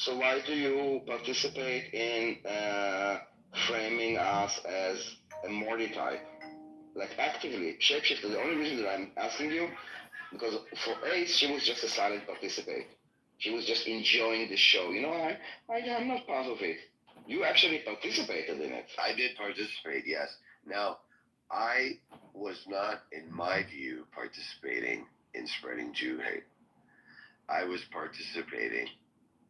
So why do you participate in framing us as a Morty type? Like actively, shapeshifter. The only reason that I'm asking you, because for Ace, she was just a silent participant. She was just enjoying the show. I'm not part of it. You actually participated in it. I did participate, yes. Now, I was not, in my view, participating in spreading Jew hate. I was participating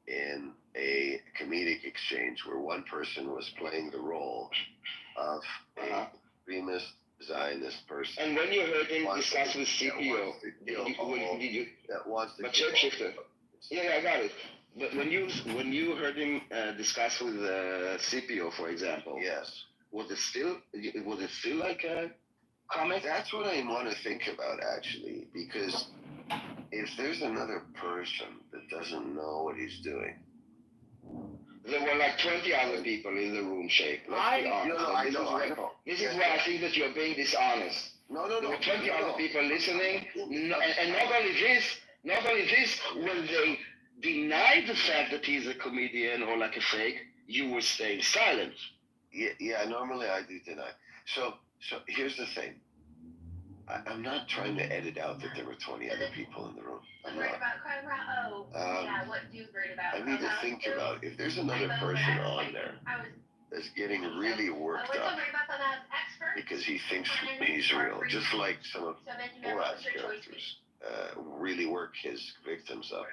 in a comedic exchange where one person was playing the role of a extremist Zionist person. And when you heard him discuss with CPO, that wants to but shapeshifter. Yeah, I got it. But when you heard him discuss with CPO, for example, yes, was it still like a comment? That's what I want to think about actually, because if there's another person that doesn't know what he's doing. There were like 20 other people in the room, Shape. Let's be honest. I know. This is why I think that you're being dishonest. No. There were 20 other people listening, and not only this, when they denied the fact that he's a comedian or like a fake, you were staying silent. Yeah, normally I do deny. So here's the thing. I'm not trying to edit out that there were 20 other people in the room. I'm not. What do you worry about? I need to think about if there's another person on there that's getting really worked up because he thinks he's real, just like some of Borat's characters really work his victims up.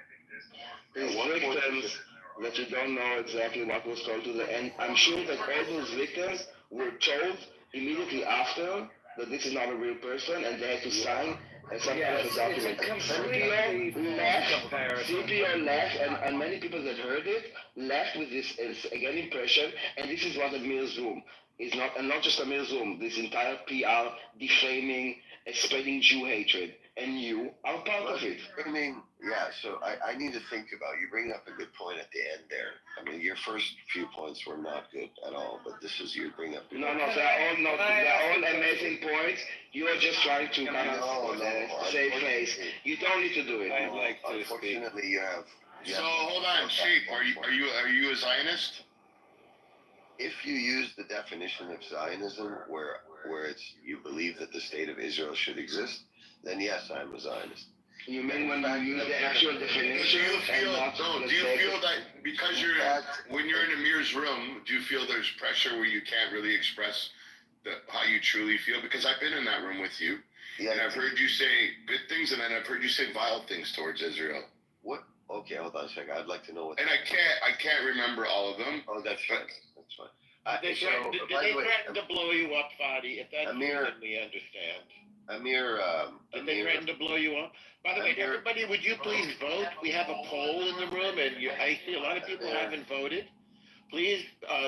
His victims that you don't know exactly what was told to them, and I'm sure that all those victims were told immediately after that this is not a real person, and they had to sign some kind of a document. CPO left, and many people that heard it left with this again impression, and this is what Amir's room is not, and not just Amir's room. This entire PR defaming, spreading Jew hatred, and you are part of it. So I need to think about. You bring up a good point at the end there. I mean, your first few points were not good at all, but this is you bring up. No, they're all amazing points. You are just trying to kind of save face. You don't need to do it. I'd like to. Unfortunately, you have. So hold on, Sheep. Are you a Zionist? If you use the definition of Zionism, where it's you believe that the state of Israel should exist, then yes, I'm a Zionist. You mean when you use the actual definition? Do you feel that because when you're in Amir's room, do you feel there's pressure where you can't really express how you truly feel? Because I've been in that room with you, and I've heard you say good things, and then I've heard you say vile things towards Israel. What? Okay, hold on a second. I'd like to know what. And I can't remember all of them. Oh, that's fine. That's fine. Did they threaten to blow you up, Fadi? If that's Amir, we understand. Amir, did they threaten to blow you up? By the way, everybody, would you please vote? We have a poll in the room, and I see a lot of people haven't voted. Please,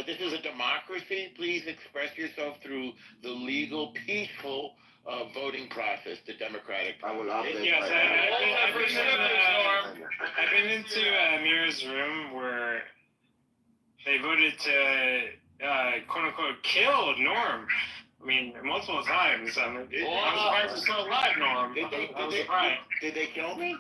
this is a democracy. Please express yourself through the legal, peaceful voting process, the democratic process. I will update. Yes, I've been into Amir's room where they voted to, quote unquote, kill Norm. I mean, multiple times. I'm surprised he's still alive, Norm. Did they kill me?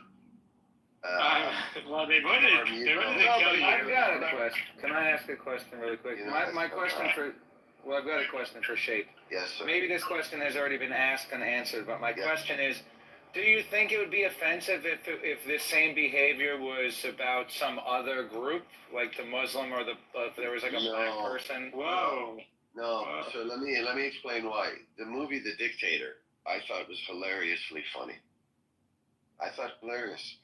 Well, they voted to kill you. I've got a question. Can I ask a question really quick? My question I've got a question for Shape. Yes, sir. Maybe this question has already been asked and answered, but my question is, do you think it would be offensive if this same behavior was about some other group, like the Muslim or if there was like a black person? Whoa. No, so let me explain why. The movie The Dictator, I thought was hilariously funny. I thought hilarious.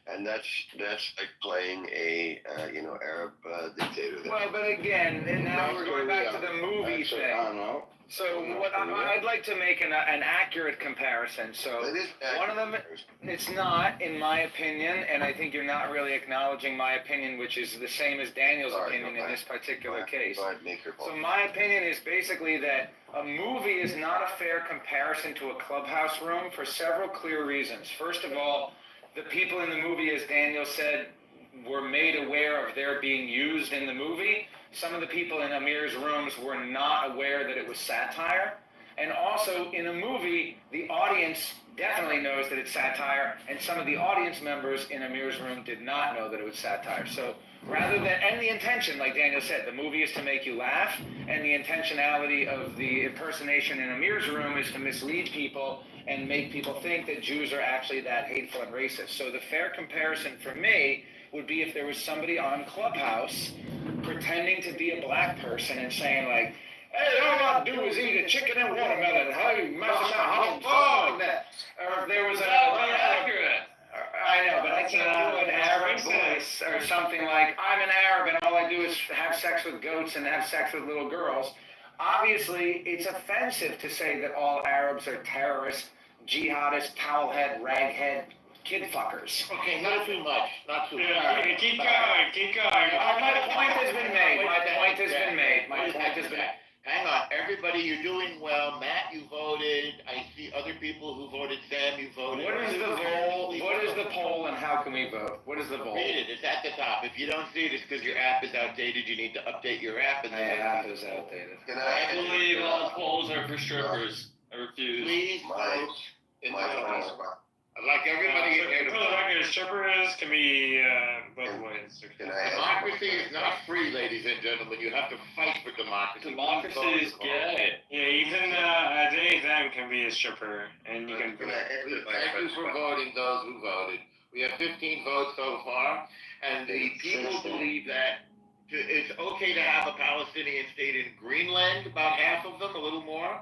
And that's like playing a Arab dictator. Well, but again, and now we're going back to the movie thing. I don't know. So what I'd like to make an accurate comparison. So one of them, it's not, in my opinion, and I think you're not really acknowledging my opinion, which is the same as Daniel's opinion in this particular case. So my opinion is basically that a movie is not a fair comparison to a clubhouse room for several clear reasons. First of all, the people in the movie, as Daniel said, were made aware of their being used in the movie. Some of the people in Amir's rooms were not aware that it was satire. And also, in a movie, the audience definitely knows that it's satire, and some of the audience members in Amir's room did not know that it was satire. So rather than, and the intention, like Daniel said, the movie is to make you laugh, and the intentionality of the impersonation in Amir's room is to mislead people and make people think that Jews are actually that hateful and racist. So the fair comparison for me would be if there was somebody on Clubhouse pretending to be a black person and saying like, hey, all I do is eat a chicken and watermelon. How you messing up? How that? Or if there was accurate. I know, but I can't do an Arab voice or something like, I'm an Arab and all I do is have sex with goats and have sex with little girls. Obviously, it's offensive to say that all Arabs are terrorists, jihadists, towelhead, raghead, kid fuckers. Okay, not too much. Not too much. Keep going. My point has been made. My point has been made. Hang on, everybody, you're doing well. Matt, you voted. I see other people who voted. Sam, you voted. What is the poll? What is the poll, and how can we vote? What is the poll? Read it. It's at the top. If you don't see it, it's because your app is outdated. You need to update your app. And My app is outdated. I believe all polls are for strippers. I refuse. Please vote in the friends. poll. I'd like everybody in here to For the vote. record, strippers can be both ways. Democracy is not free, ladies and gentlemen. You have to fight for democracy. Democracy is gay. Yeah, even Dave them can be a stripper, and you can. Thank you for voting, those who voted. We have 15 votes so far, and the people believe that it's okay to have a Palestinian state in Greenland, about half of them, a little more.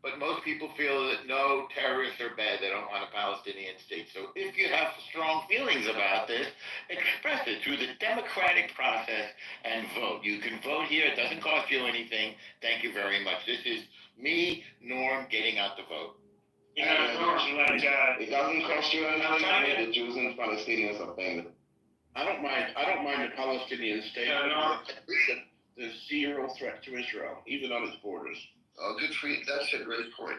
But most people feel that no, terrorists are bad. They don't want a Palestinian state. So if you have strong feelings about this, express it through the democratic process and vote. You can vote here. It doesn't cost you anything. Thank you very much. This is me, Norm, getting out the vote. You know, It doesn't cost you anything. The Jews and Palestinians are paying it. I don't mind the Palestinian state. There's zero threat to Israel, even on its borders. Oh, good for you. That's a great point.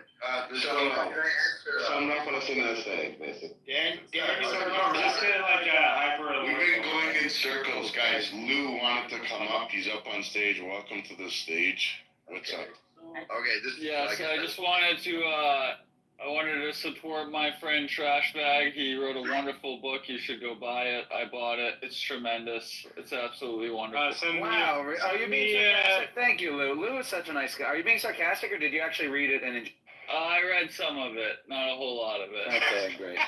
So no Palestinian state, basically. Dan, let's get like a hyper. We've been going in circles, guys. Lou wanted to come up. He's up on stage. Welcome to the stage. What's up? Okay, this Yeah, so I just wanted to support my friend Trashbag. He wrote a wonderful book. You should go buy it. I bought it. It's tremendous. It's absolutely wonderful. Wow, are you being sarcastic? Thank you, Lou. Lou is such a nice guy. Are you being sarcastic, or did you actually read it and enjoy? I read some of it, not a whole lot of it. Okay, great.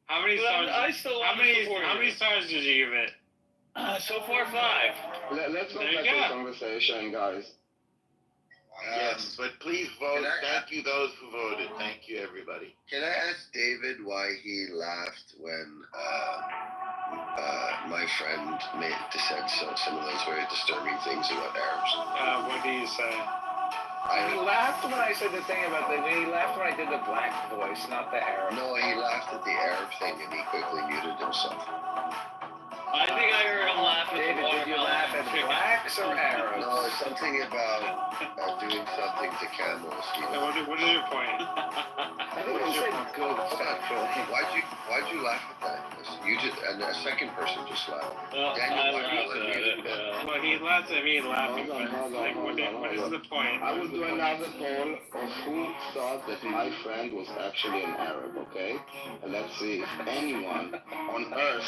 How many stars? How many stars did you give it? So far, 5. Let's go There you back to go. the conversation, guys. yes, but please vote. Thank you, those who voted. Thank you, everybody. Can I ask David why he laughed when my friend said some of those very disturbing things about Arabs? What do you say? He laughed when I said the thing about he laughed when I did the black voice, not the Arab. No, he laughed at the Arab thing and he quickly muted himself. I think I heard him laugh at David, the did you watermelon laugh at chicken. blacks or Arabs? No, it's something about doing something to camels. What is your point? I think he said goats, actually. Why'd you laugh at that? You just and a second person just laughed. Well, Daniel, I why do you laughed let at me it. do that? Well, he laughed at me laughing. Hold on, Like, what is the point? I will do another poll of who thought that my friend was actually an Arab, okay? And let's see if anyone on earth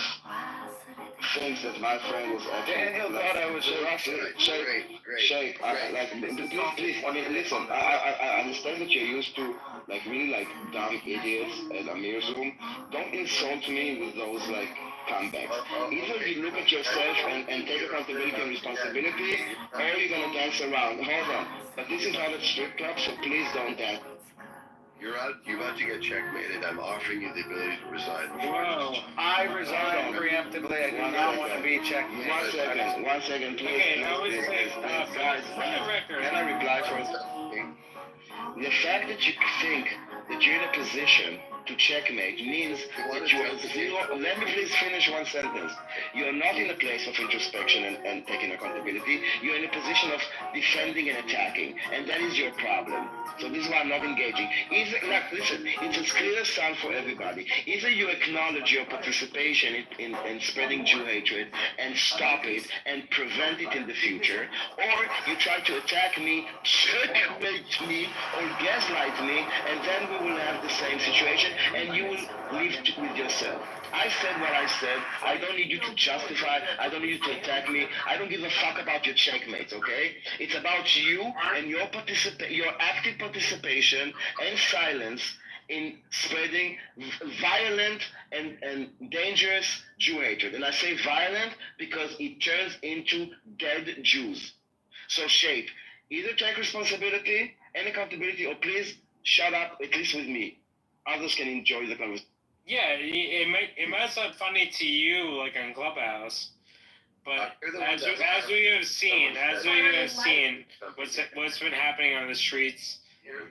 thinks that my friend was actually Daniel thought I was a Russian. Shake, please, I mean, listen, I understand that you're used to, like, really, like, dumb idiots at Amir's room. Don't insult me with those, like, comebacks. Either you look at yourself and take accountability and responsibility, or you're gonna dance around. Hold on. But this is not a strip club, so please don't dance. You're about to get checkmated. I'm offering you the ability to resign. Whoa. I resign preemptively. I do not want to be checked. One second, please. Okay, I would say, Guys, for the record. can I reply first? The fact that you think that you're in a position to checkmate means that you are zero. Let me please finish one sentence. You are not in a place of introspection and taking accountability. You are in a position of defending and attacking, and that is your problem. So this is why I'm not engaging. Listen, it's a clear sign for everybody. Either you acknowledge your participation in spreading Jew hatred and stop it and prevent it in the future, or you try to attack me, checkmate me, or gaslight me, and then we will have the same situation, and you will live with yourself. I said what I said. I don't need you to justify. I don't need you to attack me. I don't give a fuck about your checkmates, okay? It's about you and your active participation and silence in spreading violent and dangerous Jew hatred. And I say violent because it turns into dead Jews. So Shape, either take responsibility and accountability, or please shut up, at least with me. Others can enjoy the conversation. Yeah, it might sound funny to you, like on Clubhouse, but as we have seen, what's been happening on the streets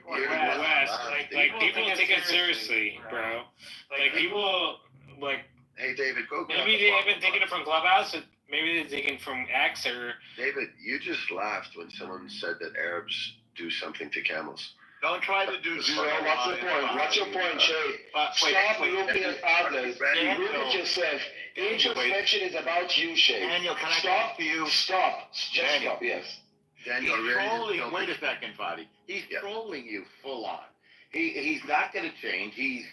West, like people take it seriously, bro. Like people, like, hey David, go. Maybe they haven't taken it from Clubhouse, but maybe they're taken from X or. David, you just laughed when someone said that Arabs do something to camels. Don't try to do zero. What's the point? What's your point, Shay? Stop looking at others. Look at yourself. Introspection is about you, Shay. Daniel, can I stop to you? Stop. Just stop. Yes. Daniel, he's trolling. Wait a second, buddy. He's trolling you full on. He's not going to change. He's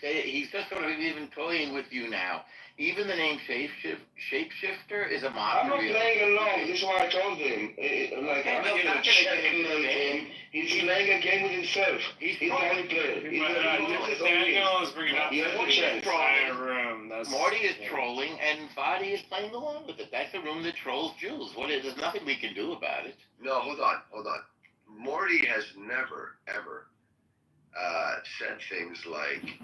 just sort of even toying with you now. Even the name Shapeshifter is a mockery. I'm not playing along. This is what I told him. I'm not going to checkmate him. He's playing a game with himself. He's the only player. Daniel is bringing up the room. Marty is trolling, and Vadi is playing along with it. That's a room that trolls Jews. There's nothing we can do about it. No, hold on. Morty has never, ever said things like,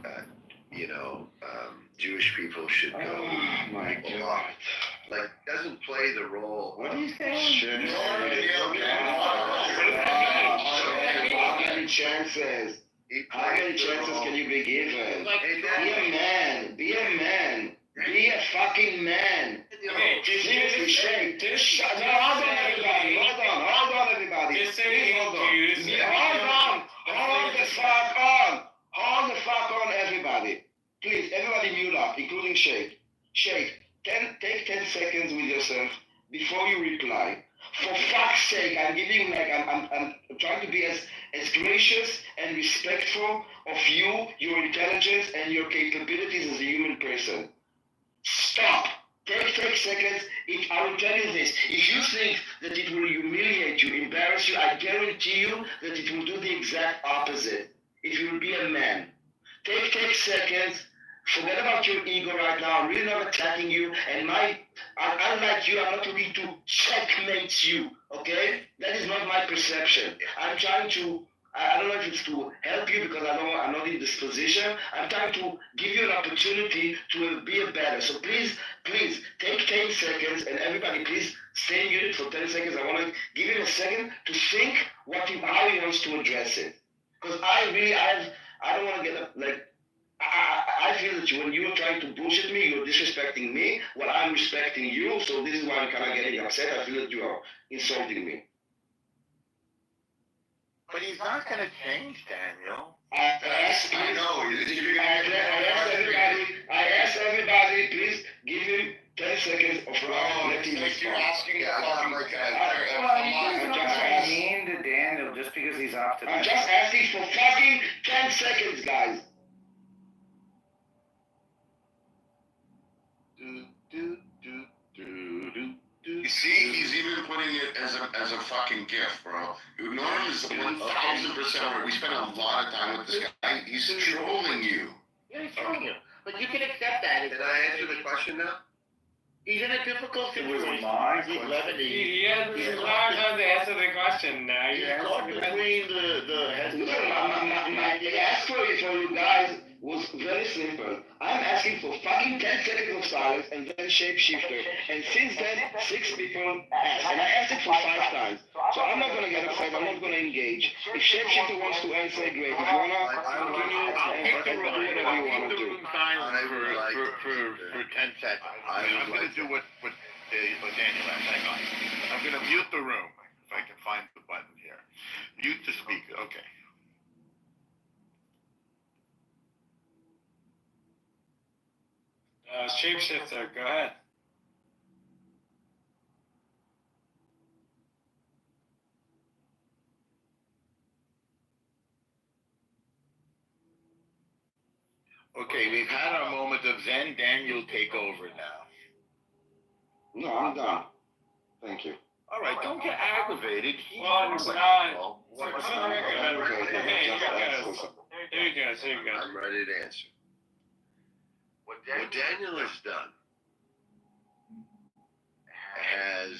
Jewish people should go. Oh my God! Like, doesn't play the role. What are you saying? How many chances? How many chances can you be given? Be a man. Be a man. Be a fucking man. Seriously, Shane. Hold on, everybody. Hold on, everybody. Hold the fuck on, everybody. Please, everybody mute up, including Shake. Shake, take 10 seconds with yourself before you reply. For fuck's sake, I'm giving, I'm trying to be as gracious and respectful of you, your intelligence, and your capabilities as a human person. Stop. Take 10 seconds. I will tell you this. If you think that it will humiliate you, embarrass you, I guarantee you that it will do the exact opposite. If you will be a man. Take 10 seconds. Forget about your ego right now. I'm really not attacking you. And unlike you, I'm not looking to checkmate you. Okay? That is not my perception. I'm trying to, I don't know if it's to help you because I'm not in this position. I'm trying to give you an opportunity to be a better. So please, take 10 seconds and everybody please stay muted for 10 seconds. I want to give him a second to think how he wants to address it. Because I don't want to get up, I feel that when you're trying to bullshit me, you're disrespecting me, while I'm respecting you, so this is why I'm kind of getting upset. I feel that you are insulting me. But he's not going to change, Daniel. I asked everybody, please give him 10 seconds of let him respond. You're asking I'm just mean to Daniel just because he's off the I'm just asking for fucking 10 seconds, guys. You see, he's even putting it as a fucking gift, bro. Norm is 1,000% right. We spent a lot of time with this guy. He's trolling you. Yeah, he's trolling you. But you can accept that. Can I answer the question now? He's in a difficult situation. He's 11. He has a hard time to answer the question now. You're caught between the heads. The ask for you guys was very simple. I'm asking for fucking 10 seconds of silence and then Shapeshifter. And since then, 6 people asked. And I asked it for 5 times. So I'm not going to get upset. I'm not going to engage. If Shapeshifter wants to answer, great. If you want to continue and do whatever you want to do. For 10 seconds. I'm going to do what Daniel asked. Hang on. I'm going to mute the room if I can find the button here. Mute the speaker. Okay. Shapeshifter, go ahead. Okay, we've had our moment of Zen. Daniel, take over now. No, I'm done. Thank you. All right, don't get aggravated. Well, it's not. Okay, here you go. I'm ready to answer. What Daniel has done has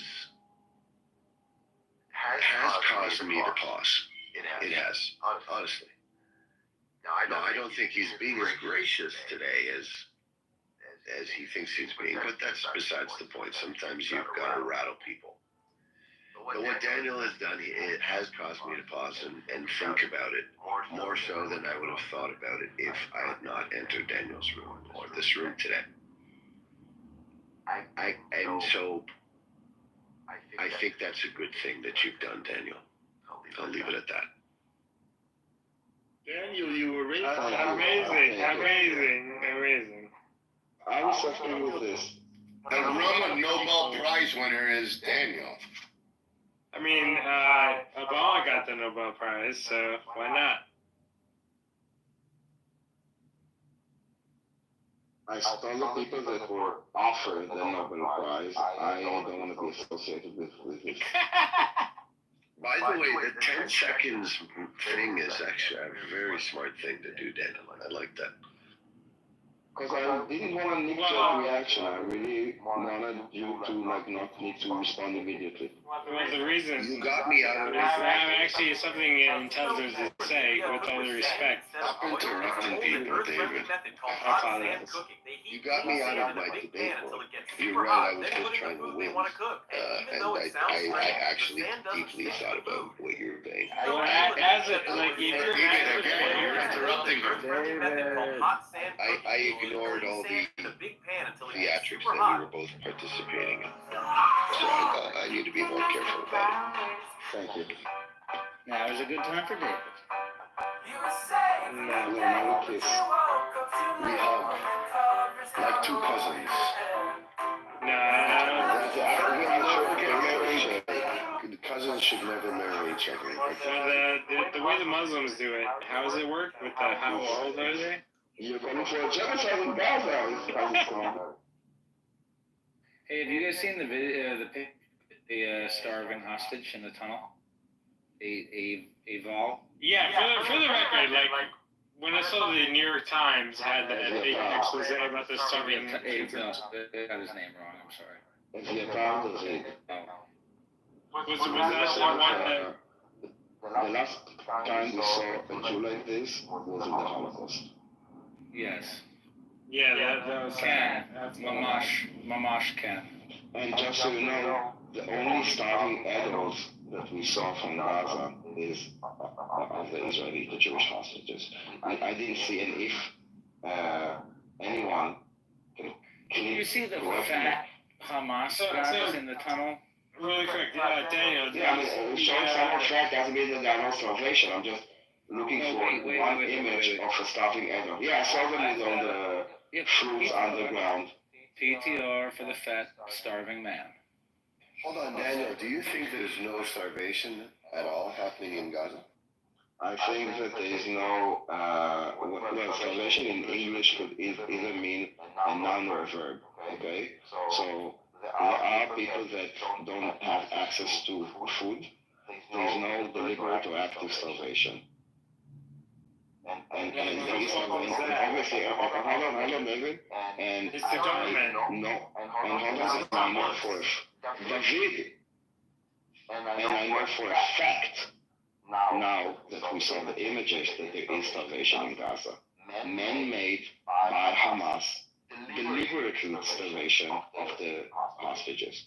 caused me to pause. It has, honestly. Now, I don't think he's being as gracious today as he thinks he's being, but that's besides the point. Sometimes you've got to rattle people. But what Daniel has done, it has caused me to pause and think about it more so than I would have thought about it if I had not entered Daniel's room or this room today. And so I think that's a good thing that you've done, Daniel. I'll leave it at that. Daniel, you were raised Amazing. I'm suffering with this. The Roman Nobel Prize winner is Daniel. I mean, Obama got the Nobel Prize, so why not? I told the people that were offered the Nobel Prize, I don't want to be associated with this. By the way, the 10 seconds thing is actually a very smart thing to do, Daniel. I like that. Because I didn't want a knee-jerk reaction. I really wanted you to not need to respond immediately. Well, the reason You got me out of I have actually something intelligent to say, with all due respect. Stop interrupting people, David. I apologize. You got me out of my debate mode. You're right, I was just trying to win. And I actually deeply thought about what you were saying. Well, as it, like, You're interrupting her. I ignored all the theatrics that we were both participating in. So I need to be more careful about it. Thank you. Now is a good time for David. No, now we kiss. We have like two cousins. The cousins should never marry each other. The way the Muslims do it, how does it work? With the how old are they? You're going for a genocide in Gaza, is how it's going. Hey, have you guys seen the video, the starving hostage in the tunnel? Eval? Yeah, for the record, like when I saw the New York Times had that big expose about the starving. No, I got his name wrong. I'm sorry. If you're proud of it. Was that the one that? The last time we saw a Jew like this was in the Holocaust. Yes. Yeah, that was Ken. Mamash Ken. And just so you know, the only starving adults that we saw from Gaza is of the Israeli, the Jewish hostages. I didn't see any anyone can you see the fat Hamas guys in the tunnel? Really quick, Daniel. Yeah, showing someone fat doesn't mean that they're not starvation. I'm just looking for one image of a starving adult. Yeah, I saw them with all the fruits underground. PTR for the fat starving man. Hold on, Daniel. Do you think there's no starvation at all happening in Gaza? I think that there is no, well, starvation in English could either mean a noun or a verb, okay? So there are people that don't have access to food. There is no deliberate or active starvation. And obviously, hold on, David. And it's the government. No, and hold on, I know for David, and I know for a fact now that we saw the images that there is starvation in Gaza, man-made by Hamas, deliberately starvation of the hostages.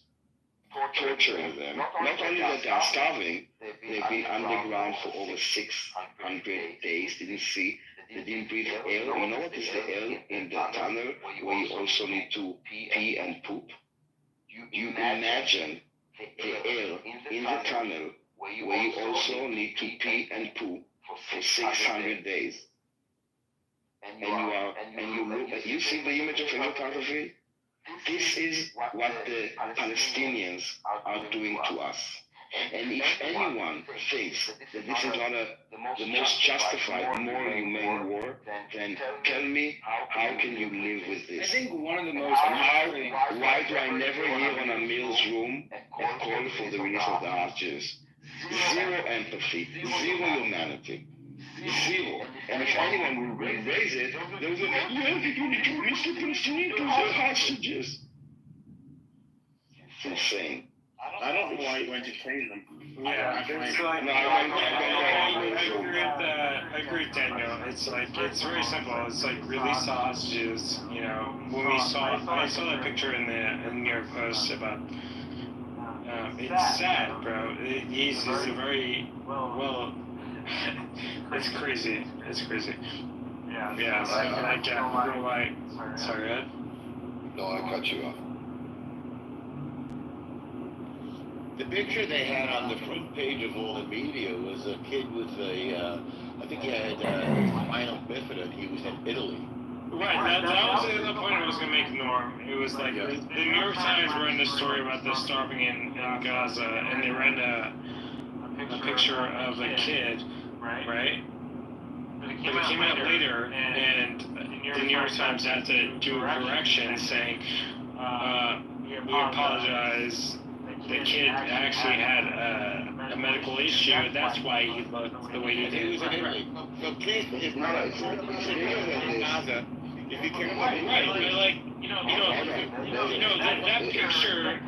torturing them. Not only that they are starving, they've been underground for over 600 days, didn't see, they didn't breathe air. You know what is the air in the tunnel where you also need to pee and poop? You imagine the air in the tunnel where you also need to pee and poop for 600 days. And you see the image of photography? This is what the Palestinians are doing to us. And if anyone thinks that this is not the most justified, more humane war, then tell me, how can you live with this? I think one of the most why do I never hear on Amir's room a call for the release of the hostages? Zero empathy, zero humanity. Zero. And if anyone will raise it, they will go, well, you need to release the Palestinians, those are hostages. It's insane. I don't know why you entertain them. Yeah, it's like, I agree with Daniel. It's like, it's very simple. It's like release the hostages. You know, when I saw that picture in the New York Post about, it's sad, bro. He's a very, well, it's crazy. It's crazy. Yeah, so like, sorry, Ed? No, I cut you off. The picture they had on the front page of all the media was a kid with I think he had spinal bifida. He was in Italy. Right, that was the point I was going to make, Norm. It was like, the New York Times ran this story about the starving in Gaza, and they ran a picture of a kid, right? But it came out later, and the New York Times had to do a correction saying, we apologize. The kid actually had a medical issue, and that's why he looked the way he did. He was in Italy. So please, if you can, right, but like,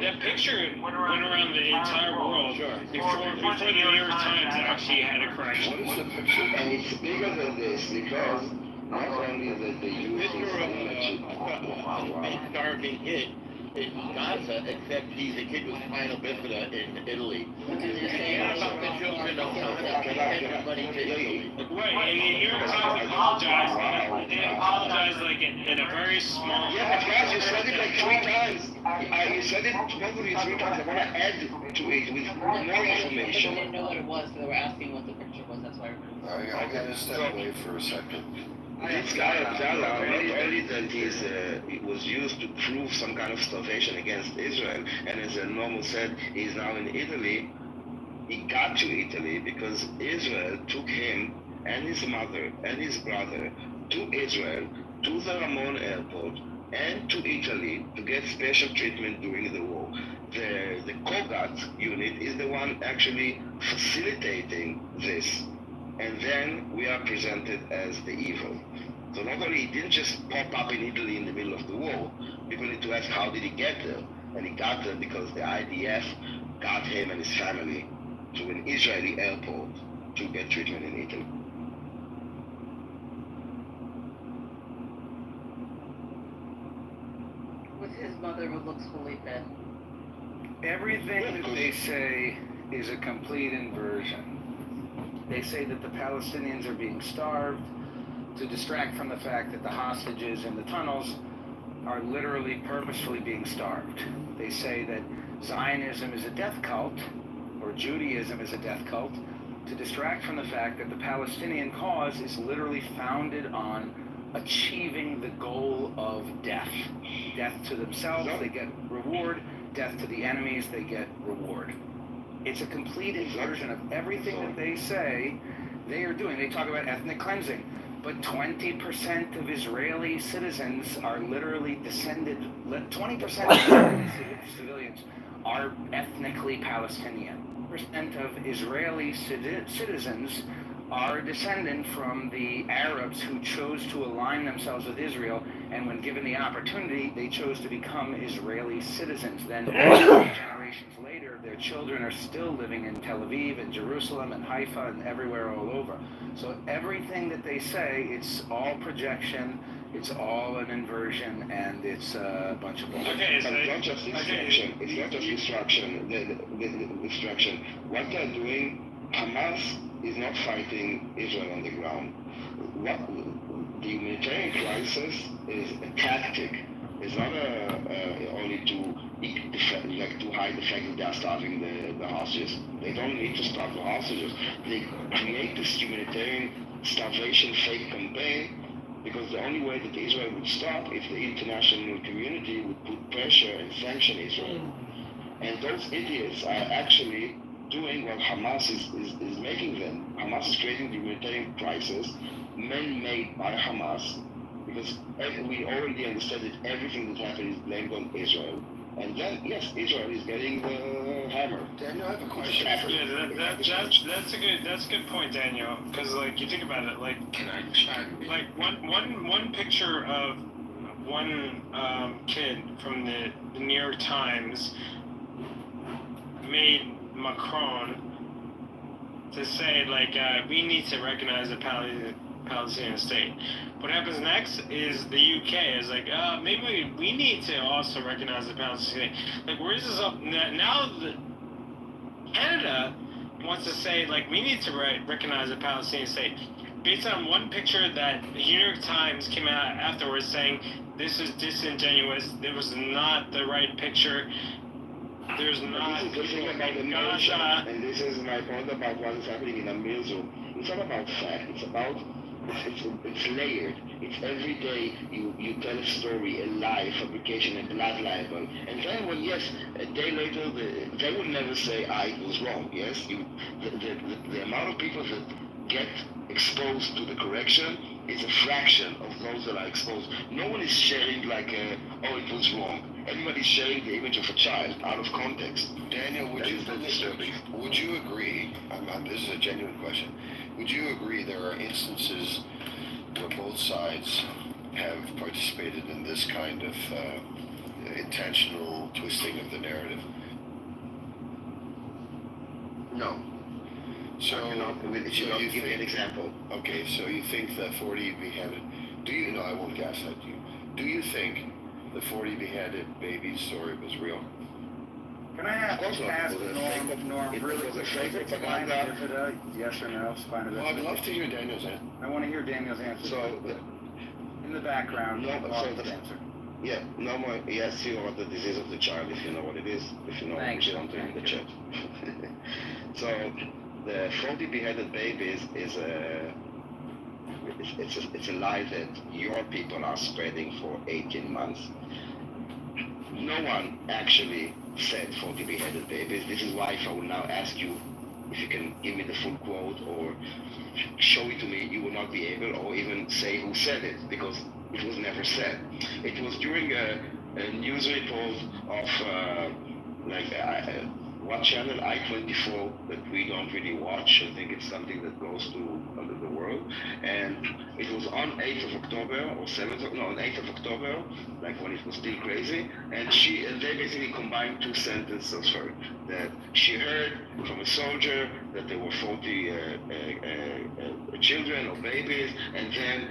that picture went around the entire world before the New York Times actually had a correction. What is the picture? And it's bigger than this because not only the youth is a starving kid in Gaza, except he's a kid with spinal bifida in Italy. About the children of money to Italy. Right, and the New York Times apologized. They apologized like in a very small. Yeah, but guys, you said it like 3 times. You said it probably 3 times. I want to add to it with more information. They didn't know what it was, so they were asking what the picture was. That's why. I'm going to step away for a second. This guy Abdallah, not only that it was used to prove some kind of starvation against Israel, and as Norman said, he's now in Italy. He got to Italy because Israel took him and his mother and his brother to Israel, to the Ramon airport, and to Italy to get special treatment during the war. The COGAT unit is the one actually facilitating this. And then we are presented as the evil. So not only he didn't just pop up in Italy in the middle of the war, people need to ask how did he get there? And he got there because the IDF got him and his family to an Israeli airport to get treatment in Italy. With his mother who looks fully fed. Everything that they say is a complete inversion. They say that the Palestinians are being starved to distract from the fact that the hostages in the tunnels are literally purposefully being starved. They say that Zionism is a death cult, or Judaism is a death cult, to distract from the fact that the Palestinian cause is literally founded on achieving the goal of death. Death to themselves, they get reward. Death to the enemies, they get reward. It's a complete inversion of everything that they say they are doing. They talk about ethnic cleansing, but 20% of Israeli citizens are literally descended, 20% of Israeli civilians are ethnically Palestinian. Percent of Israeli citizens are descendant from the Arabs who chose to align themselves with Israel, and when given the opportunity, they chose to become Israeli citizens. Then generations later, their children are still living in Tel Aviv and Jerusalem and Haifa and everywhere all over. So everything that they say, it's all projection, It's all an inversion, and it's a bunch of bullshit. Okay, But it's not just destruction. It's not just destruction. The destruction. What they're doing, Hamas is not fighting Israel on the ground. What the humanitarian crisis is a tactic. It's not only to hide the fact that they are starving the hostages. They don't need to starve the hostages. They create this humanitarian starvation fake campaign because the only way that Israel would stop if the international community would put pressure and sanction Israel. And those idiots are actually doing what Hamas is making them. Hamas is creating the humanitarian crisis man-made by Hamas because we already understand that everything that happened is blamed on Israel. And then, yes, Israel is getting the hammer. Daniel, I have a question. Yeah, that's a good point, Daniel. Because like you think about it, like can I chime in? Like one picture of one kid from the New York Times made Macron to say like we need to recognize the Palestinian state. What happens next is the UK is like, maybe we need to also recognize the Palestinian state. Like, where's this up now? Canada wants to say like we need to recognize the Palestinian state based on one picture that the New York Times came out afterwards saying this is disingenuous. It was not the right picture. There's not. This is about the Gaza. And this is my point about what is happening in Amir zone. It's not about fact. It's about it's layered. It's every day you tell a story, a lie, fabrication, a blood libel, and then when a day later they will never say it was wrong. Yes, the amount of people that get exposed to the correction is a fraction of those that are exposed. No one is sharing like it was wrong. Everybody's sharing the image of a child out of context. Daniel, would you agree? This is a genuine question. Would you agree there are instances where both sides have participated in this kind of intentional twisting of the narrative? No. So you give me an example. Okay, so you think that 40 beheaded? No, I won't gas that to you. Do you think the 40 beheaded baby story was real? Can I ask Norm really quick? Yes or no? Spine of well, I'd love to hear Daniel's answer. I want to hear Daniel's answer. So, in the background, answer. Yeah, no more. He asks you about the disease of the child, if you know what it is. If you know, you don't in the chat. So, the 40 beheaded babies is it's a lie that your people are spreading for 18 months. No one actually said 40 beheaded babies. This is why if I will now ask you if you can give me the full quote or show it to me, you will not be able, or even say who said it, because it was never said. It was during a news report of what channel, I-24, that we don't really watch. I think it's something that goes to the world. And it was on 8th of October or 7th, on 8th of October, like when it was still crazy. And they basically combined two sentences of her, that she heard from a soldier that there were 40 children or babies, and then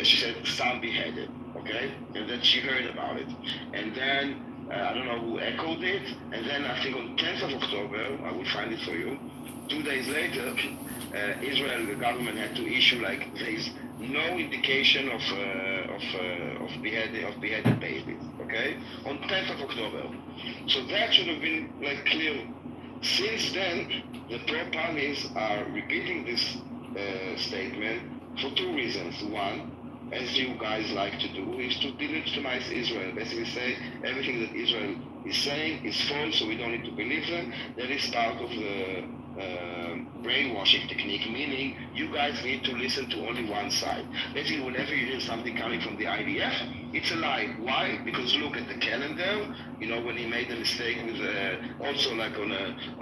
she said some beheaded, okay? And then she heard about it. And then I don't know who echoed it, and then I think on 10th of October, I will find it for you, 2 days later, Israel, the government had to issue there is no indication of beheaded babies, okay? On 10th of October. So that should have been clear. Since then, the pro-Palestinians are repeating this statement for two reasons. One, as you guys like to do, is to delegitimize Israel. Basically say everything that Israel is saying is false, so we don't need to believe them. That is part of the brainwashing technique, meaning you guys need to listen to only one side. Basically, whenever you hear something coming from the IDF, it's a lie. Why? Because look at the calendar. You know, when he made a mistake with also on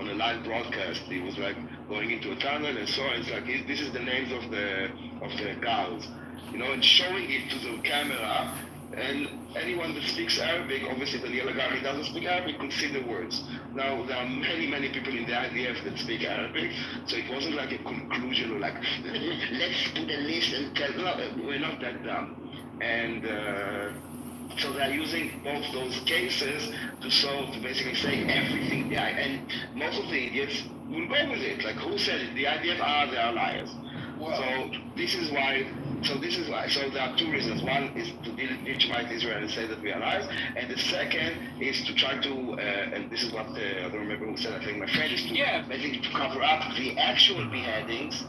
a live broadcast, he was going into a tunnel and so on. It's this is the names of the guards. You know, and showing it to the camera, and anyone that speaks Arabic, obviously Daniel Agari doesn't speak Arabic, could see the words. Now, there are many, many people in the IDF that speak Arabic, so it wasn't like a conclusion or let's put a list and tell, no, we're not that dumb. and so they're using both those cases to basically say everything. Yeah, and most of the idiots will go with it. Like who said it? The IDF they are liars. Well, so this is why. So there are two reasons. One is to legitimize Israel and say that we are liars, and the second is to try to, and this is what I don't remember who said. I think my friend is to basically to cover up the actual beheadings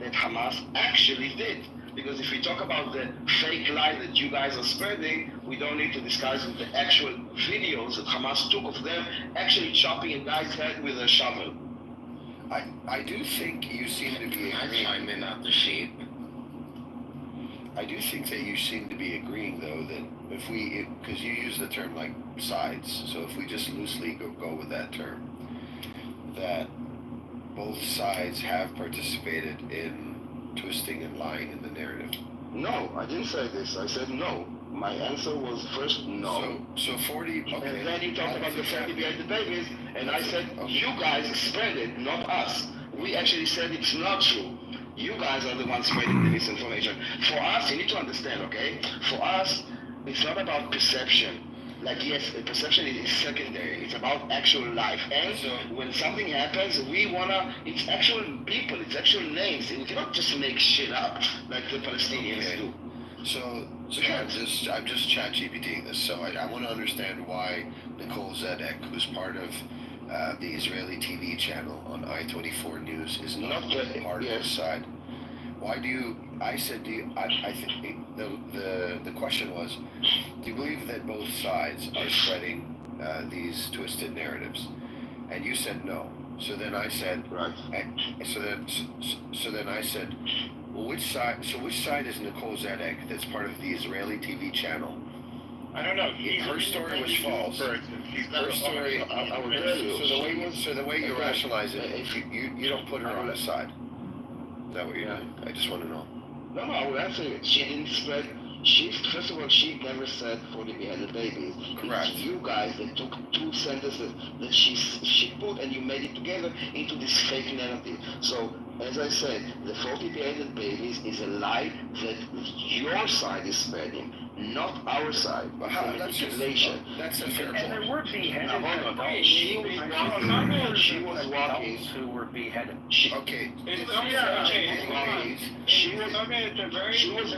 that Hamas actually did. Because if we talk about the fake lie that you guys are spreading, we don't need to discuss with the actual videos that Hamas took of them actually chopping a guy's head with a shovel. I do think you seem to be agreeing. I'm in out the sheep. I do think that you seem to be agreeing, though, that because you use the term like sides, so if we just loosely go with that term, that both sides have participated in twisting and lying in the narrative. No, I didn't say this. I said no. My answer was first no. So 40. Okay. And then you talked about the 40 behind the babies, and I said you guys spread it, not us. We actually said it's not true. You guys are the ones spreading the misinformation. For us, you need to understand, okay? For us, it's not about perception. Like, yes, perception is secondary. It's about actual life. And so when something happens, it's actual people, it's actual names. We cannot just make shit up like the Palestinians do. So I'm just chat GPTing this. So I want to understand why Nicole Zedek, who's part of the Israeli TV channel on I-24 News, is not part of the side. Why do you? I said, I think the question was, do you believe that both sides are spreading these twisted narratives? And you said no. So then I said, right. So then I said, well, which side? So which side is Nicole Zedek? That's part of the Israeli TV channel. I don't know. Her story was false. Her story. So the way you rationalize it, you don't put her on a side. Is that what you're doing? I just want to know. No, I would answer it. She didn't spread. First of all, she never said 40 beheaded babies. Correct. It's you guys that took two sentences that she put and you made it together into this fake narrative. So, as I said, the 40 beheaded babies is a lie that your side is spreading, not our side. But that's a fair point. And there were beheaded. Now, hold on. She was walking. Who were beheaded. Okay. She was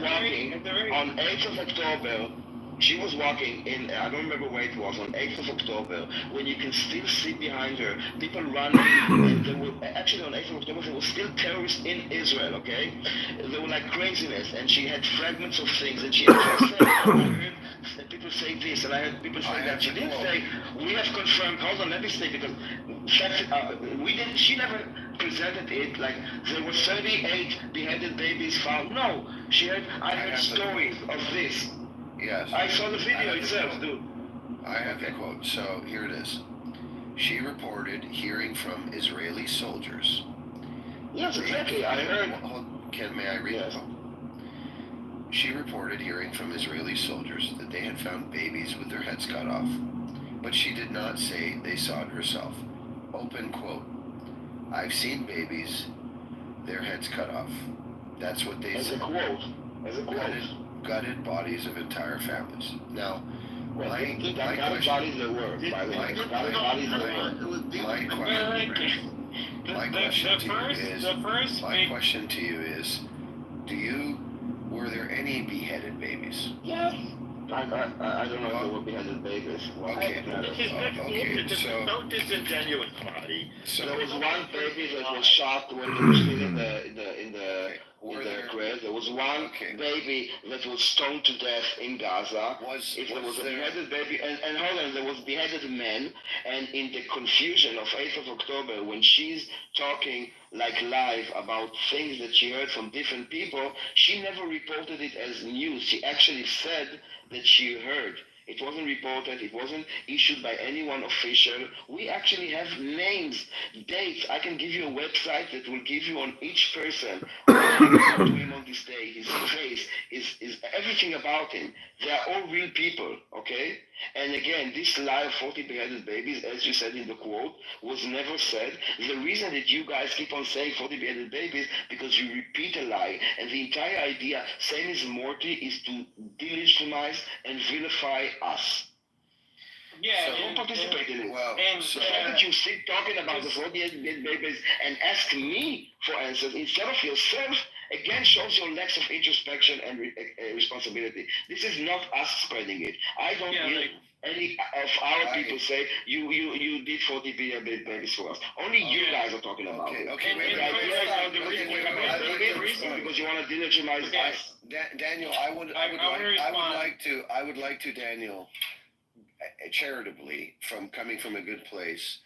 walking on 8th of October. She was walking in, I don't remember where it was, on 8th of October, when you can still see behind her people running, and there were, actually on 8th of October, there were still terrorists in Israel, okay? They were like craziness, and she had fragments of things, and she actually said, I heard people say this, and I heard people say that. She didn't say, we have confirmed, hold on, let me say, because she never presented it like there were 38 beheaded babies found. No, I heard stories of this. Yes. I saw the video itself, dude. I have the quote. So here it is. She reported hearing from Israeli soldiers. Yes, exactly. I heard. May I read the quote? She reported hearing from Israeli soldiers that they had found babies with their heads cut off, but she did not say they saw it herself. Open quote. I've seen babies, their heads cut off. That's what they said. As a quote. Gutted bodies of entire families. Now, my question to you is, were there any beheaded babies? Yes. I don't know if there were beheaded babies. Okay. So disingenuous, Marty. So there was one baby that was shot when they were still in the grave. There was one baby that was stoned to death in Gaza. There was a beheaded baby, and hold on, there was beheaded men, and in the confusion of 8th of October, when she's talking like live about things that she heard from different people, she never reported it as news. She actually said that she heard. It wasn't reported. It wasn't issued by anyone official. We actually have names, dates. I can give you a website that will give you on each person what happened to him on this day, his face, is everything about him. They are all real people, okay? And again, this lie of 40 beheaded babies, as you said in the quote, was never said. The reason that you guys keep on saying 40 beheaded babies, because you repeat a lie. And the entire idea, same as Morty, is to delegitimize and vilify us. Yeah, So don't participate in it. Well, and The fact that you sit talking about the 48 babies and ask me for answers instead of yourself, again shows your lack of introspection and responsibility. This is not us spreading it. I don't hear any of our people say you did 40 babies for us. Only you guys are talking about it. Okay, The idea is because you want to delegitimize us. Daniel, I would like to, Daniel, charitably, coming from a good place,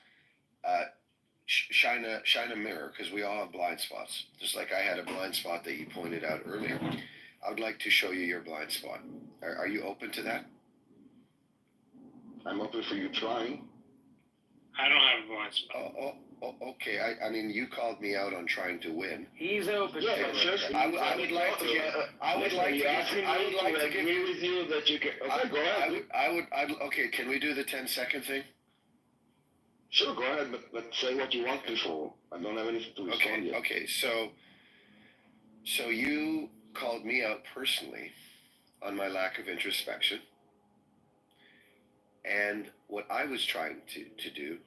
shine a mirror, because we all have blind spots. Just like I had a blind spot that you pointed out earlier. I would like to show you your blind spot. Are you open to that? I'm open for you trying. I don't have a blind spot. Okay. I mean, you called me out on trying to win. He's open. Yeah, but first, I would like to agree with you that you can. Okay, go ahead. Okay, can we do the 10-second thing? Sure, go ahead, but say what you want before. I don't have anything to respond yet. Okay. So you called me out personally on my lack of introspection, and what I was trying to do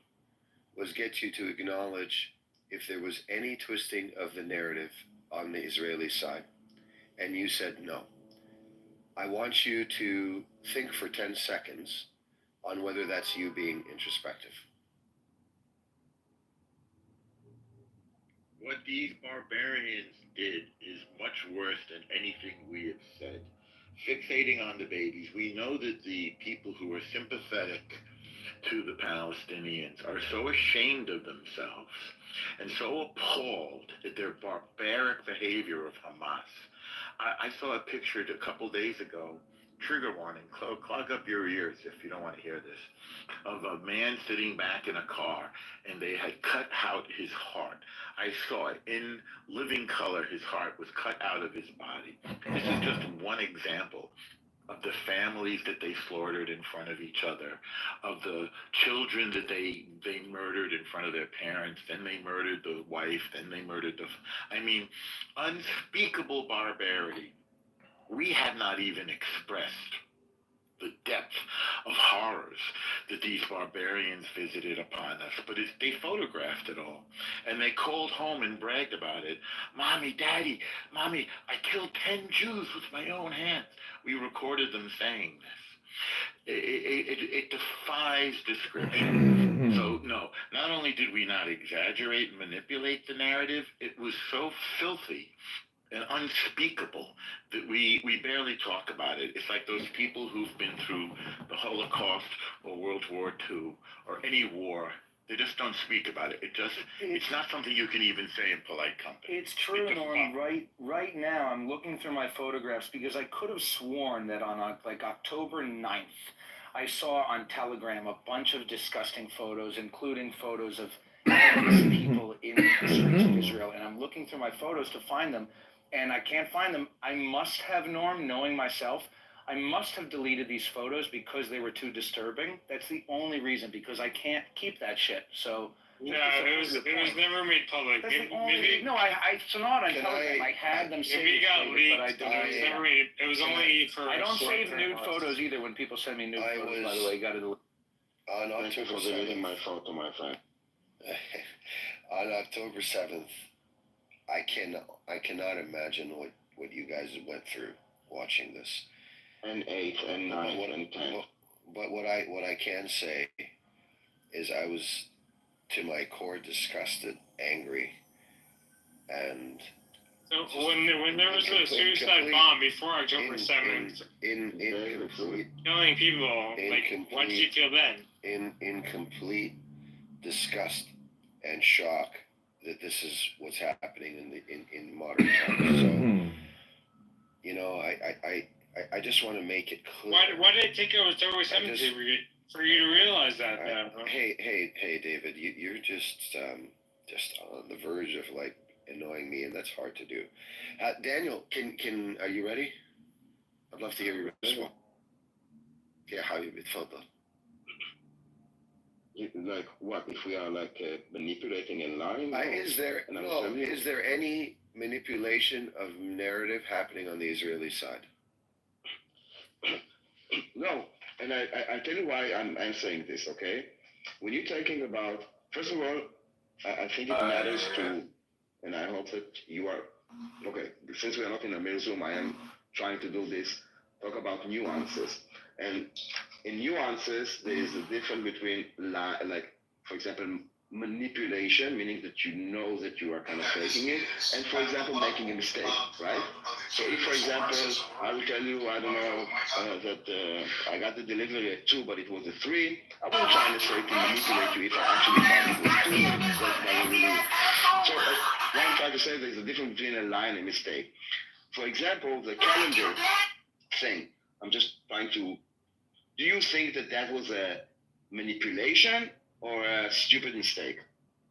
was get you to acknowledge if there was any twisting of the narrative on the Israeli side, and you said no. I want you to think for 10 seconds on whether that's you being introspective. What these barbarians did is much worse than anything we have said. Fixating on the babies, we know that the people who are sympathetic to the Palestinians are so ashamed of themselves and so appalled at their barbaric behavior of Hamas. I saw a picture a couple days ago, trigger warning, clog up your ears if you don't want to hear this, of a man sitting back in a car, and they had cut out his heart. I saw it in living color. His heart was cut out of his body. This is just one example of the families that they slaughtered in front of each other, of the children that they murdered in front of their parents, then they murdered the wife, then they murdered unspeakable barbarity. We had not even expressed the depth of horrors that these barbarians visited upon us. But they photographed it all. And they called home and bragged about it. Mommy, Daddy, Mommy, I killed 10 Jews with my own hands. We recorded them saying this. It defies description. So, no, not only did we not exaggerate and manipulate the narrative, it was so filthy and unspeakable that we barely talk about it. It's like those people who've been through the Holocaust or World War II or any war. They just don't speak about it. It's not something you can even say in polite company. It's true, Norm. Right now, I'm looking through my photographs because I could have sworn that on October 9th, I saw on Telegram a bunch of disgusting photos, including photos of people in the streets of Israel. And I'm looking through my photos to find them, and I can't find them. I must have, Norm, knowing myself, I must have deleted these photos because they were too disturbing. That's the only reason, because I can't keep that shit. So no, it was never made public. That's the only, no, I saw not on Telegram. I had them saved, but I deleted them. It was only for. I don't save nude photos either when people send me nude photos. By the way, got to delete. On October 7th, my photo, my friend. On October 7th, I cannot imagine what you guys went through watching this. And 8 and 9 and 10. But what I can say is I was to my core disgusted, angry, and so when there was a suicide bomb before October 7th, killing people, what did you feel then? In complete disgust and shock that this is what's happening in modern times. So, you know, I just want to make it clear. Why did it take October 7th for you to realize that? Hey, David, you're just on the verge of like annoying me, and that's hard to do. Daniel, are you ready? I'd love to hear your response. يا حبيبي اتفضل. Like what? If we are like manipulating and lying? Is there any manipulation of narrative happening on the Israeli side? No, and I tell you why I'm saying this. Okay, when you're talking about, first of all, I think it matters to, and I hope that you are okay. Since we are not in a mail Zoom, I am trying to do this. Talk about nuances, and in nuances, there is a difference between like, for example, manipulation, meaning that you know that you are kind of faking it, and for example, making a mistake, right? So if, for example, I will tell you, I don't know, that I got the delivery at 2, but it was a 3, I wouldn't try necessarily to manipulate you if I actually thought it was 2, but that doesn't really. So what I'm trying to say, there's a difference between a lie and a mistake. For example, the calendar thing, I'm just trying to, do you think that that was a manipulation or a stupid mistake?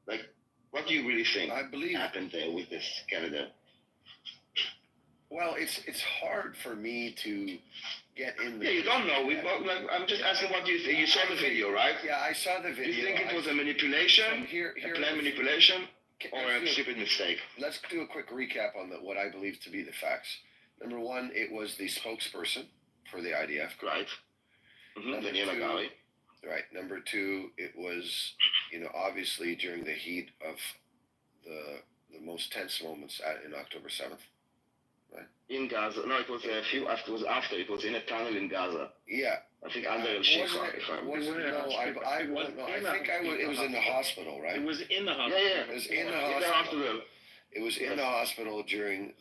Like, what do you really think happened there with this calendar? Well, it's hard for me to get in the... Yeah, you don't know. I'm just asking what you think. You saw the video, right? Yeah, I saw the video. Do you think it was a manipulation, a planned manipulation, or a stupid mistake? Let's do a quick recap on what I believe to be the facts. Number one, it was the spokesperson for the IDF. Right. Mm-hmm. Right. Number two, it was, obviously during the heat of the most tense moments in October 7th. Right. In Gaza. No, it was a few after. It was in a tunnel in Gaza. Yeah. I think under El Shifa, if I'm it was in the hospital, right? It was in the hospital. Yeah. It was in the hospital. It was in the hospital during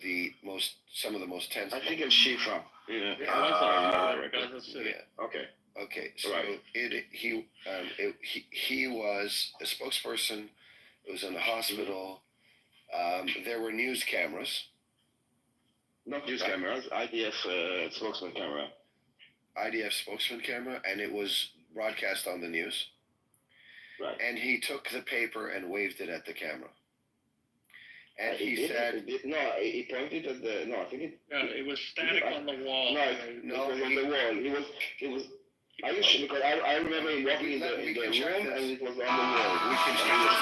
some of the most tense. I think El Shifa. Yeah. Gaza City. Yeah. Okay. So right. He was a spokesperson. It was in the hospital. There were news cameras. Not news cameras. IDF spokesman camera. IDF spokesman camera, and it was broadcast on the news. Right. And he took the paper and waved it at the camera. And he said, "No, he pointed at the. No, I think it. No, it was static on the wall. No, it was on the wall. It was. Are you sure? Because I remember him walking in the room, and it was on the wall. We can check this.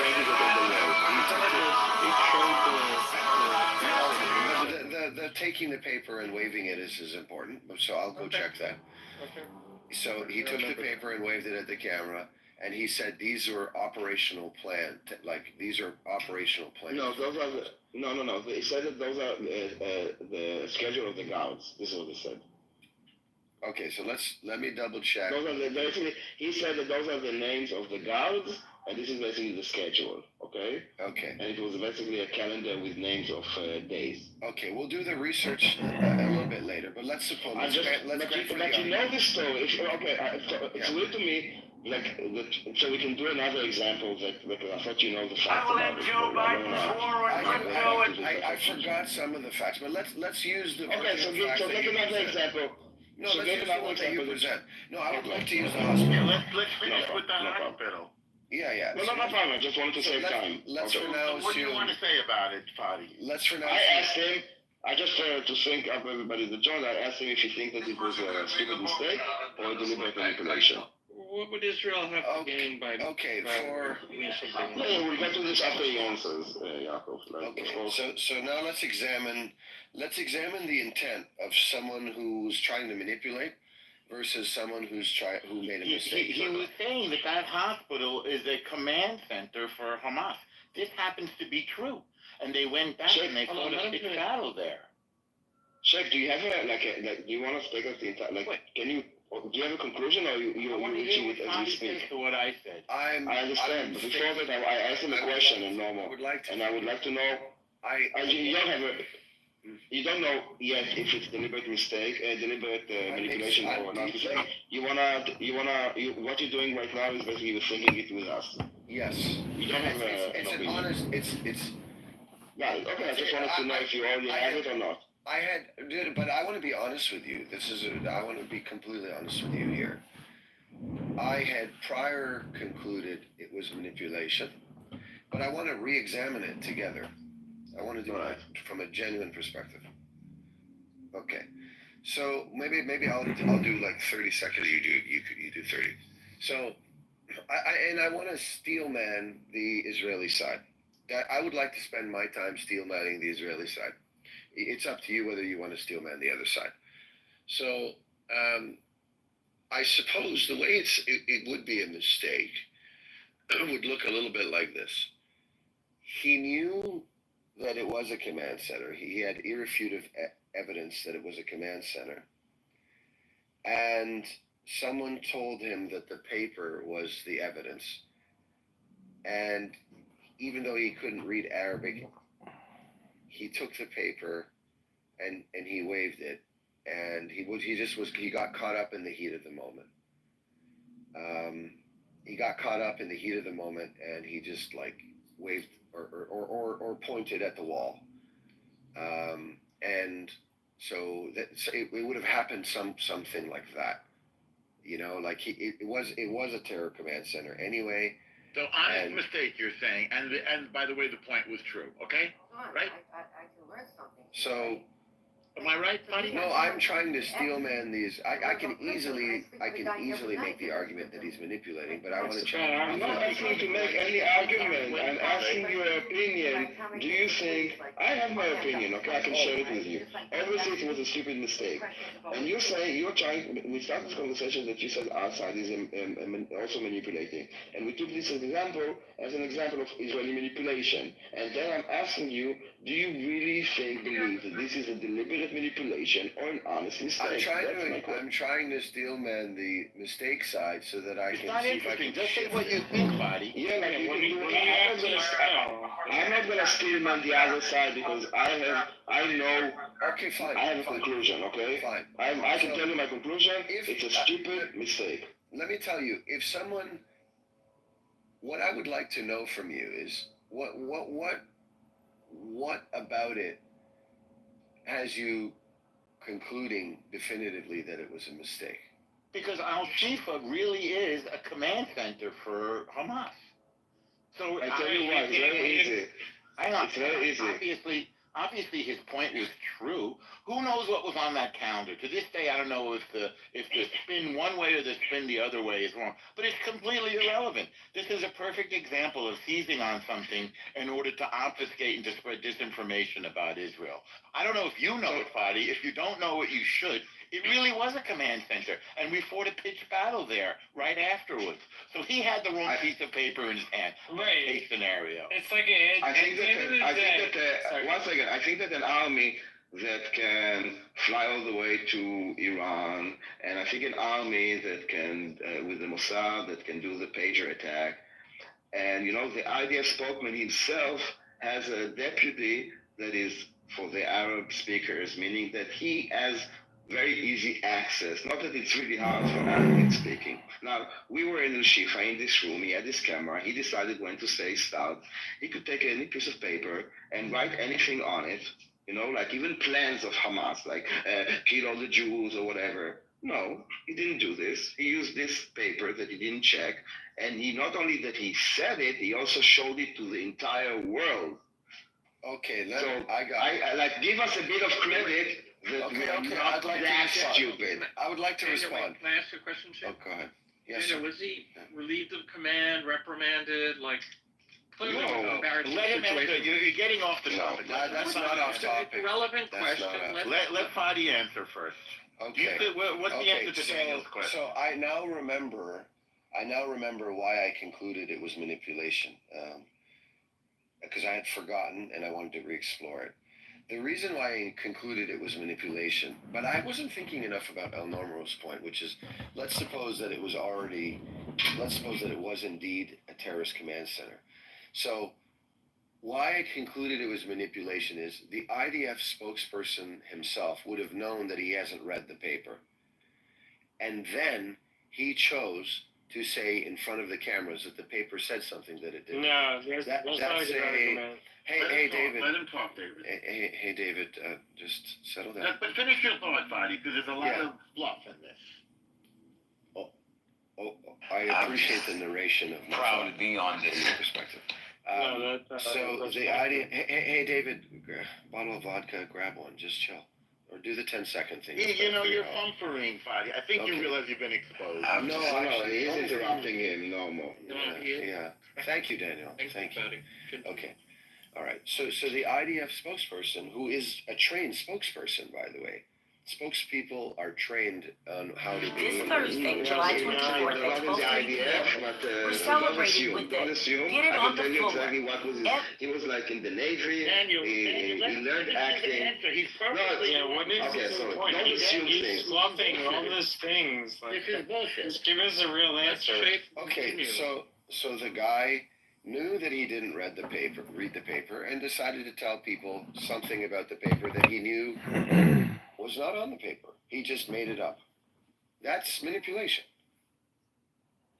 The taking the paper and waving it is important, so I'll go check that. Okay. So he took the paper and waved it at the camera, and he said these are operational plans. These are operational plans. No, those are no. He said that those are the schedule of the guards. This is what he said. Okay, so let me double check. Those are basically, he said that those are the names of the guards, and this is basically the schedule. Okay. Okay. And it was basically a calendar with names of days. Okay, we'll do the research a little bit later, but let's suppose. But you know this story. It's weird to me. So we can do another example because I thought you know the facts about it. I forgot some of the facts, but let's use the. Okay, so take another example. No, let's use the one that you present. No, I would like to use the hospital. Let's finish with the hospital. Yeah. No problem. I just wanted to save time. Let's for now assume. What do you want to say about it, Fadi? Let's for now. I asked him. I just to sync up everybody that joined. I asked him if he thinks that it was a stupid mistake or a deliberate manipulation. What would Israel have to gain by? Okay, we'll get to this after he answers, Yaakov. So now let's examine the intent of someone who's trying to manipulate versus someone who made a mistake. He was saying that hospital is a command center for Hamas. This happens to be true, and they went back and they fought a big battle there. Sheikh, do you have do you want to speak of the entire? Can you? Do you have a conclusion, or you reaching it as we speak? To what I said. I understand. But before that, I asked him a question in normal, and I would like to know. You don't know yet if it's deliberate mistake, deliberate manipulation or not. What you're doing right now is basically you're thinking it with us. Yes. You don't have it's an honest. Yeah. Okay. I just wanted to know if you already have it or not. But I want to be honest with you. I want to be completely honest with you here. I had prior concluded it was manipulation, but I want to re-examine it together. I want to do it from a genuine perspective. Okay. So maybe I'll do like 30 seconds. You do 30. So I want to steelman the Israeli side. I would like to spend my time steelmanning the Israeli side. It's up to you whether you want to steelman the other side. So I suppose the way it would be a mistake would look a little bit like this. He knew that it was a command center. He had irrefutable evidence that it was a command center. And someone told him that the paper was the evidence. And even though he couldn't read Arabic, he took the paper and he waved it. And he got caught up in the heat of the moment. He got caught up in the heat of the moment, and he just like waved or pointed at the wall. And so it would have happened something like that, like it was a terror command center anyway. So honest mistake, you're saying, and by the way, the point was true. Okay, right? I can learn something. So. Am I right, buddy? No, I'm trying to steelman these. I can easily make the argument that he's manipulating, but I want to check. I'm not asking you to make any argument. I'm asking your opinion. Do you think I have my opinion? Okay, I can share it with you. Obviously, it was a stupid mistake, and you're trying. We started this conversation that you said our side is also manipulating, and we took this example as an example of Israeli manipulation, and then I'm asking you, do you really believe that this is a deliberate manipulation or an honest mistake? I'm trying to steelman the mistake side so that I can see if I can. Just say what you think, buddy. Yeah, like I'm not gonna steelman the other side because I know. Okay, fine. I have a conclusion. Okay, fine. I can tell you my conclusion. It's a stupid mistake. Let me tell you, what I would like to know from you is what about it has you concluding definitively that it was a mistake? Because Al-Shifa really is a command center for Hamas. So I tell you what, it's very easy. It's very easy. Obviously, his point was true. Who knows what was on that calendar? To this day, I don't know if the spin one way or the spin the other way is wrong. But it's completely irrelevant. This is a perfect example of seizing on something in order to obfuscate and to spread disinformation about Israel. I don't know if you know it, Fadi. If you don't know it, you should. It really was a command center, and we fought a pitched battle there right afterwards. So he had the wrong piece of paper in his hand. Right. Case scenario. It's like I think that an army that can fly all the way to Iran, and I think an army that can, with the Mossad, that can do the pager attack, and the IDF spokesman himself has a deputy that is for the Arab speakers, meaning that he has very easy access. Not that it's really hard for Arabic speaking. Now, we were in Al-Shifa in this room. He had his camera. He decided when to say start. He could take any piece of paper and write anything on it, like even plans of Hamas, like kill all the Jews or whatever. No, he didn't do this. He used this paper that he didn't check. And he not only that he said it, he also showed it to the entire world. Okay, give us a bit of credit. I'd like that stupid. I would like to respond. Can I ask you a question, Chip? Oh, go ahead. Yes, Daniel, was he relieved of command, reprimanded, clearly embarrassing let him answer. situation? You're getting off the topic. That's not off topic. It's a relevant question. Let Fadi answer first. Okay. What's the answer to Daniel's question? So I now remember why I concluded it was manipulation. Because I had forgotten and I wanted to re-explore it. The reason why I concluded it was manipulation, but I wasn't thinking enough about El Normo's point, which is, let's suppose that it was indeed a terrorist command center. So why I concluded it was manipulation is the IDF spokesperson himself would have known that he hasn't read the paper. And then he chose to say in front of the cameras that the paper said something that it didn't. No, that's not a good argument. Hey, David. Let him talk, David. Hey, David. Just settle down. But finish your thought, Fadi, because there's a lot of fluff in this. I appreciate the narration of my proud to be on this perspective. No, so the idea. Hey, David. Bottle of vodka. Grab one. Just chill. Or do the 10-second thing. You're bumpering, Fadi. I think you realize you've been exposed. No, he's interrupting him. No more. Yeah. Thank you, Daniel. Thank you. Okay. All right. So the IDF spokesperson, who is a trained spokesperson, by the way, spokespeople are trained on how to do This Thursday, July 24th at 12 p.m. We're celebrating with Don't it. assume. Get it I on can the tell you floor. exactly what was his. He was like in the Navy. Daniel, he learned acting. He's perfectly. What is so point? don't assume He's things. fluffing all these things. Like, This is bullshit. just give us a real answer. Okay, so the guy knew that he didn't read the paper, and decided to tell people something about the paper that he knew was not on the paper. He just made it up. That's manipulation.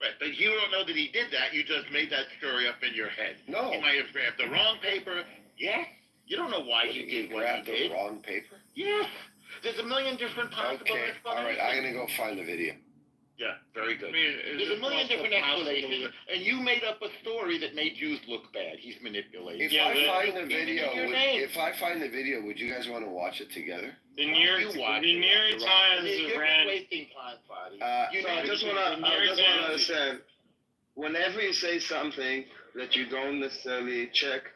Right, but you don't know that he did that. You just made that story up in your head. No. He might have grabbed the wrong paper. Yeah. You don't know why he did what he grabbed did. the wrong paper? Yeah. There's a million different possible Okay, explanations. all right, I'm going to go find the video. Yeah, very good. I mean, There's a million different explanations, and you made up a story that made Jews look bad. He's manipulating. If I find the video, would you guys want to watch it together? The New York Times You're ran. wasting time, Fadi. I just want to say, whenever you say something that you don't necessarily check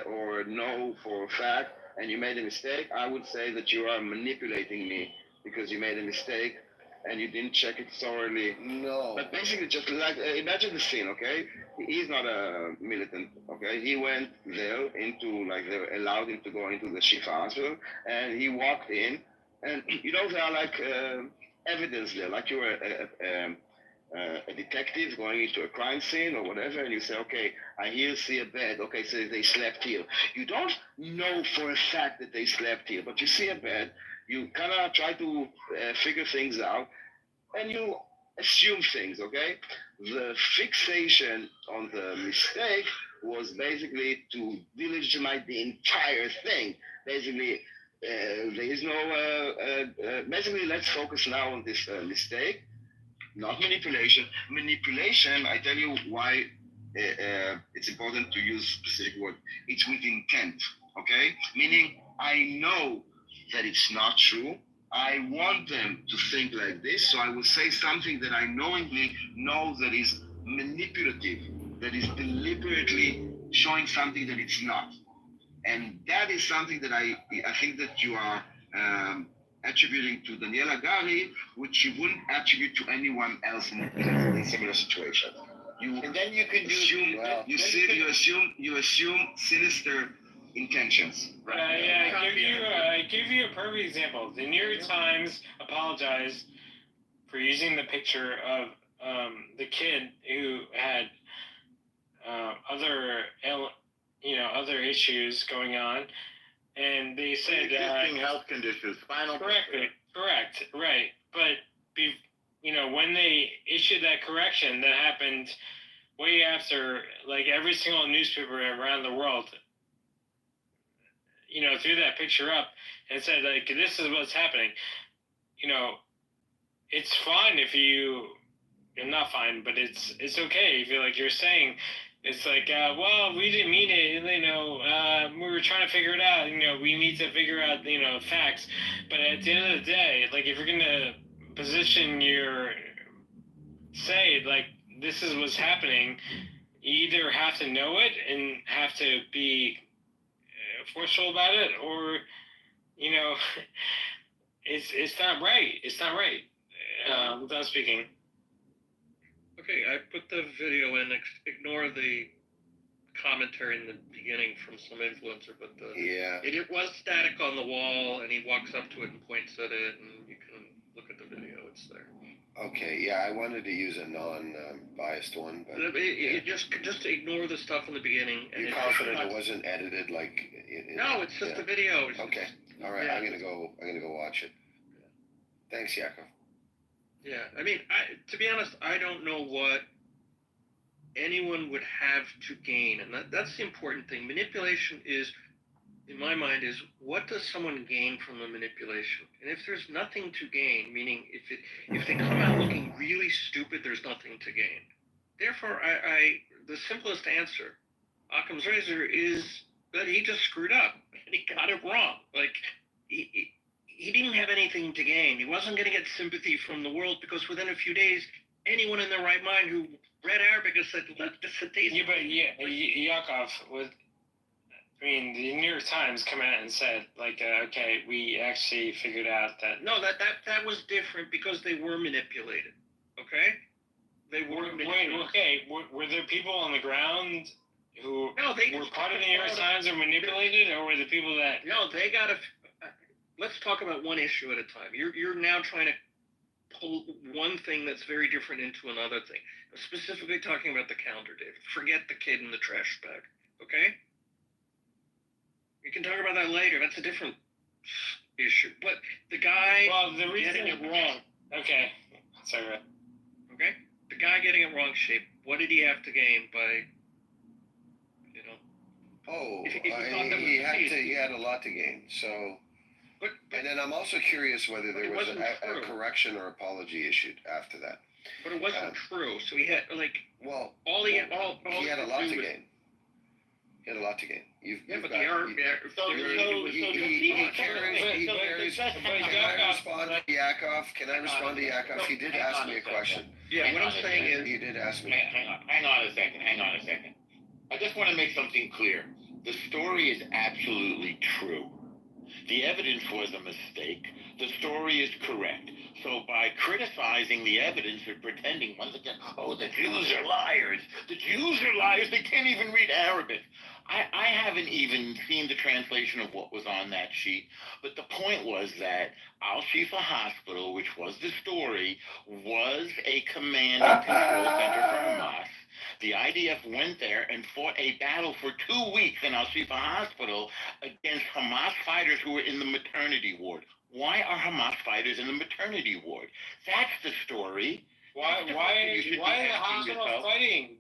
or know for a fact, and you made a mistake, I would say that you are manipulating me because you made a mistake and you didn't check it thoroughly. No. But basically, just like imagine the scene, okay? He's not a militant, okay? He went there they allowed him to go into the Shifa hospital, and he walked in, and there are like evidence there, like you're a detective going into a crime scene or whatever, and you say, okay, I see a bed. Okay, so they slept here. You don't know for a fact that they slept here, but you see a bed. You kind of try to figure things out, and you assume things, okay? The fixation on the mistake was basically to delegitimize the entire thing. Basically, there is no... basically, let's focus now on this mistake, not manipulation. Manipulation, I tell you why it's important to use specific word. It's with intent, okay? Meaning, I know that it's not true. I want them to think like this, so I will say something that I knowingly know that is manipulative, that is deliberately showing something that it's not. And that is something that I think that you are attributing to Daniela Gari, which you wouldn't attribute to anyone else in a similar situation. And then you can you assume sinister intentions. Right. I give you a perfect example. The New York Times apologized for using the picture of the kid who had other issues going on, and they said existing health conditions, spinal. Correct, right. But when they issued that correction, that happened way after, like, every single newspaper around the world threw that picture up and said, like, this is what's happening. It's fine if you're not fine, but it's okay if you're saying, it's like, well, we didn't mean it, we were trying to figure it out, we need to figure out, facts. But at the end of the day, like, if you're going to position say, like, this is what's happening, you either have to know it and have to be forceful about it, or it's not right. It's not right. Without speaking. Okay, I put the video in. Ignore the commentary in the beginning from some influencer, but it was static on the wall, and he walks up to it and points at it, and you can look at the video. It's there. Okay, yeah, I wanted to use a non-biased one, but just ignore the stuff in the beginning. You're confident it wasn't edited like? No, it's just a video. Okay, all right, yeah. I'm gonna go watch it. Thanks, Yaakov. Yeah, I mean, to be honest, I don't know what anyone would have to gain, and that's the important thing. Manipulation is, in my mind, is what does someone gain from the manipulation? And if there's nothing to gain, meaning if they come out looking really stupid, there's nothing to gain. Therefore, the simplest answer, Occam's razor, is that he just screwed up and he got it wrong. Like, he didn't have anything to gain. He wasn't going to get sympathy from the world because within a few days, anyone in their right mind who read Arabic and said, look, this is Yeah, but Yakov, the New York Times come out and said, like, okay, we actually figured out that. No, that was different because they were manipulated. Okay? They were manipulated. Were there people on the ground who were part of the New York Times or manipulated, or were the people that? No, they got to. Let's talk about one issue at a time. You're now trying to pull one thing that's very different into another thing. I'm specifically talking about the calendar, David. Forget the kid in the trash bag. Okay? We can talk about that later. That's a different issue. But the guy getting it wrong. Okay. Sorry. Okay? The guy getting it wrong, Shape, what did he have to gain by, he had a lot to gain. So, and then I'm also curious whether there was a correction or apology issued after that. But it wasn't true. So he had, he had a lot to gain. He had a lot to gain. Can I respond to Yakov? He did ask me a question. Yeah, what I'm saying is... He did ask me. Hang on a second. I just want to make something clear. The story is absolutely true. The evidence was a mistake. The story is correct. So by criticizing the evidence and pretending once again, the Jews are liars. The Jews are liars. They can't even read Arabic. I haven't even seen the translation of what was on that sheet, but the point was that Al-Shifa Hospital, which was the story, was a command and control center for Hamas. The IDF went there and fought a battle for 2 weeks in Al-Shifa Hospital against Hamas fighters who were in the maternity ward. Why are Hamas fighters in the maternity ward? That's the story. Why are the hospital fighting?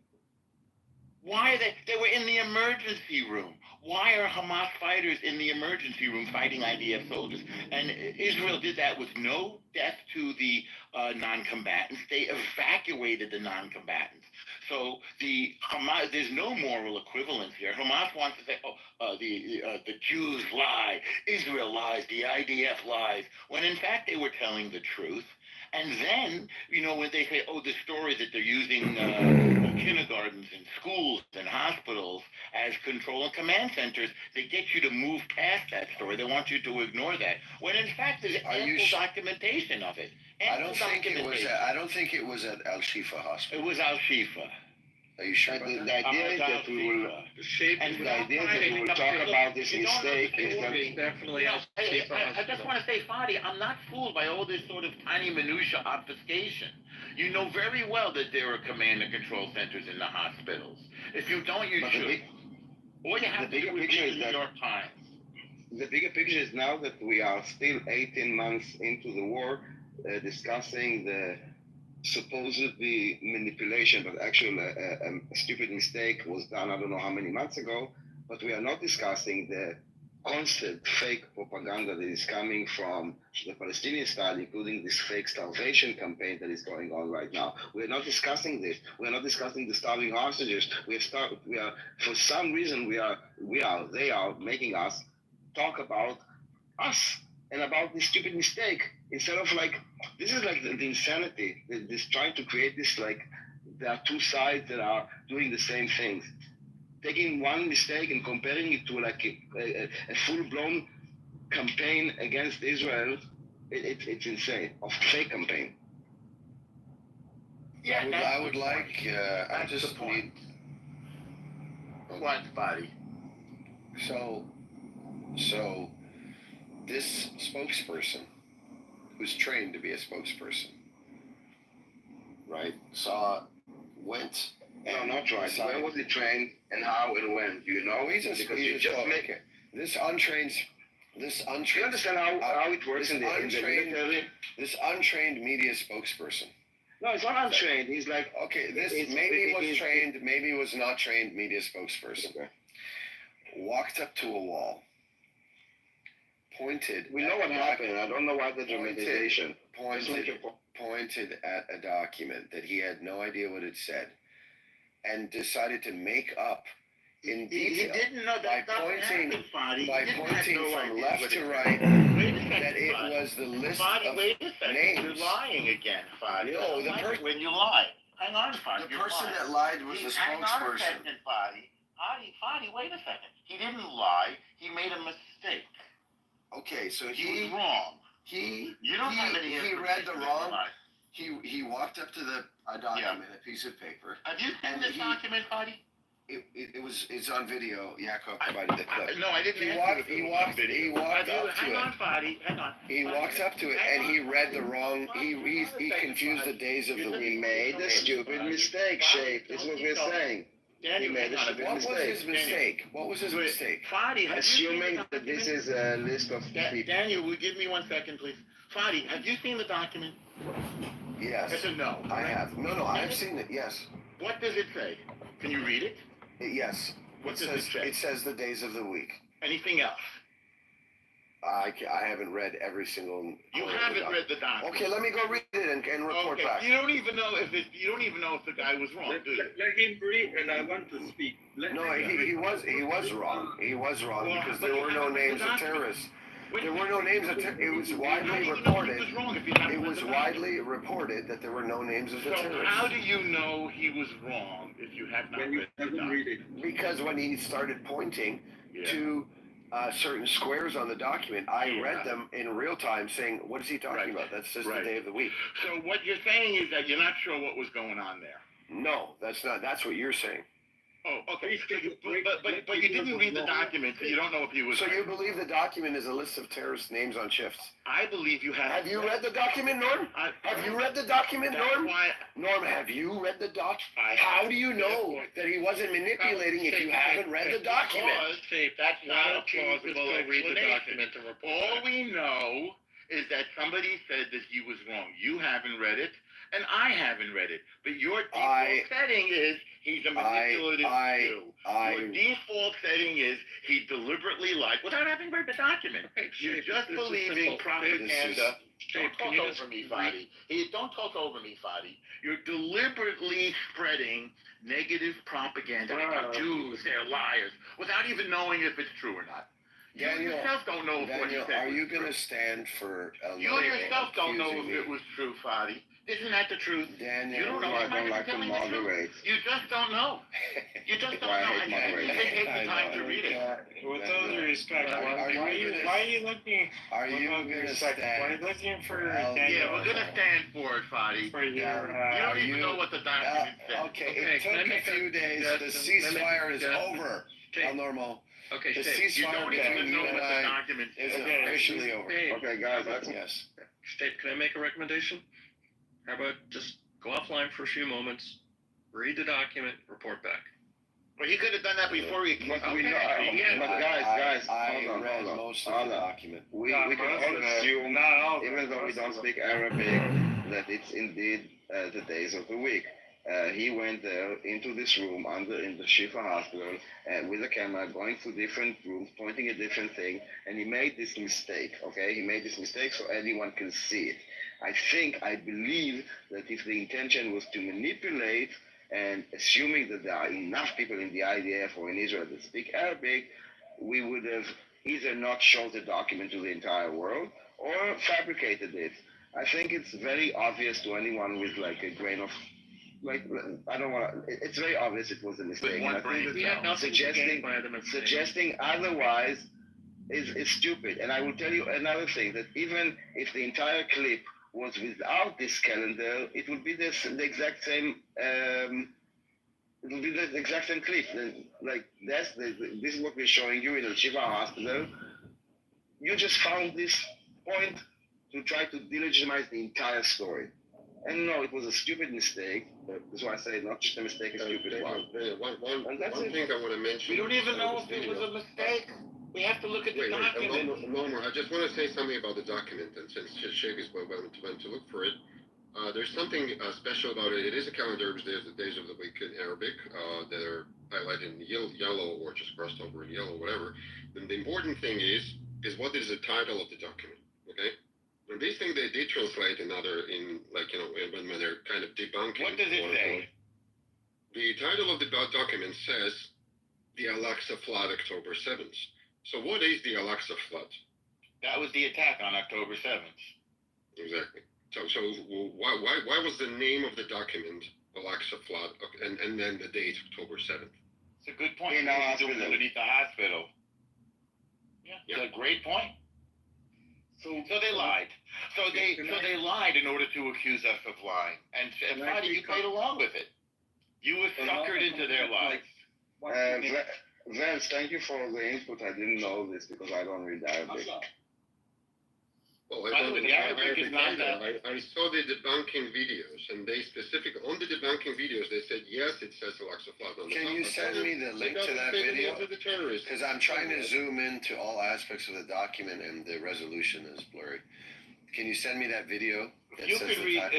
Why they were in the emergency room. Why are Hamas fighters in the emergency room fighting IDF soldiers? And Israel did that with no death to the non-combatants. They evacuated the non-combatants. So the Hamas, there's no moral equivalence here. Hamas wants to say, the Jews lie, Israel lies, the IDF lies, when in fact they were telling the truth. And then, when they say, the story that they're using kindergartens and schools and hospitals as control and command centers, they get you to move past that story. They want you to ignore that. When in fact, there's ample documentation of it. I don't think it was at Al-Shifa Hospital. It was Al-Shifa. Are you sure? The idea is that we will talk about this mistake. Definitely. I just want to say, Fadi, I'm not fooled by all this sort of tiny minutia obfuscation. You know very well that there are command and control centers in the hospitals. If you don't, you should. All you have to do is read the New York Times. The bigger picture is now that we are still 18 months into the war, discussing the supposedly manipulation, but actually a stupid mistake was done I don't know how many months ago, but we are not discussing the constant fake propaganda that is coming from the Palestinian side, including this fake starvation campaign that is going on right now. We are not discussing this. We are not discussing the starving hostages. For some reason, they are making us talk about us and about this stupid mistake instead of this is the insanity. This trying to create this there are two sides that are doing the same things. Taking one mistake and comparing it to a full-blown campaign against Israel, it's insane. A fake campaign. Yeah, I would like. I just need. What, buddy? So this spokesperson, who's trained to be a spokesperson, right? Went. No, not right. Where was he trained and how and when? Do you know? This untrained. Do you understand how it works in the military? This untrained media spokesperson. No, it's not untrained. He's maybe was trained, maybe was not trained media spokesperson. Okay. Walked up to a wall. Pointed. We know what happened. I don't know why the dramatization. Pointed at a document that he had no idea what it said, and decided to make up in He detail didn't know by that stuff pointing happened, Fadi. by He didn't pointing have no from idea left what to it right Wait a second, that it Fadi. was the list Fadi, of wait a second. names. You're lying again, Fadi. No, the When you lie. Hang on, Fadi. The person that lied was the Hang on a spokesperson. second, Fadi. Fadi, wait a second. He didn't lie. He made a mistake. Okay, so He was wrong. he read the information wrong. that He walked up to a document, a piece of paper. Have you seen this document, Fadi? It's on video. Yaakov provided the clip. No, I didn't. He walked up to it. Hang on. He walked up to it and he read the wrong. He confused the days of the week. He made a stupid mistake, Shape. That's what we're saying. He made a stupid What mistake. was his mistake? What was his mistake? Fadi, Assuming that this is a list of people. Daniel, will you give me 1 second, please? Fadi, have you seen the document? Yes. Yes or no? I have. No, I've seen it. Yes. What does it say? Can you read it? Yes. What does it say? It says the days of the week. Anything else? I haven't read every single. You haven't read the document. Okay, let me go read it and report back. You don't even know if the guy was wrong, do you? Let him read, and I want to speak. He was wrong. He was wrong because there were no names of terrorists. There were no names of terrorists. It was widely reported. It was widely reported that there were no names of the terrorists. So how do you know he was wrong if you have not read the document? Because when he started pointing to certain squares on the document, I read them in real time saying, what is he talking about? That's just the day of the week. So what you're saying is that you're not sure what was going on there. No, that's not. That's what you're saying. Oh, okay. So but you didn't read the document, so you don't know if he was. So you believe the document is a list of terrorist names on shifts? I believe you have. Have you read the document, Norm? Have you read the document, Norm? Norm, have you read the doc? How do you know that he wasn't manipulating if you haven't read the document? That's not a plausible explanation. All we know is that somebody said that he was wrong. You haven't read it, and I haven't read it. But your default setting is he's a manipulative Jew. Your default setting is he deliberately lied without having read the document. You're just believing propaganda. Don't talk over me, Fadi. Don't talk over me, Fadi. You're deliberately spreading negative propaganda about Jews, they're liars, without even knowing if it's true or not. You yourself don't know if what you said are you going to stand for You yourself don't know if it was true, Fadi. Isn't that the truth? Daniel, you don't know. I don't like to moderate. You just don't know. You just don't know. I hate You didn't take the time to read it. With all due respect, why are you looking? Are you going to stand? Why are you looking for? Yeah, we're gonna stand for it, Fadi. For your, you don't even know what the document says. Okay, it took a few days. The ceasefire is over. El Normal. Okay, the ceasefire between you and I is officially over. Okay, guys, that's yes. State, can I make a recommendation? How about just go offline for a few moments, read the document, report back. Well, he could have done that before he came. But guys, hold on. Most of the document. We can all assume, even though we don't speak Arabic, that it's indeed the days of the week. He went there into this room in the Shifa hospital with a camera, going through different rooms, pointing at different things, and he made this mistake, okay? He made this mistake so anyone can see it. I believe that if the intention was to manipulate, and assuming that there are enough people in the IDF or in Israel that speak Arabic, we would have either not shown the document to the entire world or fabricated it. I think it's very obvious to anyone with like a grain of it's very obvious it was a mistake. And I think suggesting otherwise is stupid. And I will tell you another thing, that even if the entire clip was without this calendar, it would be the exact same. It will be the exact same clip. Like this is what we're showing you in the Shiva hospital. You just found this point to try to delegitimize the entire story. And no, it was a stupid mistake. That's why I say not just a mistake, a stupid one. One thing I want to mention. We don't even know if it was a mistake. We have to look at the document. I just want to say something about the document, and since Sheikh is went to look for it, there's something special about it. It is a calendar of the days of the week in Arabic that are highlighted in yellow or just crossed over in yellow, whatever. And the important thing is what is the title of the document, okay? And these things they translate when they're kind of debunking. What does it say? The title of the document says the Al-Aqsa flood October 7th. So what is the Al-Aqsa flood? That was the attack on October 7th. Exactly. So why was the name of the document Al-Aqsa flood and then the date October 7th? It's a good point. Underneath the hospital. Yeah, it's a great point. So they lied. So they lied in order to accuse us of lying. And Friday, you played along with it. You were suckered into their lies. Vance, thank you for the input. I didn't know this because I don't read Arabic. Well, I saw the debunking videos, and they on the debunking videos, they said, yes, it says Al-Aqsa flood on the Can you send me the link to that video? Because I'm trying to zoom into all aspects of the document, and the resolution is blurry. Can you send me that video? If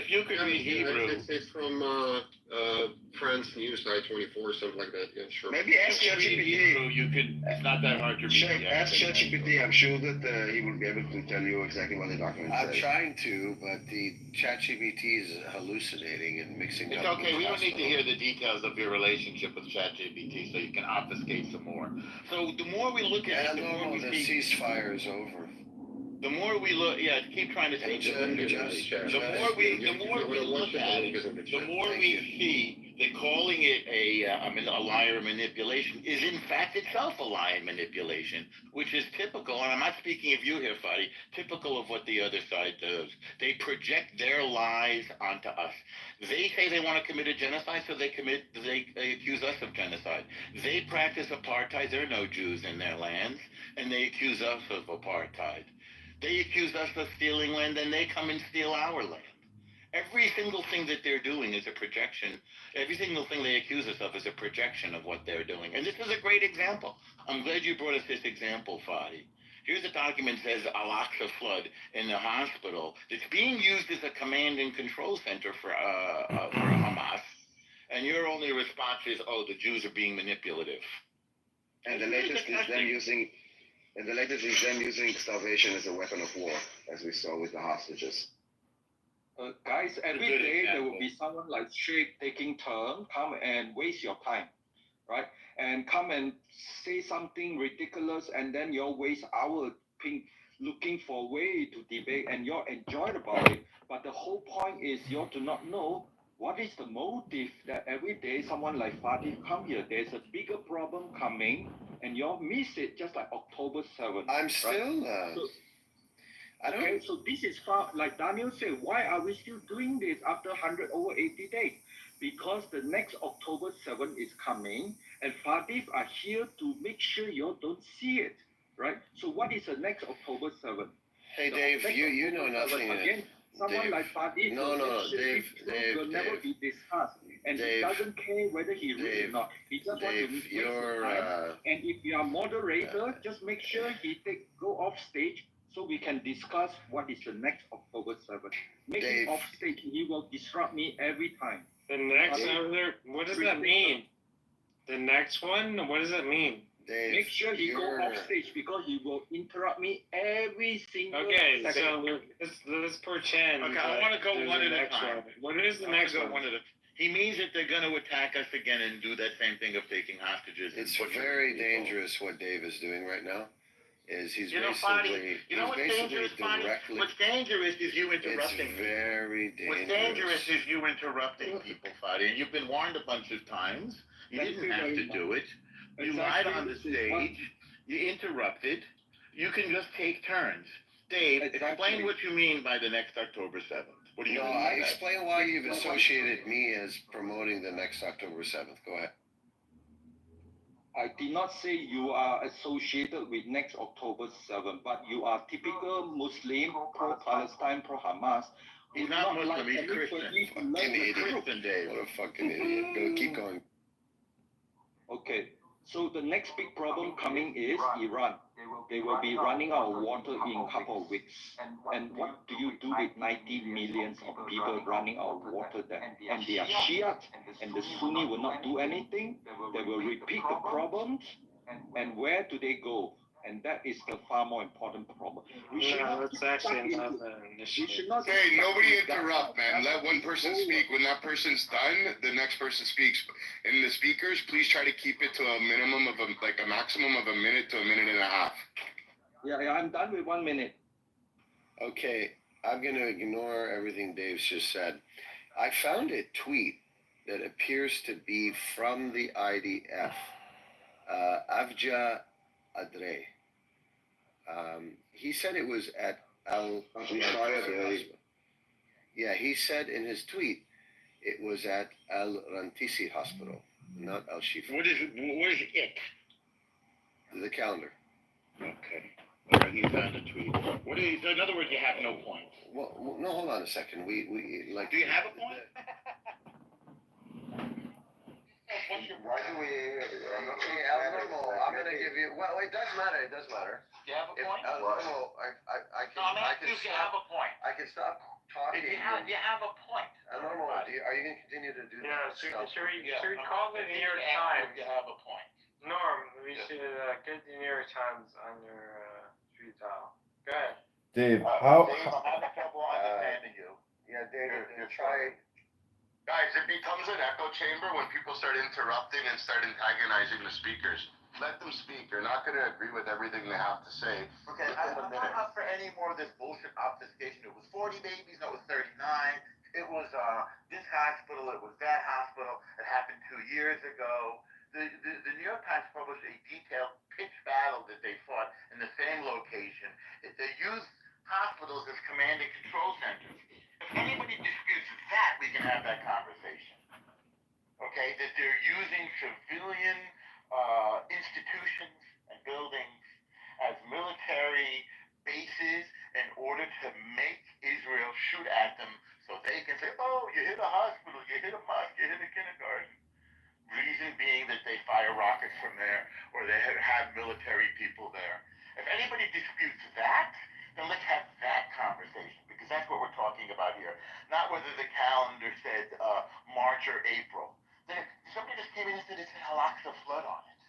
you could read Hebrew. It's from France News, I-24, something like that. Yeah, sure. Maybe ask ChatGPT. You could. It's not that hard to read. Ask ChatGPT. I'm sure that he will be able to tell you exactly what the document says. I'm trying to, but the ChatGPT is hallucinating and mixing up. It's okay. We don't need to hear the details of your relationship with ChatGPT, so you can obfuscate some more. So the more we look at it, the more we see. The ceasefire is over. The more we look, keep trying to take it. The more we look at it, the more we see that calling it a liar manipulation is in fact itself a lie and manipulation, which is typical, and I'm not speaking of you here, Fadi, typical of what the other side does. They project their lies onto us. They say they want to commit a genocide, so they accuse us of genocide. They practice apartheid. There are no Jews in their lands, and they accuse us of apartheid. They accuse us of stealing land, and they come and steal our land. Every single thing that they're doing is a projection. Every single thing they accuse us of is a projection of what they're doing. And this is a great example. I'm glad you brought us this example, Fadi. Here's a document that says Al-Aqsa flood in the hospital that's being used as a command and control center for Hamas. And your only response is, the Jews are being manipulative. And the latest is them using... And the latest is them using starvation as a weapon of war, as we saw with the hostages. Guys, every day there will be someone like Sheikh taking turn, come and waste your time, right? And come and say something ridiculous, and then you'll waste our looking for a way to debate, and you're enjoyed about it. But the whole point is you do not know what is the motive that every day someone like Fadi come here. There's a bigger problem coming, and you'll miss it just like October 7th. I'm still... Okay, so this is like Daniel said, why are we still doing this after over 80 days? Because the next October 7th is coming, and Fadif are here to make sure you don't see it, right? So what is the next October 7th? Hey, Dave, you know nothing. Again, someone Dave, like Fadif Dave, will never be discussed. And he doesn't care whether he reads or not. He just wants to make time. And if you are moderator, just make sure he go off stage so we can discuss what is the next October 7th. Make him off stage. He will disrupt me every time. The next what does that mean? The next one? What does that mean? Dave, make sure he go off stage because he will interrupt me every single second. So let's pretend. Okay, I want to go one at a time. What is the next one? He means that they're going to attack us again and do that same thing of taking hostages. It's very dangerous what Dave is doing right now. He's what's dangerous, Fadi? What's dangerous is you interrupting. It's very dangerous. What's dangerous is you interrupting people, Fadi. And you've been warned a bunch of times. You didn't have to do it. You lied on the stage. You interrupted. You can just take turns. Dave, explain what you mean by the next October 7th. What do you mean? I explain why you've associated me as promoting the next October 7th. Go ahead. I did not say you are associated with next October 7th, but you are typical Muslim, pro-Palestine, pro-Hamas. He's not Muslim, he's Christian. Fucking idiot, Dave. What a fucking idiot. Go keep going. Okay, so the next big problem coming is Iran. They will be running out of water in a couple of weeks. And what do you do with 90 millions of people running out of water there? And they are Shia, and the Sunni will not do anything. They will repeat the problems. And where do they go? and that is the far more important problem. That's actually not an initiative. Hey, nobody interrupt, man. Let one person speak. When that person's done, the next person speaks. And the speakers, please try to keep it to a minimum of a maximum of a minute to a minute and a half. Yeah, I'm done with 1 minute. Okay, I'm going to ignore everything Dave's just said. I found a tweet that appears to be from the IDF, Avja Adre. He said it was at Al Hospital. Yeah, he said in his tweet it was at Al Rantisi Hospital, not Al Shifa. What is it? The calendar. Okay. All right, you found a tweet. In other words, you have no points. Well, no, hold on a second. We like. Do you have a point? Why do we? I'm going to give you. Well, it does matter. It does matter. Do you have a point? I can. I'm asking if you have a point. I can stop talking. If you have a point. Normal. Are you going to continue to do Yeah, that? should we call the New York Times? You have a point. Norm, we should get the New York Times on your street tile. Go ahead. Dave, Dave, I'm having trouble understanding you. Yeah, Dave, try. Guys, it becomes an echo chamber when people start interrupting and start antagonizing the speakers. Let them speak. You're not going to agree with everything they have to say. Okay, I'm not up for any more of this bullshit obfuscation. It was 40 babies, no, it was 39. It was this hospital, it was that hospital. It happened 2 years ago. The New York Times published a detailed pitch battle that they fought in the same location. They used hospitals as command and control centers. If anybody disputes that, we can have that conversation. Okay, that they're using civilian institutions and buildings as military bases in order to make Israel shoot at them so they can say, oh, you hit a hospital, you hit a mosque, you hit a kindergarten. Reason being that they fire rockets from there or they have military people there. If anybody disputes that, then let's have that conversation, because that's what we're talking about here. Not whether the calendar said March or April. Somebody just came in and said it said Al-Aqsa flood on it.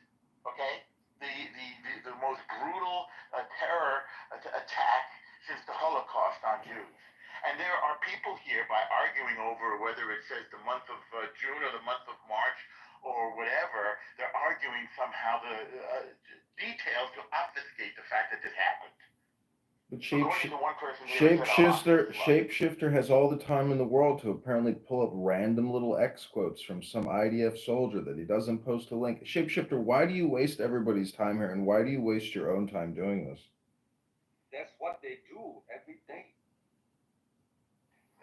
Okay? The most brutal terror attack since the Holocaust on Jews. And there are people here, by arguing over whether it says the month of June or the month of March or whatever, they're arguing somehow the details to obfuscate the fact that this happened. But Shapeshifter has all the time in the world to apparently pull up random little X quotes from some IDF soldier that he doesn't post a link. Shapeshifter, why do you waste everybody's time here, and why do you waste your own time doing this? That's what they do every day.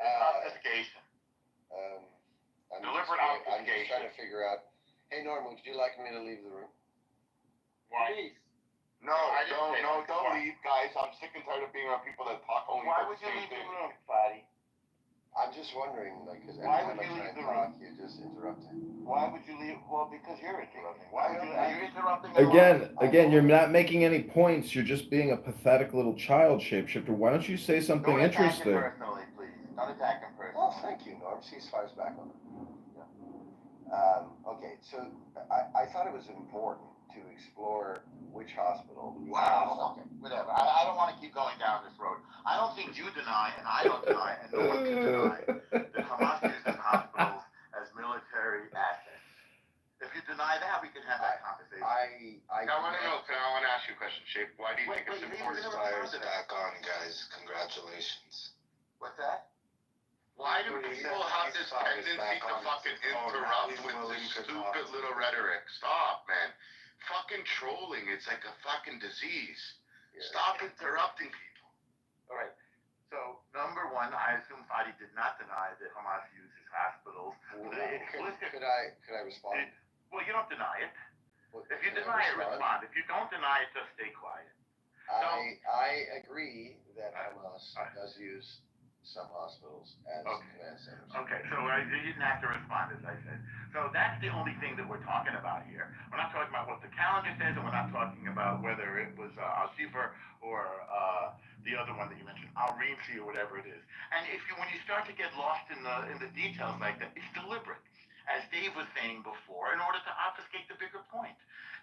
Obfuscation. Deliberate obfuscation. I'm just trying to figure out. Hey, Norm, would you like me to leave the room? Why? Please. No, don't leave, guys. I'm sick and tired of being around people that talk only. Why would you leave the room, Fadi? I'm just wondering, because Why every would time you I leave try the and talk, you just interrupt. Why would you leave? Well, because you're interrupting. Why would you? Are you interrupting? Again, you're not making any points. You're just being a pathetic little child, Shapeshifter. Why don't you say something interesting? Don't attack him personally, please. Don't attack him personally. Well, thank you, Norm. Ceasefire's back on. Yeah. Okay, so I thought it was important to explore which hospital. Wow. Okay, whatever. I don't want to keep going down this road. I don't think you deny, and I don't deny, and no one can deny that Hamas uses hospitals as military assets. If you deny that, we can have that conversation. I want to ask you a question, Shape. Why do you think it's important? Ceasefire's back on, guys. Congratulations. What's that? Why do people have this tendency to fucking interrupt with this stupid little rhetoric? Stop, man. Fucking trolling. It's like a fucking disease. Yeah. Stop interrupting people. All right. So, number one, I assume Fadi did not deny that Hamas uses hospitals. Could I respond? Well, you don't deny it. If you deny it, respond. If you don't deny it, just stay quiet. I agree that Hamas does use some hospitals as command centers. Okay, so you didn't have to respond, as I said. So that's the only thing that we're talking about here. We're not talking about what the calendar says, and we're not talking about whether it was Al-Shifa or the other one that you mentioned, Al-Rimsi or whatever it is. And when you start to get lost in the details like that, it's deliberate. As Dave was saying before, in order to obfuscate the bigger point,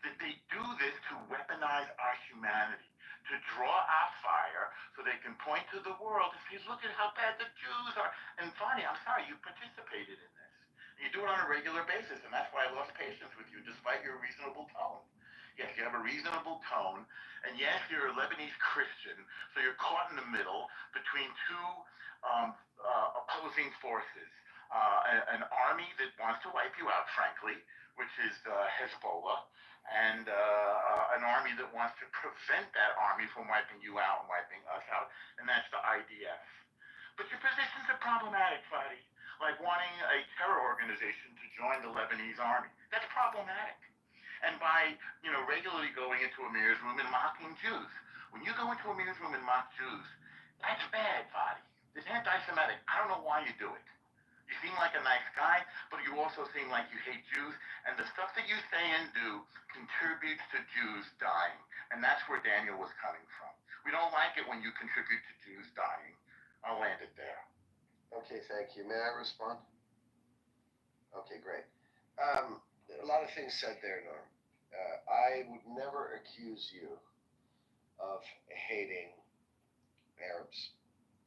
that they do this to weaponize our humanity. they can point to the world and say, look at how bad the Jews are. And Fadi, I'm sorry, you participated in this. You do it on a regular basis, and that's why I lost patience with you, despite your reasonable tone. Yes, you have a reasonable tone, and yes, you're a Lebanese Christian, so you're caught in the middle between two opposing forces. An army that wants to wipe you out, frankly, which is Hezbollah, and an army that wants to prevent that army from wiping you out and wiping us out, and that's the IDF. But your positions are problematic, Fadi. Like wanting a terror organization to join the Lebanese army. That's problematic. And by, regularly going into Amir's room and mocking Jews. When you go into Amir's room and mock Jews, that's bad, Fadi. It's anti-Semitic. I don't know why you do it. You seem like a nice guy, but you also seem like you hate Jews, and the stuff that you say and do contributes to Jews dying. And that's where Daniel was coming from. We don't like it when you contribute to Jews dying. I'll land it there. Okay, thank you. May I respond? Okay, great. A lot of things said there, Norm. I would never accuse you of hating Arabs.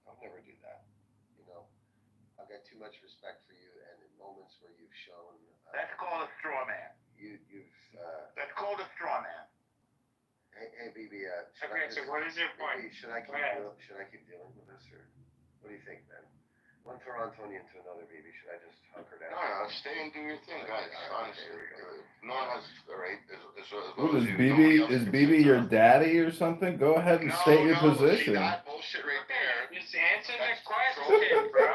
I'll never do that. I've got too much respect for you, and in moments where you've shown... That's called a straw man. That's called a straw man. Hey, Bibi, so what is your point? Should I keep dealing with this, or what do you think, man? One Torontonian to another, Bibi. Should I just hunker down? No, stay and do your thing, guys. Honestly, no one has the right. What is BB? Is BB your daddy or something? Go ahead and state your position. See that bullshit right there. Just answer the question, bro.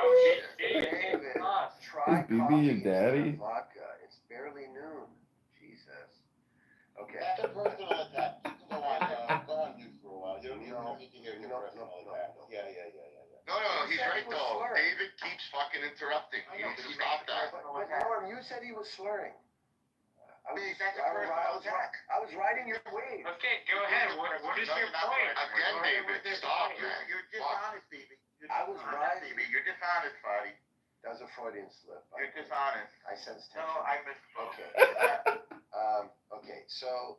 David, Is BB your daddy? Vodka. It's barely noon. Jesus. Okay. That's a personal attack. You can go on mute for a while. You don't need to hear your personal attack. Yeah. No, he's right though. David keeps fucking interrupting. You need to stop that. But Norm, you said he was slurring. I was riding your wave. Okay, go ahead. What is your point? Again, David, stop, man. You're dishonest, Stevie. I was riding. You're dishonest, buddy. That was a Freudian slip. You're dishonest. I sense tension. No, I misspoke. Okay. Okay. So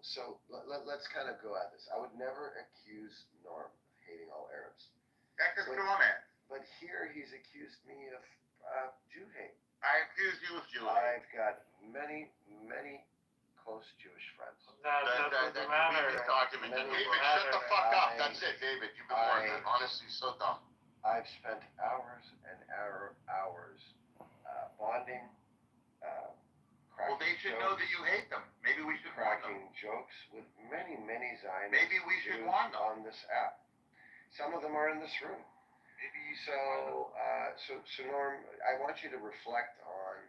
let's kind of go at this. I would never accuse Norm of hating all Arabs. That's a straw man. But here he's accused me of Jew hate. I accuse you of Jew hate. I've got many close Jewish friends. That doesn't matter. This argument. David, shut the fuck up. That's it, David. You've been warned. Honestly, so dumb. I've spent hours and hours bonding. Well, they should know that you hate them. Maybe we should warn them. Cracking jokes with many Zionists. Maybe we should warn them on this app. Some of them are in this room. Maybe you So Norm, I want you to reflect on.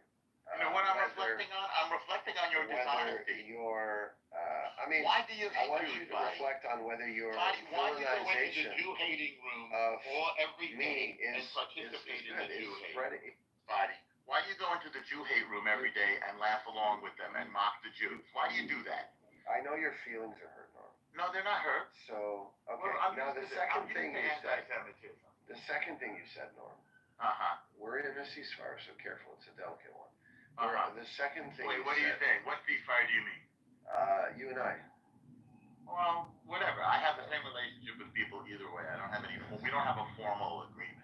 What I'm reflecting on? I'm reflecting on your dishonesty. Why do you hate I want Jews, you to reflect on whether your why do you go into villainization the Jew hating room of every day and participate in the Jew hate? Body. Why do you go into the Jew hate room every day and laugh along with them and mock the Jews? Why do you do that? I know your feelings are hurt, Norm. No, they're not hurt. So, okay. Well, now the second thing you said. Anti-Semitism. The second thing you said, Norm. We're in a ceasefire, so careful. It's a delicate one. The second thing. Wait, what do you think? What ceasefire do you mean? You and I. Well, whatever. I have the same relationship with people either way. We don't have a formal agreement.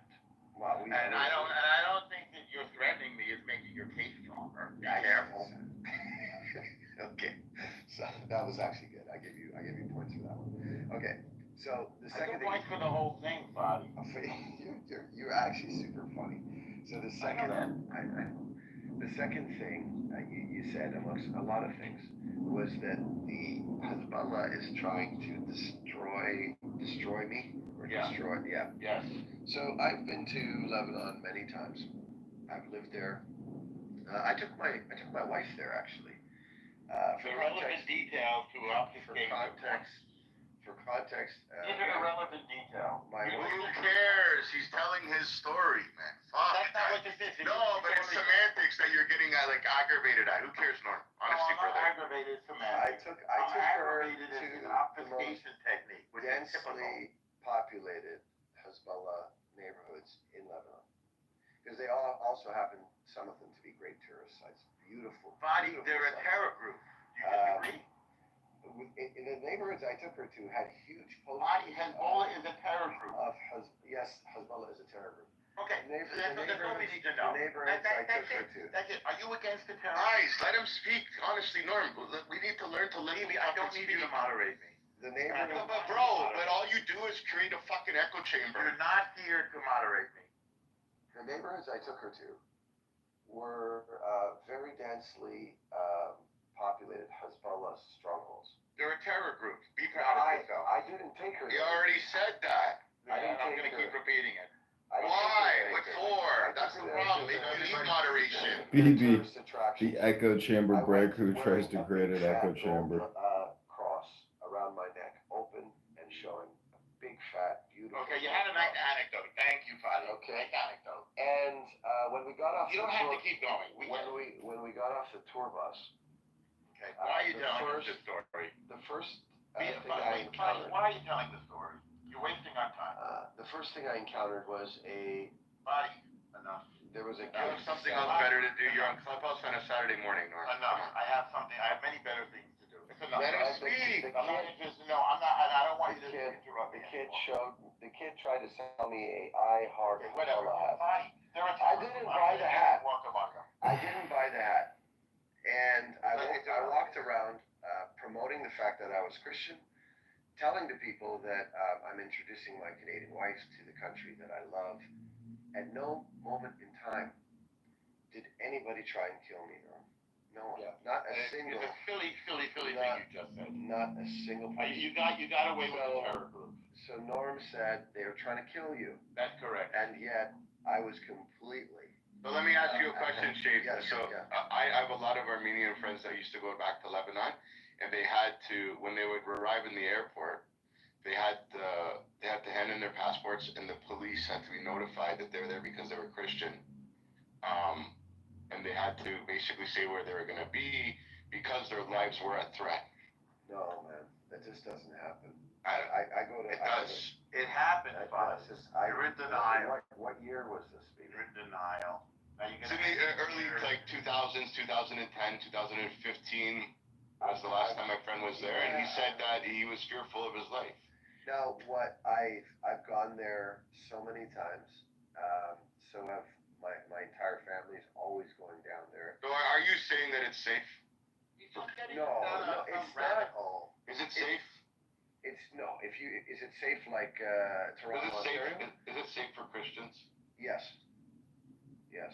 Well, I don't think that you're threatening me is making your case stronger. Be careful. Okay. So that was actually good. I gave you points for that one. Okay. So the second thing. Points for the whole thing, buddy. You're actually super funny. So the second. The second thing you said, amongst a lot of things, was that the Hezbollah is trying to destroy me or destroy. Yeah. Yes. So I've been to Lebanon many times. I've lived there. I took my wife there actually. For relevant details to obfuscate For context. These are irrelevant details. Who cares? He's telling his story, man. Fuck. That's not what this is. No, but it's semantics that you're getting aggravated at. Who cares, Norm? Honestly, I'm not brother. aggravated semantics. I took her aggravated to an obfuscation technique, which is typical. densely populated Hezbollah neighborhoods in Lebanon, because they all also happen, some of them, to be great tourist sites. Beautiful. They're a terror group. You disagree? in the neighborhoods I took her to had huge posters. Hezbollah is a terror group. Yes, Hezbollah is a terror group. Okay, that's all we need to know. The neighborhoods I took her to. That's it. Are you against the terror? Guys, let him speak. Honestly, Norm, we need to learn to let him I don't need you to moderate me. The neighborhood. But bro, but all you do is create a fucking echo chamber. You're not here to moderate me. The neighborhoods I took her to were very densely populated Hezbollah strongholds. They're a terror group. Be proud of yourself. I didn't take her. You already said that. I'm going to keep repeating it. Why? What for? That's the problem. They don't need moderation. BB, the echo chamber break who tries to create an echo chamber. Cross around my neck, open and showing a big fat, beautiful. Okay, you had a nice anecdote. Thank you, Father. Okay. Nice anecdote. And when we got off, You don't have to keep going. When we got off the tour bus. Okay. Why are you telling this story? The first Why are you telling the story? You're wasting our time. The first thing I encountered was a Body. Enough. There was a I have something else better to do. You're on Clubhouse on a Saturday morning, Norm. Enough. I have many better things to do. It's enough. Let him speak. I'm not interested. No, I'm not. I don't want you to interrupt me. The kid tried to sell me a I Heart Whatever. hat. I didn't buy the hat. Waka waka. I didn't buy the hat. And I walked around promoting the fact that I was Christian, telling the people that I'm introducing my Canadian wife to the country that I love. At no moment in time did anybody try and kill me. No one. Yeah. Not a single. It's a silly thing you just said. Not a single person. You got away with the terror group. So Norm said they were trying to kill you. That's correct. And yet I was completely. So let me ask you a question, Shape. Yes, So I have a lot of Armenian friends that used to go back to Lebanon, and they had to, when they would arrive in the airport, they had to hand in their passports, and the police had to be notified that they were there because they were Christian, and they had to basically say where they were going to be because their lives were a threat. No, man, that just doesn't happen. I go to. It does. It happens, Father. You're in denial. What year was this? You're in denial. Now you're It's in the early 2000s, 2010, 2015 was the last time my friend was there, and he said that he was fearful of his life. Now, I've gone there so many times. So have my entire family is always going down there. So are you saying that it's safe? No, it's not. Is it safe? Is it safe like Toronto, Ontario? Is it safe for Christians? Yes. Yeah,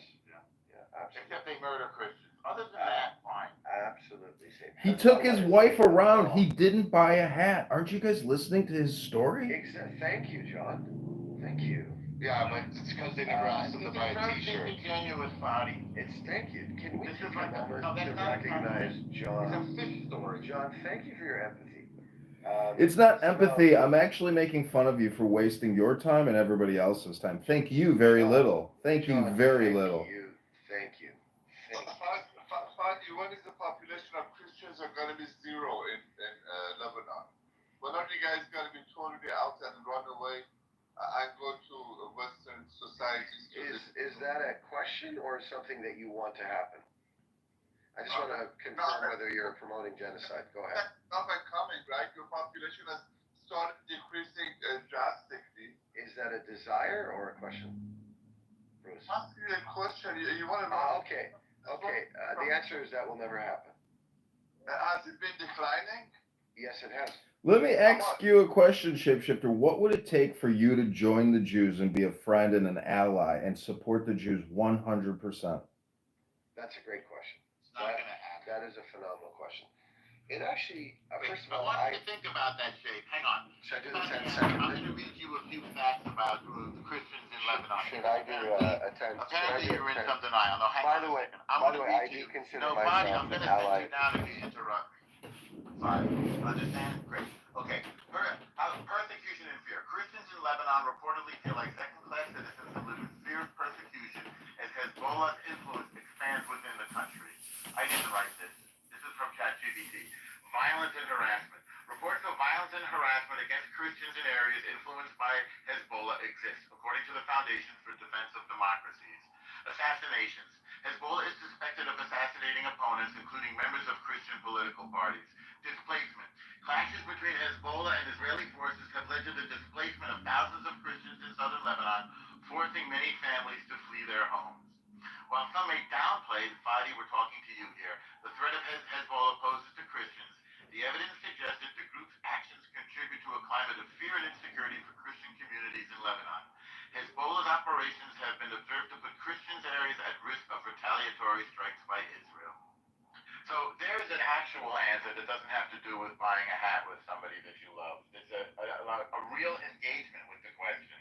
absolutely. Except they murder Christians. Other than that, fine. Absolutely safe. He took his wife around. He didn't buy a hat. Aren't you guys listening to his story? Thank you, John. Thank you. Yeah, but it's because they never asked him to buy a T-shirt. Disingenuous, body. Thank you. Can we This take is a like moment no, that's to not recognize John? It's a fish story. John, thank you for your empathy. It's not empathy. I'm actually making fun of you for wasting your time and everybody else's time. Thank you very little. Thank you very little. Thank you. Fadi, when is the population of Christians are going to be zero in Lebanon? When are you guys going to be totally out and run away and go to Western societies? Is that a question or something that you want to happen? I just want to confirm whether you're promoting genocide. Go ahead. Up and coming, right? Your population has started decreasing drastically. Is that a desire or a question, Bruce? Ask you a question. You want to know? Okay. The answer is that will never happen. Has it been declining? Yes, it has. Let me ask you a question, Shapeshifter. What would it take for you to join the Jews and be a friend and an ally and support the Jews 100%? That's a great question. It's not going to happen. That is a phenomenal question. It actually, first of I all, want you to think about that, Shape. Hang on. Should I do the 10 second? I'm going to read you a few facts about the Christians in Lebanon. Should I do a 10? Apparently you're in some denial. No, hang By on the way, I do consider Buddy, myself I'm going an to ally. sit you down if you interrupt me. Fine. Understand? Great. Okay. Persecution and fear. Christians in Lebanon reportedly feel like second-class citizens who live in severe persecution as Hezbollah's influence expands within the country. I didn't write this. This is from ChatGPT. Violence and harassment. Reports of violence and harassment against Christians in areas influenced by Hezbollah exist, according to the Foundation for Defense of Democracies. Assassinations. Hezbollah is suspected of assassinating opponents, including members of Christian political parties. Displacement. between Hezbollah and Israeli forces have led to the displacement of thousands of Christians in southern Lebanon, forcing many families to flee their homes. While some may downplay, Fadi, we're talking to you here, the threat of Hezbollah poses to Christians, the evidence suggests that the group's actions contribute to a climate of fear and insecurity for Christian communities in Lebanon. Hezbollah's operations have been observed to put Christians areas at risk of retaliatory strikes by Israel. So there's an actual answer that doesn't have to do with buying a hat with somebody that you love. There's a real engagement with the question.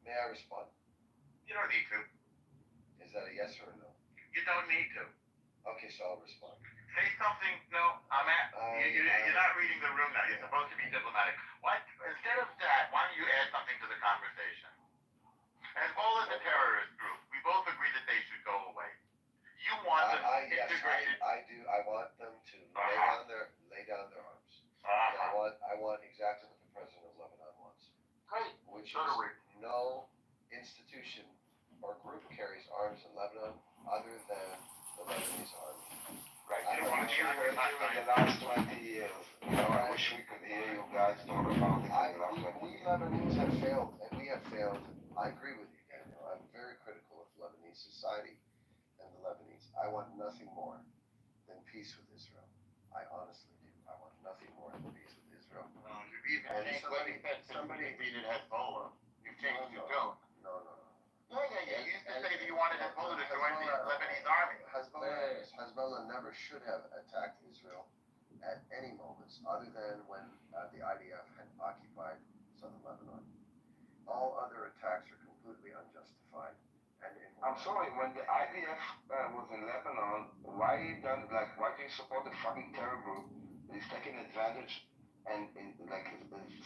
May I respond? You don't need to. Is that a yes or a no? You don't need to. Okay, so I'll respond. Say something. No, you're not reading the room now. You're supposed to be diplomatic. Instead of that, why don't you add something to the conversation? Hezbollah is a terrorist group. We both agree that they should go away. You want them integrated. Yes, I do. I want them to lay down their arms. I want exactly what the president of Lebanon wants. Great. Which is no institution or group carries arms in Lebanon other than the Lebanese army. Right. In the last 20 years, I wish we could hear you guys talk about it. We Lebanese have failed, and we have failed. I agree with you, Daniel. I'm very critical of Lebanese society and the Lebanese. I want nothing more than peace with Israel. I honestly do. I want nothing more than peace with Israel. You've even changed what you said since we defeated Hezbollah. You've changed your tone. No. Yeah. You used to say that you wanted Hezbollah to join the Lebanese army. Hezbollah never should have attacked Israel at any moments other than when the IDF had occupied southern Lebanon. All other attacks are completely unjustified. I'm sorry, when the IDF was in Lebanon, why do you support the fucking terror group that is taking advantage and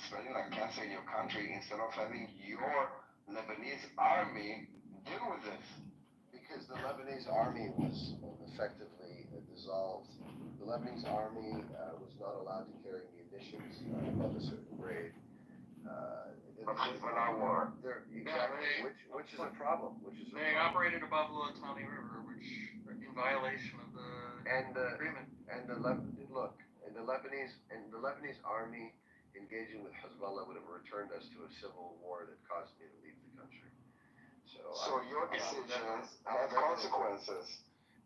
spreading like cancer in your country instead of having your Lebanese army deal with this? Because the Lebanese army was effectively dissolved. The Lebanese army was not allowed to carry munitions above a certain grade. War. Exactly, which is a problem. They operated above the Litani River, which in violation of the agreement. And the Lebanese army engaging with Hezbollah would have returned us to a civil war that caused me to leave the country. So your decisions have consequences.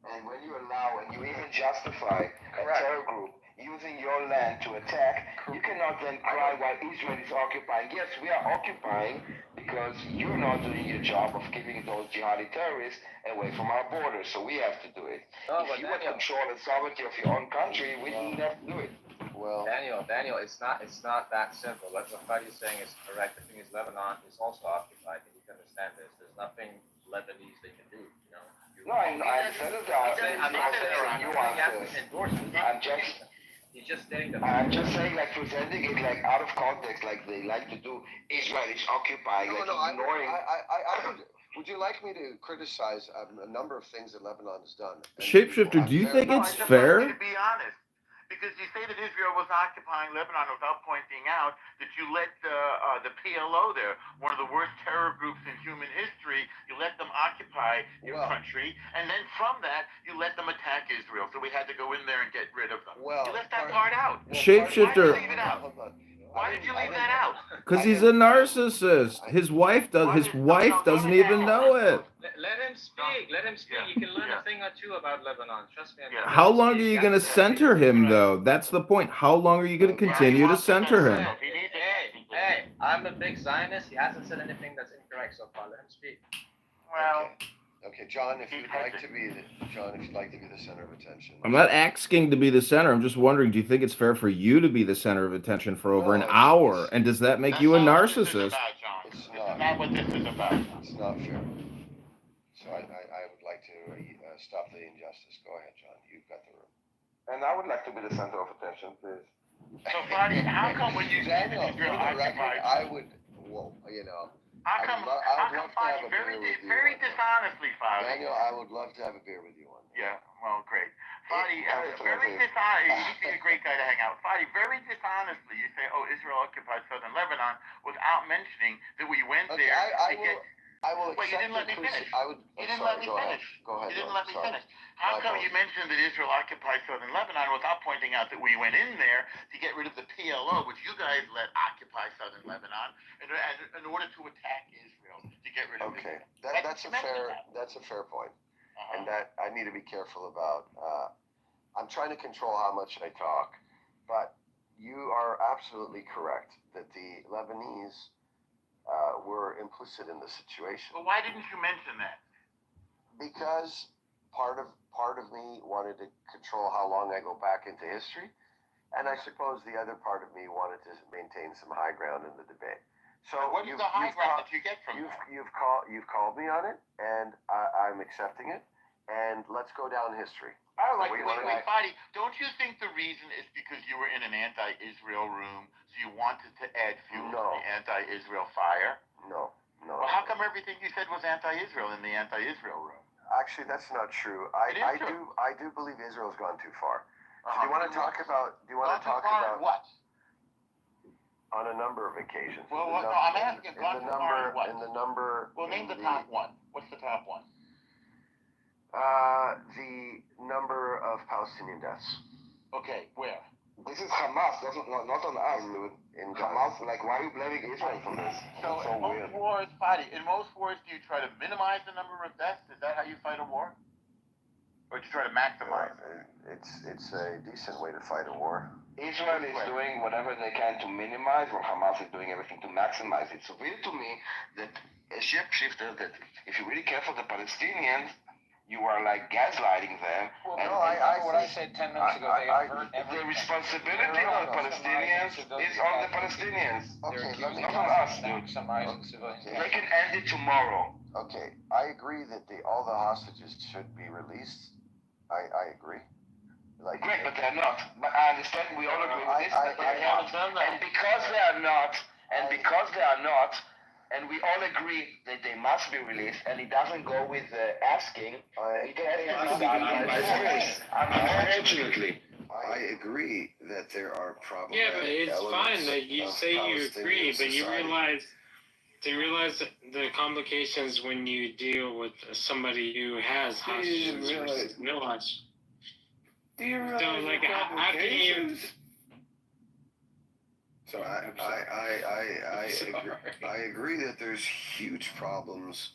And when you allow and you even justify a terror group using your land to attack, you cannot then cry while Israel is occupying. Yes, we are occupying because you're not doing your job of keeping those jihadi terrorists away from our borders, so we have to do it. If you would control the sovereignty of your own country, we didn't have to do it. Well, Daniel, it's not that simple. What Fadi is saying is correct. The thing is, Lebanon is also occupied, and you can understand this. There's nothing Lebanese they can do, you know. I said it. He's just stating the I'm just saying, presenting it out of context, like they like to do. Israel is occupying, ignoring. Would you like me to criticize a number of things that Lebanon has done? Shapeshifter, do you think it's fair? To be honest, because you say that Israel was occupying Lebanon without pointing out that you let the PLO there, one of the worst terror groups in human history, you let them occupy your country, and then from that, you let them attack Israel. So we had to go in there and get rid of them. You left that part out. Shapeshifter. Why did you leave that out? Because he's a narcissist. His wife doesn't even know it. Let him speak. You can learn a thing or two about Lebanon. Trust me. How long are you going to center him, though? That's the point. How long are you going to continue to center him? Hey, I'm a big Zionist. He hasn't said anything that's incorrect so far. Let him speak. Well. Okay, John, if you'd like to be the center of attention. I'm not asking to be the center. I'm just wondering, do you think it's fair for you to be the center of attention for over an hour? And does that make you a narcissist? It's not what this is about. It's not fair. So I would like to stop the injustice. Go ahead, John. You've got the room. And I would like to be the center of attention, please. So, Fadi, how come when you say that Israel occupied... How come Fadi, very dishonestly, Fadi... Daniel, I would love to have a beer with you one day. Yeah, well, great. Fadi, very dishonestly, he'd be a great guy to hang out with. Fadi, very dishonestly, you say, Israel occupied southern Lebanon without mentioning that we went there I will accept. Wait, you didn't let me finish. You didn't let me finish. Go ahead. You didn't let me finish. How come you mentioned that Israel occupied southern Lebanon without pointing out that we went in there to get PLO, which you guys let occupy southern Lebanon in order to attack Israel to get rid of Okay, Israel. that's a fair point, and that I need to be careful about. I'm trying to control how much I talk, but you are absolutely correct that the Lebanese were implicit in the situation. But why didn't you mention that? Because part of me wanted to control how long I go back into history, and I suppose the other part of me wanted to maintain some high ground in the debate. So what is the high ground that you get from that? You've called me on it, and I'm accepting it. And let's go down history. I like wait, Fadi, don't you think the reason is because you were in an anti-Israel room, so you wanted to add fuel to the anti-Israel fire? No. Well, how come everything you said was anti-Israel in the anti-Israel room? Actually, that's not true. I do believe Israel's gone too far. So do you want to talk about? What? On a number of occasions. Well, no, I'm asking. In the number. Well, name the top one. What's the top one? The number of Palestinian deaths. Okay, where? This is Hamas, not on us. In Hamas, like, why are you blaming Israel for this? So in most wars, Fadi, in most wars, do you try to minimize the number of deaths? Is that how you fight a war? Or do you try to maximize it? It's a decent way to fight a war. Israel is doing whatever they can to minimize, while Hamas is doing everything to maximize it. So feel to me that a shapeshifter, that if you really care for the Palestinians, you are like gaslighting them. Well, no, I said 10 minutes ago. The responsibility of the Palestinians is on the Palestinians. Okay, not on us, dude. They can end it tomorrow. Okay, I agree that all the hostages should be released. I agree. Great, but they're not. But I understand we all agree with this. And because they are not, and we all agree that they must be released, and it doesn't go with asking. Unfortunately, I agree that there are problems. Yeah, but it's fine that you say you agree, but you realize the complications when you deal with somebody who has hostages versus no hostages. Do you realize so, like, how can you? So I agree that there's huge problems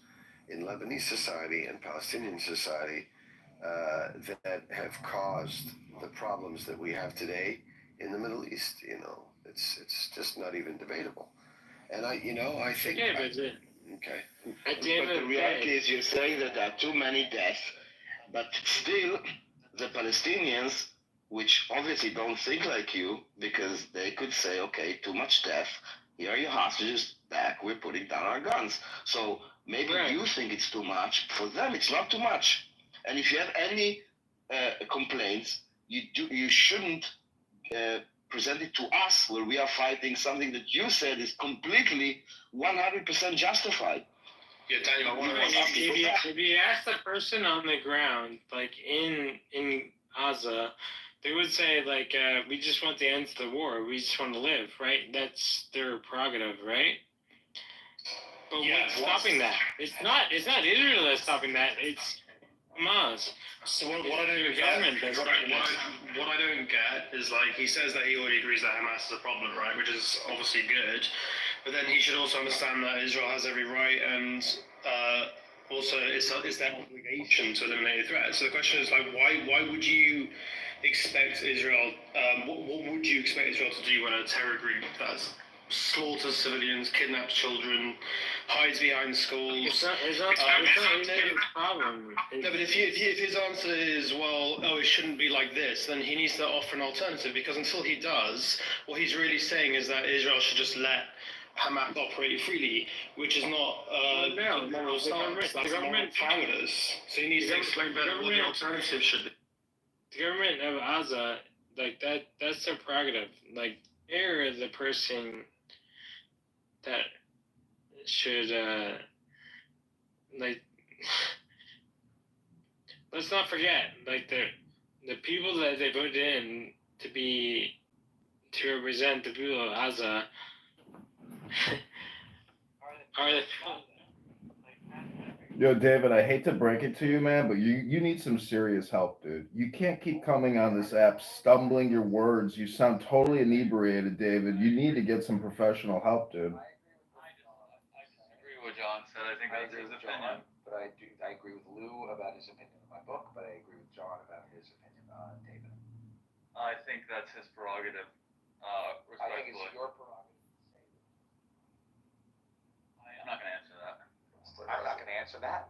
in Lebanese society and Palestinian society that have caused the problems that we have today in the Middle East. You know, it's just not even debatable. And I think. Yeah, but okay. But the reality is, you're saying that there are too many deaths, but still, the Palestinians, which obviously don't think like you, because they could say, okay, too much death, here are your hostages, back, we're putting down our guns. So maybe you think it's too much. For them, it's not too much. And if you have any complaints, you shouldn't present it to us, where we are fighting something that you said is completely 100% justified. Yeah, Daniel, I want to ask you. If you ask the person on the ground, like in Gaza, they would say, like, we just want the end to the war. We just want to live, right? That's their prerogative, right? But what's stopping that? It's not Israel that's stopping that. It's Hamas. So what I don't get is, like, he says that he already agrees that Hamas is a problem, right? Which is obviously good. But then he should also understand that Israel has every right, and also it's their obligation to eliminate a threat. So the question is, like, why would you expect Israel? What would you expect Israel to do when a terror group that slaughters civilians, kidnaps children, hides behind schools? It's not a problem. No, but if his answer is, well, it shouldn't be like this, then he needs to offer an alternative, because until he does, what he's really saying is that Israel should just let Hamas operate freely, which is not the moral stance. That's moral cowardice. So he needs to explain better what the alternative should be. The government of Gaza, like, that's their prerogative. Like, they're the person that should, like, let's not forget, like, the people that they voted in to represent the people of Gaza Yo, David, I hate to break it to you, man, but you need some serious help, dude. You can't keep coming on this app stumbling your words. You sound totally inebriated, David. You need to get some professional help, dude. I disagree with what John said. I think that's his opinion. But I agree with Lou about his opinion on my book, but I agree with John about his opinion on David. I think that's his prerogative. Respectfully. I think it's your prerogative to say that. I'm not going to answer that. I'm not going to answer that.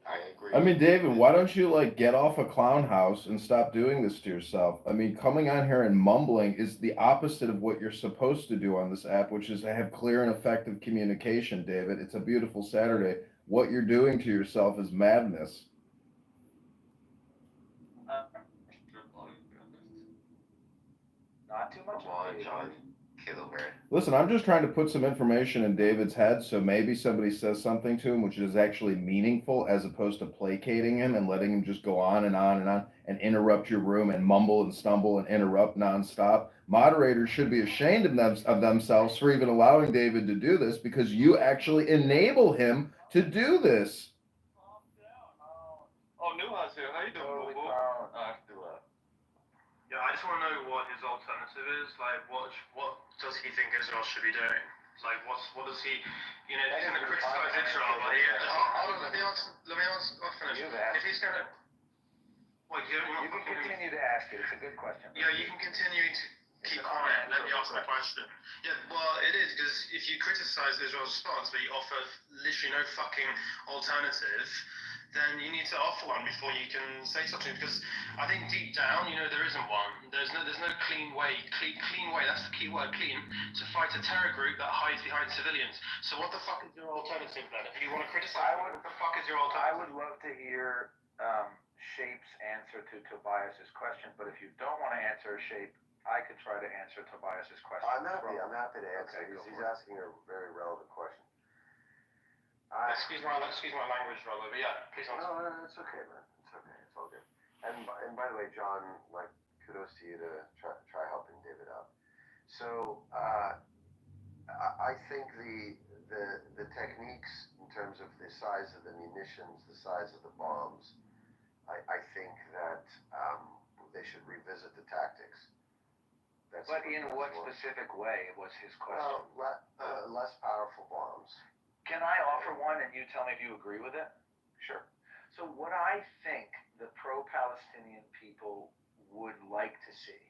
I agree. I mean, David, why don't you get off a clown house and stop doing this to yourself? I mean, coming on here and mumbling is the opposite of what you're supposed to do on this app, which is to have clear and effective communication, David. It's a beautiful Saturday. What you're doing to yourself is madness. Not too much. Come on, John. Kitover. Listen, I'm just trying to put some information in David's head so maybe somebody says something to him which is actually meaningful as opposed to placating him and letting him just go on and on and on and interrupt your room and mumble and stumble and interrupt nonstop. Moderators should be ashamed of themselves for even allowing David to do this because you actually enable him to do this. Oh, Nuha's here. How you doing, Boo? Yeah, I just want to know what his alternative is. Like, what does he think Israel should be doing? Like, what does he, if he's going to criticize Israel, but hold on, let me finish. If he's going to, you can continue to ask it. It's a good question. Yeah, you can continue to keep quiet and let me ask my question. Yeah, well, it is, because if you criticize Israel's stance, but you offer literally no fucking alternative, then you need to offer one before you can say something. Because I think deep down, there isn't one. There's no clean way. Clean way. That's the key word, clean. To fight a terror group that hides behind civilians. So what the fuck is your alternative then? If you want to criticize, what the fuck is your alternative? I would love to hear Shape's answer to Tobias's question, but if you don't want to answer Shape, I could try to answer Tobias's question. I'm happy to answer. Okay, He's asking a very relevant question. Excuse my language, brother, but yeah, please answer. No, it's okay, man. It's okay. It's all good. And by the way, John, kudos to you to try helping David out. So I think the techniques in terms of the size of the munitions, the size of the bombs, I think that they should revisit the tactics. But in what specific way was his question? Well, less powerful bombs. Can I offer one and you tell me if you agree with it? Sure. So what I think the pro-Palestinian people would like to see,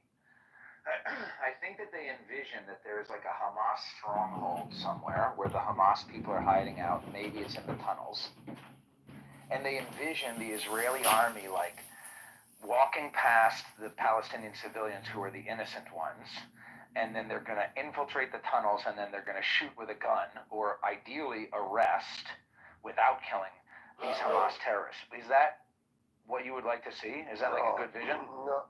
I think that they envision that there's a Hamas stronghold somewhere where the Hamas people are hiding out. Maybe it's in the tunnels. And they envision the Israeli army walking past the Palestinian civilians who are the innocent ones, and then they're going to infiltrate the tunnels, and then they're going to shoot with a gun, or ideally arrest without killing these Hamas terrorists. Is that what you would like to see? Is that a good vision? No,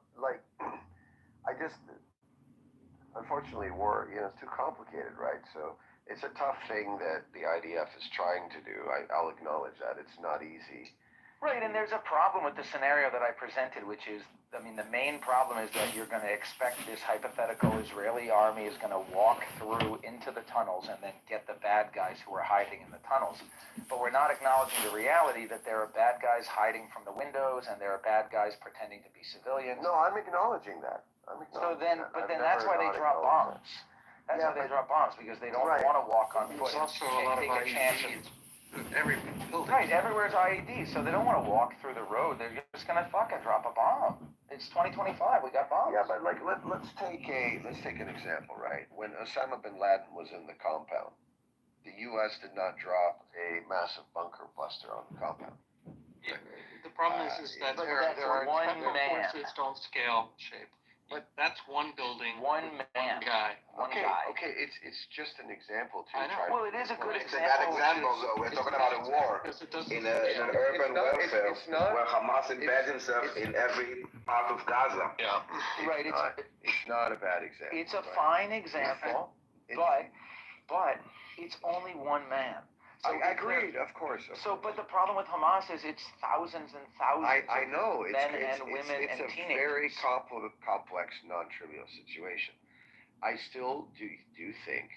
unfortunately, war, it's too complicated, right? So it's a tough thing that the IDF is trying to do. I'll acknowledge that. It's not easy. Right, and there's a problem with the scenario that I presented, which is, the main problem is that you're going to expect this hypothetical Israeli army is going to walk through into the tunnels and then get the bad guys who are hiding in the tunnels. But we're not acknowledging the reality that there are bad guys hiding from the windows and there are bad guys pretending to be civilians. No, I'm acknowledging that. That's why they drop bombs. That's why they drop bombs, because they don't want to walk on foot. There's also a lot of IEDs. Every building. Right, everywhere's IEDs, so they don't want to walk through the road. They're just gonna fucking drop a bomb. It's 2025. We got bombs. Yeah, but let's take an example, right? When Osama bin Laden was in the compound, the U.S. did not drop a massive bunker buster on the compound. Yeah, the problem is that there are special forces don't scale shape. But that's one building, one guy. Okay, it's just an example to I know. try. Well, it is a good It's a bad example, though. We're talking about a war in an urban welfare where Hamas embeds himself in every part of Gaza. Yeah, right. It's not a bad example. It's a fine example, but it's only one man. So I agreed, of course. But the problem with Hamas is it's thousands and thousands of men and women and teenagers. It's a very complex, non-trivial situation. I still do think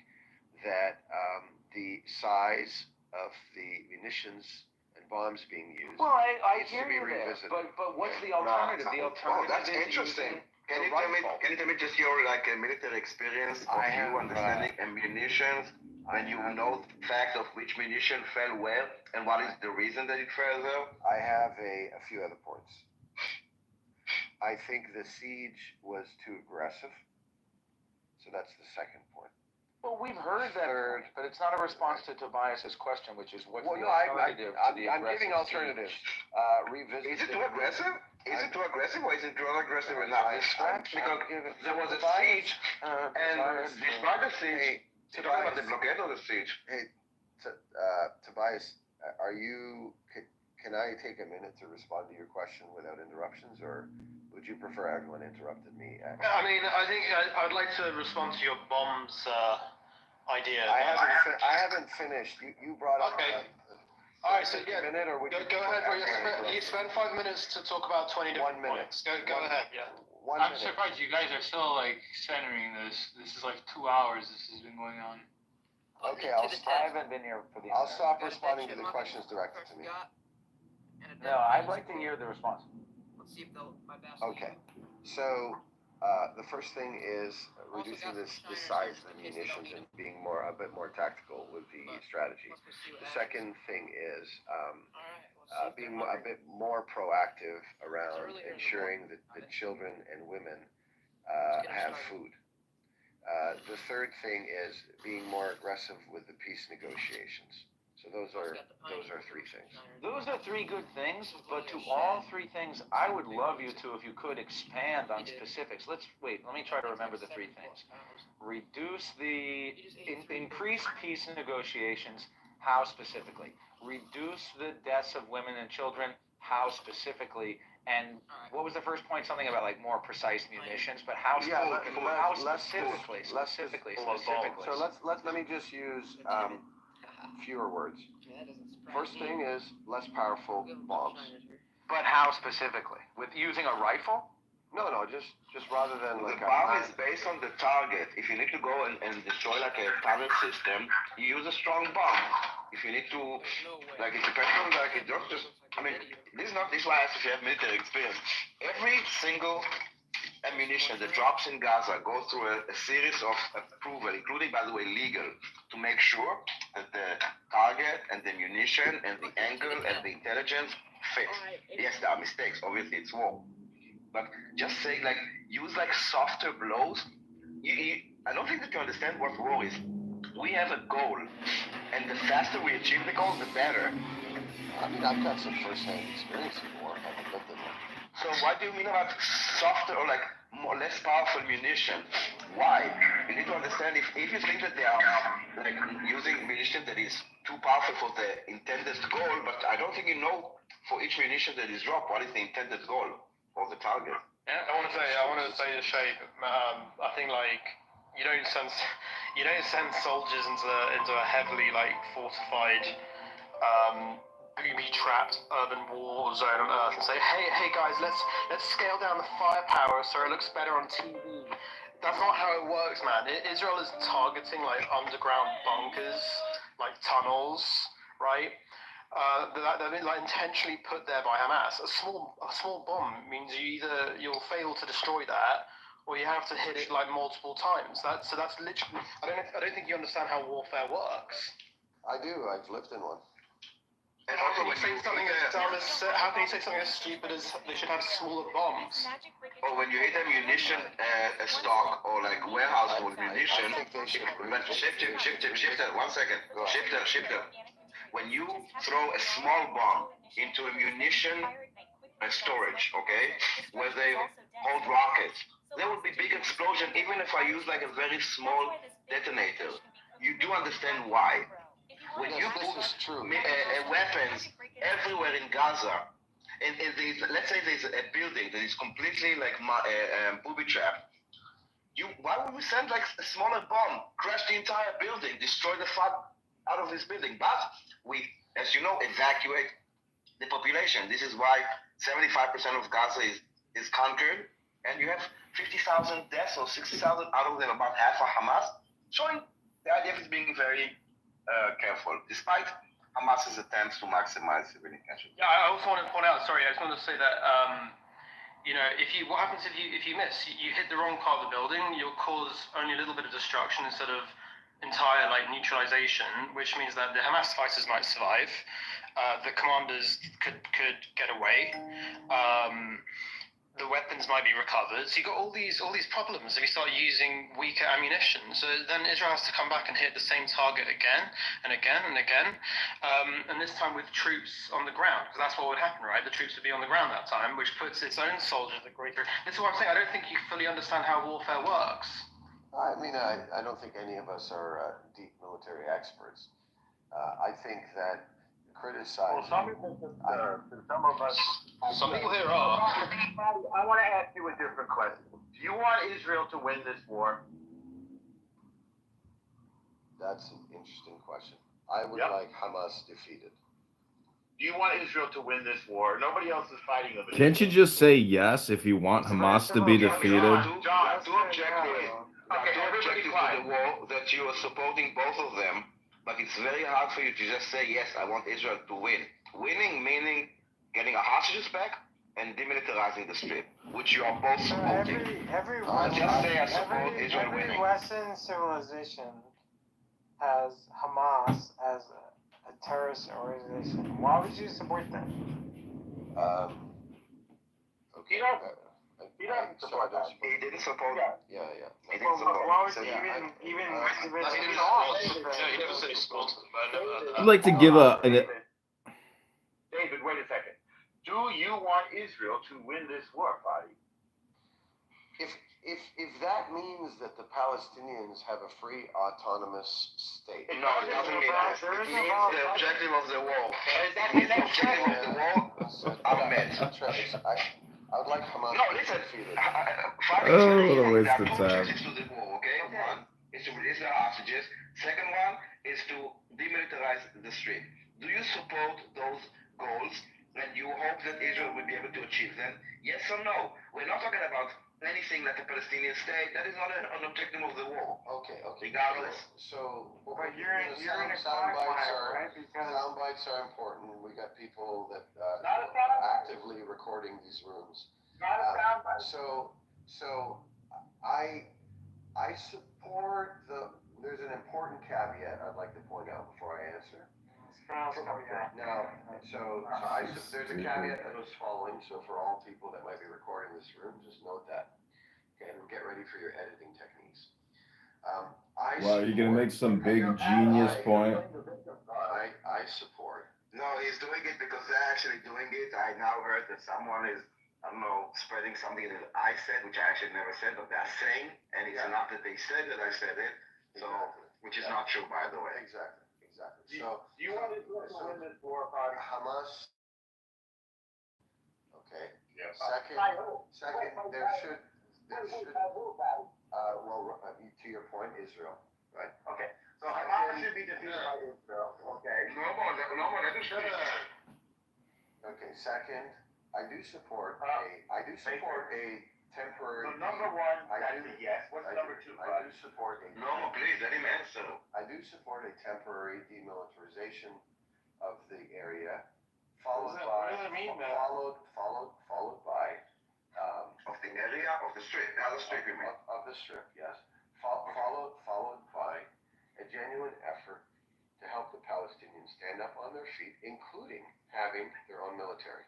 that the size of the munitions and bombs being used. Well, I needs hear to be you there, revisited. but what's the alternative? The alternative that's is interesting. using Can you tell me just your military experience of you understanding ammunitions when you know the fact of which munition fell where and what is the reason that it fell there? I have a few other points. I think the siege was too aggressive. So that's the second point. Well, we've heard that, but it's not a response to Tobias's question, which is what's the alternative to the I'm aggressive giving alternatives. Is it too aggressive? Is it too aggressive or is it not aggressive enough? Because there was a siege, and despite the siege, you're talking about the blockade or the siege? Hey, Tobias, can I take a minute to respond to your question without interruptions, or would you prefer everyone interrupted me? I mean, I think I'd like to respond to your bombs idea. I haven't finished. You brought up. Okay. All right, so a minute, or would go ahead. Bro. You spent 5 minutes to talk about 20 different points. Go ahead. Yeah. I'm surprised you guys are still like centering this. This is like 2 hours. This has been going on. Okay, I haven't been here for the. I'll stop responding to the questions directed to me. No, I'd like to hear the response. Let's see if my best. Okay, so the first thing is reducing the size of the munitions and being a bit more tactical with the strategy. The second thing is being a bit more proactive around ensuring that the children and women have food. The third thing is being more aggressive with the peace negotiations. So those are 3 things. Those are 3 good things, but to all 3 things, I would love you to, if you could, expand on specifics. Let me try to remember the 3 things. Increase peace negotiations, how specifically? Reduce the deaths of women and children, how specifically? And what was the first point? Something about like more precise munitions, but how specifically? So let me just use fewer words. First thing is less powerful bombs. But how specifically? With using a rifle? No, just rather than like the bomb is based on the target. If you need to go and destroy like a tunnel system, you use a strong bomb. If you need to, like it depends on like it just. I mean, this is why I have to have military experience. Every single ammunition that drops in Gaza goes through a series of approval, including, by the way, legal, to make sure that the target and the munition and the angle and the intelligence fit. Yes, there are mistakes. Obviously, it's war. But just say, like, use, like, softer blows. I don't think that you understand what war is. We have a goal, and the faster we achieve the goal, the better. I mean, I've got some first-hand experience in war. I haven't lived in one. So what do you mean about softer or like less powerful munition? Why? You need to understand if you think that they are like using munition that is too powerful for the intended goal, but I don't think you know for each munition that is dropped what is the intended goal for the target. Yeah, I want to say to Shay, I think like you don't send soldiers into a heavily like fortified booby-trapped urban war zone on Earth and say, hey guys, let's scale down the firepower so it looks better on TV. That's not how it works, man. Israel is targeting like underground bunkers, like tunnels, right? That have been like intentionally put there by Hamas. A small bomb means you'll fail to destroy that, or you have to hit it like multiple times. That's literally. I don't think you understand how warfare works. I do. I've lived in one. And how can you say something as stupid as they should have smaller bombs? Or when you hit a munition stock or like warehouse full of munition, shifter, 1 second. Shifter. When you throw a small bomb into a munition storage, okay, where they hold rockets, there will be big explosion even if I use like a very small detonator. You do understand why. When you put weapons everywhere in Gaza, and let's say there's a building that is completely like booby-trapped, why would we send like a smaller bomb, crash the entire building, destroy the fuck out of this building? But we, as you know, evacuate the population. This is why 75% of Gaza is conquered, and you have 50,000 deaths or 60,000, out of them about half are Hamas, showing the IDF is being very careful. Despite Hamas's attempts to maximize civilian casualties. Yeah, I also want to point out. Sorry, I just want to say that. What happens if you miss? You hit the wrong part of the building. You'll cause only a little bit of destruction instead of entire neutralization, which means that the Hamas fighters might survive. The commanders could get away. The weapons might be recovered. So you got all these problems if you start using weaker ammunition. So then Israel has to come back and hit the same target again and again and again, and this time with troops on the ground, because that's what would happen, right? The troops would be on the ground that time, which puts its own soldiers at greater. This is what I'm saying. I don't think you fully understand how warfare works. I mean, I don't think any of us are deep military experts. I think that criticizing. Some people here are. I want to ask you a different question. Do you want Israel to win this war? That's an interesting question. I would like Hamas defeated. Do you want Israel to win this war? Nobody else is fighting them. Can't you just say yes if you want Hamas to be defeated? John, two objectives to the war that you are supporting both of them, but it's very hard for you to just say, yes, I want Israel to win. Winning meaning getting our hostages back and demilitarizing the Strip, which you are both supporting. Just say I support Israel winning. Every Western civilization has Hamas as a terrorist organization. Why would you support them? He didn't support that. He didn't support that. Yeah. He didn't support Why would that. you even He never said he supported them. I'd like to give David, wait a second. Do you want Israel to win this war, Fadi? If that means that the Palestinians have a free autonomous state. No, it doesn't mean that. It means the objective of the war. If the objective of the war are met. I would like Hamas to be defeated. What a waste of time. To the war, okay? One is to release the hostages. Second one is to demilitarize the Strip. Do you support those goals and you hope that Israel will be able to achieve them? Yes or no? We're not talking about anything like a Palestinian state. That is not an objective of the war. Okay. Regardless. So, but you're in a quagmire, right? Sound bites are important. We got people that actively recording these rooms. So I support there's an important caveat I'd like to point out before I answer. Now, there's a caveat that was following. So for all people that might be recording this room, just note that. Okay, and get ready for your editing techniques. Wow, you're gonna make some big genius point. I support. No, he's doing it because they're actually doing it. I now heard that someone is, I don't know, spreading something that I said, which I actually never said, but they're saying, and it's not that they said that I said it, so which is not true, by the way. Exactly. So, do you want Israel to win this war, Fadi? Hamas. Okay. Yes. Second, there should. To your point, Israel, right? Okay. So Hamas should be defeated by Israel. Okay. No more. Let him finish. Okay. Second, I do support a temporary. So number one, that's a yes. What's number two? I do support a. No, please let him answer. I do support a temporary demilitarization of the area, followed by of the area of the Strip. Now the Strip, you mean? Of the Strip, yes. Followed by a genuine effort to help the Palestinians stand up on their feet, including having their own military.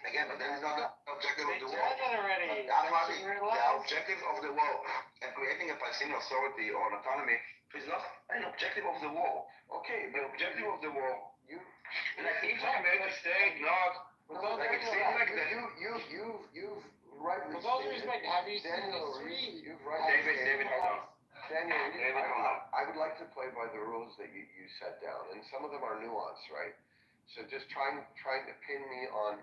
Again, but that is not the objective of the war. Already. The objective of the war and creating a Palestinian authority or an autonomy is not an objective of the war. Okay, the objective of the war, if I make a mistake, not like it seems like that. You've rightly with all due respect, have you seen the three? David, hold on. Daniel, I would like to play by the rules that you set down, and some of them are nuanced, right? So just trying to pin me on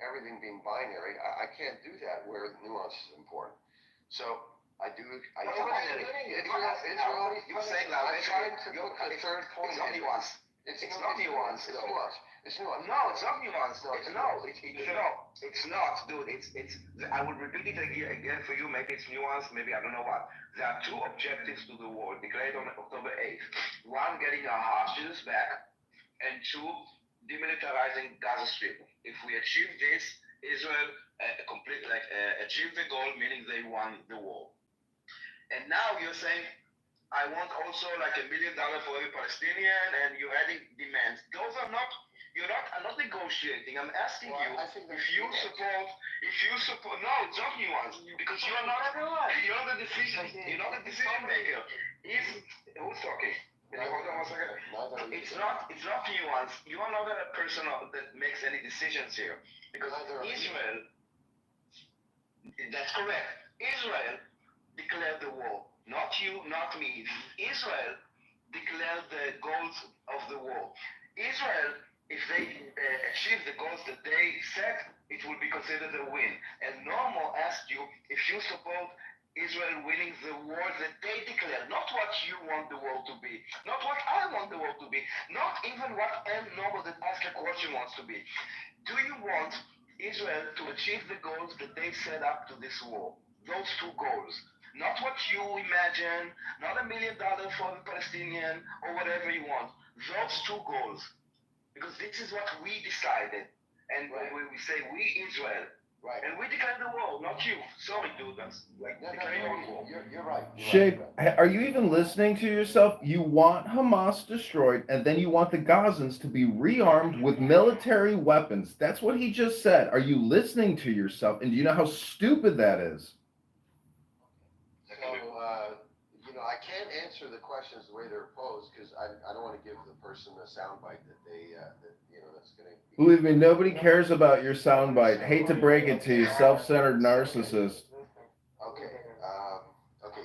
everything being binary, I can't do that where the nuance is important. So Israel, you're saying now, I'm trying to put the third point. It's not nuance. It's not nuance. It's nuance. No, it's not nuance. It's not, dude. It's. I will repeat it again for you. Maybe it's nuance. Maybe I don't know what. There are two objectives to the war declared on October 8th. One, getting our hostages back, and two, demilitarizing Gaza Strip. If we achieve this, Israel achieve the goal, meaning they won the war. And now you're saying, I want also like $1 million for every Palestinian, and you're adding demands. Those are not. I'm not negotiating. I'm asking you if you support. No, it's not nuance because you're not the decision. You're not the decision maker. Who's talking? Can you hold on 1 second? It's not nuance. You are not a person that makes any decisions here because Israel. That's correct. Israel declared the war. Not you, not me. Israel declared the goals of the war. Israel, if they achieve the goals that they set, it will be considered a win. And Normo asked you if you support Israel winning the war that they declared, not what you want the war to be, not what I want the war to be, not even what Normo that asked the question wants to be. Do you want Israel to achieve the goals that they set up to this war? Those two goals. Not what you imagine, not $1 million for the Palestinian or whatever you want. Those two goals. Because this is what we decided. And when we say we Israel. Right. And we declared the war, not you. Sorry, dude. That's like declaring your own war. You're right. Shape, are you even listening to yourself? You want Hamas destroyed, and then you want the Gazans to be rearmed with military weapons. That's what he just said. Are you listening to yourself? And do you know how stupid that is? So, I can't answer the questions the way they're posed because I don't want to give the person a soundbite that that's going to. Believe me, nobody cares about your soundbite. Hate to break it to you, self-centered narcissist. Okay.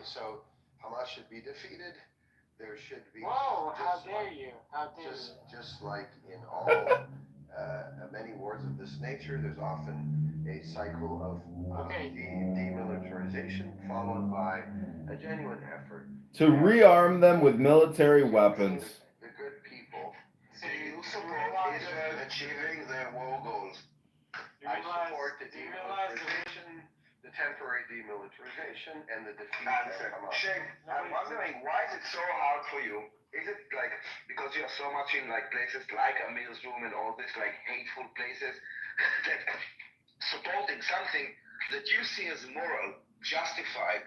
So Hamas should be defeated. There should be. Whoa! How dare you? How dare you? Just like in all many wars of this nature, there's often a cycle of demilitarization followed by a genuine effort to rearm them with military weapons. The good people. Do you support Israel achieving their war goals? I support the demilitarization, the temporary demilitarization, and the defeat of Hamas. Shane, I'm wondering why is it so hard for you? Is it like because you're so much in like places like Amir's room and all this like hateful places that supporting something that you see as moral, justified,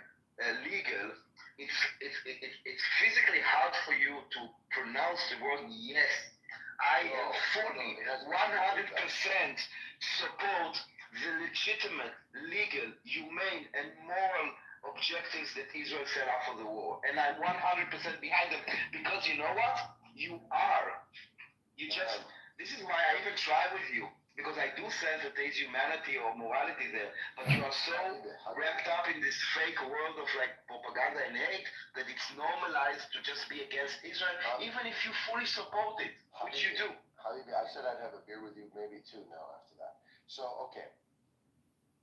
legal, it's physically hard for you to pronounce the word yes. I fully, 100% support the legitimate, legal, humane, and moral objectives that Israel set up for the war. And I'm 100% behind them because you know what? You are. This is why I even try with you. Because I do sense that there is humanity or morality there, but you are so wrapped up in this fake world of like propaganda and hate that it's normalized to just be against Israel, even if you fully support it, which you do. Habibi, I said I'd have a beer with you, maybe two now after that. So, okay.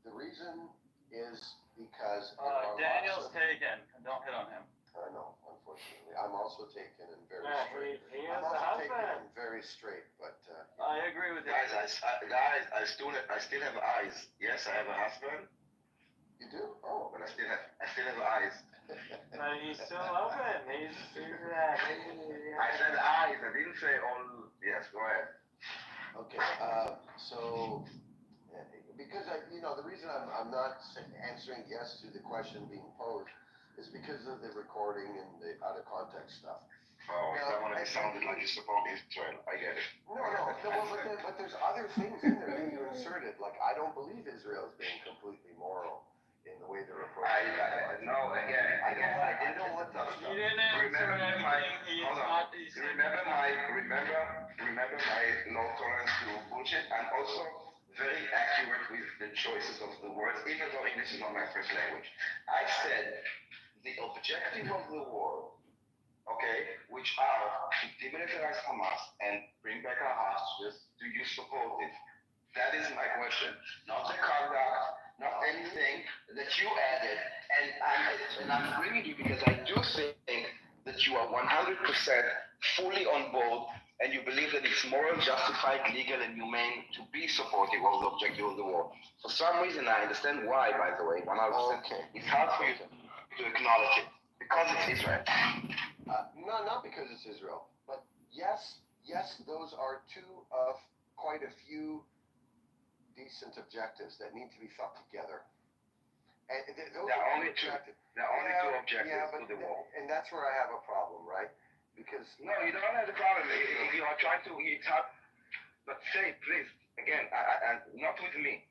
The reason is because... Daniel's taken, and don't hit on him. I know, unfortunately. I'm also taken and very straight. He has a husband. Very straight, but... I agree with you. Guys, I still have eyes. Yes, I have a husband. You do? Oh. But I still have eyes. No, he's still open. He's I said eyes. I didn't say all. Yes, go ahead. Okay. So, because the reason I'm not answering yes to the question being posed is because of the recording and the out of context stuff. Oh, I don't want to be sounded like you support Israel. I get it. But there's other things in there that you inserted. Like, I don't believe Israel is being completely moral in the way they're approaching it. No, again, I don't want that stuff. You didn't answer anything. Remember my no tolerance to bullshit. I'm also very accurate with the choices of the words, even though English is not my first language. I said the objective of the war, which are to demilitarize Hamas and bring back our hostages. Do you support it? That is my question. Not the conduct, not anything that you added. And I'm bringing you because I do think that you are 100% fully on board and you believe that it's moral, justified, legal, and humane to be supportive of the objective of the war. For some reason, I understand why, by the way, 100%. It's hard for you to acknowledge it because it's Israel. No, not because it's Israel. But yes, yes, those are two of quite a few decent objectives that need to be thought together. And those are only two. There are only two objectives to the wall. And that's where I have a problem, right? Because no, you don't have the problem. You are trying to but say, please, again, not with me.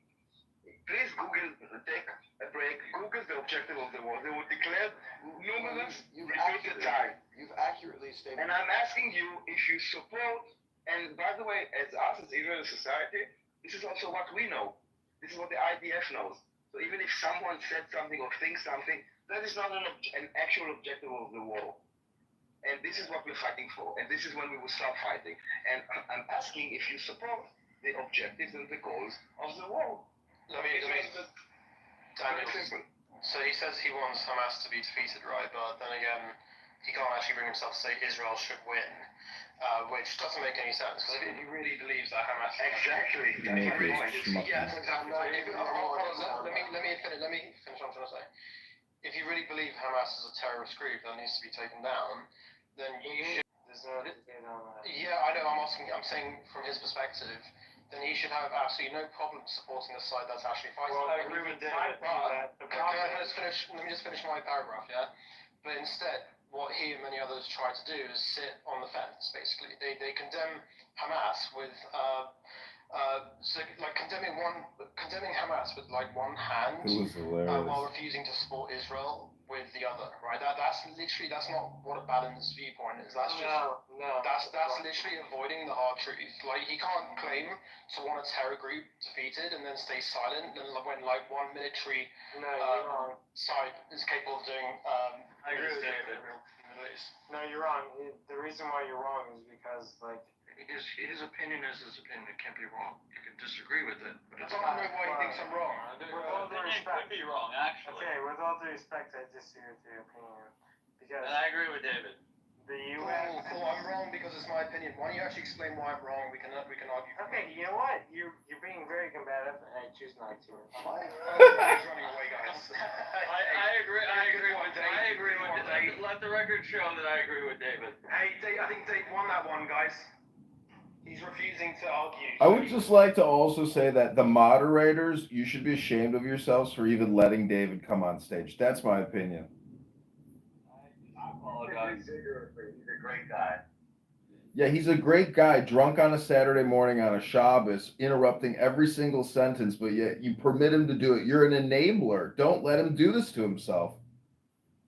Please Google, take a break. Google the objective of the war. They will declare numerous repeated time. You've accurately stated. And I'm asking you if you support. And by the way, as us as Israeli society, this is also what we know. This is what the IDF knows. So even if someone said something or thinks something, that is not an actual objective of the war. And this is what we're fighting for. And this is when we will start fighting. And I'm asking if you support the objectives and the goals of the war. Daniel, so he says he wants Hamas to be defeated, right? But then again, he can't actually bring himself to say Israel should win, which doesn't make any sense, because if he really believes that Hamas... Exactly. Yes, exactly. Let me finish what I'm trying to say. If you really believe Hamas is a terrorist group that needs to be taken down, then you should... There's no debate on that. Yeah, I know, I'm saying from his perspective, then he should have absolutely no problem supporting the side that's actually fighting. Well, I agree with David. Let me just finish my paragraph, yeah? But instead, what he and many others try to do is sit on the fence, basically. They condemn Hamas with, condemning Hamas with like one hand, It was hilarious. while refusing to support Israel with the other, right? That's not what a balanced viewpoint is. That's literally avoiding the hard truth. Like, he can't claim to want a terror group defeated and then stay silent, and when like one military side is capable of doing. I agree with David. No, you're wrong. The reason why you're wrong is because like his opinion is his opinion. It can't be wrong. You can disagree with it, but it's I don't know why he thinks I'm wrong. With all due respect, could be wrong, actually. okay, with all due respect, I disagree with your opinion because. And I agree with David. The U.S. Cool. I'm wrong because it's my opinion. Why don't you actually explain why I'm wrong? We can argue. Okay, you know what? You're being very combative, and I choose not to. Running away, guys. I agree with David. Let the record show that I agree with David. Hey, I think Dave won that one, guys. He's refusing to argue. I would just like to also say that the moderators, you should be ashamed of yourselves for even letting David come on stage. That's my opinion. I apologize. He's a great guy. Yeah, he's a great guy, drunk on a Saturday morning on a Shabbos, interrupting every single sentence, but yet you permit him to do it. You're an enabler. Don't let him do this to himself.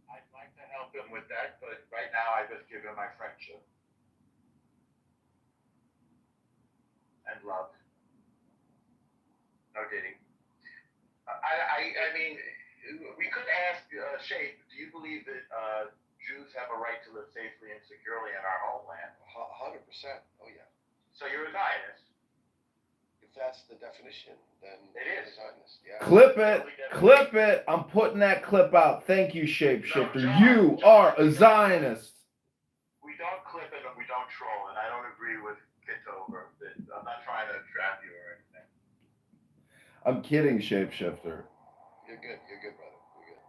I'd like to help him with that, but right now I just give him my friendship. And love. No dating. I mean, we could ask Shape, do you believe that Jews have a right to live safely and securely in our homeland? 100%. Oh, yeah. So you're a Zionist? If that's the definition, then it is. Zionist. Yeah. Clip it. Clip it. I'm putting that clip out. Thank you, Shapeshifter. You are a Zionist. We don't clip it and we don't troll, and I don't agree with Kitover. I'm not trying to trap you or anything. I'm kidding, Shapeshifter. You're good. You're good, brother. You're good.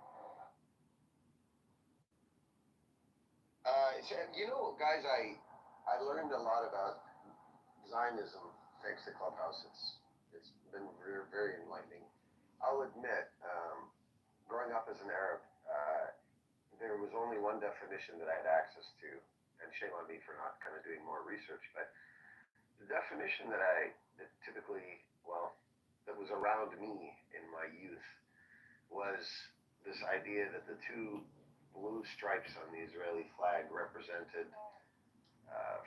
You know, guys, I learned a lot about Zionism thanks to Clubhouse. It's been very, very enlightening. I'll admit, growing up as an Arab, there was only one definition that I had access to, and shame on me for not kind of doing more research, but the definition that typically, that was around me in my youth was this idea that the two blue stripes on the Israeli flag represented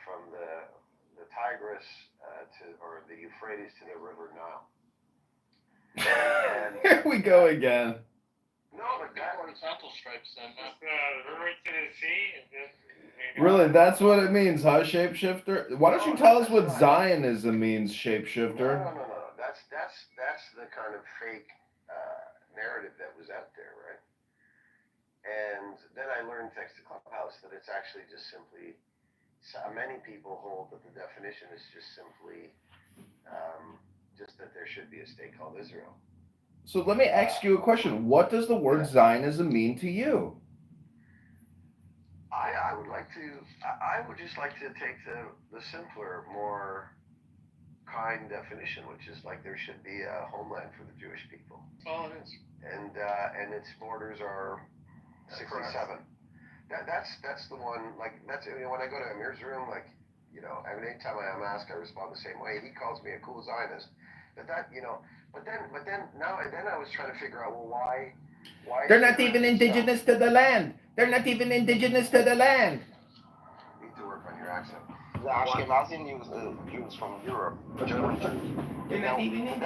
from the Tigris or the Euphrates to the River Nile. And here we go again. No, but horizontal stripes then. River to the sea. Really, that's what it means, huh, Shapeshifter? Why don't you tell us what Zionism means, Shapeshifter? No. That's the kind of fake narrative that was out there, right? And then I learned thanks to Clubhouse that it's actually just simply, many people hold that the definition is just simply just that there should be a state called Israel. So let me ask you a question. What does the word Zionism mean to you? I I would like to. I would just like to take the simpler, more kind definition, which is like there should be a homeland for the Jewish people. That's all it is. And its borders are 67. That's the one. Like that's when I go to Amir's room, like every time I'm asked, I respond the same way. He calls me a cool Zionist. But then I was trying to figure out, well, why They're not even indigenous to the land. They're not even indigenous to the land. You need to work on your accent. The Ashkenazi Jews from Europe, German Jews. Then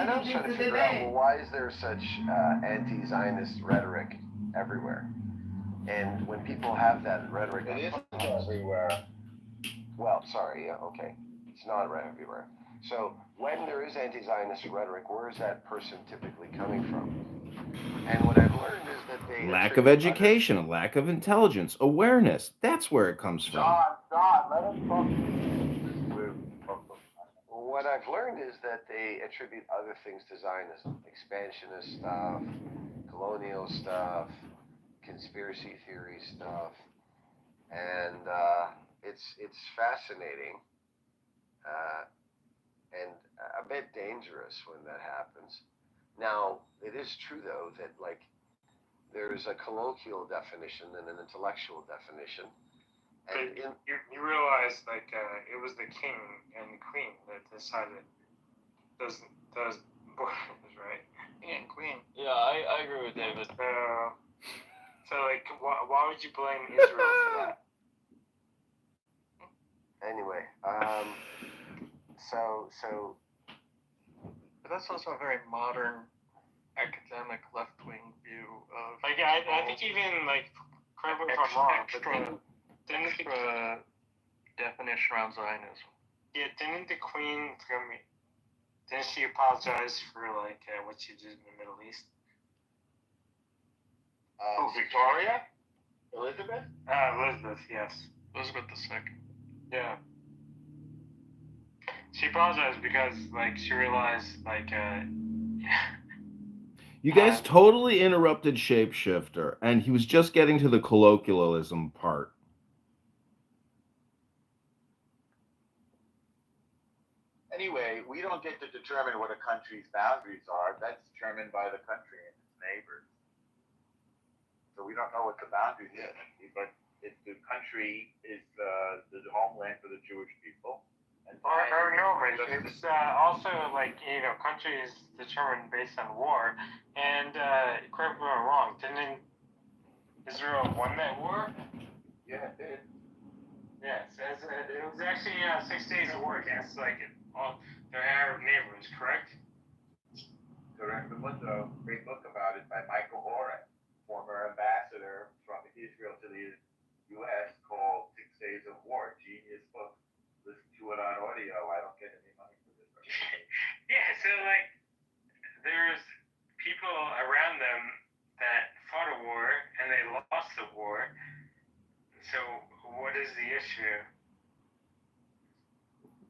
I was trying to figure out, well, why is there such anti-Zionist rhetoric everywhere? And when people have that rhetoric, It isn't everywhere. Well, sorry, yeah, okay, it's not everywhere. So when there is anti-Zionist rhetoric, where is that person typically coming from? And what I've learned is that they Lack of education, a lack of intelligence, awareness. That's where it comes from. John, let us talk. What I've learned is that they attribute other things to Zionism: expansionist stuff, colonial stuff, conspiracy theory stuff, and it's fascinating and a bit dangerous when that happens. Now, it is true though that like there's a colloquial definition and an intellectual definition. And you realize like it was the king and the queen that decided those borders, right? King and queen. Yeah, I agree with David. So like, why would you blame Israel for that? Anyway, so. But that's also a very modern academic left-wing view of. Like I think even like, correct me if I'm wrong, extra definition around Zionism. Yeah, didn't the queen didn't she apologize for like what she did in the Middle East? Victoria? Elizabeth? Elizabeth, yes. Elizabeth II. Yeah. She apologized because like she realized like You guys totally interrupted Shapeshifter, and he was just getting to the colloquialism part. Anyway, we don't get to determine what a country's boundaries are. That's determined by the country and its neighbors. So we don't know what the boundaries are. But if the country is the homeland for the Jewish people. Or no, but it's also like, country is determined based on war. And correct me if I'm wrong, didn't Israel won that war? Yeah, it did. Yeah, it was actually 6 days of war against like all their Arab neighbors, correct? Correct. Mundo, great book about it by Michael Oren, former ambassador from Israel to the U.S., called 6 Days of War. Genius book. Listen to it on audio. I don't get any money for this. Yeah, so like there's people around them that fought a war and they lost the war. So what is the issue?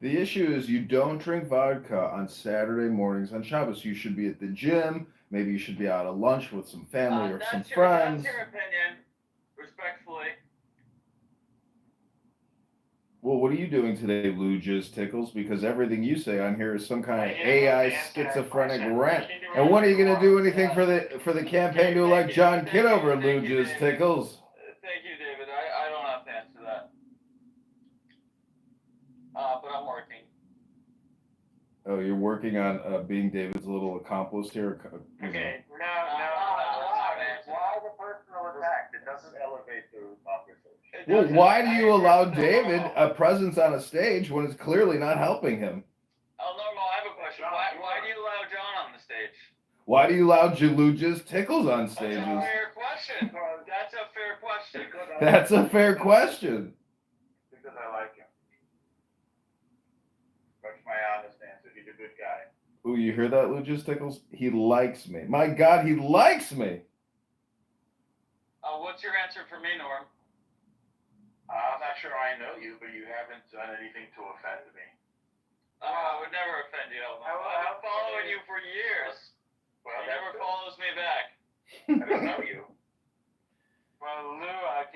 The issue is you don't drink vodka on Saturday mornings on Shabbos. You should be at the gym. Maybe you should be out at lunch with some family or some friends. That's your opinion, respectfully. Well, what are you doing today, Lujas Tickles? Because everything you say on here is some kind of AI schizophrenic rant. And when are you going to do anything for the campaign to elect John Kitover, Lujas Tickles? Thank you, David. I don't have to answer that. But I'm working. Oh, you're working on being David's little accomplice here? Okay, no. Why the personal attack? It doesn't elevate the conversation. Well, why do you allow David a presence on a stage when it's clearly not helping him? Oh, Normal, I have a question. Why do you allow John on the stage? Why do you allow Jalujas Tickles on stages? That's a fair question. That's a fair question. That's a fair question. Because I like him. That's my honest answer. He's a good guy. Ooh, you hear that, Lujas Tickles? He likes me. My God, he likes me. What's your answer for me, Norm? I'm not sure I know you, but you haven't done anything to offend me. I would never offend you, Elmo. I've been following you for years. Well, he never follows me back. I don't know you. Well, Norma, I'll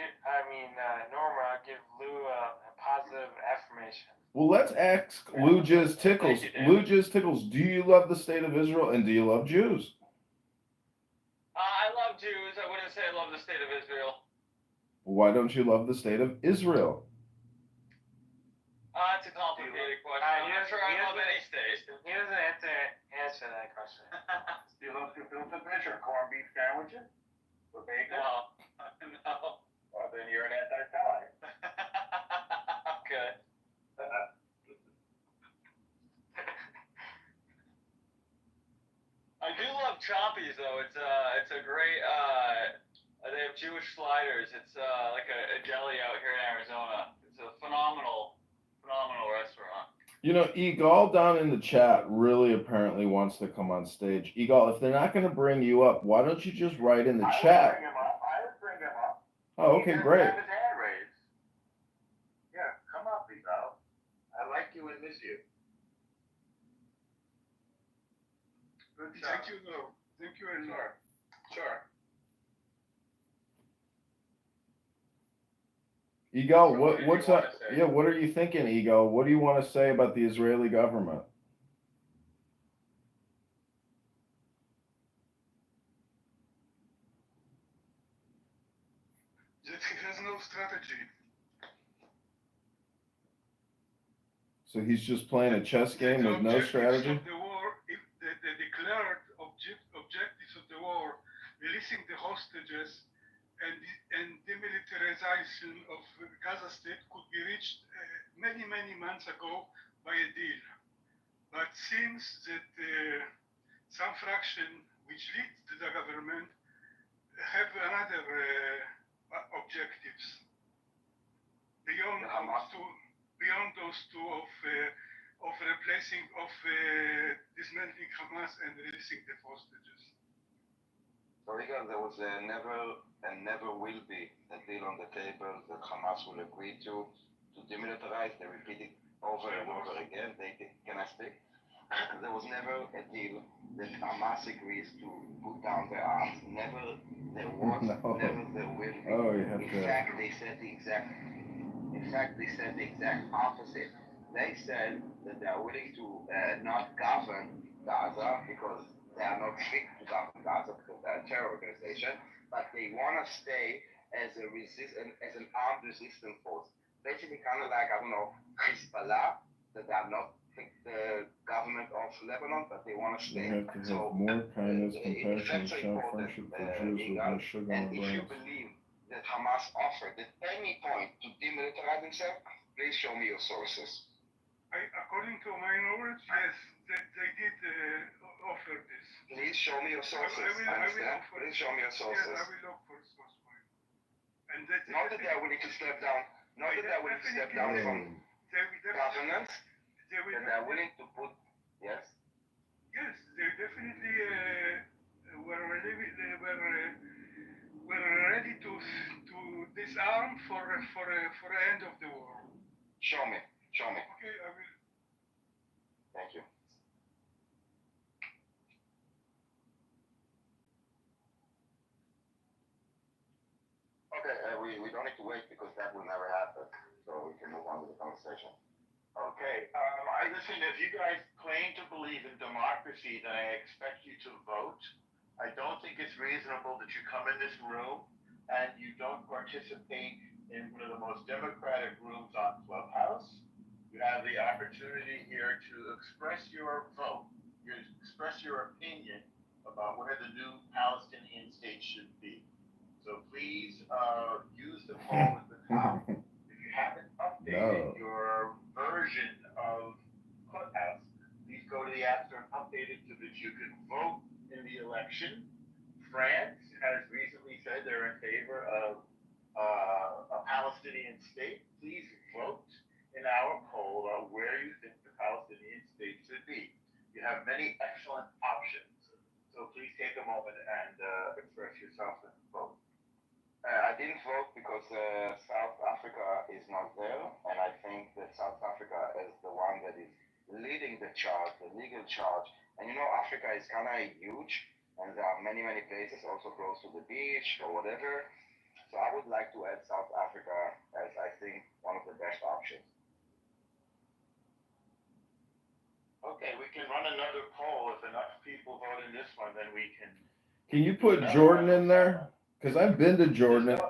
give Lou a positive affirmation. Well, let's ask Lou Jizz Tickles. Lou Jizz Tickles, do you love the state of Israel and do you love Jews? I love Jews. I wouldn't say I love the state of Israel. Why don't you love the state of Israel? It's a complicated question. I'm not sure I love any state. He doesn't have to answer that question. Do you love gefilte fish or corned beef sandwiches? Or bacon? No. No. Well, then you're an anti-Semite. Okay. I do love Chompies though. It's a great they have Jewish sliders. It's like a deli out here in Arizona. It's a phenomenal restaurant. You know, Egal down in the chat really apparently wants to come on stage. Egal, if they're not going to bring you up, why don't you just write in the chat? I would bring him up. Oh, okay, great. Have his hand raised. Yeah, come up, Egal. I like you and miss you. Good job. Thank you, though. Thank you very much. Sure. Egal, what's up? Yeah, what are you thinking, Egal? What do you want to say about the Israeli government? That he has no strategy. So he's just playing a chess game with no strategy? The war, if the declared objectives of the war, releasing the hostages and demilitarization of Gaza State could be reached many months ago by a deal. But seems that some fraction which leads to the government have another objectives beyond those two of replacing dismantling Hamas and releasing the hostages. So again, there was never and never will be a deal on the table that Hamas will agree to demilitarize. They repeat it over and over again. Can I speak? There was never a deal that Hamas agrees to put down their arms. Never there was, never there will be. Oh, you have in to. fact, they said the exact opposite. They said that they are willing to not govern Gaza because they are not fit to govern Gaza because they are a terror organization, but they want to stay as an armed resistance force. Basically, kind of like, I don't know, Hezbollah, that they are not the government of Lebanon, but they want to stay. You have to have more kindness, compassion, show friendship for Jews with no sugar and on if you brains. believe that Hamas offered at any point to demilitarize themselves, please show me your sources. According to my knowledge, yes, they did offer this. Please show me your sources. Please show me your sources. Yes, I will look for source for you. And not that they are willing to step down. Not that they are willing to step down from governance. That they are willing to put. Yes. Yes, they definitely were ready to disarm for the end of the war. Show me. Okay, I will. Thank you. Okay, we don't need to wait because that will never happen. So we can move on with the conversation. Okay. Listen, if you guys claim to believe in democracy, then I expect you to vote. I don't think it's reasonable that you come in this room and you don't participate in one of the most democratic rooms on Clubhouse. You have the opportunity here to express your vote, express your opinion about where the new Palestinian state should be. So please use the poll at the top. If you haven't updated your version of Clubhouse, please go to the App Store and update it so that you can vote in the election. France has recently said they're in favor of a Palestinian state. Please vote in our poll about where you think the Palestinian state should be. You have many excellent options, so please take a moment and express yourself and vote. I didn't vote because South Africa is not there, and I think that South Africa is the one that is leading the charge, the legal charge. And you know, Africa is kind of huge, and there are many places also close to the beach or whatever. So I would like to add South Africa as, I think, one of the best options. Okay, we can run another poll. If enough people vote in this one, then we can. Can you put Jordan in there? Because I've been to Jordan.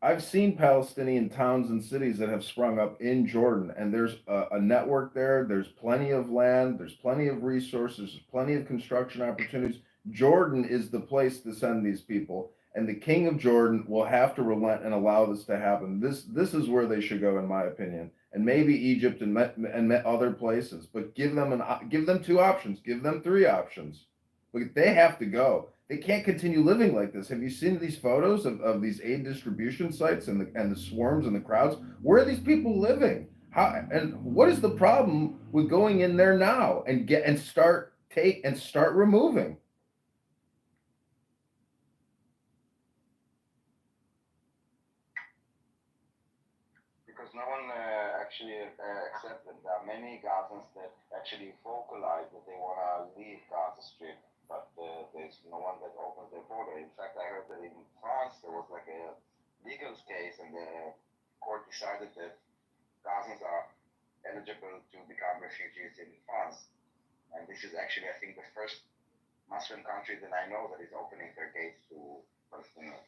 I've seen Palestinian towns and cities that have sprung up in Jordan, and there's a network there. There's plenty of land. There's plenty of resources. There's plenty of construction opportunities. Jordan is the place to send these people, and the king of Jordan will have to relent and allow this to happen. This is where they should go, in my opinion, and maybe Egypt and other places. But give them 2 options. Give them 3 options. But they have to go. They can't continue living like this. Have you seen these photos of these aid distribution sites and the swarms and the crowds? Where are these people living? How, and what is the problem with going in there now and start removing? Because no one actually accepted. There are many Gazans that actually vocalize that they want to leave Gaza Strip, but there's no one that opens their border. In fact, I heard that in France there was like a legal case, and the court decided that Gazans are eligible to become refugees in France. And this is actually, I think, the first Muslim country that I know that is opening their gates to Palestinians.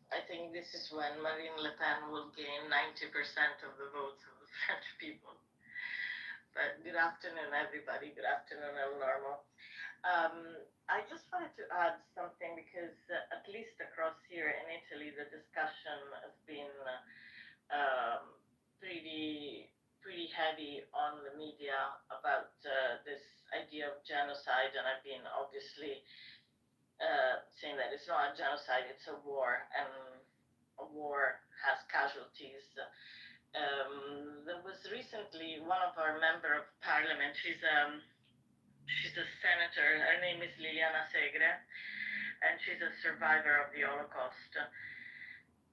I think this is when Marine Le Pen will gain 90% of the votes of the French people. But good afternoon, everybody. Good afternoon, El Normo. I just wanted to add something because at least across here in Italy, the discussion has been pretty heavy on the media about this idea of genocide, and I've been obviously saying that it's not a genocide, it's a war, and a war has casualties. There was recently one of our member of parliament, she's a senator, her name is Liliana Segre, and she's a survivor of the Holocaust.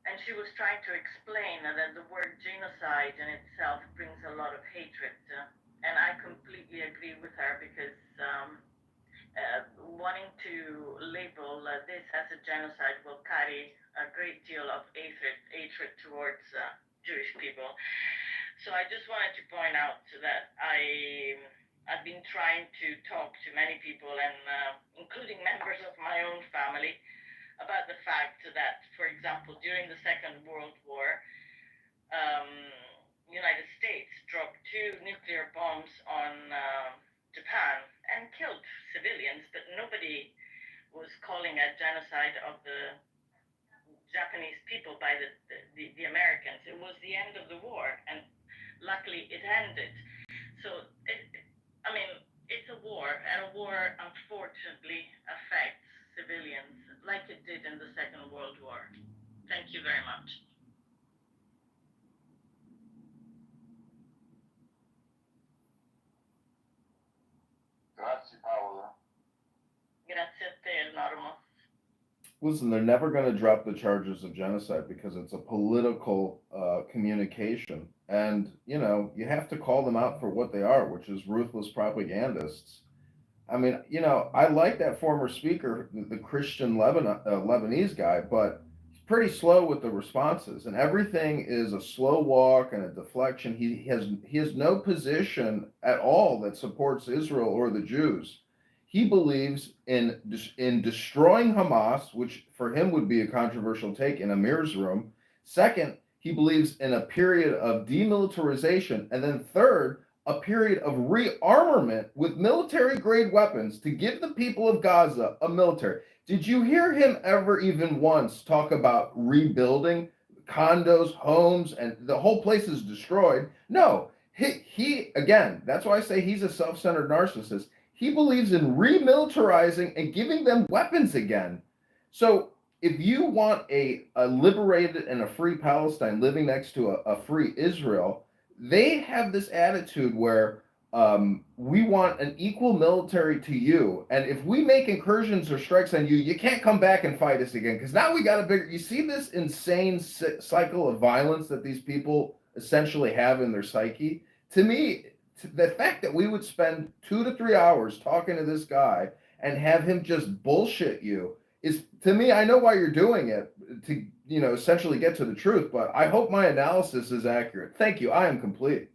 And she was trying to explain that the word genocide in itself brings a lot of hatred. And I completely agree with her because wanting to label this as a genocide will carry a great deal of hatred towards Jewish people. So I just wanted to point out that I've been trying to talk to many people, and including members of my own family, about the fact that, for example, during the Second World War, United States dropped 2 nuclear bombs on Japan and killed civilians, but nobody was calling a genocide of the Japanese people by the Americans. It was the end of the war, and luckily it ended. So, it's a war, and a war unfortunately affects civilians like it did in the Second World War. Thank you very much. Grazie, Paola. Grazie a te, Normo. Listen, they're never going to drop the charges of genocide because it's a political communication. And, you have to call them out for what they are, which is ruthless propagandists. I mean, I like that former speaker, the Christian Lebanese guy, but he's pretty slow with the responses. And everything is a slow walk and a deflection. He has no position at all that supports Israel or the Jews. He believes in destroying Hamas, which for him would be a controversial take in Amir's room. Second, he believes in a period of demilitarization. And then third, a period of rearmament with military-grade weapons to give the people of Gaza a military. Did you hear him ever even once talk about rebuilding condos, homes, and the whole place is destroyed? No. He again, that's why I say he's a self-centered narcissist. He believes in remilitarizing and giving them weapons again. So if you want a liberated and a free Palestine living next to a free Israel, they have this attitude where we want an equal military to you. And if we make incursions or strikes on you, you can't come back and fight us again. Because now we got a bigger, you see this insane cycle of violence that these people essentially have in their psyche? To me, the fact that we would spend 2 to 3 hours talking to this guy and have him just bullshit you is, to me, I know why you're doing it, to, essentially get to the truth, but I hope my analysis is accurate. Thank you. I am complete.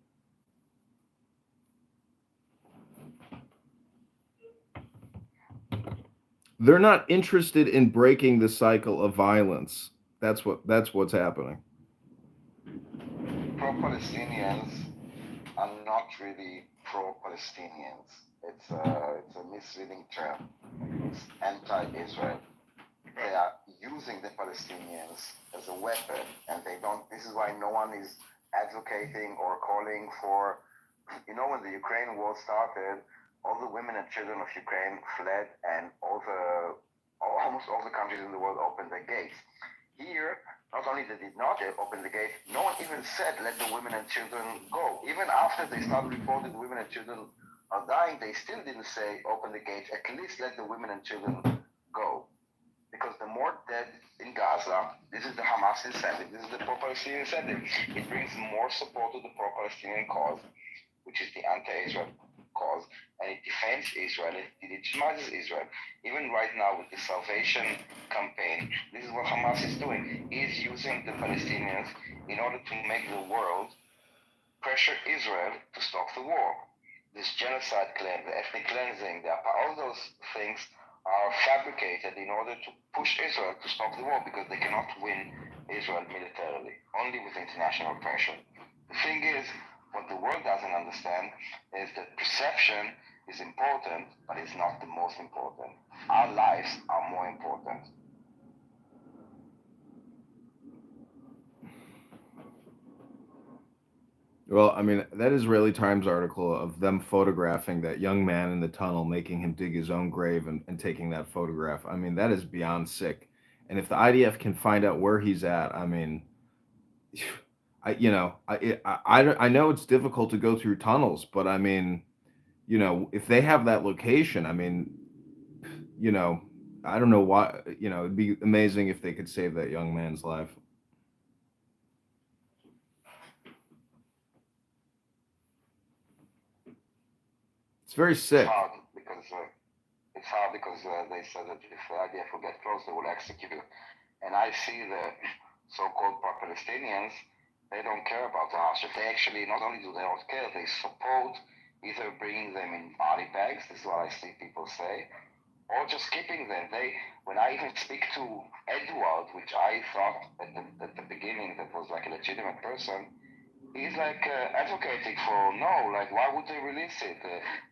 They're not interested in breaking the cycle of violence. That's what's happening. Pro-Palestinians are not really pro-Palestinians. It's a misleading term. It's anti-Israel. They are using the Palestinians as a weapon, and they don't. This is why no one is advocating or calling for. When the Ukraine war started, all the women and children of Ukraine fled, and almost all the countries in the world opened their gates. Here, not only they did not open the gate, no one even said let the women and children go. Even after they started reporting women and children are dying, they still didn't say open the gates. At least let the women and children go. Because the more dead in Gaza, this is the Hamas incentive, this is the pro-Palestinian incentive. It brings more support to the pro-Palestinian cause, which is the anti-Israel cause, and it defends Israel, it legitimizes Israel. Even right now with the Salvation Campaign, this is what Hamas is doing. He is using the Palestinians in order to make the world pressure Israel to stop the war. This genocide claim, the ethnic cleansing, all those things are fabricated in order to push Israel to stop the war, because they cannot win Israel militarily, only with international pressure. The thing is, what the world doesn't understand is that perception is important, but it's not the most important. Our lives are more important. Well, I mean, that Israeli Times article of them photographing that young man in the tunnel, making him dig his own grave and taking that photograph, I mean, that is beyond sick. And if the IDF can find out where he's at, I mean, I know it's difficult to go through tunnels, but I mean, if they have that location, I mean, I don't know why, it'd be amazing if they could save that young man's life. It's very sick. It's hard because they said that if the IDF will get close, they will execute. And I see the so-called pro-Palestinians, they don't care about the hardship. They actually, not only do they not care, they support either bringing them in body bags, this is what I see people say, or just keeping them. When I even speak to Edward, which I thought at the beginning that was like a legitimate person, he's like advocating for why would they release it?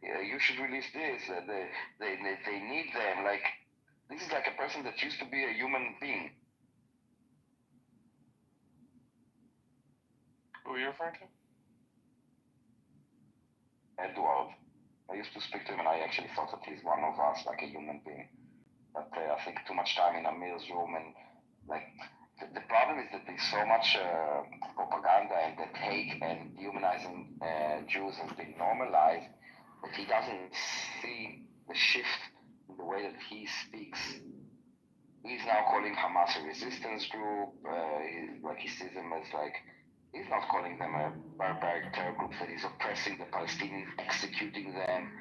You should release this. They need them. Like, this is like a person that used to be a human being. Who are you referring to? Edward. I used to speak to him, and I actually thought that he's one of us, like a human being. But I think too much time in Amir's room, and the problem is that there's so much propaganda and that hate and dehumanizing Jews has been normalized that he doesn't see the shift in the way that he speaks. He's now calling Hamas a resistance group. He sees them as he's not calling them a barbaric terror group that is oppressing the Palestinians, executing them,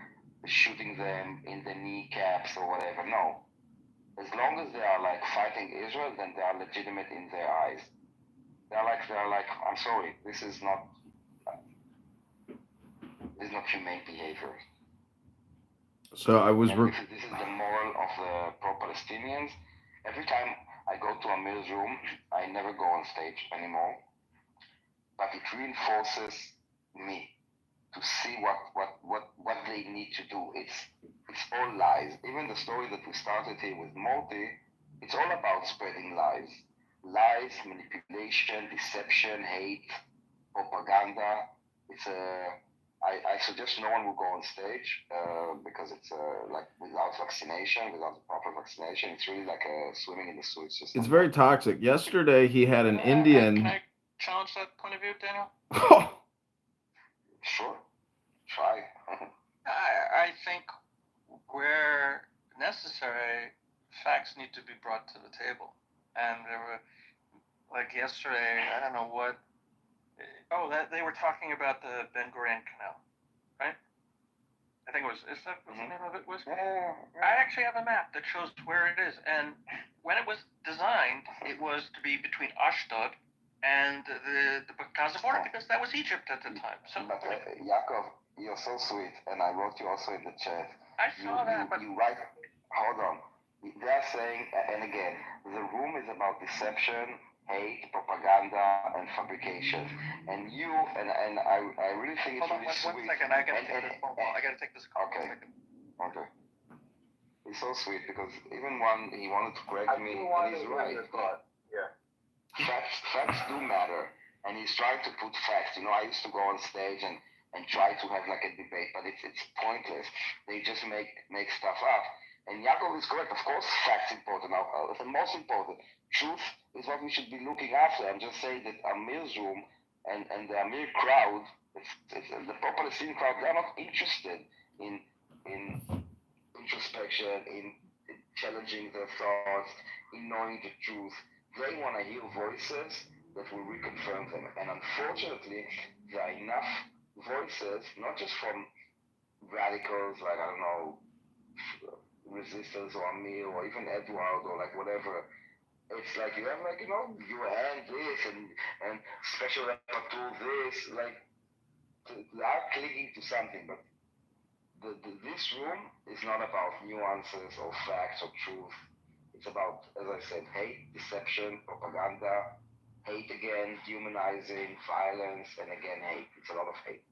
shooting them in the kneecaps or whatever. No. As long as they are fighting Israel, then they are legitimate in their eyes. They're like, I'm sorry, this is not humane behavior. So I was. This is the moral of the pro-Palestinians. Every time I go to Amir's room, I never go on stage anymore. But it reinforces me to see what they need to do. It's all lies. Even the story that we started here with Morty, it's all about spreading lies. Lies, manipulation, deception, hate, propaganda. I suggest no one will go on stage because it's without vaccination, without the proper vaccination. It's really like swimming in the sewage system. It's very toxic. Yesterday he had an Indian. Can I challenge that point of view, Daniel? Sure. Try. I think where necessary, facts need to be brought to the table. And there were, yesterday, I don't know what. They were talking about the Ben Gurion Canal. right? I think it was. Is that what the name of it was? I actually have a map that shows where it is, and when it was designed, it was to be between Ashdod and the Gaza border because that was Egypt at the time. So, but Yaakov, you're so sweet, and I wrote you also in the chat. I saw that, but you write. Hold on. They're saying, and again, the room is about deception, hate, propaganda, and fabrication. And you and I really think it's really sweet. One second, I gotta take this phone call. I gotta take this call. Okay. Okay. It's so sweet because even one he wanted to correct me, and he's right. Yeah. Facts do matter, and he's trying to put facts. I used to go on stage and try to have like a debate, but it's pointless. They just make stuff up. And Yaakov is correct. Of course, facts important. The most important, truth is what we should be looking after. I'm just saying that Amir's room and the Amir crowd, the pro-Palestinian crowd, they're not interested in introspection, in challenging their thoughts, in knowing the truth. They want to hear voices that will reconfirm them. And unfortunately, there are enough voices, not just from radicals like, I don't know, resistors or Amir or even Edward or like whatever. It's like you have like, your hand this and special rapporteur this, like they are clinging to something, but this room is not about nuances or facts or truth. It's about, as I said, hate, deception, propaganda, hate again, dehumanizing, violence, and again hate. It's a lot of hate.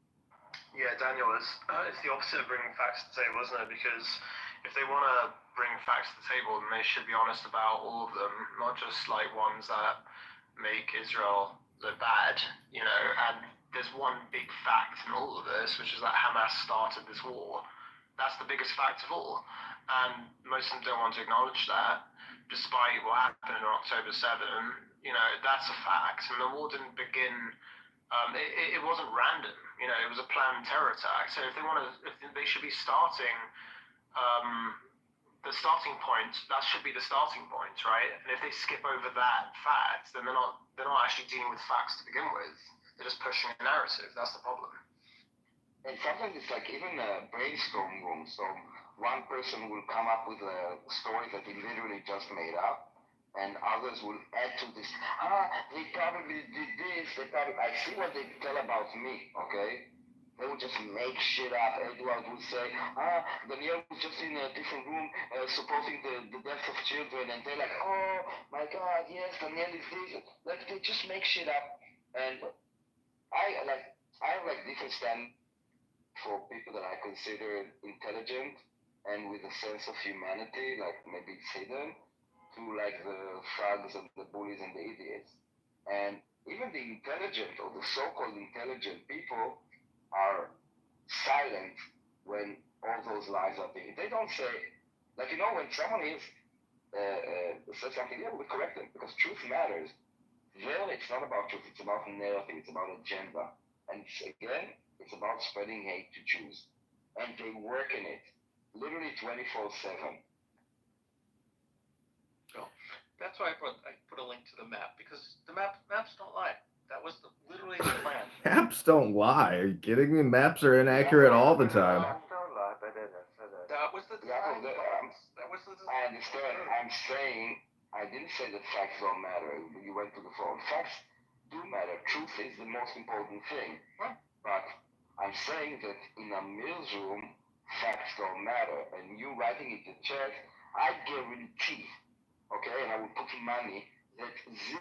Yeah, Daniel, it's the opposite of bringing facts to the table, isn't it? Because if they want to bring facts to the table, then they should be honest about all of them, not just like ones that make Israel look bad, and there's one big fact in all of this, which is that Hamas started this war. That's the biggest fact of all. And most of them don't want to acknowledge that, despite what happened on October 7. That's a fact. And the war didn't begin, it wasn't random. It was a planned terror attack. So if they should be starting, the starting point, that should be the starting point, right? And if they skip over that fact, then they're not actually dealing with facts to begin with. They're just pushing a narrative. That's the problem. And sometimes it's like even a brainstorm room. So one person will come up with a story that he literally just made up, and others will add to this. They probably did this. I see what they tell about me, okay? They would just make shit up. Edward would say, Daniel was just in a different room supporting the death of children, and they're like, oh my God, yes, Daniel is this. Like they just make shit up, and I have like different standards for people that I consider intelligent and with a sense of humanity, like maybe it's hidden, to like the thugs and the bullies and the idiots. And even the intelligent or the so-called intelligent people are silent when all those lies are being. They don't say, like, when someone says something, yeah, we correct them because truth matters. There, it's not about truth, it's about narrative, it's about agenda. And it's about spreading hate to Jews. And they work in it, literally 24/7. So that's why I put a link to the map, because the maps don't lie. That was literally the plan. Maps don't lie. Are you kidding me? Maps are inaccurate all the time. That was the design. That was the design. I understand. I'm saying, I didn't say that facts don't matter. You went to the phone. Facts do matter. Truth is the most important thing. But I'm saying that in Amir's room, facts don't matter. And you writing in the chat, I guarantee, okay, and I will put money, that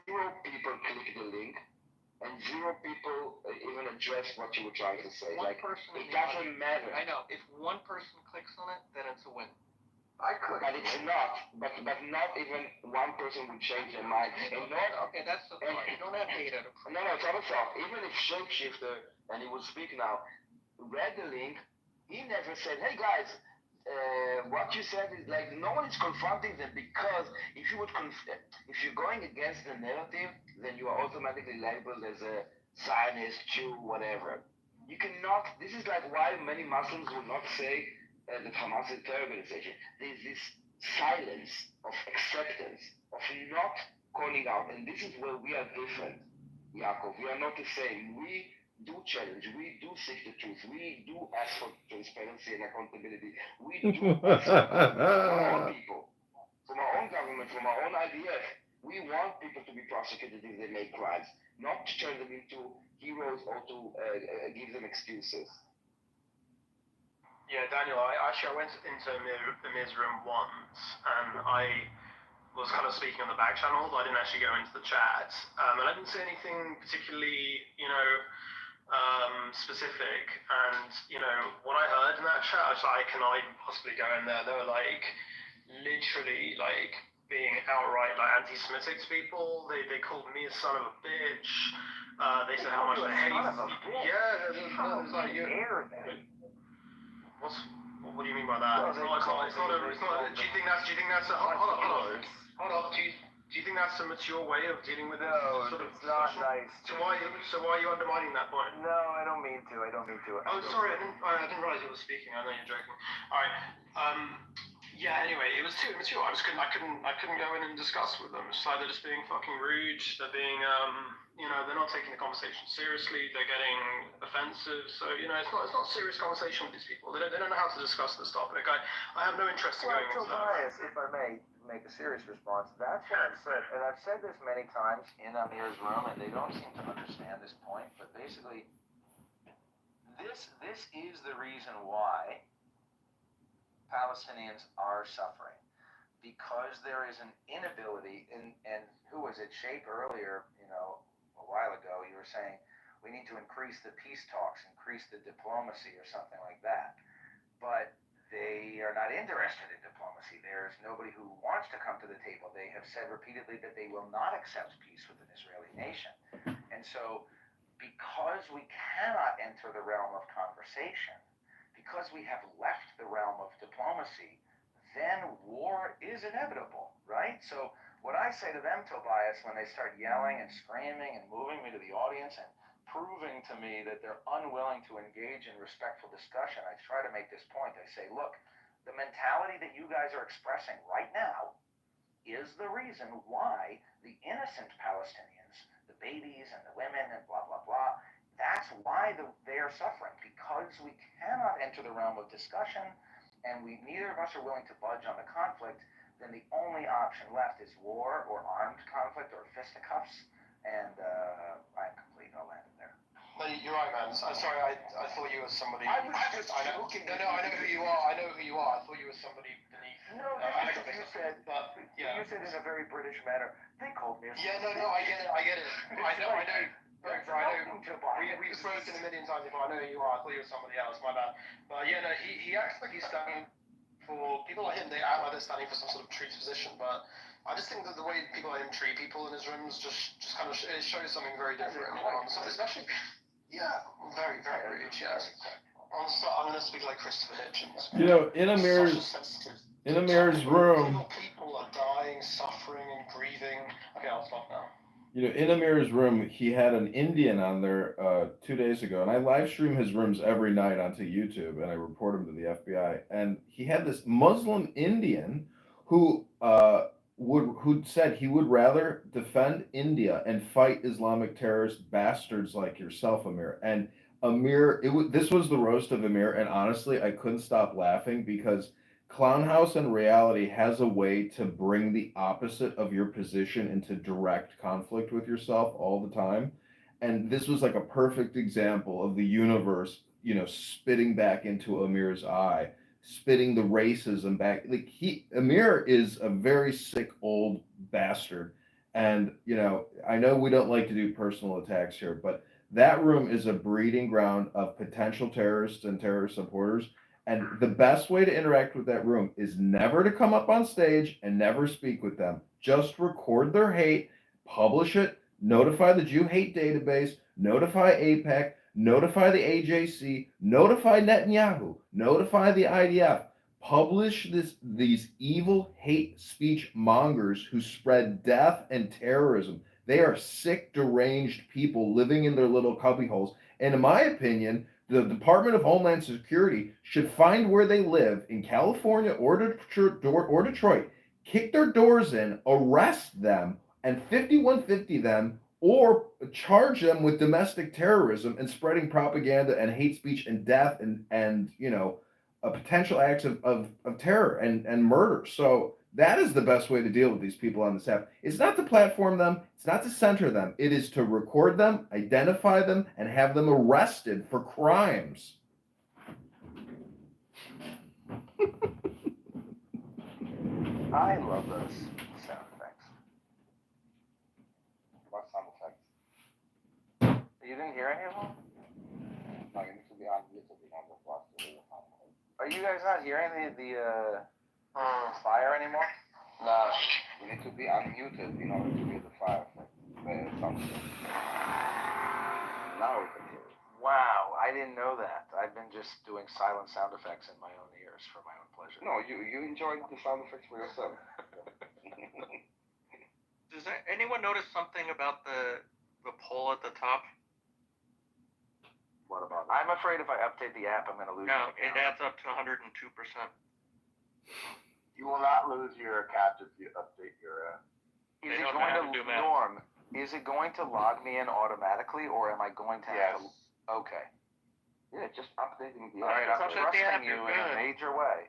0 people click the link, and 0 people even address what you were trying to say. One like, person it doesn't matter. I know. If one person clicks on it, then it's a win. I could. But it's not. But not even one person would change their mind. And Okay, that's the thought. You don't have data to prove. No, it's other thought. Even if Shapeshifter, and he will speak now, read the link, he never said, hey guys, what you said is like, no one is confronting them, because if you're going against the narrative, then you are automatically labeled as a Zionist, Jew, whatever. You cannot, this is like why many Muslims will not say that Hamas is a terror organization. There's this silence of acceptance, of not calling out, and this is where we are different, Yaakov. We are not the same. We do challenge, we do seek the truth, we do ask for transparency and accountability, we do ask from our own people, from our own government, from our own IDF. We want people to be prosecuted if they make crimes, not to turn them into heroes or to give them excuses. Yeah, Daniel, I went into Amir's room once, and I was kind of speaking on the back channel, but I didn't actually go into the chat, and I didn't say anything particularly, specific. And what I heard in that chat, I was like, can I possibly go in there? They were like, literally, like being outright like anti-Semitic to people. They called me a son of a bitch. They said how much I hate. Yeah, it was like you. What do you mean by that? Do you think that's a hold on. Do you think that's a mature way of dealing with it? No, sort of it's not nice. So why are you undermining that point? No, I don't mean to. Oh, sorry, I didn't realize you were speaking. I know you're joking. All right. Yeah. Anyway, it was too immature. I couldn't go in and discuss with them. It's like they're just being fucking rude. They're being they're not taking the conversation seriously. They're getting offensive. So it's not serious conversation with these people. They don't know how to discuss this topic. I have no interest in going into that. Tobias, if I may make a serious response, that's what I've said, and I've said this many times in Amir's room, and they don't seem to understand this point. But basically, this is the reason why Palestinians are suffering, because there is an inability and who was it, Shape earlier, a while ago, you were saying we need to increase the peace talks, increase the diplomacy or something like that. But they are not interested in diplomacy. There's nobody who wants to come to the table. They have said repeatedly that they will not accept peace with an Israeli nation. And so because we cannot enter the realm of conversation, because we have left the realm of diplomacy, then war is inevitable, right? So what I say to them, Tobias, when they start yelling and screaming and moving me to the audience and proving to me that they're unwilling to engage in respectful discussion, I try to make this point. I say, look, the mentality that you guys are expressing right now is the reason why the innocent Palestinians, the babies and the women and blah, blah, blah, that's why they are suffering, because we cannot enter the realm of discussion and neither of us are willing to budge on the conflict. Then the only option left is war or armed conflict or fisticuffs, and I'm complete. I'll land it there. No, you're right, man. I'm sorry, I thought you were somebody. I was just joking. No, I know who you are. I thought you were somebody beneath. No, you said in a very British manner. They called me a no, I get it. I know. We've spoken a million times before. I know who you are. I thought you were somebody else. My bad. But he acts like he's standing for people like him. They act like they're standing for some sort of truth position. But I just think that the way people like him treat people in his rooms just kind of it shows something very different. Especially, very, very rude. Yes. I'm going to speak like Christopher Hitchens. In Amir's room. People are dying, suffering, and grieving. Okay, I'll stop now. In Amir's room, he had an Indian on there 2 days ago, and I live stream his rooms every night onto YouTube, and I report him to the FBI. And he had this Muslim Indian who said he would rather defend India and fight Islamic terrorist bastards like yourself, Amir. And Amir, this was the roast of Amir, and honestly, I couldn't stop laughing because Clownhouse and reality has a way to bring the opposite of your position into direct conflict with yourself all the time. And this was like a perfect example of the universe, spitting back into Amir's eye, spitting the racism back. Amir is a very sick old bastard. And, I know we don't like to do personal attacks here, but that room is a breeding ground of potential terrorists and terrorist supporters. And the best way to interact with that room is never to come up on stage and never speak with them. Just record their hate, publish it, notify the Jew hate database, notify AIPAC, notify the AJC, notify Netanyahu, notify the IDF. Publish these evil hate speech mongers who spread death and terrorism. They are sick, deranged people living in their little cubbyholes. And in my opinion, the Department of Homeland Security should find where they live in California or Detroit, kick their doors in, arrest them, and 5150 them, or charge them with domestic terrorism and spreading propaganda and hate speech and death and you know, potential acts of terror and murder. So that is the best way to deal with these people on this app. It's not to platform them. It's not to center them. It is to record them, identify them, and have them arrested for crimes. I love those sound effects. What sound effects? You didn't hear any of them? No, you need to be on YouTube on the plus. Are you guys not hearing the fire anymore? No, you need to be unmuted in order to hear the fire effect. Now we can hear it. Wow, I didn't know that. I've been just doing silent sound effects in my own ears for my own pleasure. No, you enjoyed the sound effects for yourself. Does anyone notice something about the poll at the top? What about that? I'm afraid if I update the app, I'm going to lose No, my account. it adds up to 102%. You will not lose your account if you update your. Is it going to Norm? Is it going to log me in automatically, or am I going to have to? Okay. Yeah, just updating the app. All right, I'm trusting you in a major way.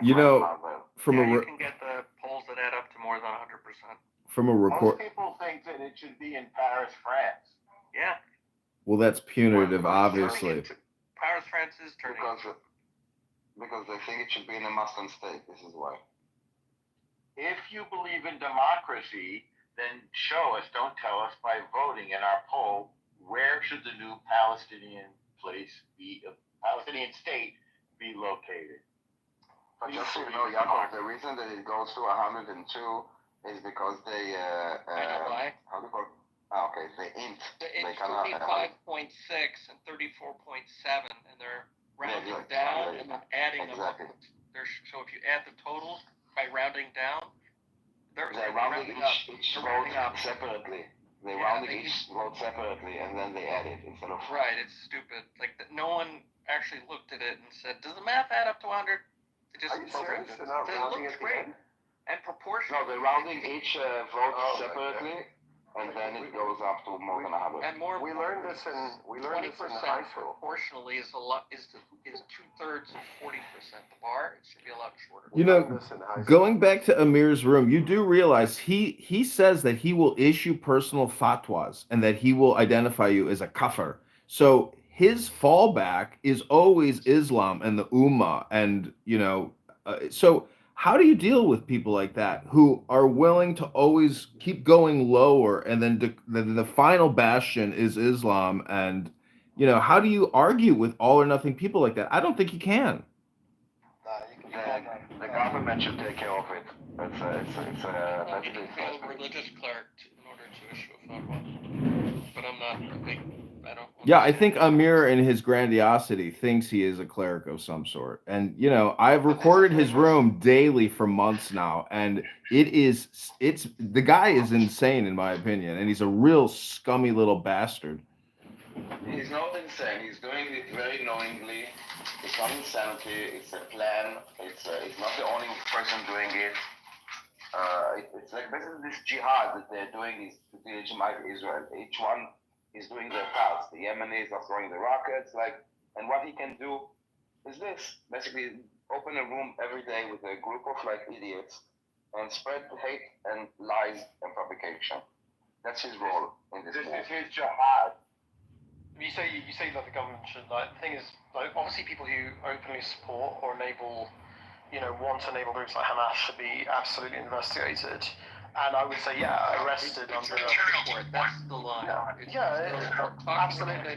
You know, from you can get the polls that add up to more than 100%. From a record. Most people think that it should be in Paris, France. Yeah. Well, that's punitive, obviously. Paris, France is turning. Because they think it should be in a Muslim state. This is why. If you believe in democracy, then show us, don't tell us by voting in our poll, where should the new Palestinian Palestinian state be located? But just so you know, Yaakov, the reason that it goes to 102 is because they, how do you call it? Oh, okay, they int. It's 35.6 and 34.7, and they're rounding down and then adding them up. So if you add the totals by rounding down, they're rounding each vote separately. They round each vote separately, and then they add it instead of. Right, it's stupid. Like no one actually looked at it and said, "Does the math add up to 100?" They just. Are you serious? They're not rounding at the end? And proportional. No, they're rounding each vote separately. And then it goes up to more than 100. And more. We learned this in high school. Proportionally is 2/3 of 40%. The bar it should be a lot shorter. You know, going back to Amir's room, you do realize he says that he will issue personal fatwas and that he will identify you as a kafir. So his fallback is always Islam and the Ummah, and you know, so. How do you deal with people like that who are willing to always keep going lower, and then the final bastion is Islam? And you know, how do you argue with all or nothing people like that? I don't think you can. The government should take care of it. It's a religious cleric in order to issue a fatwa. But I'm not a big. Yeah, I think Amir in his grandiosity thinks he is a cleric of some sort. And, you know, I've recorded his room daily for months now, and the guy is insane in my opinion, and he's a real scummy little bastard. He's not insane. He's doing it very knowingly. It's not insanity. It's a plan. It's not the only person doing it. It's like basically this jihad that they're doing is to legitimize Israel. Each one is doing their parts. The Yemenis are throwing the rockets, and what he can do is this: basically open a room every day with a group of idiots and spread hate and lies and fabrication. That's his role in this. This is his jihad. You say that the government should the thing is obviously people who openly support or enable, want to enable groups like Hamas should be absolutely investigated. And I would say, arrested under support. That's the line. Absolutely.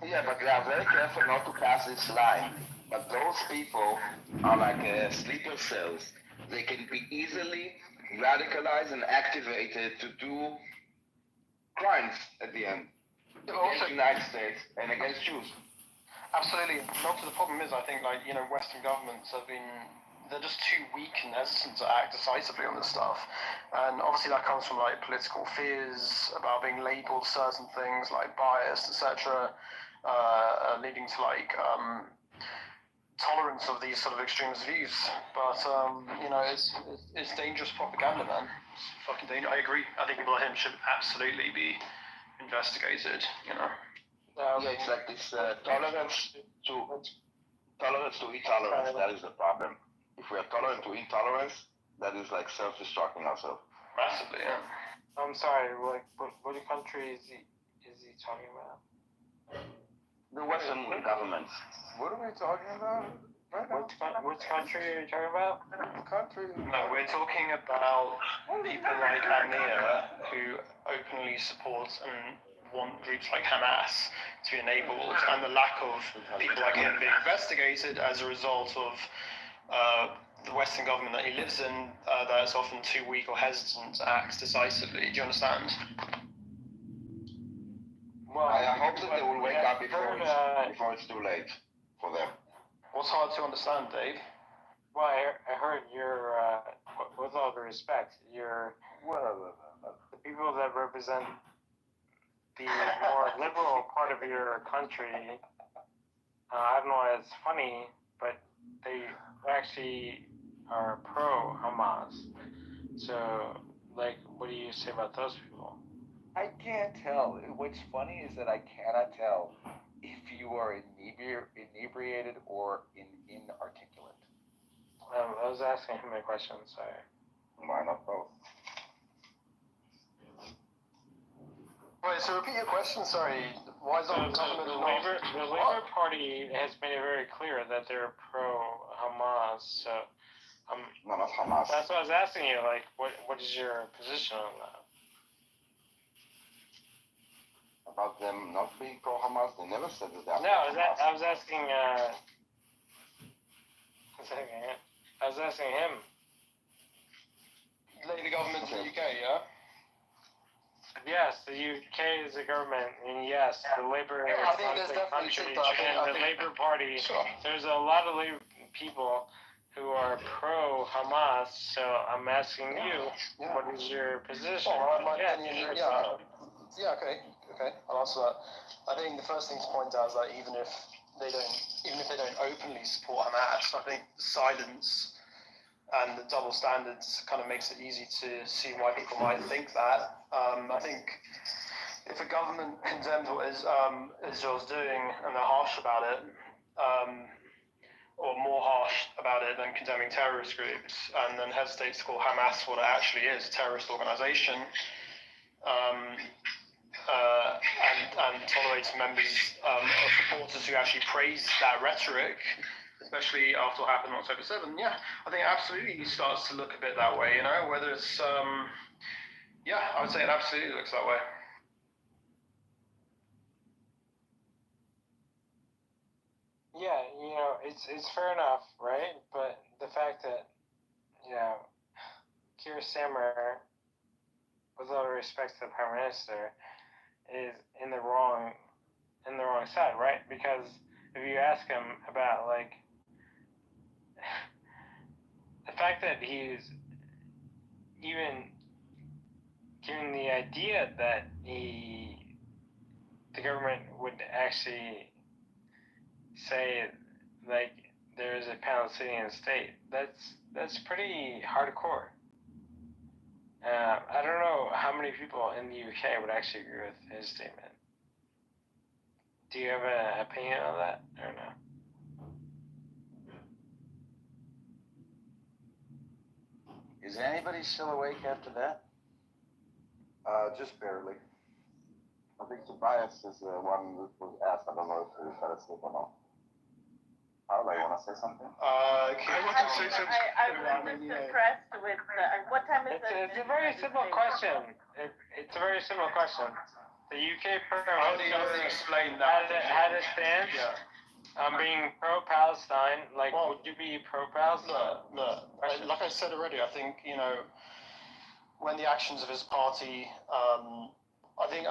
Yeah, but they are very careful not to pass this line. But those people are like sleeper cells. They can be easily radicalized and activated to do crimes at the end. Against the United States and against Jews. Absolutely. The problem is, I think, Western governments they're just too weak and hesitant to act decisively on this stuff. And obviously that comes from political fears about being labelled certain things like biased, etc., leading to tolerance of these sort of extremist views. But you know, it's dangerous propaganda, man. It's fucking dangerous. I agree. I think people like him should absolutely be investigated. You know. It's like this tolerance to intolerance. That is the problem. If we are tolerant to intolerance, that is like self-destructing ourselves. Massively, yeah. I'm sorry. Like, what country is he talking about? The Western governments. What are we talking about? Which country are you talking about? No, we're talking about people like Amir who openly support and want groups like Hamas to be enabled, and the lack of people like him being investigated as a result of the Western government that he lives in, that is often too weak or hesitant to act decisively. Do you understand? Well, I hope that they will wake up before it's too late for them. What's hard to understand, Dave? Well, I heard you're, with all due respect, you're the people that represent the more liberal part of your country. I don't know why it's funny, but they actually are pro-Hamas. So, like, what do you say about those people? I can't tell. What's funny is that I cannot tell if you are inebriated or inarticulate. I was asking him a question, sorry. Why not both? Wait, so repeat your question, sorry. Why is that the Labour Party has made it very clear that they're pro-Hamas, so... no, not Hamas. That's what I was asking you, like, what is your position on that? About them not being pro-Hamas, they never said that they are pro-Hamas. I was asking, I was asking him. The government in the UK, yeah? Yes, the UK is the government, and yes, the Labour I think there's definitely country, and the Labour Party. Sure. There's a lot of Labour people who are pro-Hamas, so I'm asking you, what is your position? My opinion, yeah, okay, I'll answer that. I think the first thing to point out is that even if they don't openly support Hamas, I think silence and the double standards kind of makes it easy to see why people might think that. I think if a government condemns what Israel's doing and they're harsh about it, or more harsh about it than condemning terrorist groups, and then hesitates to call Hamas what it actually is, a terrorist organization, and tolerates members of supporters who actually praise that rhetoric, especially after what happened on October 7th, yeah, I think it absolutely starts to look a bit that way, you know, whether it's, I would say it absolutely looks that way. Yeah, you know, it's fair enough, right? But the fact that, you know, Keir Starmer, with all due respect to the Prime Minister, is in the wrong side, right? Because if you ask him about, like, the fact that he's even giving the idea that the government would actually say, like, there is a Palestinian state, that's pretty hardcore. I don't know how many people in the UK would actually agree with his statement. Do you have an opinion on that, or no? Is anybody still awake after that? Just barely. I think Tobias is the one that was asked. I don't know if he fell asleep or not. Paula, you want to say something? I was just impressed with what time is it? It's a very simple question. It's a very simple question. The UK Prime Minister explain that. Had a stance on being pro-Palestine. Like, would you be pro-Palestine? No. Like I said already, I think, you know, when the actions of his party, I think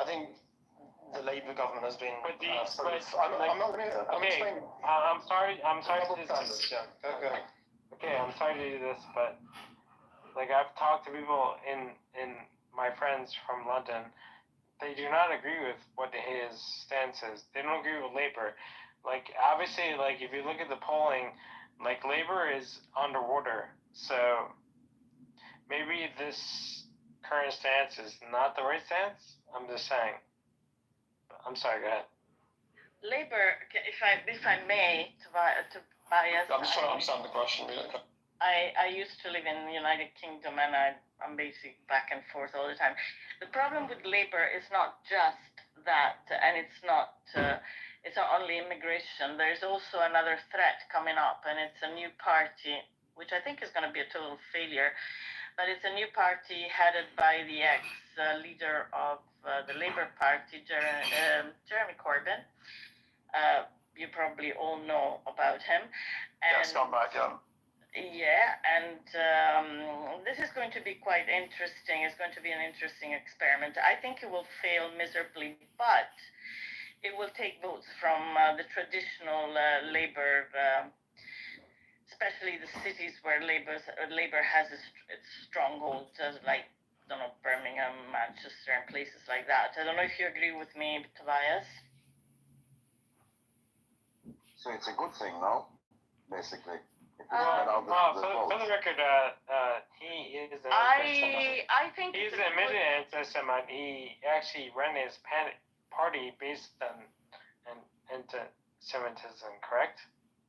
the Labour government has been. I'm sorry to do this. Okay, I'm sorry to do this, but like, I've talked to people in my friends from London. They do not agree with what his stance is. They don't agree with Labour. Like, obviously, like, if you look at the polling, like, Labor is underwater. So maybe this current stance is not the right stance. I'm just saying. I'm sorry, go ahead. Labor, if I may, Tobias. I'm just trying to understand the question. I used to live in the United Kingdom, and I'm basically back and forth all the time. The problem with Labor is not just that, and it's not only immigration. There's also another threat coming up, and it's a new party, which I think is going to be a total failure. But it's a new party headed by the ex-leader of the Labour Party, Jeremy Corbyn. You probably all know about him. And, Scott back, yeah. Yeah, and this is going to be quite interesting. It's going to be an interesting experiment. I think it will fail miserably, but it will take votes from the traditional Labour, especially the cities where Labour has its stronghold, like, I don't know, Birmingham, Manchester, and places like that. I don't know if you agree with me, Tobias. So it's a good thing, no? Basically. For the record, he is an I think he's admitted anti-Semite. He actually ran his party based on anti-Semitism, correct?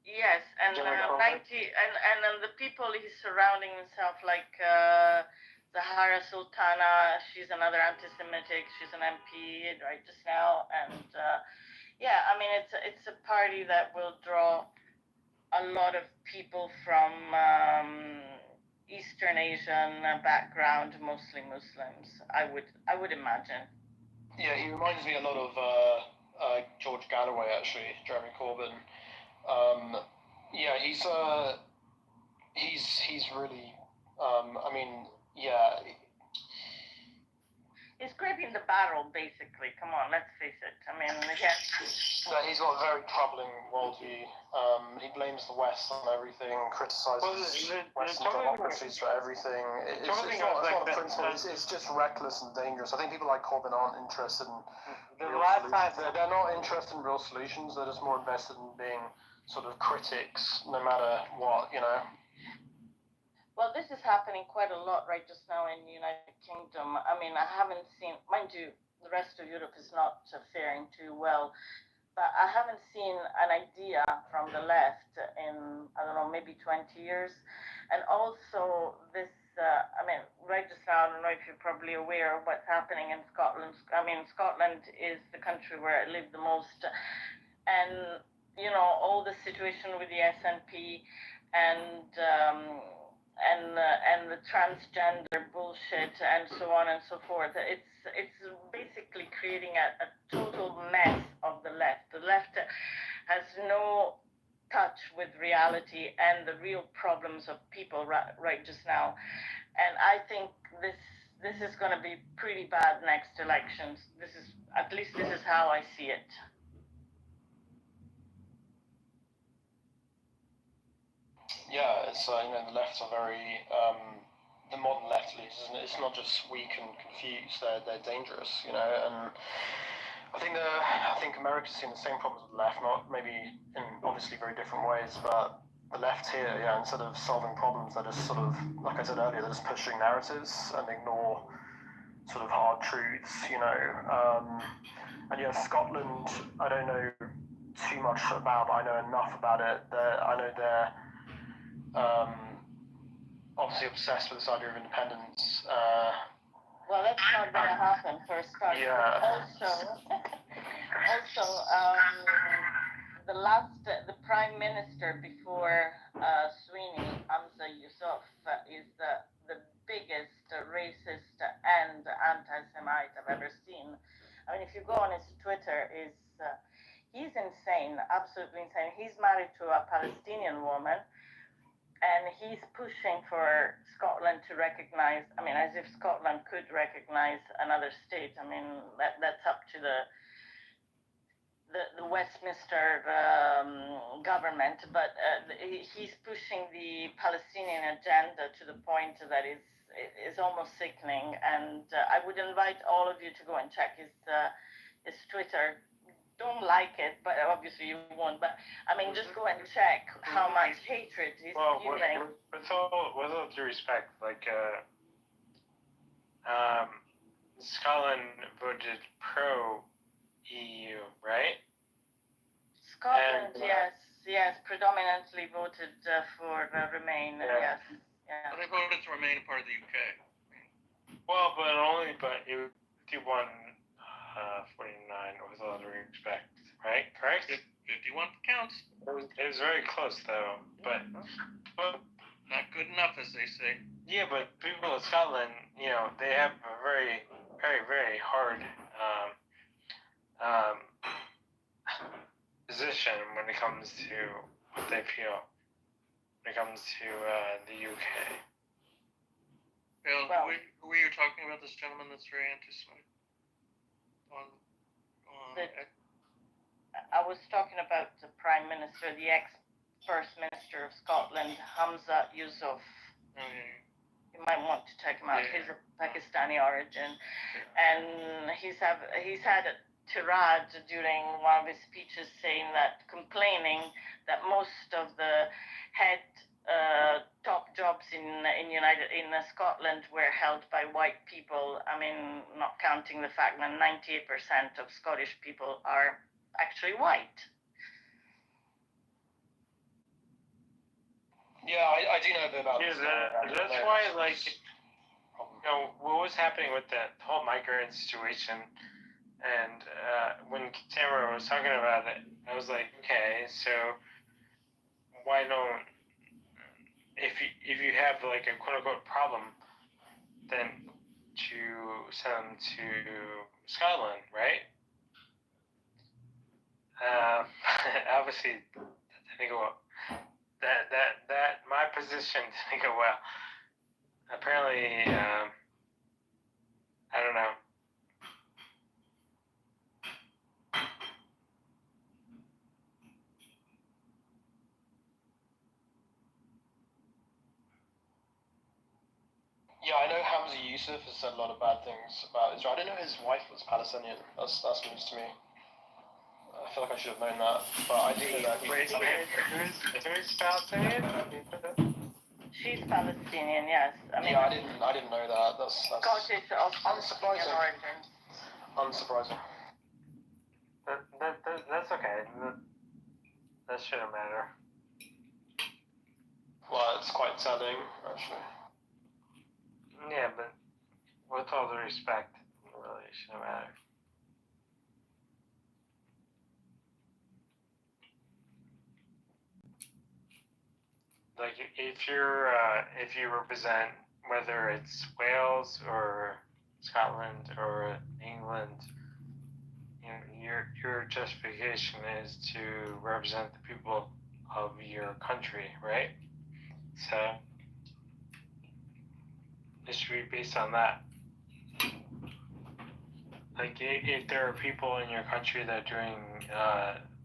Yes, and 90 and the people he's surrounding himself, like Zahara Sultana. She's another anti-Semitic. She's an MP right just now, and yeah, I mean it's a party that will draw a lot of people from Eastern Asian background, mostly Muslims. I would imagine. Yeah, he reminds me a lot of George Galloway, actually, Jeremy Corbyn. Yeah, he's really. I mean, yeah. He's scraping the barrel, basically. Come on, let's face it. I mean, again. He's got a very troubling worldview. He blames the West on everything, criticizes Western democracies for everything. It's not a principle. It's just reckless and dangerous. I think people like Corbyn aren't interested in real solutions. They're not interested in real solutions. They're just more invested in being sort of critics, no matter what, you know. Well, this is happening quite a lot right just now in the United Kingdom. I mean, I haven't seen, mind you, the rest of Europe is not faring too well, but I haven't seen an idea from the left in, I don't know, maybe 20 years. And also this, I mean, right just now, I don't know if you're probably aware of what's happening in Scotland. I mean, Scotland is the country where I live the most. And, you know, all the situation with the SNP and the transgender bullshit and so on and so forth. It's basically creating a total mess of the left. The left has no touch with reality and the real problems of people right just now. And I think this is going to be pretty bad next elections. This is how I see it. Yeah, it's you know, the lefts are very the modern left leads, isn't it? It's not just weak and confused; they're dangerous, you know. And I think America's seen the same problems with the left, not maybe in obviously very different ways, but the left here, yeah, instead of solving problems, they're just sort of, like I said earlier, they're just pushing narratives and ignore sort of hard truths, you know. And yeah, Scotland, I don't know too much about, but I know enough about it. I know they're obviously obsessed with this idea of independence. Well, that's not going to happen for a start. Yeah. Also, the Prime Minister before Sweeney, Hamza Yusuf, is the biggest racist and anti-Semite I've ever seen. I mean, if you go on his Twitter, he's insane, absolutely insane. He's married to a Palestinian woman. And he's pushing for Scotland to recognize, I mean, as if Scotland could recognize another state. I mean, that's up to the Westminster government. But he's pushing the Palestinian agenda to the point that is almost sickening. And I would invite all of you to go and check his Twitter. don't like it, but obviously you won't. But I mean, just go and check how much hatred he's fueling. With all due respect, like Scotland voted pro EU, right? Scotland, yes, predominantly voted for Remain. Yeah. Yes, yeah. They voted to remain a part of the UK. Well, but it 51 49 with all due respect, right? Correct? 51 counts. It was very close though, but not good enough, as they say. Yeah, but people in Scotland, they have a very, very, very hard position when it comes to what they feel when it comes to the UK. Bill, who were you talking about? This gentleman that's very anti-Semitic. I was talking about the Prime Minister, the ex-First Minister of Scotland, Hamza Yusuf. You might want to check him out. He's of Pakistani origin, and he's had a tirade during one of his speeches complaining that most of the head top jobs in Scotland were held by white people. I mean, not counting the fact that 98% of Scottish people are actually white. Yeah, I do know a bit about this. That's why, what was happening with the whole migrant situation, and when Tamara was talking about it, I was like, okay, so why don't, if you have like a quote unquote problem, then to send them to Scotland, right? Obviously, that didn't go well. That my position didn't go well. Apparently, I don't know. Yeah, I know Hamza Yusuf has said a lot of bad things about Israel. I didn't know his wife was Palestinian. That's news to me. I feel like I should have known that, but I do know that. Who's Palestinian? She's Palestinian, yes. I mean, yeah, I didn't know that. That's Scottish of unsurprising. Origin. Unsurprising. That's okay. That shouldn't matter. Well, it's quite telling, actually. Yeah, but with all the respect, it really shouldn't matter. Like if you represent, whether it's Wales or Scotland or England, your justification is to represent the people of your country, right? So it should be based on that. Like if there are people in your country that are doing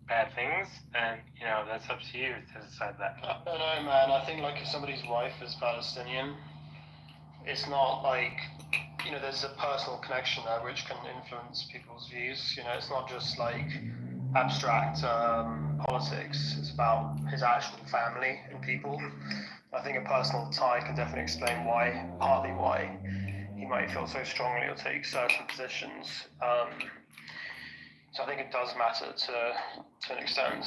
bad things, then that's up to you to decide that. No, man. I think if somebody's wife is Palestinian, it's not like there's a personal connection there which can influence people's views. It's not just abstract politics. It's about his actual family and people. I think a personal tie can definitely explain partly why he might feel so strongly or take certain positions. So I think it does matter to an extent.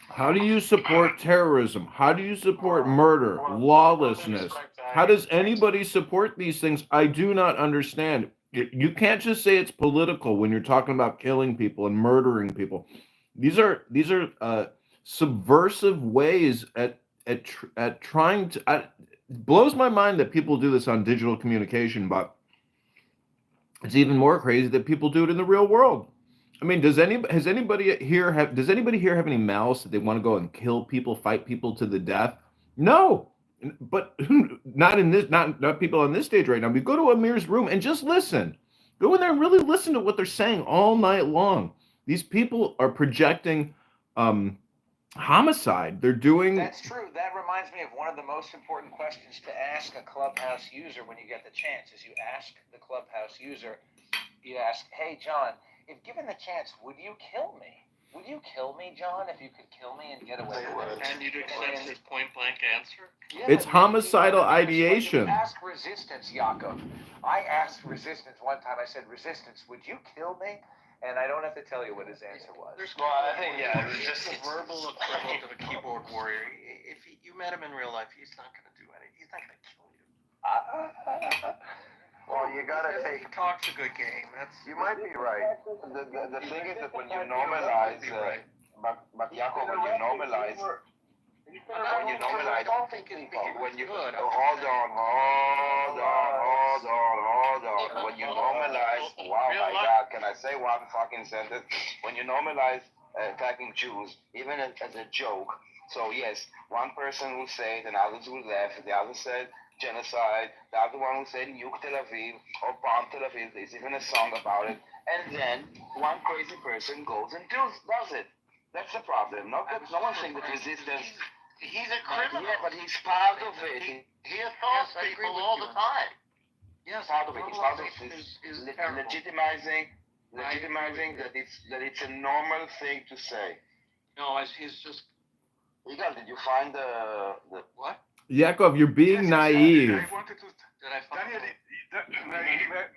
How do you support terrorism? How do you support murder, lawlessness? How does anybody support these things? I do not understand. You can't just say it's political when you're talking about killing people and murdering people. These are subversive ways at trying to. It blows my mind that people do this on digital communication, but it's even more crazy that people do it in the real world. I mean, does anybody here have any malice that they want to go and kill people, fight people to the death? No, but not people on this stage right now. We go to Amir's room and just listen. Go in there and really listen to what they're saying all night long. These people are projecting homicide. They're doing. That's true. That reminds me of one of the most important questions to ask a Clubhouse user when you get the chance. Is you ask the Clubhouse user, you ask, "Hey, John, if given the chance, would you kill me? Would you kill me, John, if you could kill me and get away with it? And you'd accept his point blank answer? Yeah, It's homicidal ideation. Ask resistance, Yaakov. I asked resistance one time. I said, resistance, would you kill me? And I don't have to tell you what his answer was. Well, I think, yeah, it's just a verbal equivalent of a keyboard warrior. If you met him in real life, he's not going to do anything. He's not going to kill you. Well, you gotta take. He talks a good game. You might be right. The thing is that when you normalize, but Yaakov, when you normalize, when you hold on. When you normalize, wow, my God, can I say one fucking sentence? When you normalize attacking Jews, even as a joke. So yes, one person will say it and others will laugh. The other said genocide. The other one will say nuke Tel Aviv or bomb Tel Aviv. There's even a song about it. And then one crazy person goes and does it. That's the problem. Not that no one thinks that resistance. He's a criminal. Yeah, but he's part of it. He assaults people all the time. Yes, part of it. It's part of legitimizing that it's a normal thing to say. No, he's just. Yigal, did you find the what? Yaakov, you're being naive. I wanted to. Daniel,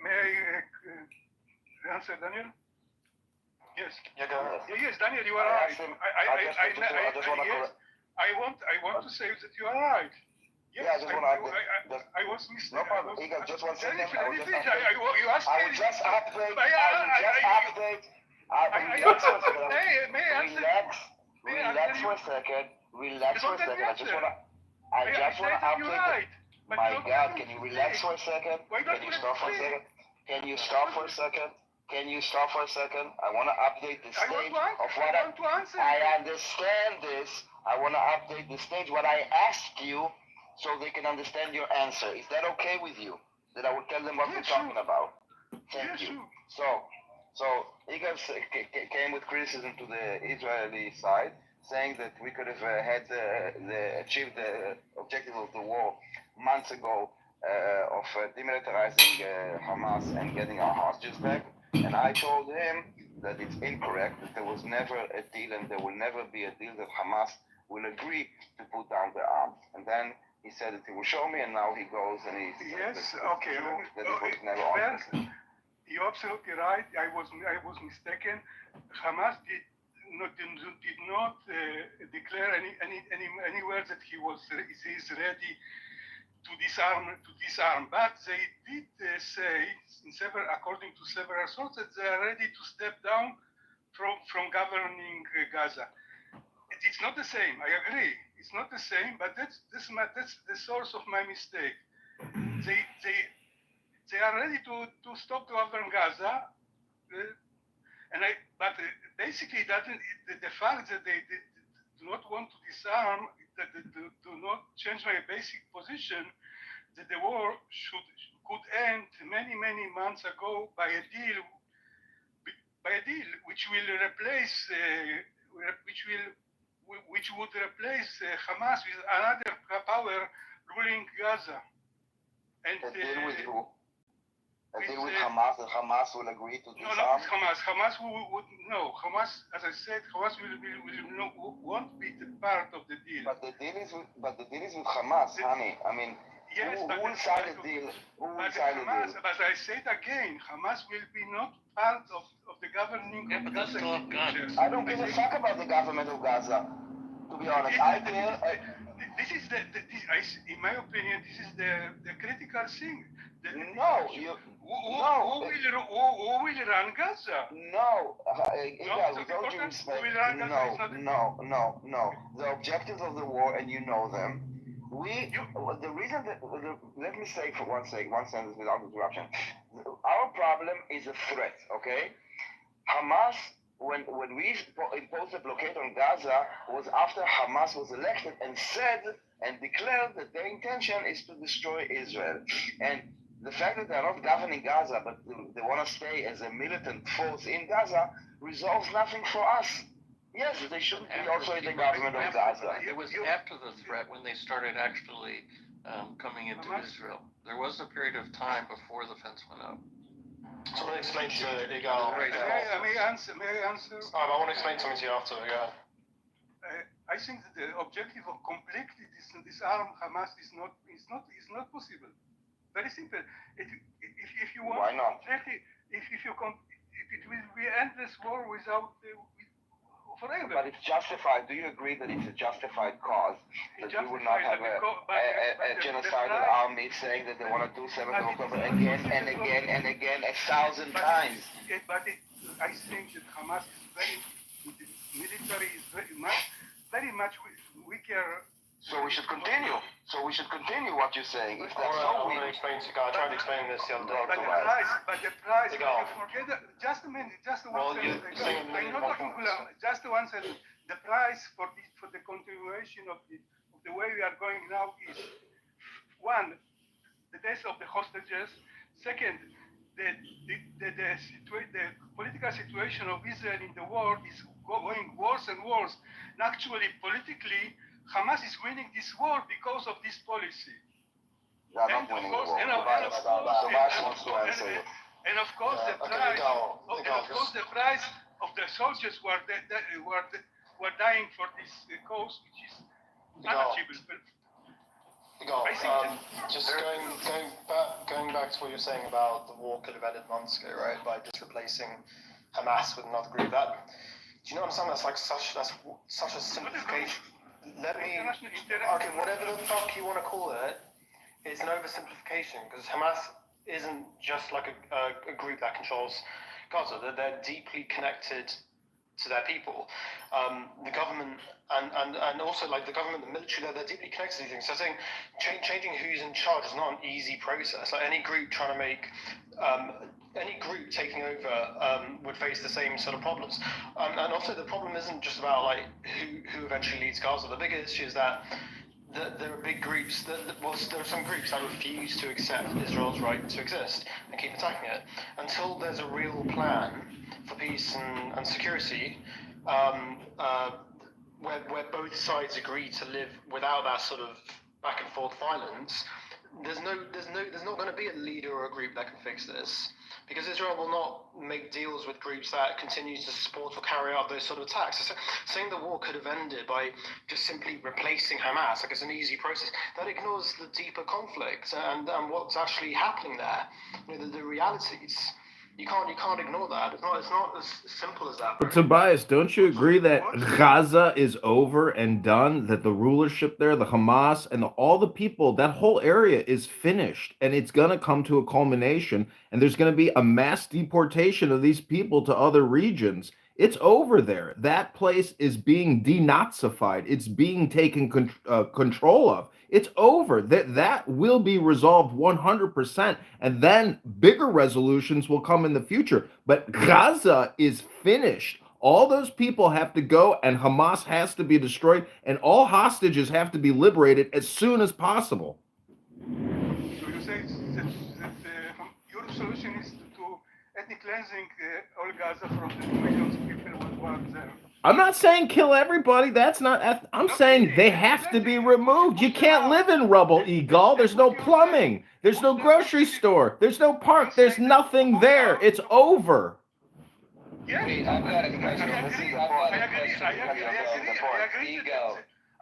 may I answer, Daniel? Yes. Yeah, go ahead. Yes, Daniel, you are right. I want to say that you are right. Yes, I was mistaken. No problem. Yigal, just one second. You asked me. I will just update. Relax for a second. I just want to update. My God, can you relax for a second? Can you stop for a second? Can you stop for a second? I want to update the stage of what I understand this. I want to update the stage what I asked you so they can understand your answer. Is that okay with you? That I will tell them what we're talking about? Thank you. So Yigal came with criticism to the Israeli side, saying that we could have achieved the objective of the war months ago of demilitarizing Hamas and getting our hostages back. And I told him that it's incorrect, that there was never a deal and there will never be a deal that Hamas will agree to put down their arms. And then he said that he will show me, and now he goes and he says that it was never on. You're absolutely right. I was mistaken. Hamas did not declare anywhere that he is ready to disarm. But they did say, according to several sources, they are ready to step down from governing Gaza. It's not the same. I agree. It's not the same. But that's the source of my mistake. They are ready to stop to govern Gaza, but basically the fact that they do not want to disarm, that they do not change my basic position, that the war could end many months ago by a deal which will replace which would replace Hamas with another power ruling Gaza. And a deal with who? A deal with Hamas, that Hamas will agree to disarm? No, not Hamas. Hamas Hamas, as I said, Hamas won't be the part of the deal. But the deal is with Hamas, honey. I mean, yes, who will sign the deal? But I say it again, Hamas will be not part of the governing. Yeah, but that's still up guns. I don't give a fuck about the government of Gaza. To be honest, I feel. This is in my opinion, this is the critical thing. Who will run Gaza? No, with all due respect, no. The objectives of the war, and you know them. The reason that, let me say for one sentence without interruption. Our problem is a threat, okay? Hamas, when we imposed a blockade on Gaza, was after Hamas was elected and said and declared that their intention is to destroy Israel. And the fact that they're not governing Gaza, but they want to stay as a militant force in Gaza, resolves nothing for us. Yes, they shouldn't be also in the government of Gaza. It was after the threat when they started actually coming into Israel. There was a period of time before the fence went up. Someone explain to Igal. May I answer? I want to explain something to you after. Yeah. I think that the objective of completely disarm Hamas is not possible. Very simple. If you want, why not? If it will be endless war without forever. But it's justified. Do you agree that it's a justified cause? That you would not have a genocidal army saying that they want to do 7th of October again and again and again 1,000 times? I think that Hamas is military is very much weaker. So we should continue. What you're saying. If that's I want to explain to you guys. I tried explaining this the other day. But the price. Forget that. Just a minute. Just one second. I'm not talking about. Just one second. The price for the continuation of the way we are going now is one, the death of the hostages. Second, the political situation of Israel in the world is going worse and worse. And actually, politically, Hamas is winning this war because of this policy. They are not winning the war. And of course, the price of the soldiers who are dying for this cause, which is unachievable. Just going back to what you're saying about the war could have ended months ago, right? By just replacing Hamas with another group. Do you not understand? That's such a simplification. Okay, whatever the fuck you want to call it, it's an oversimplification because Hamas isn't just like a group that controls Gaza. They're deeply connected to their people. The government and also like the government, the military, they're deeply connected to these things. So I think changing who's in charge is not an easy process. Like any group trying to make any group taking over would face the same sort of problems. And also the problem isn't just about like who eventually leads Gaza. The bigger issue is that there are big groups there are some groups that refuse to accept Israel's right to exist and keep attacking it until there's a real plan for peace and security, where both sides agree to live without that sort of back and forth violence. There's not going to be a leader or a group that can fix this, because Israel will not make deals with groups that continue to support or carry out those sort of attacks. So saying the war could have ended by just simply replacing Hamas, like it's an easy process, that ignores the deeper conflict and what's actually happening there. The realities. You can't ignore that. It's not as simple as that. But Tobias, don't you agree that Gaza is over and done? That the rulership there, the Hamas, and all the people, that whole area is finished, and it's going to come to a culmination, and there's going to be a mass deportation of these people to other regions. It's over there. That place is being denazified. It's being taken control of. It's over. That will be resolved 100%. And then bigger resolutions will come in the future. But Gaza is finished. All those people have to go, and Hamas has to be destroyed, and all hostages have to be liberated as soon as possible. So you say that your solution is to ethnic cleansing all Gaza from the millions of people who are there. I'm not saying kill everybody. That's not. I'm saying they have to be removed. You can't live in rubble, Eagle. There's no plumbing. There's no grocery store. There's no park. There's nothing there. It's over. Yeah, I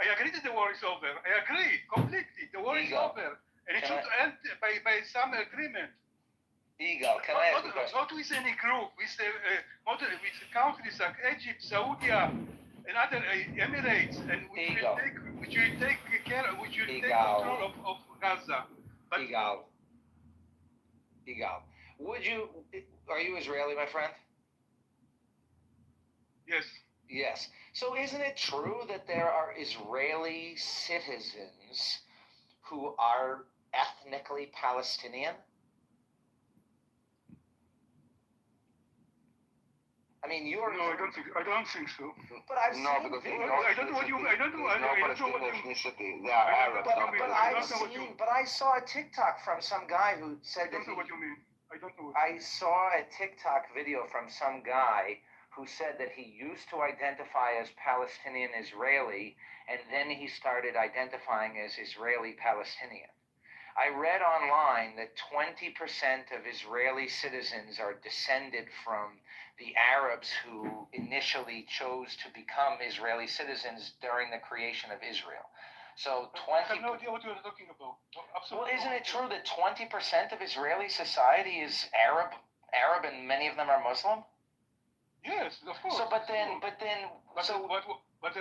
agree that the war is over. I agree completely. The war is over, and it should end by some agreement. Eagle, can I ask you a question? Not with any group, with countries like Egypt, Saudi, and other Emirates, and which will take control of Gaza. But Eagle, are you Israeli, my friend? Yes. Yes. So isn't it true that there are Israeli citizens who are ethnically Palestinian? I mean, No, I don't think so. But I've seen. I don't know what you mean. I don't know what you mean. But I saw a TikTok from some guy who said that. I don't know what you mean. I don't know. I saw a TikTok video from some guy who said that he used to identify as Palestinian Israeli, and then he started identifying as Israeli Palestinian. I read online that 20% of Israeli citizens are descended from the Arabs who initially chose to become Israeli citizens during the creation of Israel. So 20. I have no idea what you're talking about. Well, isn't it true that 20% of Israeli society is Arab, and many of them are Muslim? Yes, of course. So, but they're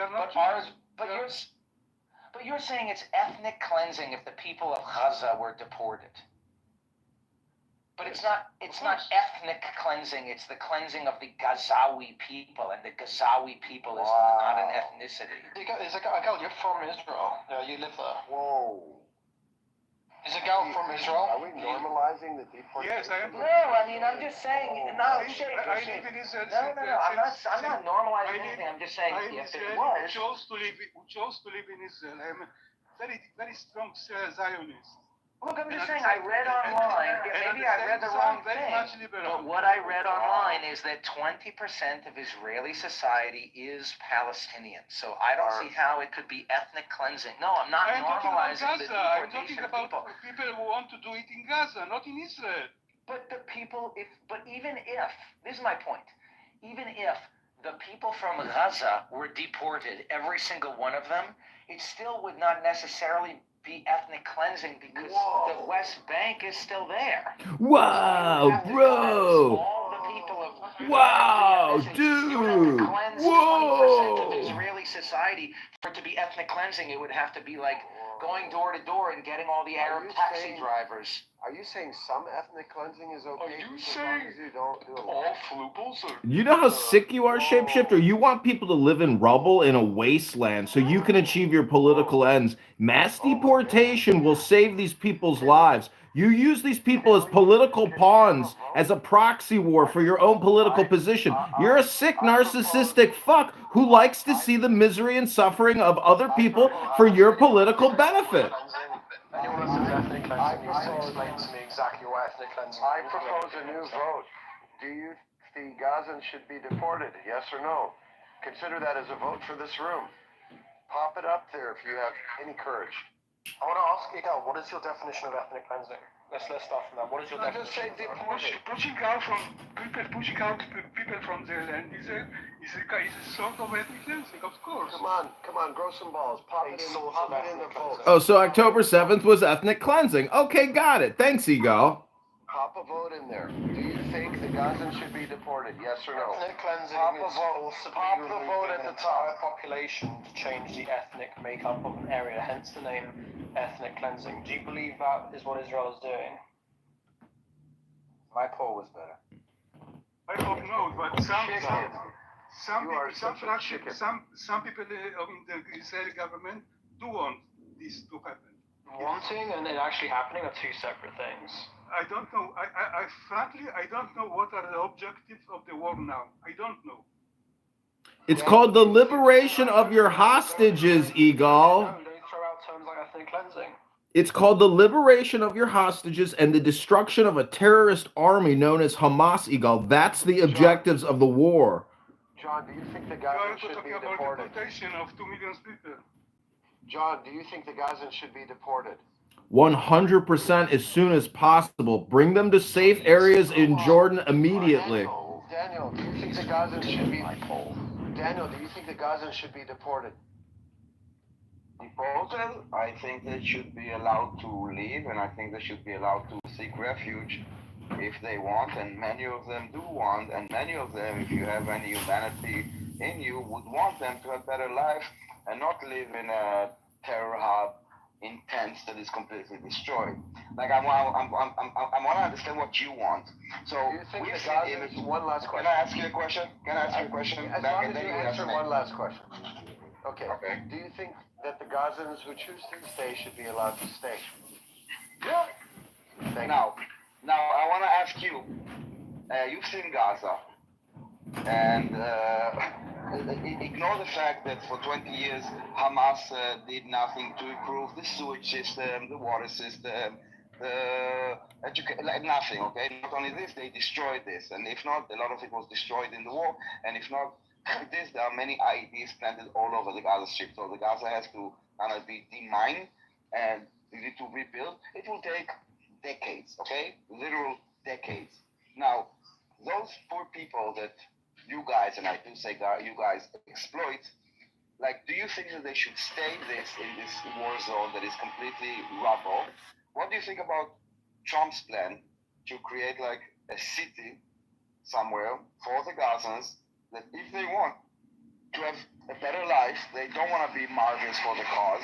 not ours. Jews. But you're saying it's ethnic cleansing if the people of Gaza were deported. But it's not ethnic cleansing, it's the cleansing of the Gazawi people, and the Gazawi people is not an ethnicity. You're from Israel. You live there. Whoa. Is a gal from Israel? Are we normalizing the deportation? Yes, I am. No, I mean, I'm just saying, I live in Israel. No, I'm not normalizing anything, I'm just saying, if it was. Who chose to live in Israel. I am a very, very strong Zionist. Look, I'm just saying, I read online, maybe I read the wrong thing, but what I read online is that 20% of Israeli society is Palestinian. So I don't see how it could be ethnic cleansing. No, I'm not normalizing the deportation of people. People who want to do it in Gaza, not in Israel. But even if, this is my point, even if the people from Gaza were deported, every single one of them, it still would not necessarily be ethnic cleansing because the West Bank is still there. Wow, bro! All the people of wow, dude! Whoa! 20% of Israeli society, for it to be ethnic cleansing, it would have to be like going door to door and getting all the Arab taxi drivers. Are you saying some ethnic cleansing is okay? Are you saying you don't do all flugels? You know how sick you are, Shapeshifter? You want people to live in rubble in a wasteland so you can achieve your political ends. Mass deportation will save these people's lives. You use these people as political pawns, as a proxy war for your own political position. You're a sick, narcissistic fuck who likes to see the misery and suffering of other people for your political benefit. Anyone who says ethnic cleansing needs to explain to me exactly what ethnic cleansing is. I propose a new vote. Do you think Gazans should be deported? Yes or no? Consider that as a vote for this room. Pop it up there if you have any courage. I want to ask Igal, what is your definition of ethnic cleansing? Let's start from that. What is your definition? Just say deported. Pushing out people from their land is a sort of ethnic cleansing, of course. Come on, grow some balls. Pop it in the vote. Oh, so October 7th was ethnic cleansing. Okay, got it. Thanks, Egal. Pop a vote in there. Do you think the Gazans should be deported? Yes or no? Ethnic cleansing is Pop the vote at the top. Population to change the ethnic makeup of an area, hence the name ethnic cleansing. Do you believe that is what Israel is doing? My poll was better. I hope not, but some people in the Israeli government do want this to happen. Wanting and it actually happening are two separate things. I don't know. I frankly, I don't know what are the objectives of the war now. I don't know. It's called the liberation of your hostages, Egal. Don't throw out terms like ethnic cleansing. It's called the liberation of your hostages and the destruction of a terrorist army known as Hamas, Egal. That's the objectives of the war. John, do you think the Gazans should be deported? About the deportation of 2 million people. John, do you think the Gazans should be deported? 100% as soon as possible. Bring them to safe areas in Jordan immediately. Daniel, do you think the Gazans should be Daniel, do you think the Gazans should be deported? Deported? I think they should be allowed to leave, and I think they should be allowed to seek refuge if they want, and many of them do want, and many of them, if you have any humanity in you, would want them to have a better life and not live in a terror hub in tents that is completely destroyed. Like I want to understand what you want. So do you think the Gazans? One last question. Can I ask you a question? As long as you answer one last question. Okay. Do you think that the Gazans who choose to stay should be allowed to stay? Yeah. Now I want to ask you. You've seen Gaza, and ignore the fact that for 20 years Hamas did nothing to improve the sewage system, the water system, like nothing. Okay. Not only this, they destroyed this, and if not, a lot of it was destroyed in the war. And if not, this, there are many IEDs planted all over the Gaza Strip. So the Gaza has to kind of be demined, and you need to rebuild, it will take decades, okay? Literal decades. Now, those poor people that you guys, and I do say you guys, exploit, like, do you think that they should stay in this war zone that is completely rubble? What do you think about Trump's plan to create like a city somewhere for the Gazans that if they want to have a better life, they don't want to be martyrs for the cause,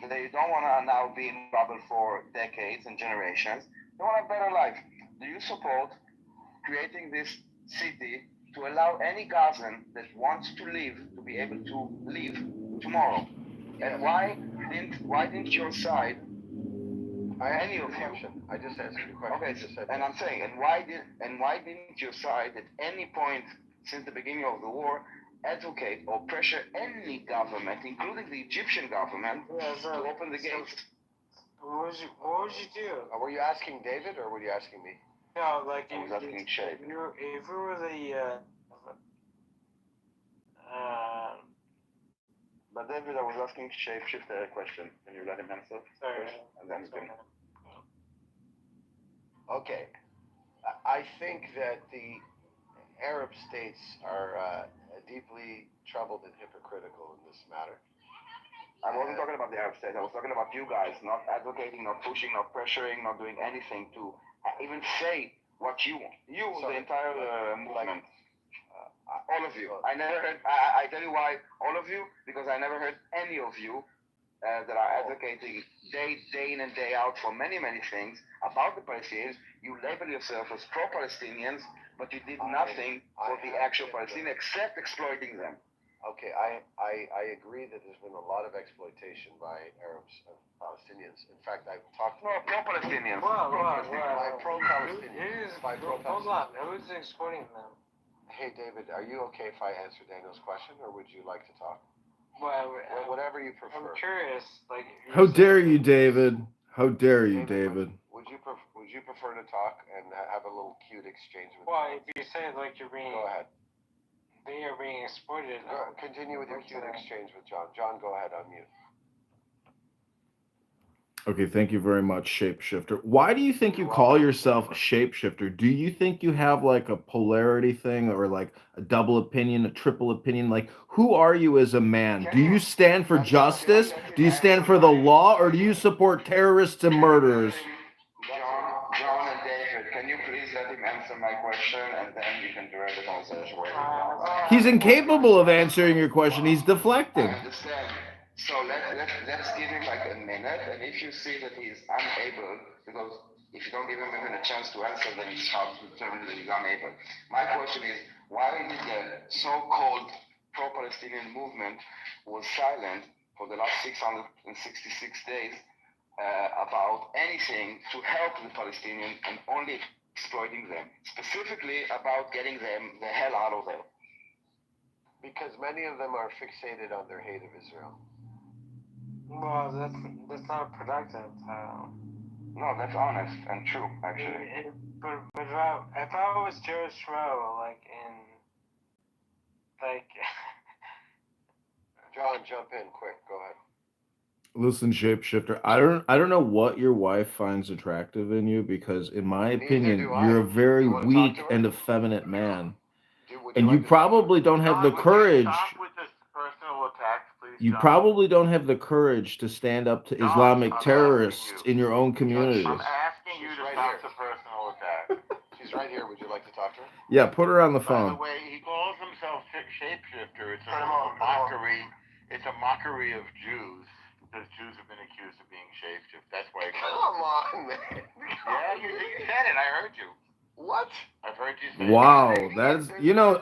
they don't want to now be in rubble for decades and generations, they want a better life. Do you support creating this city to allow any Gazan that wants to live to be able to live tomorrow? And why didn't your side, any of you? I just answered your question. Okay, and I'm saying, and why didn't your side at any point since the beginning of the war advocate or pressure any government, including the Egyptian government, to open the gates? What would you do? Were you asking David or were you asking me? No, like I was asking Shay. if you were the But David, I was asking Shapeshifter a question. Can you let him answer? Sorry. First? And then can... Okay. I think that the Arab states are deeply troubled and hypocritical in this matter. I wasn't talking about the Arab states. I was talking about you guys, not advocating, not pushing, not pressuring, not doing anything to even say what you want. You, the entire movement. All of you. I never heard, I tell you why, all of you, because I never heard any of you that are advocating day in and day out for many, many things about the Palestinians. You label yourself as pro-Palestinians, but you did nothing for the actual Palestinians except exploiting them. Okay, I agree that there's been a lot of exploitation by Arabs of Palestinians. In fact, I've talked... No, pro-Palestinians. By pro-Palestinians. By pro-Palestinians. Hold on, who's exploiting them? Hey, David, are you okay if I answer Daniel's question, or would you like to talk? Well, whatever you prefer. I'm curious. Like, how dare you, David? How dare you, David? Would you prefer to talk and have a little cute exchange with? Well, if you say like you're being. Go ahead. They are being exploited. Continue with your cute exchange with John. John, go ahead, unmute. Okay, thank you very much, Shapeshifter. Why do you think you call yourself a Shapeshifter? Do you think you have like a polarity thing or like a double opinion, a triple opinion? Like, who are you as a man? Do you stand for justice? Do you stand for the law? Or do you support terrorists and murderers? John and David, can you please let him answer my question and then you can direct the conversation where He's incapable of answering your question. He's deflecting. I understand. So let's give him like a minute, and if you see that he's unable, because if you don't give him even a chance to answer, then it's hard to determine that he's unable. My question is, why did the so-called pro-Palestinian movement was silent for the last 666 days about anything to help the Palestinians and only exploiting them, specifically about getting them the hell out of there? Because many of them are fixated on their hate of Israel. Well, that's not productive. No, that's honest and true, actually. But if I was Joe Schmo, like John, jump in quick. Go ahead. Listen, Shapeshifter, I don't know what your wife finds attractive in you, because in my opinion, you're a very weak and effeminate man. And you probably don't have the courage. You probably don't have the courage to stand up to Islamic terrorists in your own community. I'm asking you to stop the personal attack. She's right here. Would you like to talk to her? Yeah, put her on the phone. By the way, he calls himself Shapeshifter. It's a mockery. It's a mockery of Jews, because Jews have been accused of being shapeshifters. That's why he calls. Come on, man. Yeah, you said it. I heard you. What? I've heard you say Wow, it. that's,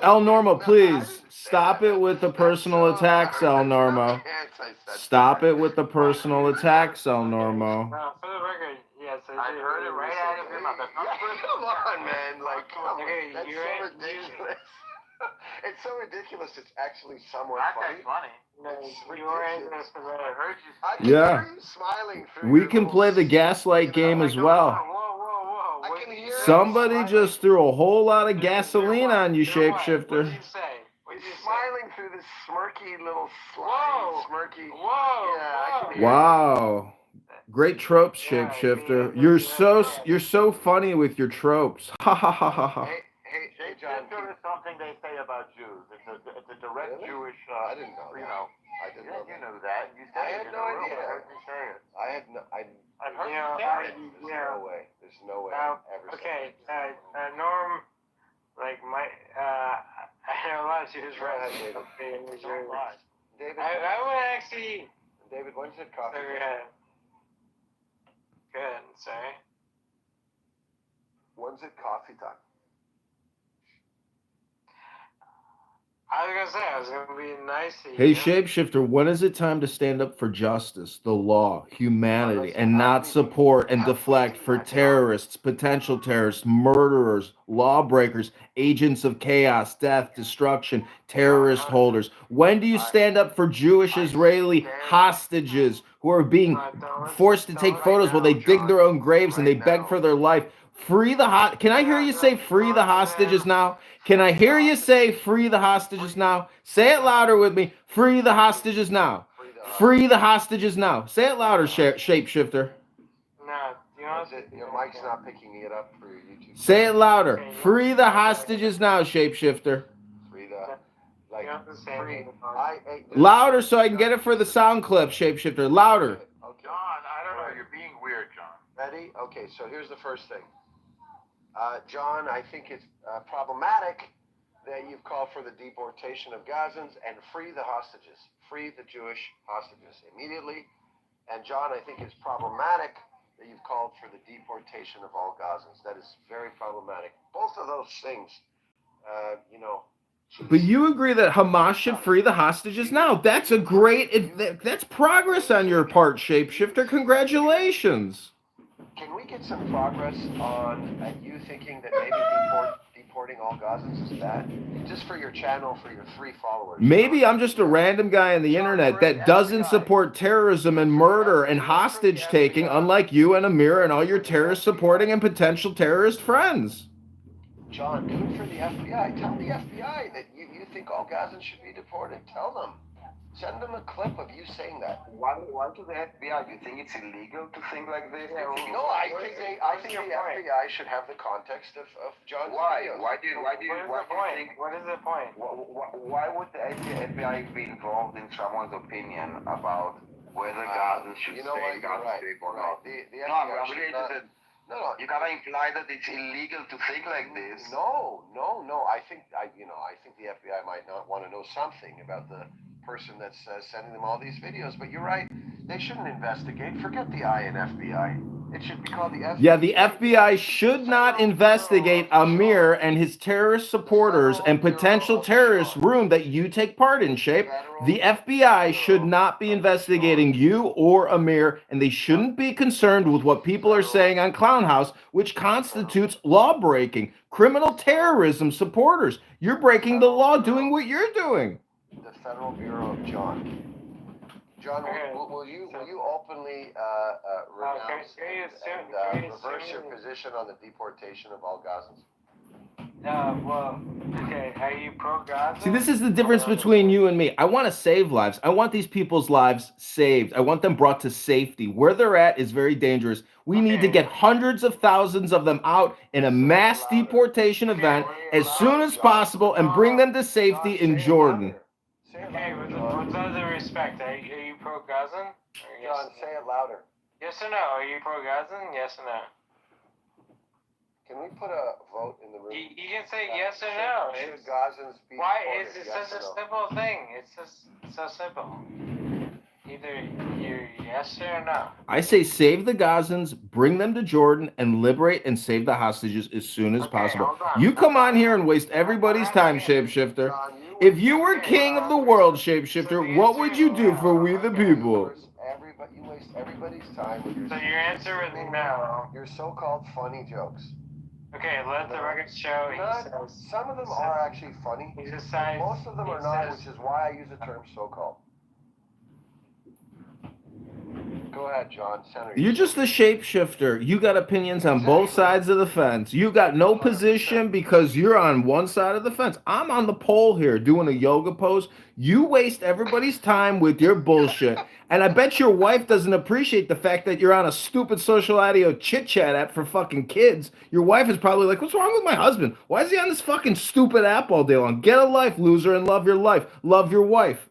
El Normo, please stop it with the personal attacks, El Normo. Stop it with the personal attacks, El Normo. Well, for the record, yes, I heard it right out of your mouth. Come on, man. Like, come on. Okay, That's you're so right. ridiculous. It's so ridiculous. It's actually somewhat Not funny. that funny. No, It's you were ridiculous. I heard you. I can Yeah. hear you smiling through We your can little play the gaslight game as well. Whoa. I can hear Somebody just threw a whole lot of gasoline on you, What Shapeshifter. did you say? He's smiling through this smirky little slime. Smirky. Whoa. Yeah, I can hear Wow. Great tropes, Shapeshifter. You're so funny with your tropes. Ha ha ha ha ha. Hey, John. There is something they say about Jews. It's a direct Really? Jewish. I didn't know You that. know. I didn't know You that. knew that. You said I it had in no the room. idea. I heard you say it. I've heard you say it. There's no way. There's no way I've ever Okay, said that. Norm, like I know a lot of Jews Go ahead, David. in New Jersey. David, I would actually. David, when's it coffee? So, go ahead, sorry. When's it coffee time? I was gonna be nice to you. Hey, Shapeshifter, when is it time to stand up for justice, the law, humanity, and not support and deflect for terrorists, potential terrorists, murderers, lawbreakers, agents of chaos, death, destruction, terrorist holders? When do you stand up for Jewish Israeli hostages who are being forced to take photos while they dig their own graves and they beg for their life? Free the Can I hear you say free the hostages now? Can I hear you say free the hostages now? Say it louder with me. Free the hostages now. Free the hostages now. Say it louder, Shapeshifter. No, you know your mic's not picking it up for your YouTube. Say it louder. Free the hostages now, Shapeshifter. Free the free. Louder so I can get it for the sound clip, Shapeshifter. Louder. Okay. John, I don't know. You're being weird, John. Ready? Okay, so here's the first thing. John, I think it's problematic that you've called for the deportation of Gazans and free the hostages. Free the Jewish hostages immediately. And John, I think it's problematic that you've called for the deportation of all Gazans. That is very problematic. Both of those things, But you agree that Hamas should free the hostages now. That's that's progress on your part, Shapeshifter. Congratulations. Can we get some progress on you thinking that maybe deporting all Gazans is bad? Just for your channel, for your 3 followers. Maybe I'm just a random guy on the internet that doesn't support terrorism and murder and hostage taking, unlike you and Amir and all your terrorist supporting and potential terrorist friends. John, do it for the FBI. Tell the FBI that you think all Gazans should be deported. Tell them. Send them a clip of you saying that. Why to the FBI? Do you think it's illegal to think like this? No, I think the FBI should have the context of John's videos. Why do you think? What is the point? Why would the FBI be involved in someone's opinion about whether Gazans should stay in Gaza Strip or not? The FBI I'm really interested. No. You gotta imply that it's illegal to think like this. No. I think the FBI might not want to know something about the person that's sending them all these videos. But you're right. They shouldn't investigate. Forget the I in FBI. It should be called the FBI. Yeah, the FBI should not investigate Amir and his terrorist supporters and potential terrorist room that you take part in, Shape. The FBI should not be investigating you or Amir, and they shouldn't be concerned with what people are saying on Clown House, which constitutes law breaking, criminal terrorism supporters. You're breaking the law doing what you're doing. The Federal Bureau of John. John, will you openly renounce and reverse your position on the deportation of all Gazans? Okay, are you pro-Gaza? See, this is the difference between you and me. I want to save lives. I want these people's lives saved. I want them brought to safety. Where they're at is very dangerous. We need to get hundreds of thousands of them out in a mass deportation event as soon as possible and bring them to safety in Jordan. Okay, with all due respect, are you pro-Gazan? John, say it louder. Yes or no? Are you pro-Gazan? Yes or no? Can we put a vote in the room? You can say yes or no. Should Gazans be It's deported, such a simple thing. It's just so simple. Either you're yes or no. I say save the Gazans, bring them to Jordan, and liberate and save the hostages as soon as possible. You come on here and waste everybody's time, Shapeshifter. If you were king of the world, Shapeshifter, what would you do for we the people? You waste everybody's time with your... So your answer is no. Your so-called funny jokes. Okay, let the record show. Some of them are actually funny. Most of them are not, which is why I use the term so-called. Go ahead, John. Senator. You're just a shapeshifter. You got opinions on both sides of the fence. You got no position because you're on one side of the fence. I'm on the pole here doing a yoga pose. You waste everybody's time with your bullshit. And I bet your wife doesn't appreciate the fact that you're on a stupid social audio chit-chat app for fucking kids. Your wife is probably like, what's wrong with my husband? Why is he on this fucking stupid app all day long? Get a life, loser, and love your life. Love your wife.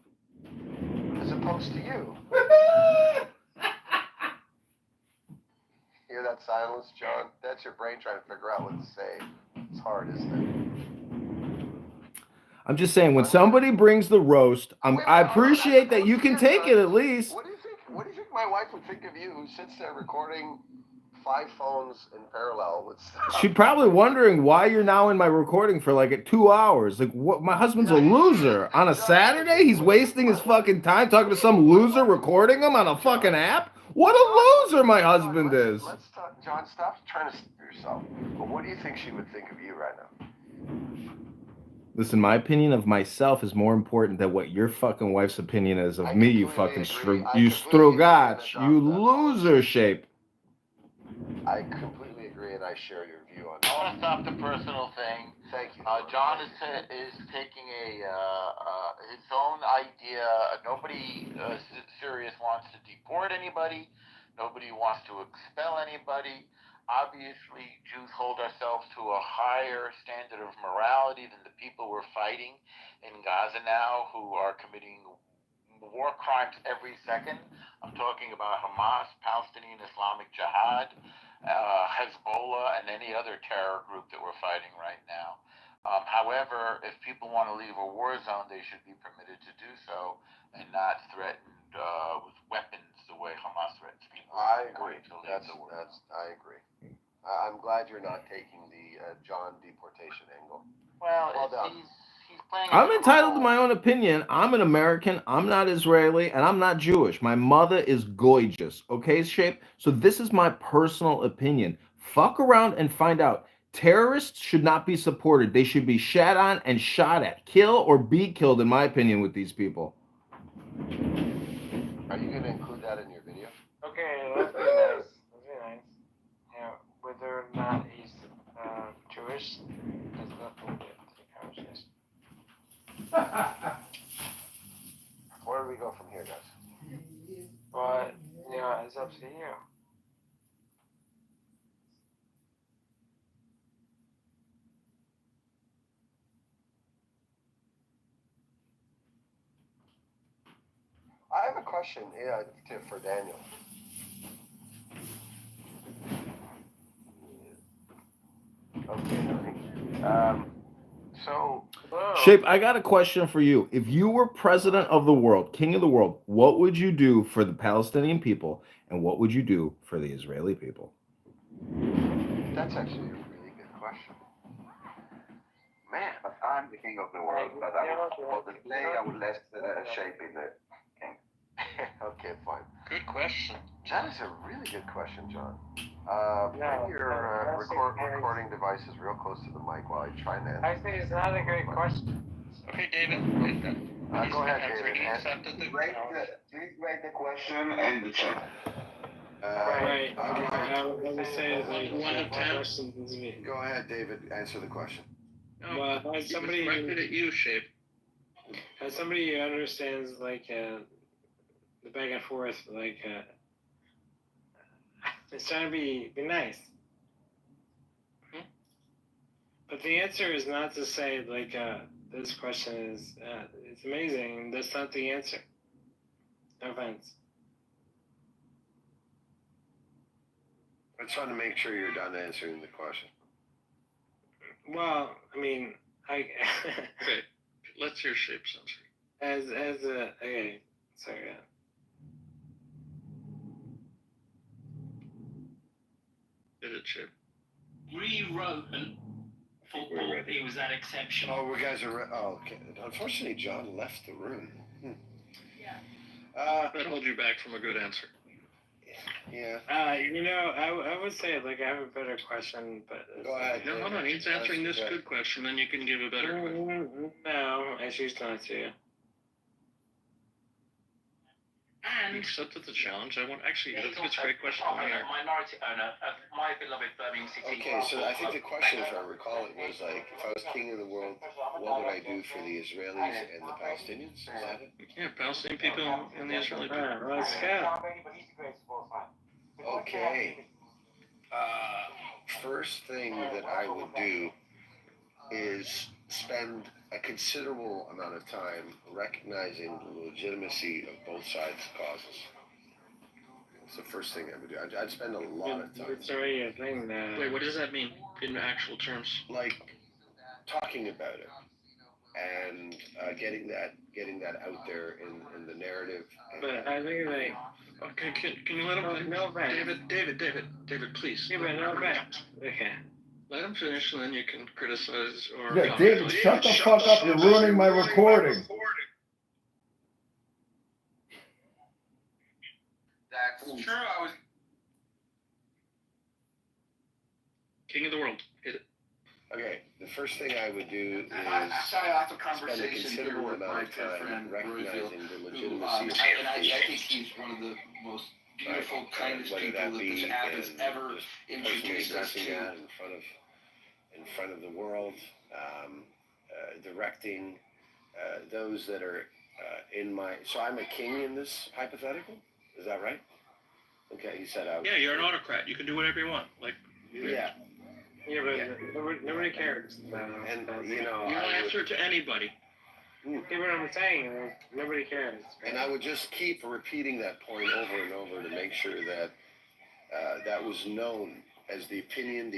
As opposed to you. Hear that silence, John? That's your brain trying to figure out what to say. It's hard, isn't it? I'm just saying, when somebody brings the roast, I appreciate that you can take it at least. What do you think? What do you think my wife would think of you, who sits there recording 5 phones in parallel with stuff? She's probably wondering why you're now in my recording for like 2 hours. Like, what? My husband's a loser. On a Saturday, he's wasting his fucking time talking to some loser, recording him on a fucking app. What a loser my husband is. Let's talk, John. Stop trying to steer yourself. But what do you think she would think of you right now? Listen, my opinion of myself is more important than what your fucking wife's opinion is of me, you fucking Strugach, you loser shape. I completely agree, and I share your view on that. I want to stop the personal thing. Thank you. John is taking his own idea. Nobody serious wants to deport anybody. Nobody wants to expel anybody. Obviously, Jews hold ourselves to a higher standard of morality than the people we're fighting in Gaza now, who are committing war crimes every second. I'm talking about Hamas, Palestinian Islamic Jihad, Hezbollah, and any other terror group that we're fighting right now. However, if people want to leave a war zone, they should be permitted to do so and not threatened with weapons the way Hamas threatens people. I agree. I agree. I'm glad you're not taking the John deportation angle. Well, done. he's playing. I'm entitled to my own opinion. I'm an American. I'm not Israeli, and I'm not Jewish. My mother is gorgeous. Okay, shape. So this is my personal opinion. Fuck around and find out. Terrorists should not be supported. They should be shat on and shot at. Kill or be killed, in my opinion, with these people. Are you going to include that in your video? Okay, let's be nice. You know, whether or not he's Jewish does nothing to the conversation. Where do we go from here, guys? But, you know, it's up to you. I have a question for Daniel. Okay, Shape, I got a question for you. If you were president of the world, king of the world, what would you do for the Palestinian people, and what would you do for the Israeli people? That's actually a really good question. Man, but I'm the king of the world, but I would let Shape be the king. Okay, fine. Good question. That is a really good question, John. Bring your recording devices real close to the mic while I try and answer. Actually, it's not a great question. Okay, David. Go ahead, David. Please write the question in the chat. Right. Let me say it like one of 10. questions me. Go ahead, David. Answer the question. Well, as somebody directed at you, Shape. As somebody who understands like the back and forth, like it's trying to be nice. But the answer is not to say like this question is it's amazing. That's not the answer. No offense. I just want to make sure you're done answering the question. Well, I mean, Okay, let's hear Shape's answer. Okay, sorry. Did it, Shape? Rewrote and thought he was that exceptional. Oh, we guys are. Oh, okay. Unfortunately, John left the room. That holds you back from a good answer. Yeah. You know, I would say like I have a better question, but go ahead. No, hold on. He's answering this good question, then you can give a better question. No, I choose not to. And accepted the challenge. I think it's a also great question. a minority owner of my beloved Birmingham City. Okay, so I think the question, if I recall it, was like, if I was king of the world, what would I do for the Israelis and the Palestinians? Is that it? Yeah, Palestinian people and the Israeli people. Let's go. Okay. First thing that I would do is spend a considerable amount of time recognizing the legitimacy of both sides' causes. It's the first thing I would do. I'd spend a lot of time. It's already a thing now. Wait, what does that mean in actual terms? Like talking about it and getting that out there in the narrative. But I think they. Okay, can you let him? No offense. David, please. Yeah, but no offense. Okay. Let him finish, and then you can criticize or. Yeah, David, shut the fuck up. You're ruining my recording. That's true. I was. King of the world. Hit it. Okay, the first thing I would do is Sorry, I have a spend a conversation here considerable with my amount of good time friend recognizing the who, legitimacy and I think he's one of the most beautiful, kindest whether people that that be this app has in ever just introduced us addressing to. that in front of the world, directing those that are in my. So I'm a king in this hypothetical. Is that right? Okay, you said out. Yeah, you're an autocrat. You can do whatever you want. Like. Yeah. Yeah, but nobody cares. And you You don't answer to anybody. See what I'm saying? Nobody cares. And I would just keep repeating that point over and over to make sure that that was known as the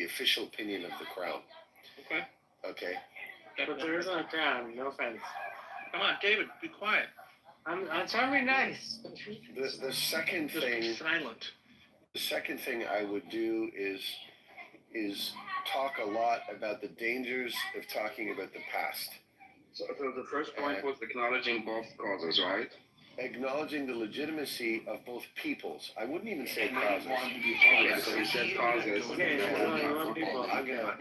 official opinion of the crown. Okay. Okay. But there isn't a crown. No offense. Come on, David, be quiet. I'm trying to be nice. The second Just thing. be silent. The second thing I would do is talk a lot about the dangers of talking about the past. So the first point was acknowledging both causes, right? Acknowledging the legitimacy of both peoples. I wouldn't even say causes. Yeah, so you said causes. Okay, I'm gonna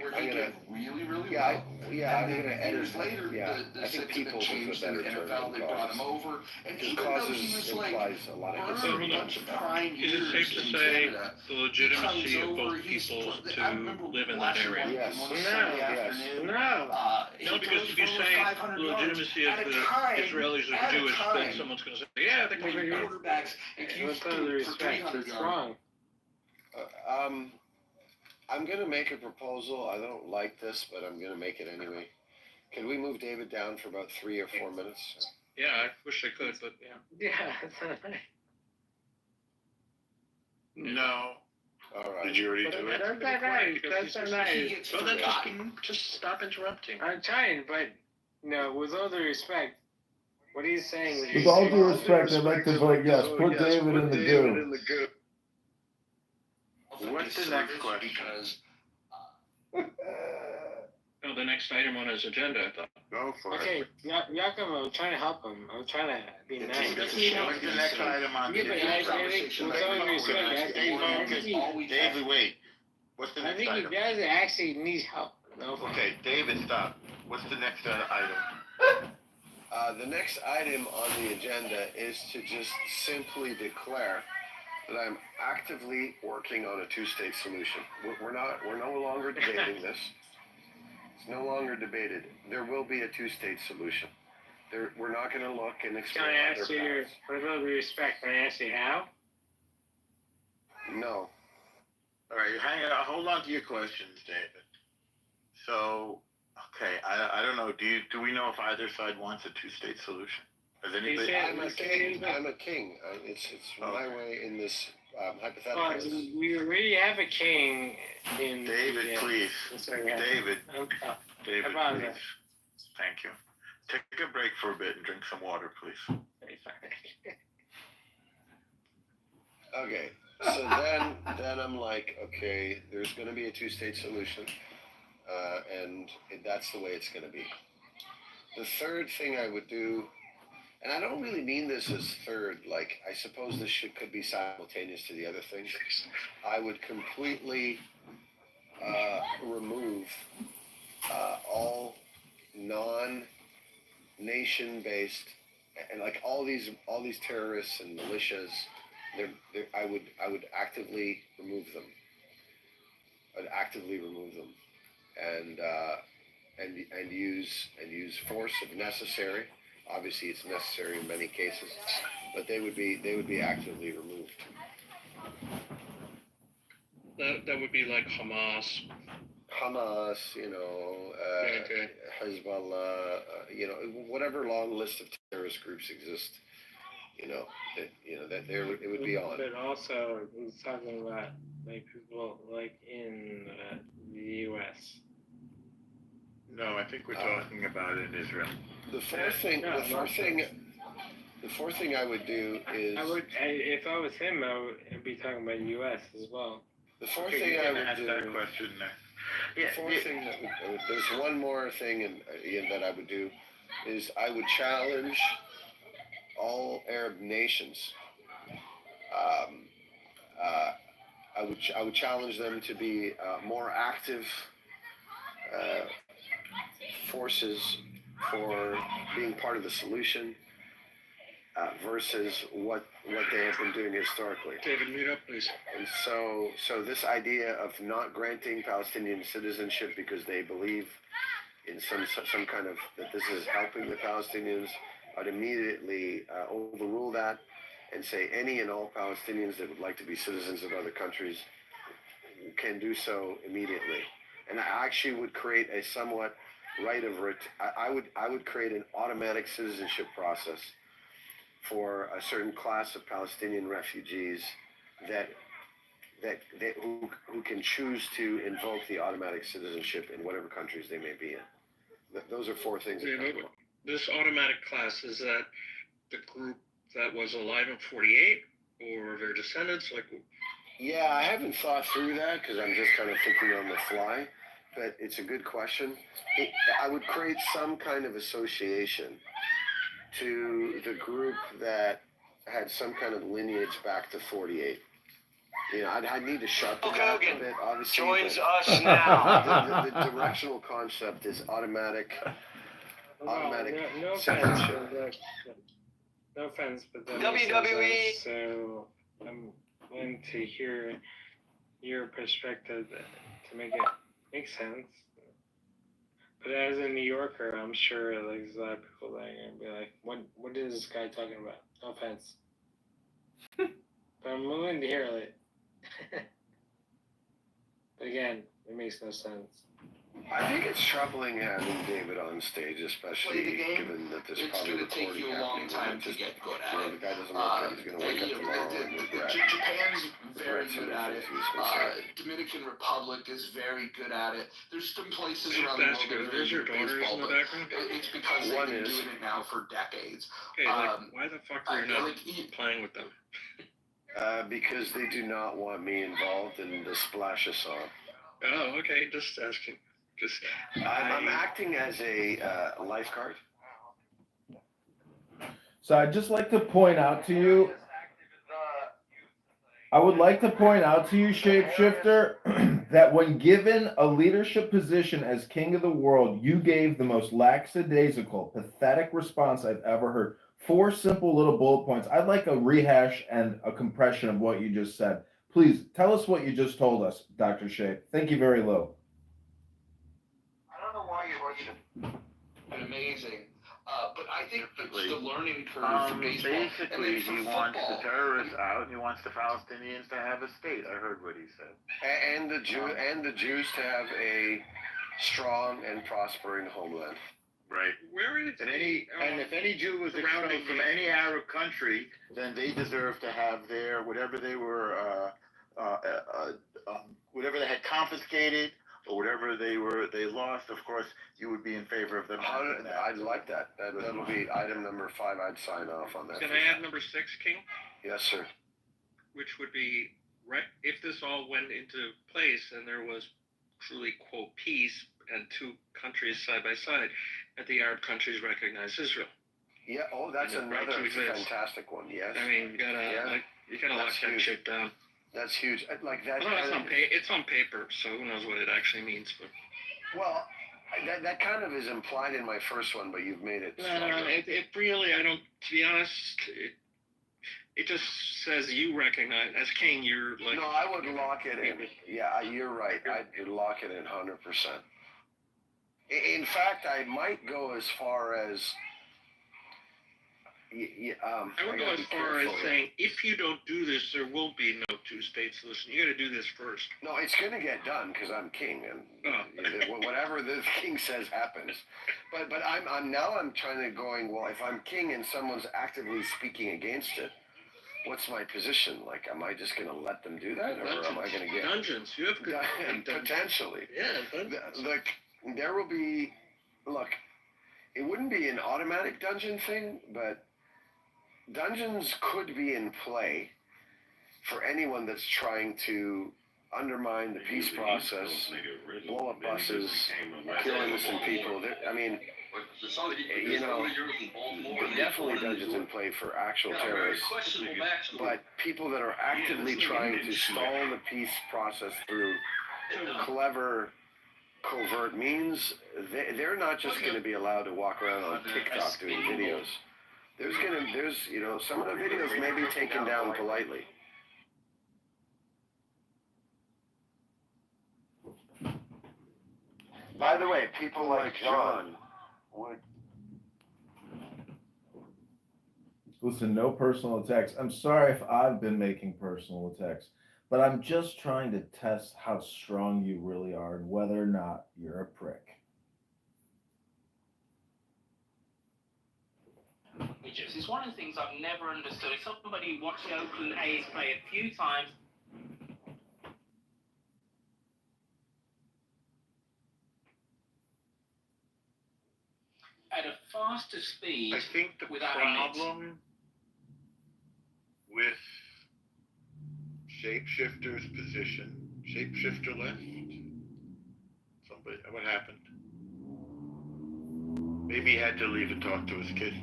edit. I think peoples is a better term than causes. Because causes implies a lot of So hold on. Is it safe to say the legitimacy of both people to live in that area? Yes. No, because if you say the legitimacy of the Israelis and Jewish, then someone's going to say, yeah, they can be quarterbacks and What's the respect? It's wrong. I'm going to make a proposal. I don't like this, but I'm going to make it anyway. Can we move David down for about 3 or 4 minutes? Yeah, I wish I could, but yeah. Yeah, that's not nice. No. All right. Did you already do it? That's not nice. That's not nice. Well, then just stop interrupting. I'm trying, but no, with all due respect, what he's saying. With all due respect, I'd like to vote yes. Put David in the goo. What's the next question? No, the next item on his agenda, I thought. Go for Okay, it. Yaakov, I'm trying to help him. I'm trying to be nice. What's the next item on the Yeah, but I think, with all due respect, David, wait. What's the I next think you item? guys actually need help. No. Okay, David, stop. What's the next item? The next item on the agenda is to just simply declare that I'm actively working on a two-state solution. We're no longer debating this. It's no longer debated. There will be a two-state solution. We're not going to look and explore Can I other ask you, paths. with all due respect, can I ask you how? No. All right, hang on. Hold on to your questions, David. So, okay, I don't know. Do we know if either side wants a two-state solution? Has anybody? I'm a king. It's my way in this hypothetical. Well, we already have a king in. David, please. David. Okay. David, About please. that. Thank you. Take a break for a bit and drink some water, please. Okay, so then I'm like, okay, there's going to be a two-state solution, and that's the way it's going to be. The third thing I would do, and I don't really mean this as third, like I suppose this could be simultaneous to the other things. I would completely remove all non-nation-based and like all these terrorists and militias, I would actively remove them. I'd actively remove them, and use force if necessary. Obviously, it's necessary in many cases, but they would be actively removed. That would be like Hamas, Hezbollah, whatever long list of terrorist groups exist, that it would be on. But also, he's talking about like people like in the U.S. No, I think we're talking about in Israel. The fourth thing I would do is if I was him, I'd be talking about U.S. as well. The fourth thing I would do. That question there. There's one more thing that I would do is I would challenge all Arab nations. I would challenge them to be more active forces for being part of the solution versus what they have been doing historically. David, mute up, please. And so this idea of not granting Palestinian citizenship because they believe in some kind of that this is helping the Palestinians, I'd immediately overrule that and say any and all Palestinians that would like to be citizens of other countries can do so immediately. And I actually would create a somewhat right of I would create an automatic citizenship process for a certain class of Palestinian refugees who can choose to invoke the automatic citizenship in whatever countries they may be in. Those are four things. This automatic class, is that the group that was alive in 48 or their descendants? Yeah, I haven't thought through that because I'm just kind of thinking on the fly, but it's a good question. I would create some kind of association to the group that had some kind of lineage back to 48. I need to shut them up a bit, obviously. Joins us now. The directional concept is automatic No citizenship. No offense, but that WWE. So I'm willing to hear your perspective to make it make sense. But as a New Yorker, I'm sure there's a lot of people that are gonna be like, "What is this guy talking about?" No offense, but I'm willing to hear it. But again, it makes no sense. I think it's troubling having David on stage, especially given that there's probably It's going to take you a long time to get good at it. The guy doesn't look like he's going to wake up tomorrow and regret. Japan's very good at it. Dominican Republic is very good at it. There's some places around the world that are very good at baseball, but it's because they've been doing it now for decades. Okay, why the fuck are you not playing with them? Because they do not want me involved in the splash a song. Oh, okay, just asking. I'm acting as a lifeguard. So I'd just like to point out to you, Shapeshifter, that when given a leadership position as king of the world, you gave the most lackadaisical, pathetic response I've ever heard. 4 simple little bullet points. I'd like a rehash and a compression of what you just said. Please tell us what you just told us, Dr. Shape. Thank you very low. I don't know why you're amazing, but I think it's the learning curve for baseball. Basically, he wants the terrorists out, and he wants the Palestinians to have a state. I heard what he said. And the Jews to have a strong and prospering homeland. Right. Where is and if any Jew was expelled from any Arab country, then they deserve to have their whatever they were, whatever they had confiscated or whatever they lost. Of course, you would be in favor of them. I'd like that. That'll be item number 5. I'd sign off on that. Can I add number 6, King? Yes, sir. Which would be right if this all went into place and there was truly quote peace and 2 countries side by side, that the Arab countries recognize Israel. Yeah. Oh, that's another fantastic one. Yes. I mean, you gotta lock that shit down. That's huge. Like that. Well, it's on paper, so who knows what it actually means? But well, That kind of is implied in my first one, but you've made it. No, it really, I don't, to be honest, it just says you recognize, as king, you're like. No, I would lock it in. Yeah, you're right. I'd lock it in 100%. In fact, I might go as far as. I would go as far as saying, if you don't do this, there will be no two-state solution. You got to do this first. No, it's going to get done because I'm king, and whatever the king says happens. But I'm trying to going. Well, if I'm king and someone's actively speaking against it, what's my position? Like, am I just going to let them do that, or am I going to get dungeons? You have potentially. Yeah, dungeons. Look, there will be. Look, it wouldn't be an automatic dungeon thing, but dungeons could be in play for anyone that's trying to undermine the peace process, blow up buses, kill innocent people. I mean, you know, definitely dungeons in play for actual terrorists, but people that are actively trying to stall the peace process through clever, covert means, they're not just going to be allowed to walk around on TikTok doing videos. There's, you know, some of the videos may be taken down politely. By the way, people like John would. Listen, no personal attacks. I'm sorry if I've been making personal attacks, but I'm just trying to test how strong you really are and whether or not you're a prick. It's one of the things I've never understood. If somebody watched the Oakland A's play a few times, at a faster speed, I think the problem with Shapeshifter's position, Shapeshifter left. Somebody, what happened? Maybe he had to leave and talk to his kid.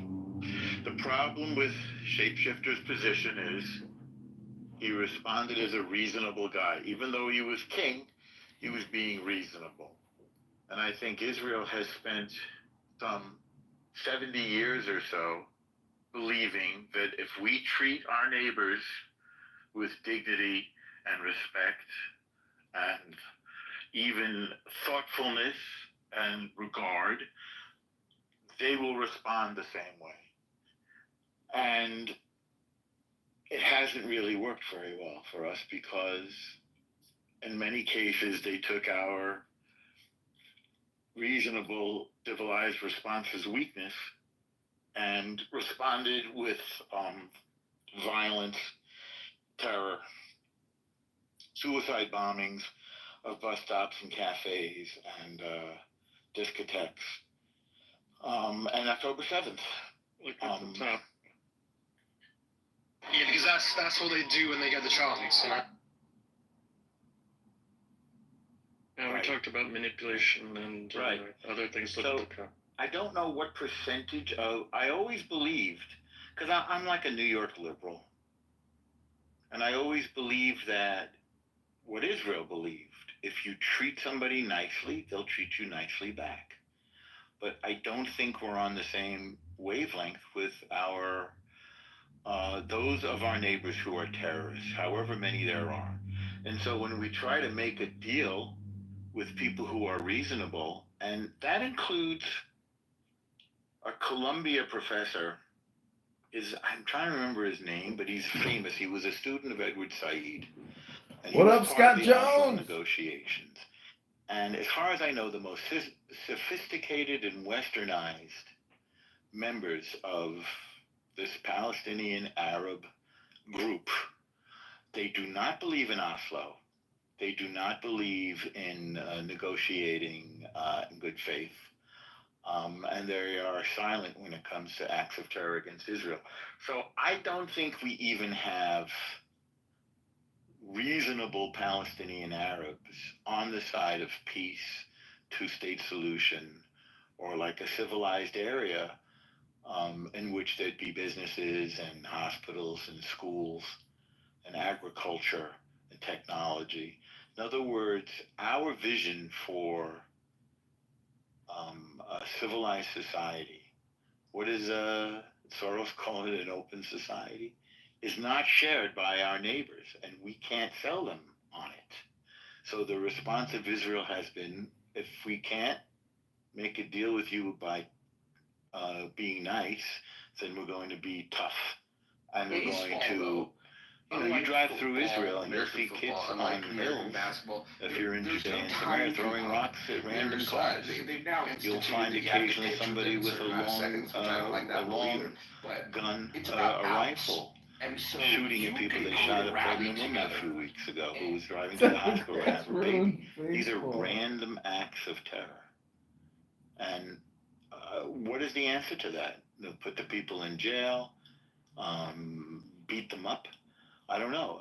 The problem with Shapeshifter's position is he responded as a reasonable guy. Even though he was king, he was being reasonable. And I think Israel has spent some 70 years or so believing that if we treat our neighbors with dignity and respect and even thoughtfulness and regard, they will respond the same way. And it hasn't really worked very well for us because in many cases they took our reasonable, civilized response as weakness and responded with violence, terror, suicide bombings of bus stops and cafes and discotheques. And October 7th. Yeah, because that's what they do when they get the chance, you know? Yeah, we talked about manipulation and other things. So I don't know what percentage of, I always believed, because I'm like a New York liberal, and I always believed that what Israel believed, if you treat somebody nicely, they'll treat you nicely back. But I don't think we're on the same wavelength with our those of our neighbors who are terrorists, however many there are. And so when we try to make a deal with people who are reasonable, and that includes a Columbia professor, I'm trying to remember his name, but he's famous. He was a student of Edward Said. And what up, Scott Jones? Negotiations. And as far as I know, the most sophisticated and westernized members of this Palestinian Arab group, they do not believe in Oslo. They do not believe in negotiating in good faith. And they are silent when it comes to acts of terror against Israel. So I don't think we even have reasonable Palestinian Arabs on the side of peace, two-state solution, or like a civilized area in which there'd be businesses and hospitals and schools and agriculture and technology. In other words, our vision for a civilized society, what is Soros call it, an open society, is not shared by our neighbors, and we can't sell them on it. So the response of Israel has been, if we can't make a deal with you by being nice, then we're going to be tough. And we're going to, you drive through Israel and you'll see kids on hills, if you're in Judea and Samaria, throwing rocks at random cars. You'll find occasionally somebody with a long gun, a rifle, shooting at people. They shot a pregnant woman a few weeks ago who was driving to the hospital to have a baby. These are random acts of terror. And what is the answer to that? They'll put the people in jail, beat them up. I don't know.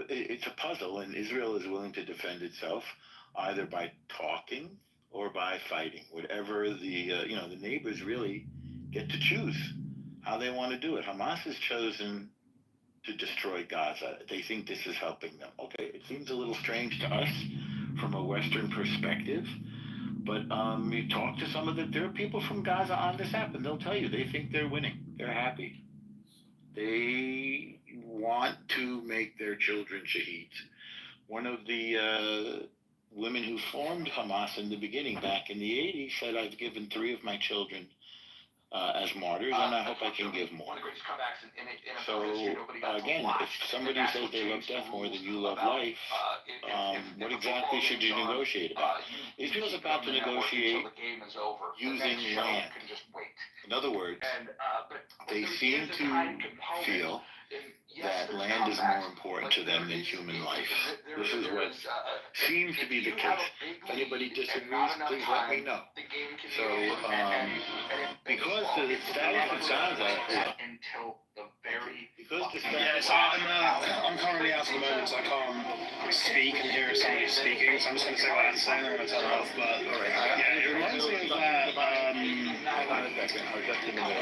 It's a puzzle, and Israel is willing to defend itself either by talking or by fighting. Whatever the neighbors really get to choose how they want to do it. Hamas has chosen to destroy Gaza. They think this is helping them. Okay, it seems a little strange to us from a Western perspective, but you talk to some of there are people from Gaza on this app, and they'll tell you they think they're winning. They're happy. They want to make their children shaheeds. One of the women who formed Hamas in the beginning, back in the 80s, said, I've given 3 of my children as martyrs, and I hope I can give more. So, again, if somebody says they love death more than you love life, what exactly should you negotiate about? Israel's about to negotiate using land. In other words, they seem to feel that land is more important to them than human life. This is what seems to be the case. If anybody disagrees, please let me know. So, because the status of Gaza is until the very so I'm currently out at the moment, so I can't speak and hear somebody speaking, so I'm just going to say what I have to say and I'm going to turn it off. But yeah, it reminds me of that.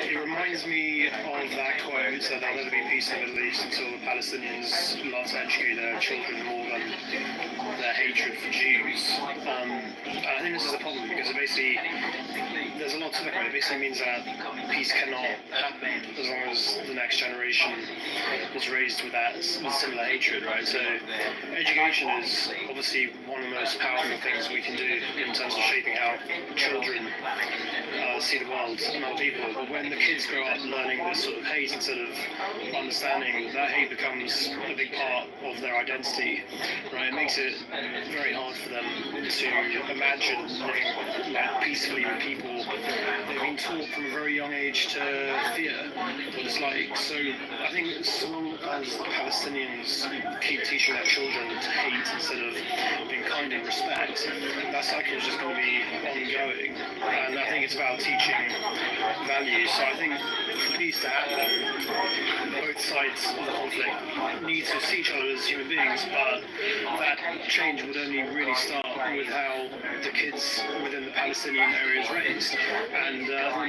It reminds me of that quote that there'll never be peace in the Middle East until the Palestinians learn to educate their children more than their hatred for Jews. And I think this is a problem because it basically, there's a lot to look at. It basically means that peace cannot happen as long as the next generation is raised with similar hatred, right? So education is obviously one of the most powerful things we can do in terms of shaping how children see the world and other people. But when the kids grow up learning this sort of hate instead of understanding that hate becomes a big part of their identity, right? It makes it very hard for them to imagine living peacefully with people. They've been taught from a very young age to fear what it's like. So I think as long as Palestinians keep teaching their children to hate instead of being kind and respect, that cycle is just going to be ongoing. And I think it's about teaching values. So I think for peace to happen, both sides of the conflict need to see each other as human beings, but that change would only really start with how the kids within the Palestinian area is raised. And the more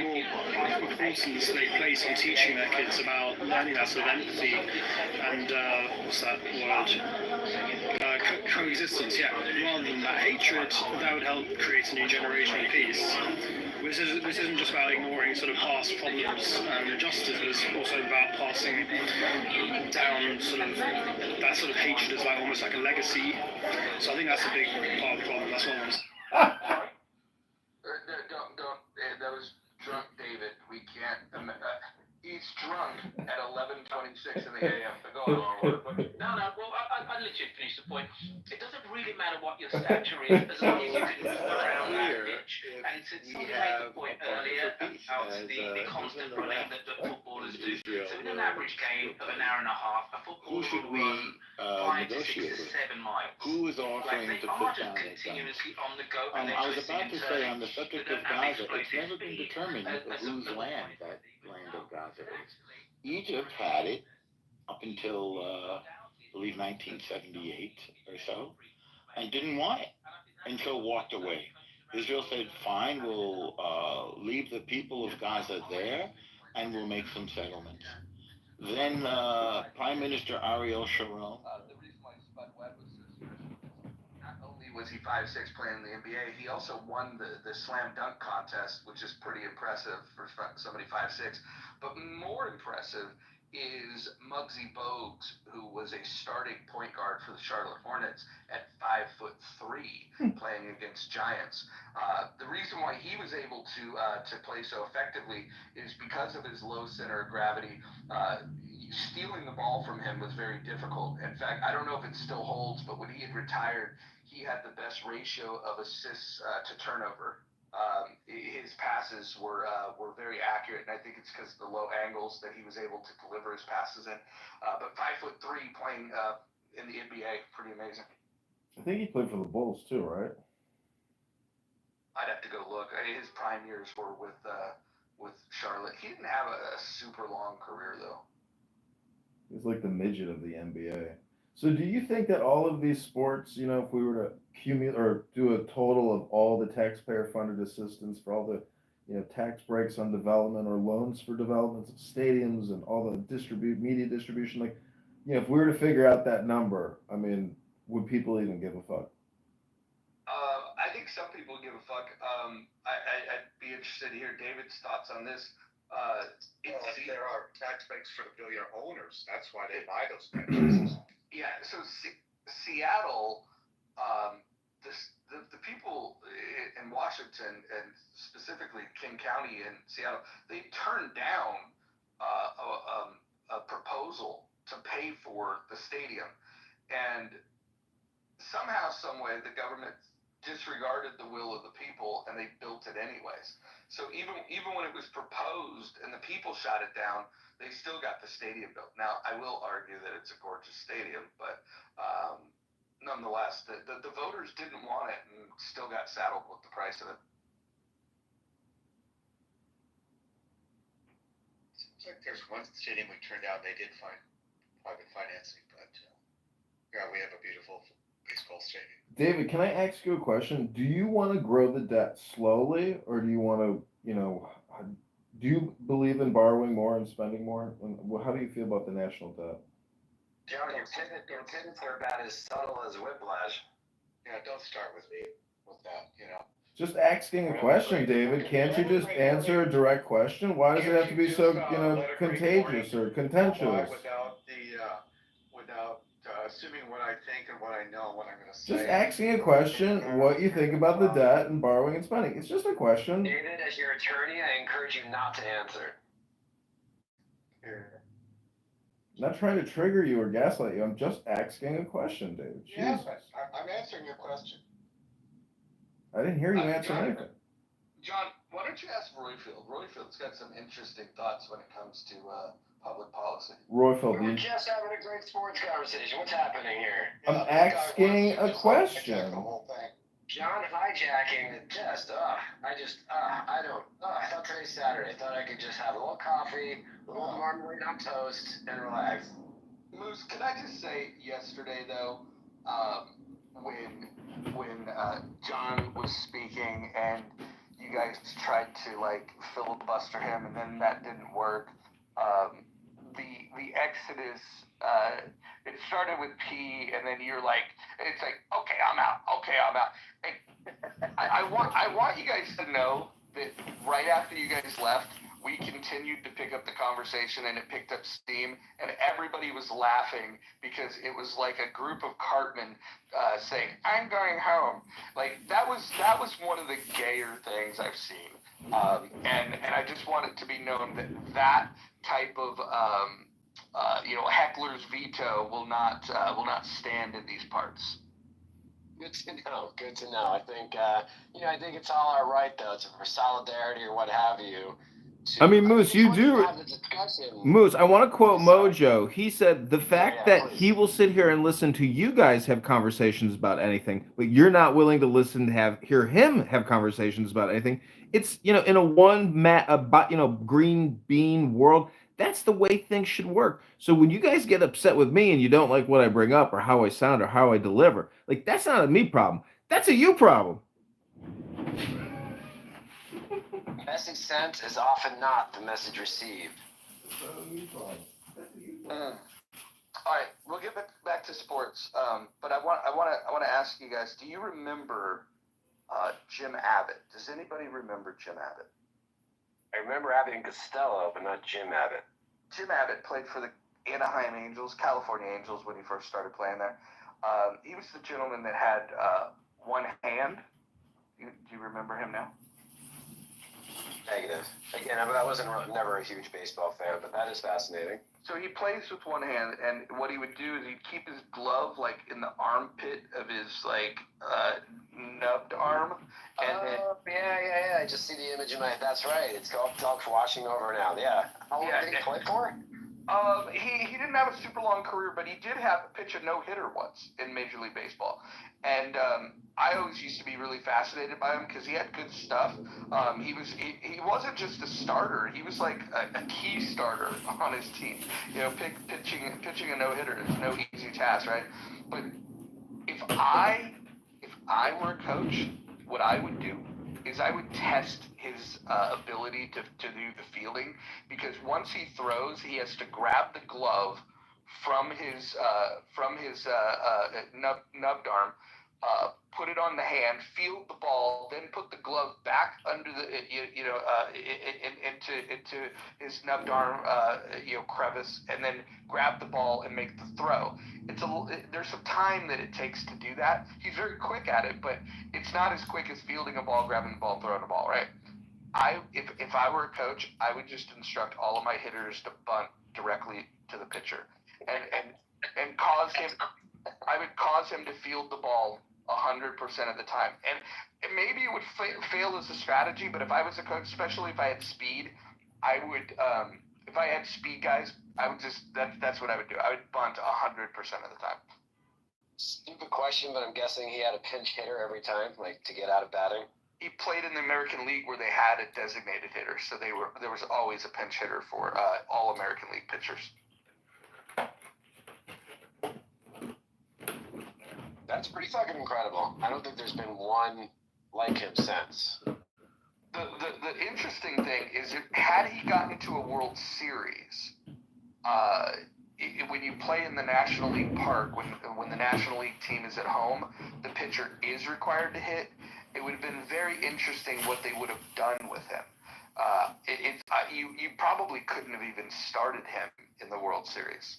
importance they place on teaching their kids about learning that sort of empathy and what's that word? Coexistence, yeah. Rather than that hatred, that would help create a new generation of peace. This isn't just about ignoring sort of past problems and injustices, but it's also about passing down sort of that sort of hatred as like almost like a legacy. So I think that's a big part of the problem. That's what I want to say. That was drunk David. We can't. He's drunk at 11:26 in the a.m. Go on. No. Well, I literally finished the point. It doesn't really matter what your stature is, as long as you can move around that pitch. And somebody made the point earlier about the constant running that the footballers do. So in an average game of an hour and a half, a footballer will run 5 to 6 to 7 miles. Who is offering to put down those guns? On the go, I was about to say, on the subject of Gaza, it's never been determined whose land that land of Gaza is. Egypt had it up until, I believe, 1978 or so, and didn't want it, and so walked away. Israel said, fine, we'll leave the people of Gaza there, and we'll make some settlements. Then Prime Minister Ariel Sharon was he 5'6" playing in the NBA. He also won the slam dunk contest, which is pretty impressive for somebody 5'6". But more impressive is Muggsy Bogues, who was a starting point guard for the Charlotte Hornets at 5'3", playing against Giants. The reason why he was able to play so effectively is because of his low center of gravity. Stealing the ball from him was very difficult. In fact, I don't know if it still holds, but when he had retired, he had the best ratio of assists to turnover. His passes were very accurate, and I think it's because of the low angles that he was able to deliver his passes in. But 5'3" playing in the NBA, pretty amazing. I think he played for the Bulls too, right? I'd have to go look. His prime years were with Charlotte. He didn't have a super long career though. He's like the midget of the NBA. So do you think that all of these sports, you know, if we were to cumulate or do a total of all the taxpayer-funded assistance for all the, you know, tax breaks on development or loans for developments of stadiums and all the media distribution, like, you know, if we were to figure out that number, I mean, would people even give a fuck? I think some people give a fuck. I'd be interested to hear David's thoughts on this. There are tax breaks for the billionaire owners. That's why they buy those franchises. Yeah, so Seattle, the people in Washington and specifically King County in Seattle, they turned down a proposal to pay for the stadium, and somehow, some way, the government disregarded the will of the people and they built it anyways. So even when it was proposed and the people shot it down, they still got the stadium built. Now, I will argue that it's a gorgeous stadium, but nonetheless, the voters didn't want it and still got saddled with the price of it. Seems like there's one stadium we turned out they did find private financing, but yeah, we have a beautiful baseball stadium. David, can I ask you a question? Do you want to grow the debt slowly, or do you want to, you know, do you believe in borrowing more and spending more? How do you feel about the national debt? John, your pivots are about as subtle as whiplash. Yeah, don't start with me with that, you know. Just asking a question, David. Can't you just answer a direct question? Why does it have to be so, you know, contagious or contentious? Without assuming what I think and what I know and what I'm going to say. Just asking a question, what you think about the debt and borrowing and spending. It's just a question. David, as your attorney, I encourage you not to answer. I'm not trying to trigger you or gaslight you. I'm just asking a question, David. Yes, I'm answering your question. I didn't hear you answer anything. John, why don't you ask Royfield? Royfield's got some interesting thoughts when it comes to public policy. Royfield, we were just having a great sports conversation. What's happening here? I'm asking a question. John hijacking the test. I thought today's Saturday. I thought I could just have a little coffee, a little marmalade on toast, and relax. Moose, can I just say yesterday, though, when John was speaking and you guys tried to, like, filibuster him and then that didn't work, the exodus, it started with P and then you're like, it's like, okay, I'm out. And I want you guys to know that right after you guys left, we continued to pick up the conversation and it picked up steam and everybody was laughing because it was like a group of cartmen saying, I'm going home. Like that was one of the gayer things I've seen. And I just want it to be known that type of heckler's veto will not stand in these parts. Good to know. I think I think it's all our right though, for solidarity or what have you. I mean, Moose, you do. Moose, I want to quote Mojo. He said the fact that he will sit here and listen to you guys have conversations about anything, but you're not willing to listen to hear him have conversations about anything. It's, in a green bean world, that's the way things should work. So when you guys get upset with me and you don't like what I bring up or how I sound or how I deliver, like that's not a me problem. That's a you problem. Message sent is often not the message received. All right, we'll get back to sports. But I want to ask you guys: do you remember Jim Abbott? Does anybody remember Jim Abbott? I remember Abbott and Costello, but not Jim Abbott. Jim Abbott played for the Anaheim Angels, California Angels, when he first started playing there. He was the gentleman that had one hand. Do you remember him now? Negative. Again, I wasn't never a huge baseball fan, but that is fascinating. So he plays with one hand, and what he would do is he'd keep his glove like in the armpit of his like nubbed arm. And Yeah. I just see the image in my. That's right. It's dog washing over now. Yeah. How long did he play for? He didn't have a super long career, but he did have pitch a no-hitter once in Major League Baseball. And I always used to be really fascinated by him because he had good stuff. He wasn't just a starter; he was like a key starter on his team. You know, pitching a no-hitter is no easy task, right? But if I were a coach, what I would do is I would test his ability to do the fielding, because once he throws, he has to grab the glove from his nubbed arm, put it on the hand, field the ball, then put the glove back under the into his nubbed arm crevice, and then grab the ball and make the throw. There's some time that it takes to do that. He's very quick at it, but it's not as quick as fielding a ball, grabbing the ball, throwing a ball, right? If I were a coach, I would just instruct all of my hitters to bunt directly to the pitcher, and cause him to field the ball 100% of the time. And maybe it would fail as a strategy, but if I was a coach, especially if I had speed, I would. If I had speed guys, I would just that's what I would do. I would bunt 100% of the time. Stupid question, but I'm guessing he had a pinch hitter every time, like to get out of batting. He played in the American League where they had a designated hitter, so there was always a pinch hitter for all American League pitchers. That's pretty fucking incredible. I don't think there's been one like him since. The interesting thing is, had he gotten into a World Series, when you play in the National League park, when the National League team is at home, the pitcher is required to hit. It would have been very interesting what they would have done with him. You probably couldn't have even started him in the World Series.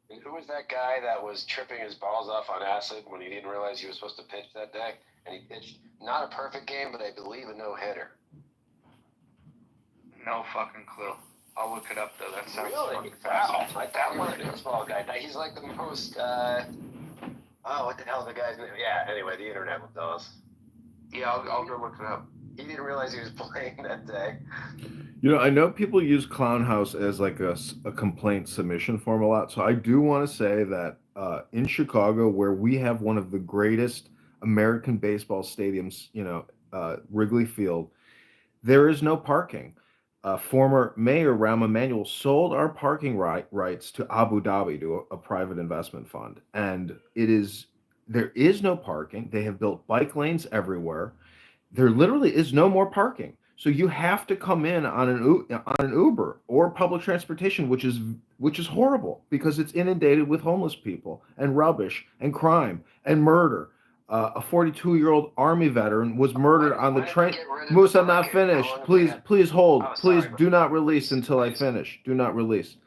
And who was that guy that was tripping his balls off on acid when he didn't realize he was supposed to pitch that day? And he pitched not a perfect game, but I believe a no-hitter. No fucking clue. I'll look it up, though. That sounds really fascinating. Like that one baseball guy. He's like the most. What the hell is the guy's name? Yeah. Anyway, the internet with those. Yeah, I'll go look it up. He didn't realize he was playing that day. You know, I know people use Clown House as like a complaint submission form a lot. So I do want to say that in Chicago, where we have one of the greatest American baseball stadiums, Wrigley Field, there is no parking. Former Mayor Rahm Emanuel sold our parking rights to Abu Dhabi, to a private investment fund. And there is no parking. They have built bike lanes everywhere. There literally is no more parking. So you have to come in on an Uber or public transportation, which is horrible because it's inundated with homeless people and rubbish and crime and murder. A 42-year-old Army veteran was murdered on the train. Moose, I'm not finished. Please hold. Please do not release until I finish. Do not release.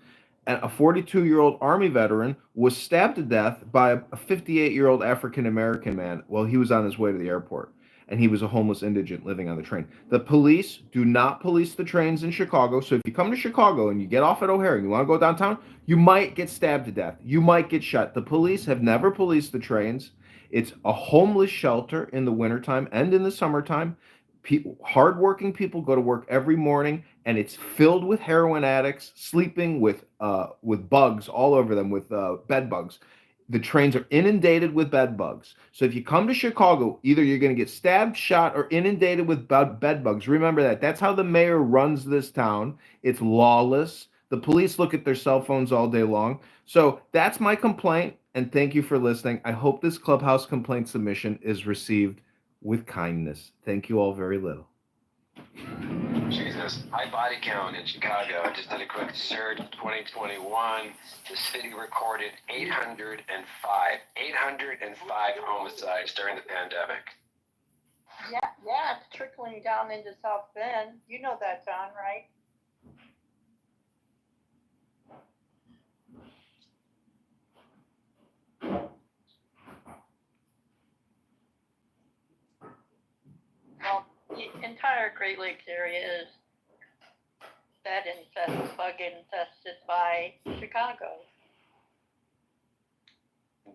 And a 42-year-old Army veteran was stabbed to death by a 58-year-old African-American man while he was on his way to the airport. And he was a homeless indigent living on the train. The police do not police the trains in Chicago. So if you come to Chicago and you get off at O'Hare and you want to go downtown, you might get stabbed to death. You might get shot. The police have never policed the trains. It's a homeless shelter in the wintertime and in the summertime. Hardworking people go to work every morning, and it's filled with heroin addicts sleeping with bugs all over them, with bed bugs. The trains are inundated with bed bugs. So if you come to Chicago, either you're going to get stabbed, shot, or inundated with bed bugs. Remember that. That's how the mayor runs this town. It's lawless. The police look at their cell phones all day long. So that's my complaint, and thank you for listening. I hope this Clubhouse complaint submission is received with kindness. Thank you all very little. Jesus, high body count in Chicago. I just did a quick search. 2021, the city recorded 805 homicides during the pandemic. Yeah, it's trickling down into South Bend. You know that, John, right? Well, the entire Great Lakes area is bug infested by Chicago.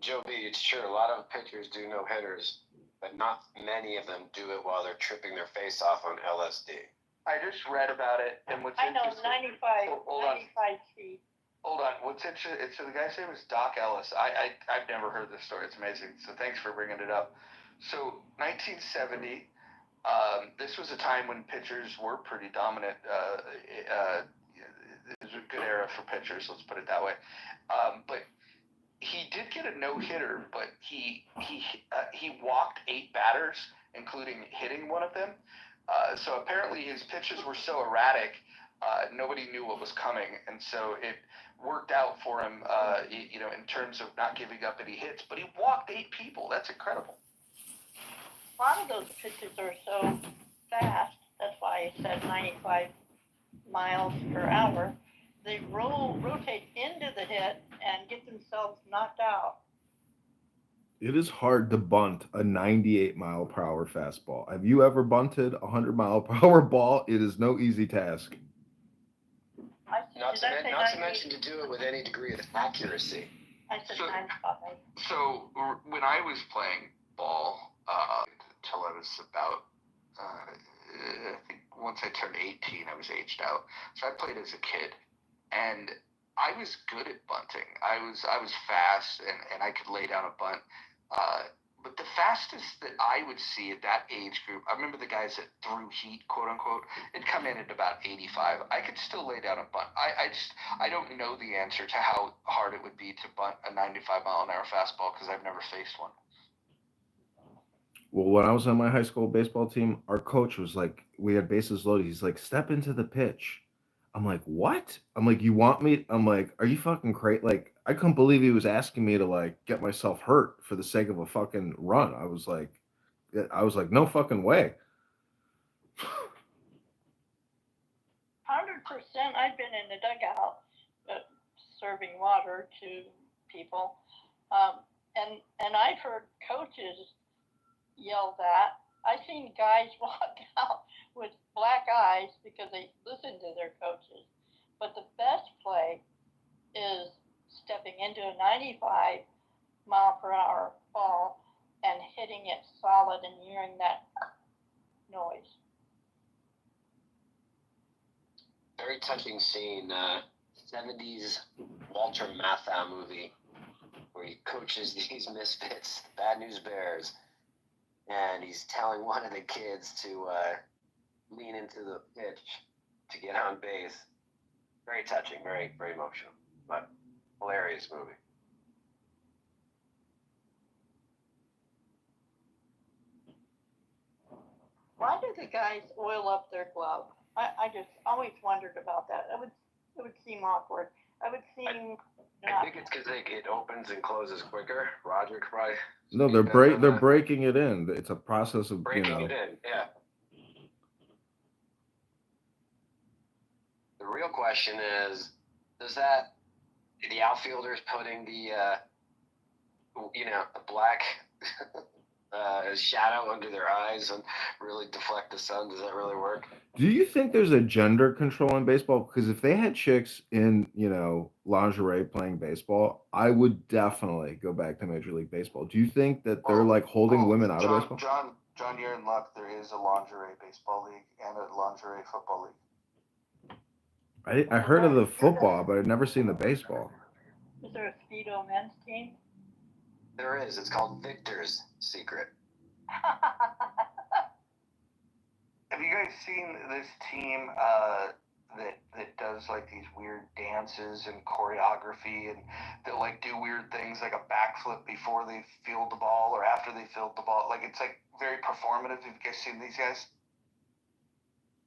Joe B, it's true. A lot of pitchers do no hitters, but not many of them do it while they're tripping their face off on LSD. I just read about it, and what's I know, interesting... 95 feet. Hold on. What's interesting? So the guy's name is Doc Ellis. I've never heard this story. It's amazing. So thanks for bringing it up. So 1970, this was a time when pitchers were pretty dominant. It was a good era for pitchers. Let's put it that way. But he did get a no-hitter, but he walked 8 batters, including hitting one of them. So apparently his pitches were so erratic, nobody knew what was coming, and so it worked out for him, in terms of not giving up any hits. But he walked 8 people. That's incredible. A lot of those pitches are so fast. That's why I said 95 miles per hour. They rotate into the hit and get themselves knocked out. It is hard to bunt a 98 mile per hour fastball. Have you ever bunted a 100 mile per hour ball? It is no easy task. Not to mention to do it with any degree of accuracy. I said 95. So when I was playing ball, until I was about, I think once I turned 18, I was aged out. So I played as a kid, and I was good at bunting. I was fast, and I could lay down a bunt. But the fastest that I would see at that age group, I remember the guys that threw heat, quote unquote, it'd come in at about 85. I could still lay down a bunt. I don't know the answer to how hard it would be to bunt a 95 mile an hour fastball because I've never faced one. Well, when I was on my high school baseball team, our coach was like, we had bases loaded. He's like, step into the pitch. I'm like, what? I'm like, you want me? I'm like, are you fucking crazy? Like, I couldn't believe he was asking me to like get myself hurt for the sake of a fucking run. I was like, no fucking way. 100%. I've been in the dugout serving water to people, and I've heard coaches yell that. I've seen guys walk out with black eyes because they listen to their coaches. But the best play is stepping into a 95 mile per hour ball and hitting it solid and hearing that noise. Very touching scene, 70s Walter Matthau movie where he coaches these misfits, the Bad News Bears, and he's telling one of the kids to lean into the pitch to get on base. Very touching, very, very emotional, but hilarious movie. Why do the guys oil up their glove? I just always wondered about that. It would seem awkward. I think it's because it opens and closes quicker. Roger could probably. No, they're breaking it in. It's a process of breaking it in. Yeah. The real question is, does the outfielders putting the a black shadow under their eyes and really deflect the sun? Does that really work? Do you think there's a gender control in baseball? Because if they had chicks in, lingerie playing baseball, I would definitely go back to Major League Baseball. Do you think that they're like holding women out of baseball? John, you're in luck. There is a lingerie baseball league and a lingerie football league. I heard of the football, but I've never seen the baseball. Is there a Speedo men's team? There is. It's called Victor's Secret. Have you guys seen this team that does like these weird dances and choreography, and they'll like do weird things like a backflip before they field the ball or after they field the ball? Like it's like very performative. Have you guys seen these guys?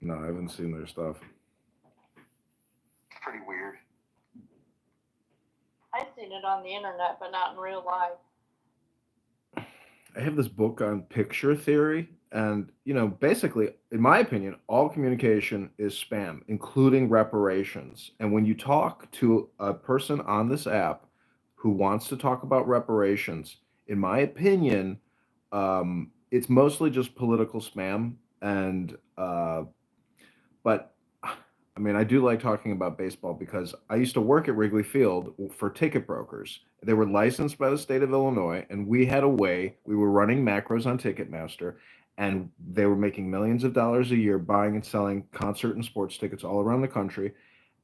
No, I haven't seen their stuff. It's pretty weird. I've seen it on the internet, but not in real life. I have this book on picture theory, and basically, in my opinion, all communication is spam, including reparations. And when you talk to a person on this app who wants to talk about reparations, in my opinion, it's mostly just political spam. And but I mean, I do like talking about baseball because I used to work at Wrigley Field for ticket brokers. They were licensed by the state of Illinois, and we had a way, we were running macros on Ticketmaster, and they were making millions of dollars a year buying and selling concert and sports tickets all around the country.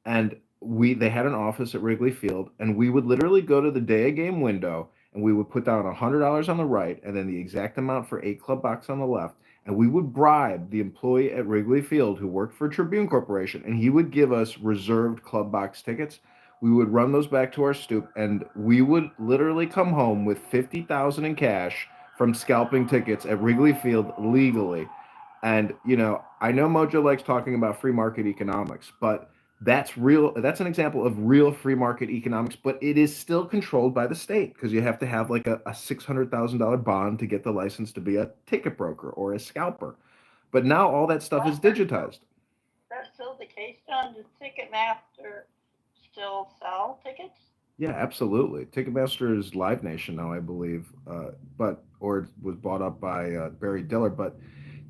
And they had an office at Wrigley Field, and we would literally go to the day of game window, and we would put down $100 on the right and then the exact amount for 8 club box on the left, and we would bribe the employee at Wrigley Field who worked for Tribune Corporation, and he would give us reserved club box tickets. We would run those back to our stoop, and we would literally come home with 50,000 in cash from scalping tickets at Wrigley Field legally. And I know Mojo likes talking about free market economics, but that's real. That's an example of real free market economics, but it is still controlled by the state because you have to have like a $600,000 bond to get the license to be a ticket broker or a scalper. But now all that stuff is digitized. That's still the case, John. Does Ticketmaster still sell tickets? Yeah, absolutely. Ticketmaster is Live Nation now, I believe, or it was bought up by Barry Diller. But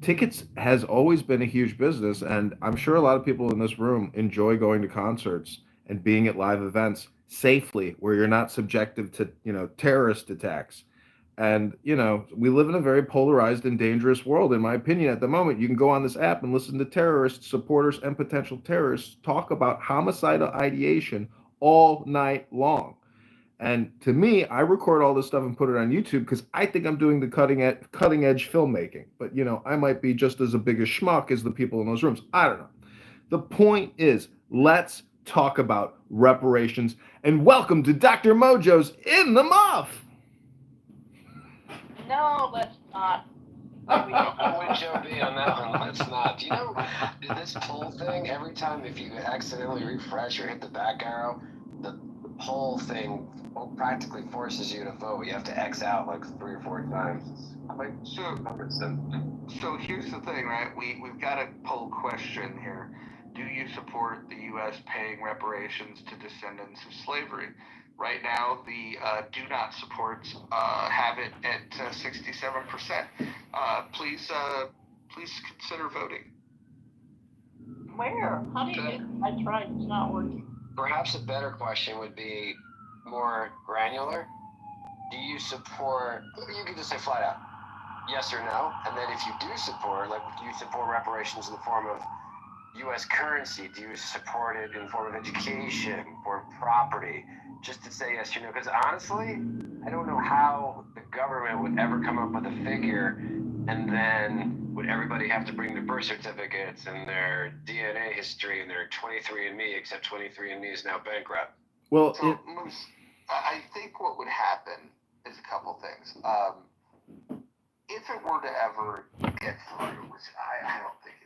tickets has always been a huge business, and I'm sure a lot of people in this room enjoy going to concerts and being at live events safely, where you're not subjected to terrorist attacks. And we live in a very polarized and dangerous world. In my opinion, at the moment, you can go on this app and listen to terrorist supporters and potential terrorists talk about homicidal ideation all night long. And to me, I record all this stuff and put it on YouTube because I think I'm doing the cutting edge filmmaking. But I might be just as a big a schmuck as the people in those rooms. I don't know. The point is, let's talk about reparations. And welcome to Dr. Mojo's In the Muff. No, let's not. I'm with Joe B on that one. Let's not. This poll thing, every time if you accidentally refresh or hit the back arrow, the poll thing practically forces you to vote. You have to X out like 3 or 4 times. So here's the thing, right? We've got a poll question here. Do you support the U.S. paying reparations to descendants of slavery? Right now, the do not supports have it at 67%. Please consider voting. Where? How do you get? I tried. It's not working. Perhaps a better question would be more granular. Do you support? You can just say flat out, yes or no. And then if you do support, do you support reparations in the form of U.S. currency? Do you support it in the form of education or property? Just to say yes or no, because honestly, I don't know how the government would ever come up with a figure, and then would everybody have to bring their birth certificates and their DNA history and their 23andMe, except 23andMe is now bankrupt. Well, I think what would happen is a couple things. If it were to ever get through, which I don't think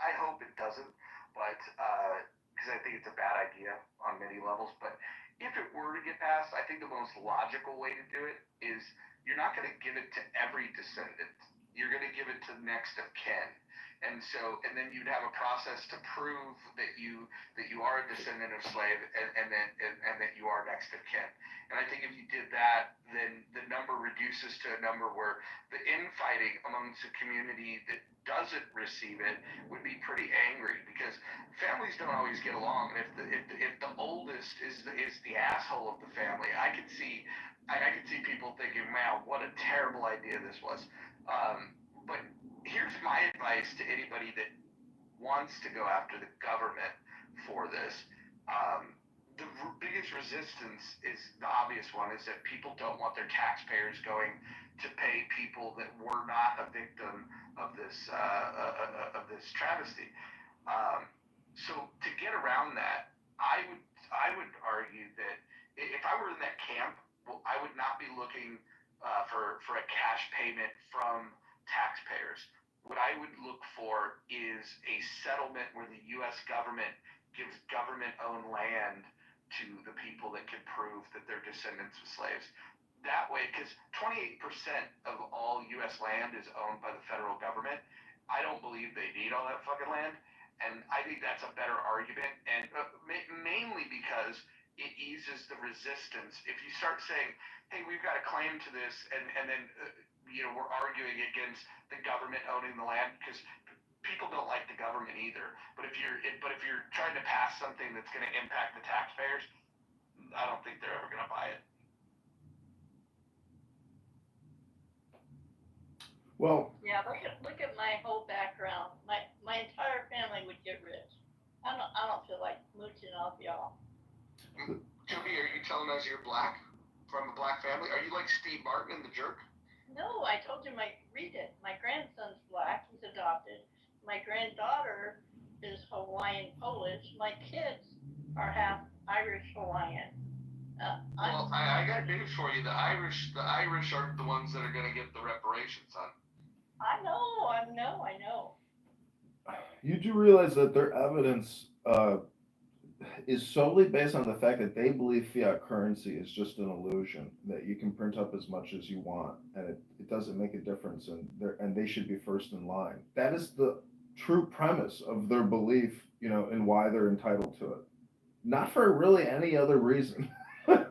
I hope it doesn't, but because I think it's a bad idea on many levels. But if it were to get passed, I think the most logical way to do it is you're not going to give it to every descendant. You're going to give it to next of kin. And then you'd have a process to prove that you are a descendant of slave and that you are next of kin. And I think if you did that, then the number reduces to a number where the infighting amongst a community that doesn't receive it would be pretty angry, because families don't always get along. And if the oldest is the asshole of the family, I could see people thinking, "Man, what a terrible idea this was." But here's my advice to anybody that wants to go after the government for this. The biggest resistance is the obvious one, is that people don't want their taxpayers going to pay people that were not a victim of this travesty. So to get around that, I would argue that if I were in that camp, I would not be looking for a cash payment from taxpayers. what I would look for is a settlement where the U.S. government gives government-owned land to the people that can prove that they're descendants of slaves. That way, because 28% of all U.S. land is owned by the federal government. I don't believe they need all that fucking land, and I think that's a better argument, and mainly because it eases the resistance. If you start saying, hey, we've got a claim to this, and then we're arguing against the government owning the land, because people don't like the government either. But if you're trying to pass something that's going to impact the taxpayers, I don't think they're ever going to buy it. Well, yeah, look at my whole background. My entire family would get rich. I don't feel like mooching off y'all. Toby, are you telling us you're black, from a black family? Are you like Steve Martin in The Jerk? No, I told you read it. My grandson's black. He's adopted. My granddaughter is Hawaiian Polish. My kids are half Irish Hawaiian. Well, I got news for you. The Irish aren't the ones that are going to get the reparations, son. I know. You do realize that their evidence is solely based on the fact that they believe fiat currency is just an illusion, that you can print up as much as you want, and it doesn't make a difference, and they should be first in line. That is the true premise of their belief, and why they're entitled to it. Not for really any other reason. And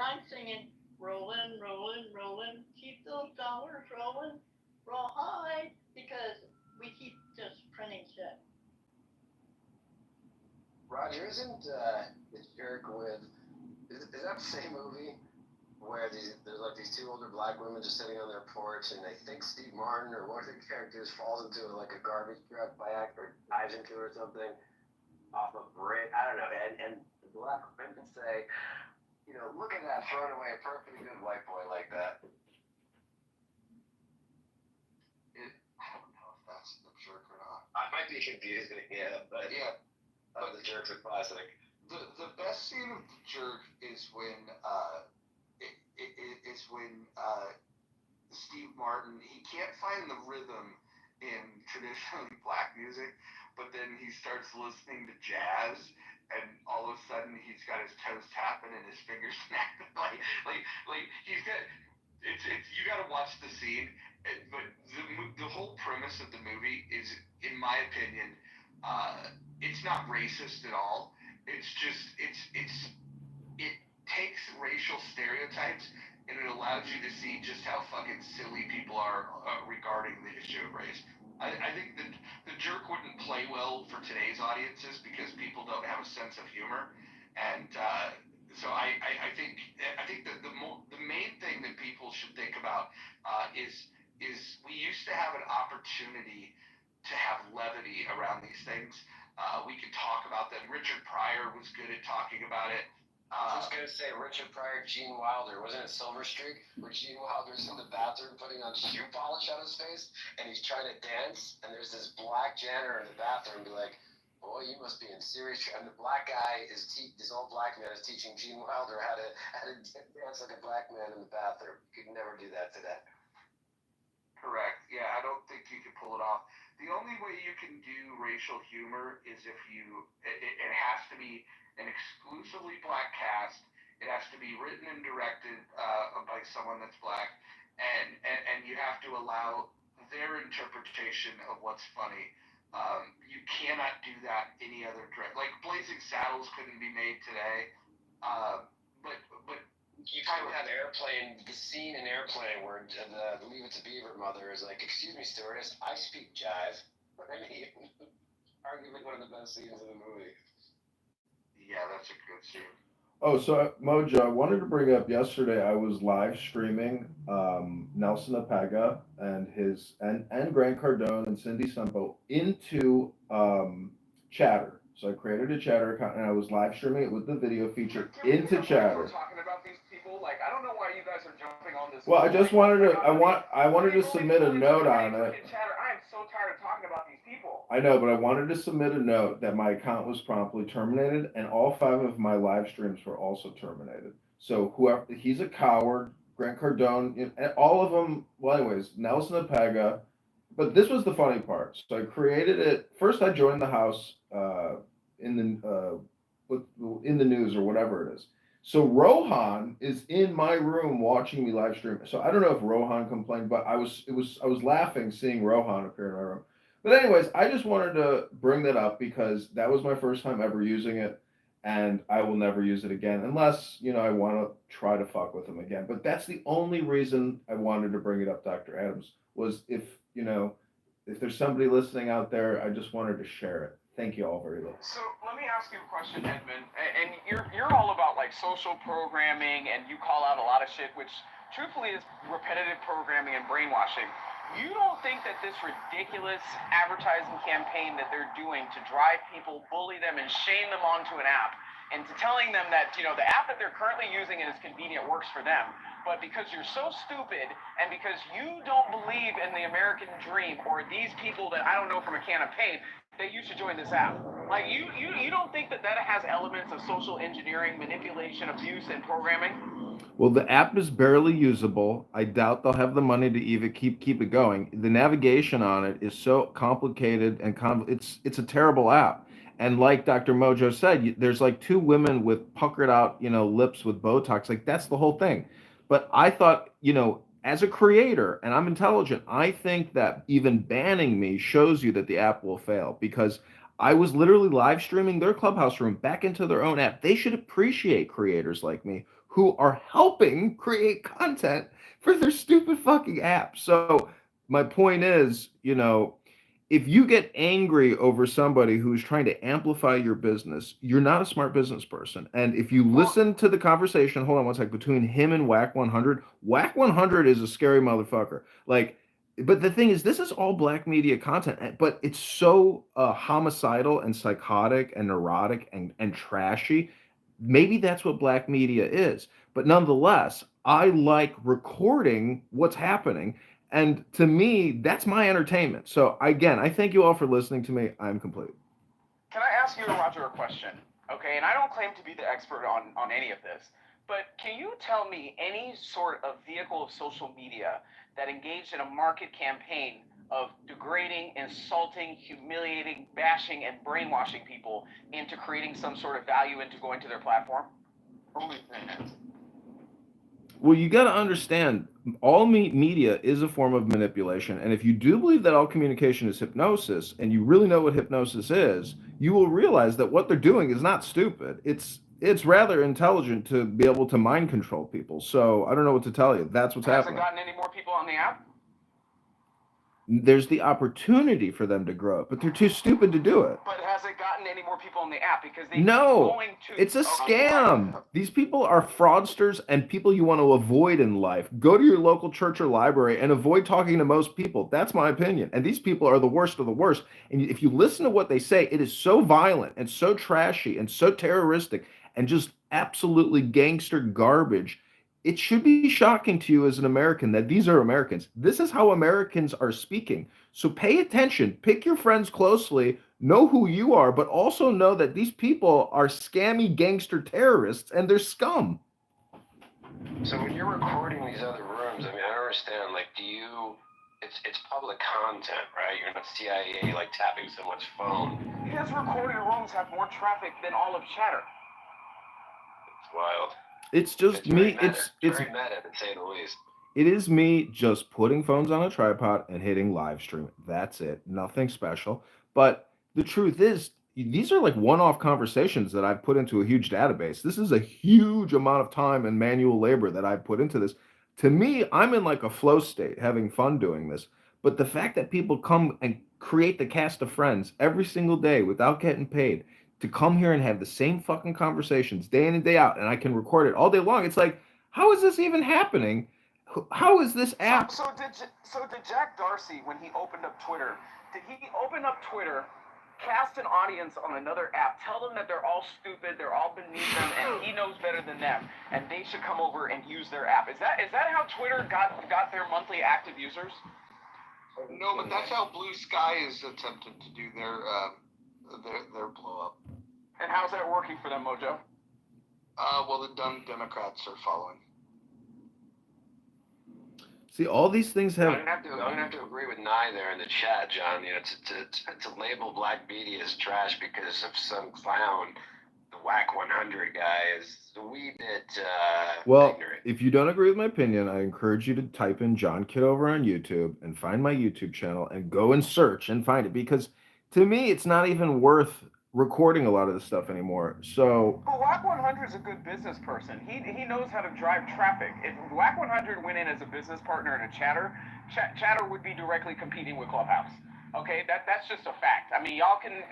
I'm singing, rollin', rollin', rollin', keep those dollars rollin', roll high, because we keep just printing shit. Roger, isn't The Jerk is that the same movie where there's like these two older black women just sitting on their porch, and they think Steve Martin or one of the characters falls into like a garbage truck by accident, or dives into it or something off a bridge? I don't know, and the black women say, look at that, throwing away a perfectly good white boy like that. I don't know if that's The Jerk or not. I might be confusing, but yeah. The Jerk's a classic. The best scene of The Jerk is when Steve Martin, he can't find the rhythm in traditionally black music, but then he starts listening to jazz, and all of a sudden he's got his toes tapping and his fingers snapping. like he's got it's you got to watch the scene. But the whole premise of the movie is, in my opinion, it's not racist at all. It's just it takes racial stereotypes and it allows you to see just how fucking silly people are regarding the issue of race. I think that The Jerk wouldn't play well for today's audiences because people don't have a sense of humor, and so I think that the main thing that people should think about is we used to have an opportunity to have levity around these things. We could talk about them. Richard Pryor was good at talking about it. I was just gonna say Richard Pryor, Gene Wilder. Wasn't it Silver Streak where Gene Wilder's in the bathroom putting on shoe polish on his face and he's trying to dance, and there's this black janitor in the bathroom be like, boy, you must be in serious trouble. And the black guy this old black man is teaching Gene Wilder how to dance like a black man in the bathroom. You could never do that today. Correct. Yeah, I don't think you can pull it off. The only way you can do racial humor is if it has to be an exclusively black cast. It has to be written and directed by someone that's black, and you have to allow their interpretation of what's funny. You cannot do that any other direct. Like Blazing Saddles couldn't be made today, but you kind of have the scene in Airplane where the Leave It to Beaver mother is like, excuse me, stewardess, I speak jive. I mean, arguably one of the best scenes in the movie. Yeah, that's a good scene. Oh, so Mojo, I wanted to bring up yesterday. I was live streaming Nelson Apega and Grant Cardone and Cindy Stumpo into Chatter. So I created a Chatter account and I was live streaming it with the video feature into Chatter. Talking about these people, like I don't know why you guys are jumping on this. Well, I just wanted to. I wanted to submit a note on it. I am so tired of talking about these people. I know, but I wanted to submit a note that my account was promptly terminated, and all 5 of my live streams were also terminated. So whoever, he's a coward. Grant Cardone, and all of them. Well, anyways, Nelson Apega, But this was the funny part. So I created it. First, I joined the house in the news or whatever it is. So Rohan is in my room watching me live stream. So I don't know if Rohan complained, but I was laughing seeing Rohan appear in my room. But anyways, I just wanted to bring that up because that was my first time ever using it, and I will never use it again unless I want to try to fuck with him again. But that's the only reason I wanted to bring it up, Dr. Adams, was if there's somebody listening out there, I just wanted to share it. Thank you all very much. So let me ask you a question, Edmund. And you're all about like social programming, and you call out a lot of shit, which truthfully is repetitive programming and brainwashing. You don't think that this ridiculous advertising campaign that they're doing to drive people, bully them, and shame them onto an app, and to telling them that the app that they're currently using and is convenient works for them, but because you're so stupid and because you don't believe in the American dream or these people that I don't know from a can of paint, that you should join this app. Like you don't think that has elements of social engineering, manipulation, abuse, and programming? Well, the app is barely usable. I doubt they'll have the money to even keep it going. The navigation on it is so complicated and it's a terrible app. And like Dr. Mojo said, there's like two women with puckered out, lips with Botox. Like that's the whole thing. But I thought, as a creator, and I'm intelligent, I think that even banning me shows you that the app will fail because I was literally live streaming their clubhouse room back into their own app. They should appreciate creators like me who are helping create content for their stupid fucking app. So my point is, if you get angry over somebody who's trying to amplify your business, you're not a smart business person. And if you listen to the conversation, hold on one sec, between him and Whack 100, Whack 100 is a scary motherfucker. Like, but the thing is, this is all black media content, but it's so homicidal and psychotic and neurotic and trashy. Maybe that's what black media is. But nonetheless, I like recording what's happening. And to me, that's my entertainment. So again, I thank you all for listening to me. I'm complete. Can I ask you and Roger a question? Okay, and I don't claim to be the expert on any of this, but can you tell me any sort of vehicle of social media that engaged in a market campaign of degrading, insulting, humiliating, bashing, and brainwashing people into creating some sort of value into going to their platform? Well, you got to understand, all media is a form of manipulation. And if you do believe that all communication is hypnosis, and you really know what hypnosis is, you will realize that what they're doing is not stupid. It's rather intelligent to be able to mind control people. So I don't know what to tell you. That's what's happening. Has it gotten any more people on the app? There's the opportunity for them to grow, but they're too stupid to do it. But has it gotten any more people on the app? Because they No, keep going to... it's a scam. These people are fraudsters and people you want to avoid in life. Go to your local church or library and avoid talking to most people. That's my opinion. And these people are the worst of the worst. And if you listen to what they say, it is so violent and so trashy and so terroristic and just absolutely gangster garbage. It should be shocking to you as an American that these are Americans. This is how Americans are speaking. So pay attention, pick your friends closely, know who you are, but also know that these people are scammy gangster terrorists and they're scum. So when you're recording these other rooms, I mean, I don't understand, like, it's public content, right? You're not CIA, like, tapping someone's phone. His recorded rooms have more traffic than all of Chatter. It's wild. It's just me. It's very meta, to say the least. It is me just putting phones on a tripod and hitting live stream. That's it. Nothing special. But the truth is, these are like one-off conversations that I've put into a huge database. This is a huge amount of time and manual labor that I've put into this. To me, I'm in like a flow state, having fun doing this. But the fact that people come and create the cast of friends every single day without getting paid, to come here and have the same fucking conversations day in and day out, and I can record it all day long. It's like, how is this even happening? How is this app? So did Jack Dorsey, when he opened up Twitter, did he open up Twitter, cast an audience on another app, tell them that they're all stupid, they're all beneath them, and he knows better than them, and they should come over and use their app? Is that how Twitter got their monthly active users? No, but that's how Blue Sky is attempting to do their blow up. And how's that working for them, Mojo? Well, the dumb Democrats are following. See, all these things I'm have. gonna have to agree with Nye there in the chat, John. You know, to label Black Media as trash because of some clown, the Whack 100 guy, is a wee bit Well, ignorant. if you don't agree with my opinion, I encourage you to type in John Kitover on YouTube and find my YouTube channel and go and search and find it, because to me, it's not even worth recording a lot of this stuff anymore. So, But Whack 100 is a good business person. He knows how to drive traffic. If Whack 100 went in as a business partner in a Chatter, Chatter would be directly competing with Clubhouse. Okay, that's just a fact. I mean, y'all can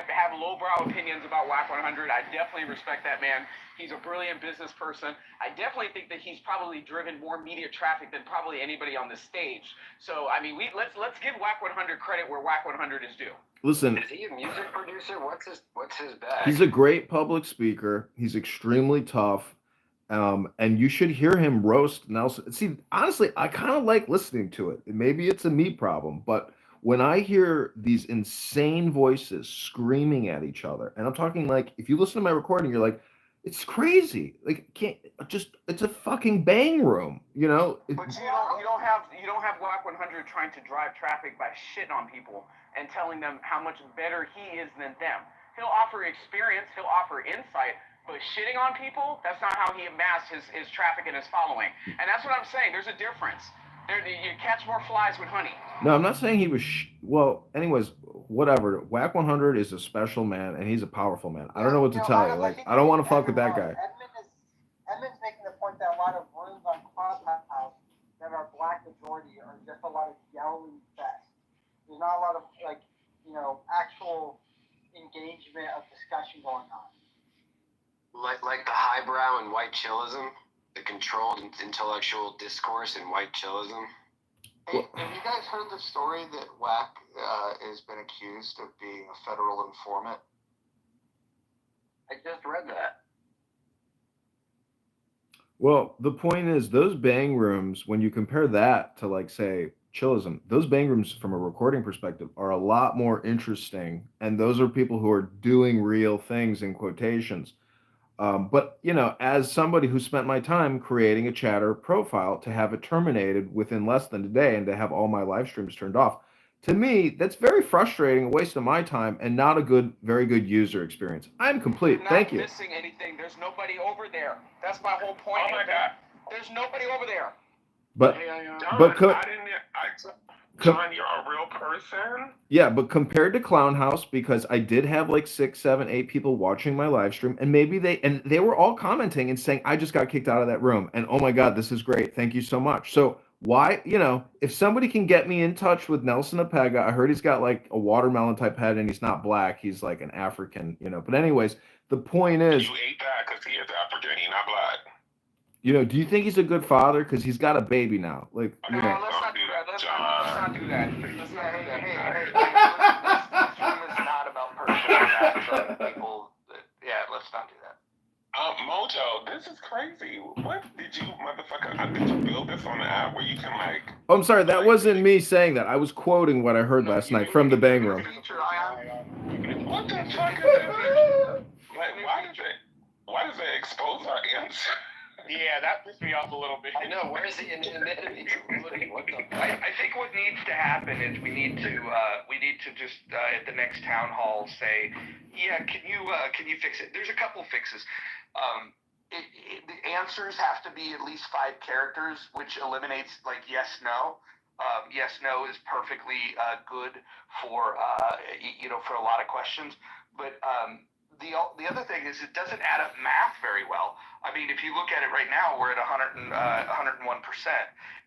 have lowbrow opinions about Whack 100. I definitely respect that man. He's a brilliant business person. I definitely think that he's probably driven more media traffic than probably anybody on this stage. So, I mean, let's give Whack 100 credit where Whack 100 is due. listen, Is he a music producer? What's his bag? he's a great public speaker. He's extremely tough. And you should hear him roast Nelson. See, honestly, I kind of like listening to it. Maybe it's a me problem, but when I hear these insane voices screaming at each other, and I'm talking like, if you listen to my recording, you're like, it's crazy. Like, it's a fucking bang room, you know? But you don't have Whack 100 trying to drive traffic by shitting on people and telling them how much better he is than them. He'll offer experience, he'll offer insight, but shitting on people, that's not how he amassed his traffic and his following. And that's what I'm saying. There's a difference. You catch more flies with honey. No, I'm not saying he was. Well, anyways, whatever. Whack 100 is a special man, and he's a powerful man. I don't know what to tell you. Like, I don't want to fuck with that guy. Edmund's making the point that a lot of rooms on Clubhouse that are Black majority are just a lot of yelling fest. There's not a lot of actual engagement of discussion going on. Like the highbrow and white chillism, the controlled intellectual discourse and white chillism. Hey, have you guys heard the story that Whack has been accused of being a federal informant? I just read that. Well, the point is, those bang rooms, when you compare that to, like, say, chillism, those bang rooms from a recording perspective are a lot more interesting. And those are people who are doing real things in quotations. But, as somebody who spent my time creating a Chatter profile to have it terminated within less than a day and to have all my live streams turned off, to me, that's very frustrating, a waste of my time, and not a very good user experience. I'm complete. Thank you. You're not missing anything. There's nobody over there. That's my whole point. Oh my God. There's nobody over there. But, John, you're a real person? Yeah, but compared to Clown House, because I did have like 6, 7, 8 people watching my live stream, and they were all commenting and saying, I just got kicked out of that room, and oh my God, this is great. Thank you so much. So why, if somebody can get me in touch with Nelson Apega, I heard he's got like a watermelon type head and he's not black, he's like an African, but anyways, the point is. You ate that because he is African, he's not black. Do you think he's a good father? Because he's got a baby now. Like, let's not do that. Let's not do that. Hey, this room is not about personal people. Yeah, let's not do that. Mojo, this is crazy. What did you did you build this on the app where you can like? Oh, I'm sorry, that wasn't me saying that. I was quoting what I heard last night from the bang room. What the fuck is this? Like, why does it expose our answer? Yeah, that pissed me off a little bit. I know. Where's the anonymity? I think what needs to happen is we need to just at the next town hall say, yeah, can you fix it? There's a couple fixes. The answers have to be at least 5 characters, which eliminates like yes, no. Yes, no is perfectly good for for a lot of questions, but. The other thing is it doesn't add up math very well. I mean, if you look at it right now, we're at 101%.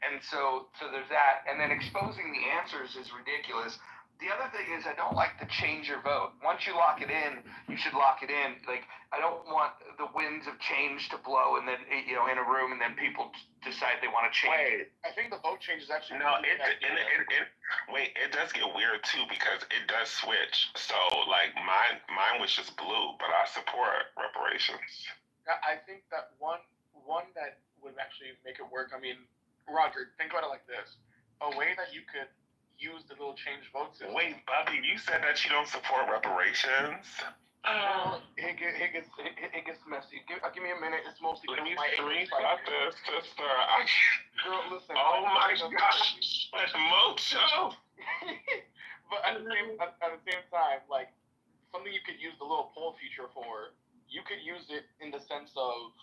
And so there's that. And then exposing the answers is ridiculous. The other thing is I don't like to change your vote. Once you lock it in, you should lock it in. Like, I don't want the winds of change to blow and then, in a room and then people decide they want to change. Wait, I think the vote change is actually... No, it does get weird too because it does switch. So, like, mine was just blue, but I support reparations. I think that one that would actually make it work, I mean, Roger, think about it like this. A way that you could use the little change vote system. Wait, Bobby, you said that you don't support reparations? It gets messy. Give me a minute. It's mostly Please, my please, English. sister. Girl, listen. Oh my gosh, Mocho. But at the same time, like something you could use the little poll feature for, you could use it in the sense of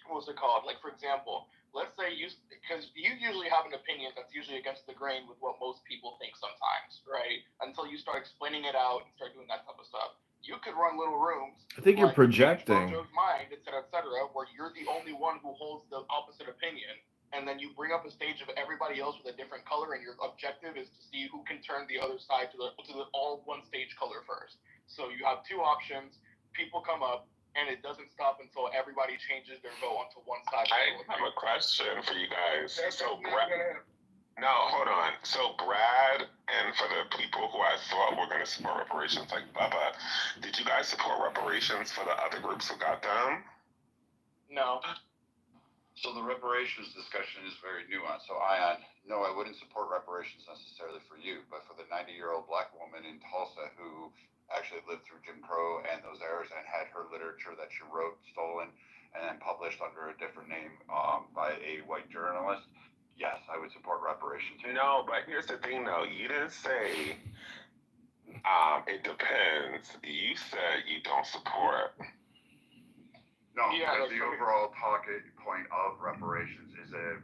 what's it called? Like for example, let's say because you usually have an opinion that's usually against the grain with what most people think sometimes, right? Until you start explaining it out and start doing that type of stuff. You could run little rooms. I think you're projecting. Mind, et cetera, where you're the only one who holds the opposite opinion, and then you bring up a stage of everybody else with a different color, and your objective is to see who can turn the other side to the all one stage color first. So you have two options. People come up, and it doesn't stop until everybody changes their vote onto one side. I have a question for you guys. So, no, hold on. So, Brad, and for the people who I thought were going to support reparations, like Bubba, did you guys support reparations for the other groups who got them? No. So the reparations discussion is very nuanced. So, Ion, no, I wouldn't support reparations necessarily for you, but for the 90-year-old black woman in Tulsa who actually lived through Jim Crow and those eras and had her literature that she wrote stolen and then published under a different name by a white journalist. Yes, I would support reparations. No, but here's the thing, though. You didn't say it depends. You said you don't support. No, because the overall talking point of reparations is a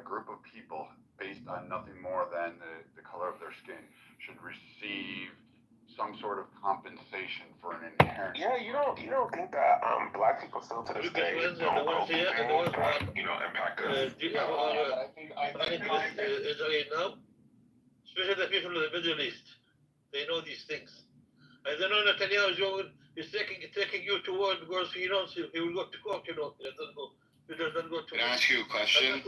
group of people based on nothing more than the color of their skin should receive some sort of compensation for an inherent. Yeah, you don't think that black people still to this day don't vote for things that impact us. Especially the people in the Middle East, they know these things. And then on Netanyahu is taking you to war because he knows he will go to court. He doesn't go to. Can I ask you a question?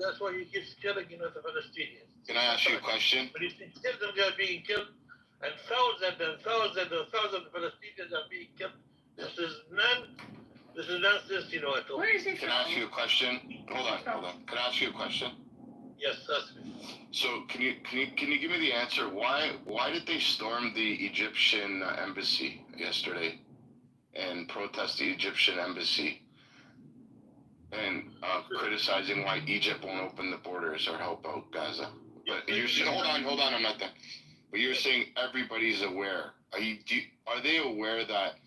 That's why he keeps killing the Palestinians. Can I ask you a question? But he still them are being killed, and thousands and thousands and thousands of Palestinians are being killed. This is nonsense, Where is he from? Can I ask you a question? Hold on. Can I ask you a question? Yes, ask me. So can you give me the answer? Why did they storm the Egyptian embassy yesterday and protest the Egyptian embassy and criticizing why Egypt won't open the borders or help out Gaza? But you're saying, hold on, I'm not done. But you're saying everybody's aware. Are they aware that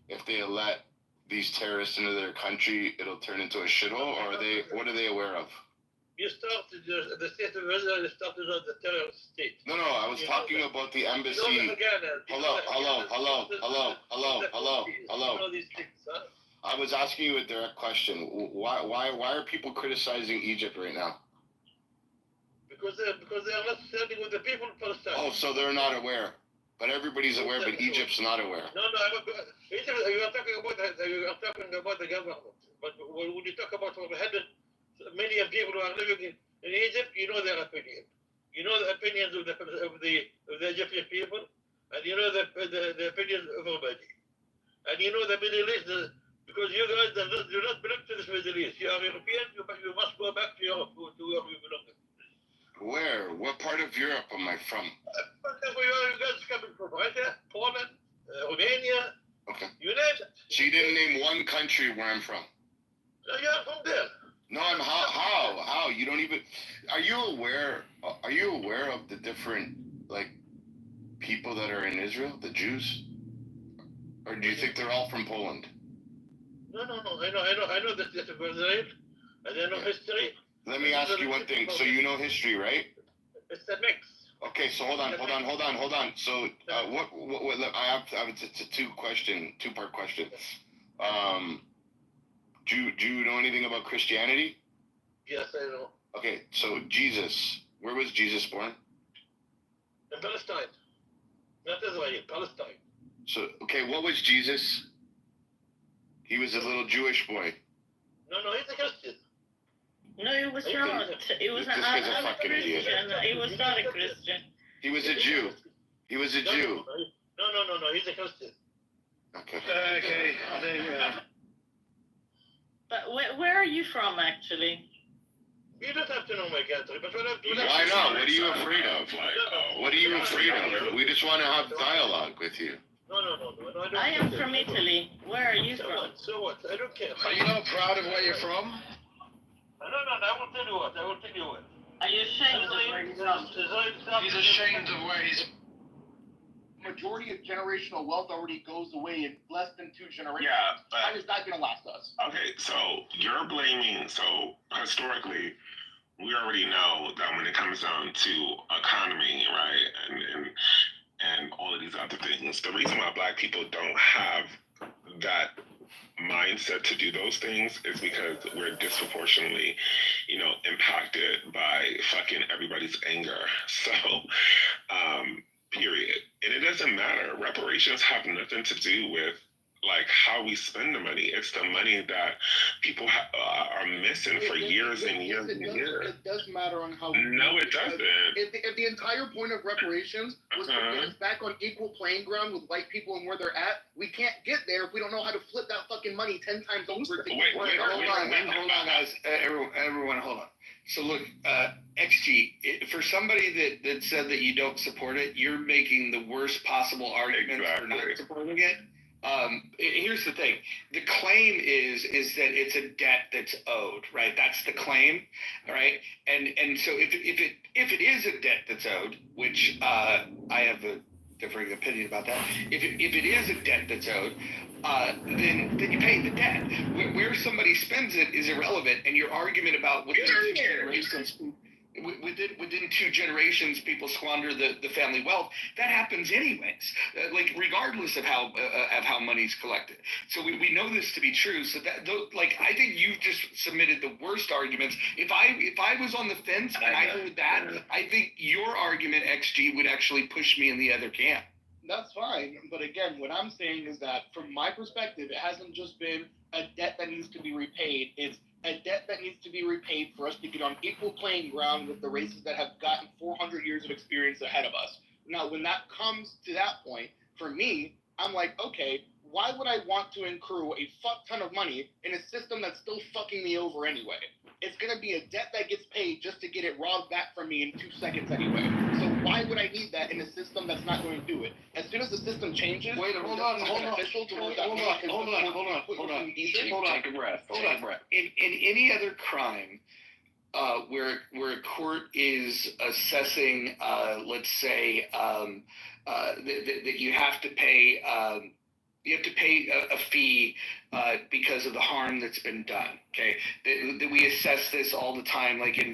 if they let these terrorists into their country, it'll turn into a shithole, or what are they aware of? You started the state of Israel started on the terrorist state. No, I was talking about the embassy. Hello. I was asking you a direct question. Why are people criticizing Egypt right now? Because they are not standing with the people of Palestine. Oh, so they're not aware. But everybody's aware, but Egypt's not aware. No, you are talking about the government. But when you talk about many people who are living in Egypt, you know their opinion. You know the opinions of the Egyptian people, and you know the opinions of everybody. And you know the Middle East, because you guys do not belong to this Middle East. You are Europeans, you must go back to Europe, to where you belong. Where? What part of Europe am I from? Where you guys coming from? Russia, Poland, Romania. Okay. You name it. So you didn't name one country where I'm from. No, you are from there. No, how? You don't even. Are you aware of the different people that are in Israel, the Jews? Or do you think they're all from Poland? No. I know the state of Israel, and I know history. Let me ask you one thing. So you know history, right? It's a mix. Okay, so hold on. So what I have it's a two-part question. Do you know anything about Christianity? Yes, I know. Okay, so Jesus, where was Jesus born? In Palestine. Not Israel, Palestine. So, okay, what was Jesus? He was a little Jewish boy. No, he's a Christian. No, he was not. He was not a Christian. He was not a Christian. He was a Jew. No, he's a Christian. Okay. But where are you from, actually? You don't have to know my country, but Why not? What are you afraid of? Like, what are you afraid of? We just want to have dialogue with you. No, I don't. I am from Italy. Where are you So from? what? So what? I don't care. Are you not proud of where you're from? No, I will tell you what. Are you ashamed of where you're from? He's ashamed of where he's. Majority of generational wealth already goes away in less than 2 generations. Yeah, but That is not going to last us. okay, so you're blaming. So historically, we already know that when it comes down to economy, right, and all of these other things, the reason why Black people don't have that mindset to do those things is because we're disproportionately, impacted by fucking everybody's anger. So, period. And it doesn't matter. Reparations have nothing to do with like how we spend the money. It's the money that people are missing for years and years and years. It does matter on how. No, it doesn't. If the entire point of reparations was to get us back on equal playing ground with white people and where they're at, we can't get there if we don't know how to flip that fucking money 10 times over. Hold on, guys. Everyone, hold on. So look, XG, for somebody that said that you don't support it, you're making the worst possible argument for not supporting it. Here's the thing. The claim is that it's a debt that's owed, right? That's the claim, right? And so if it is a debt that's owed, which I have a differing opinion about that. If it is a debt that's owed, then you pay the debt. Where somebody spends it is irrelevant, and your argument about within 2 generations people squander the family wealth, that happens anyways, like regardless of how money's collected. So we know this to be true. So that I think you've just submitted the worst arguments. If I was on the fence and I heard that, I think your argument, XG, would actually push me in the other camp. That's fine, but again, what I'm saying is that from my perspective, it hasn't just been a debt that needs to be repaid. It's a debt that needs to be repaid for us to get on equal playing ground with the races that have gotten 400 years of experience ahead of us. Now, when that comes to that point, for me, I'm like, okay, why would I want to accrue a fuck ton of money in a system that's still fucking me over anyway? It's going to be a debt that gets paid just to get it robbed back from me in 2 seconds anyway. So why would I need that in a system that's not going to do it? As soon as the system changes, Hold on. Take a breath. In any other crime, where a court is assessing, let's say, that you have to pay. You have to pay a fee because of the harm that's been done. Okay, that we assess this all the time, like in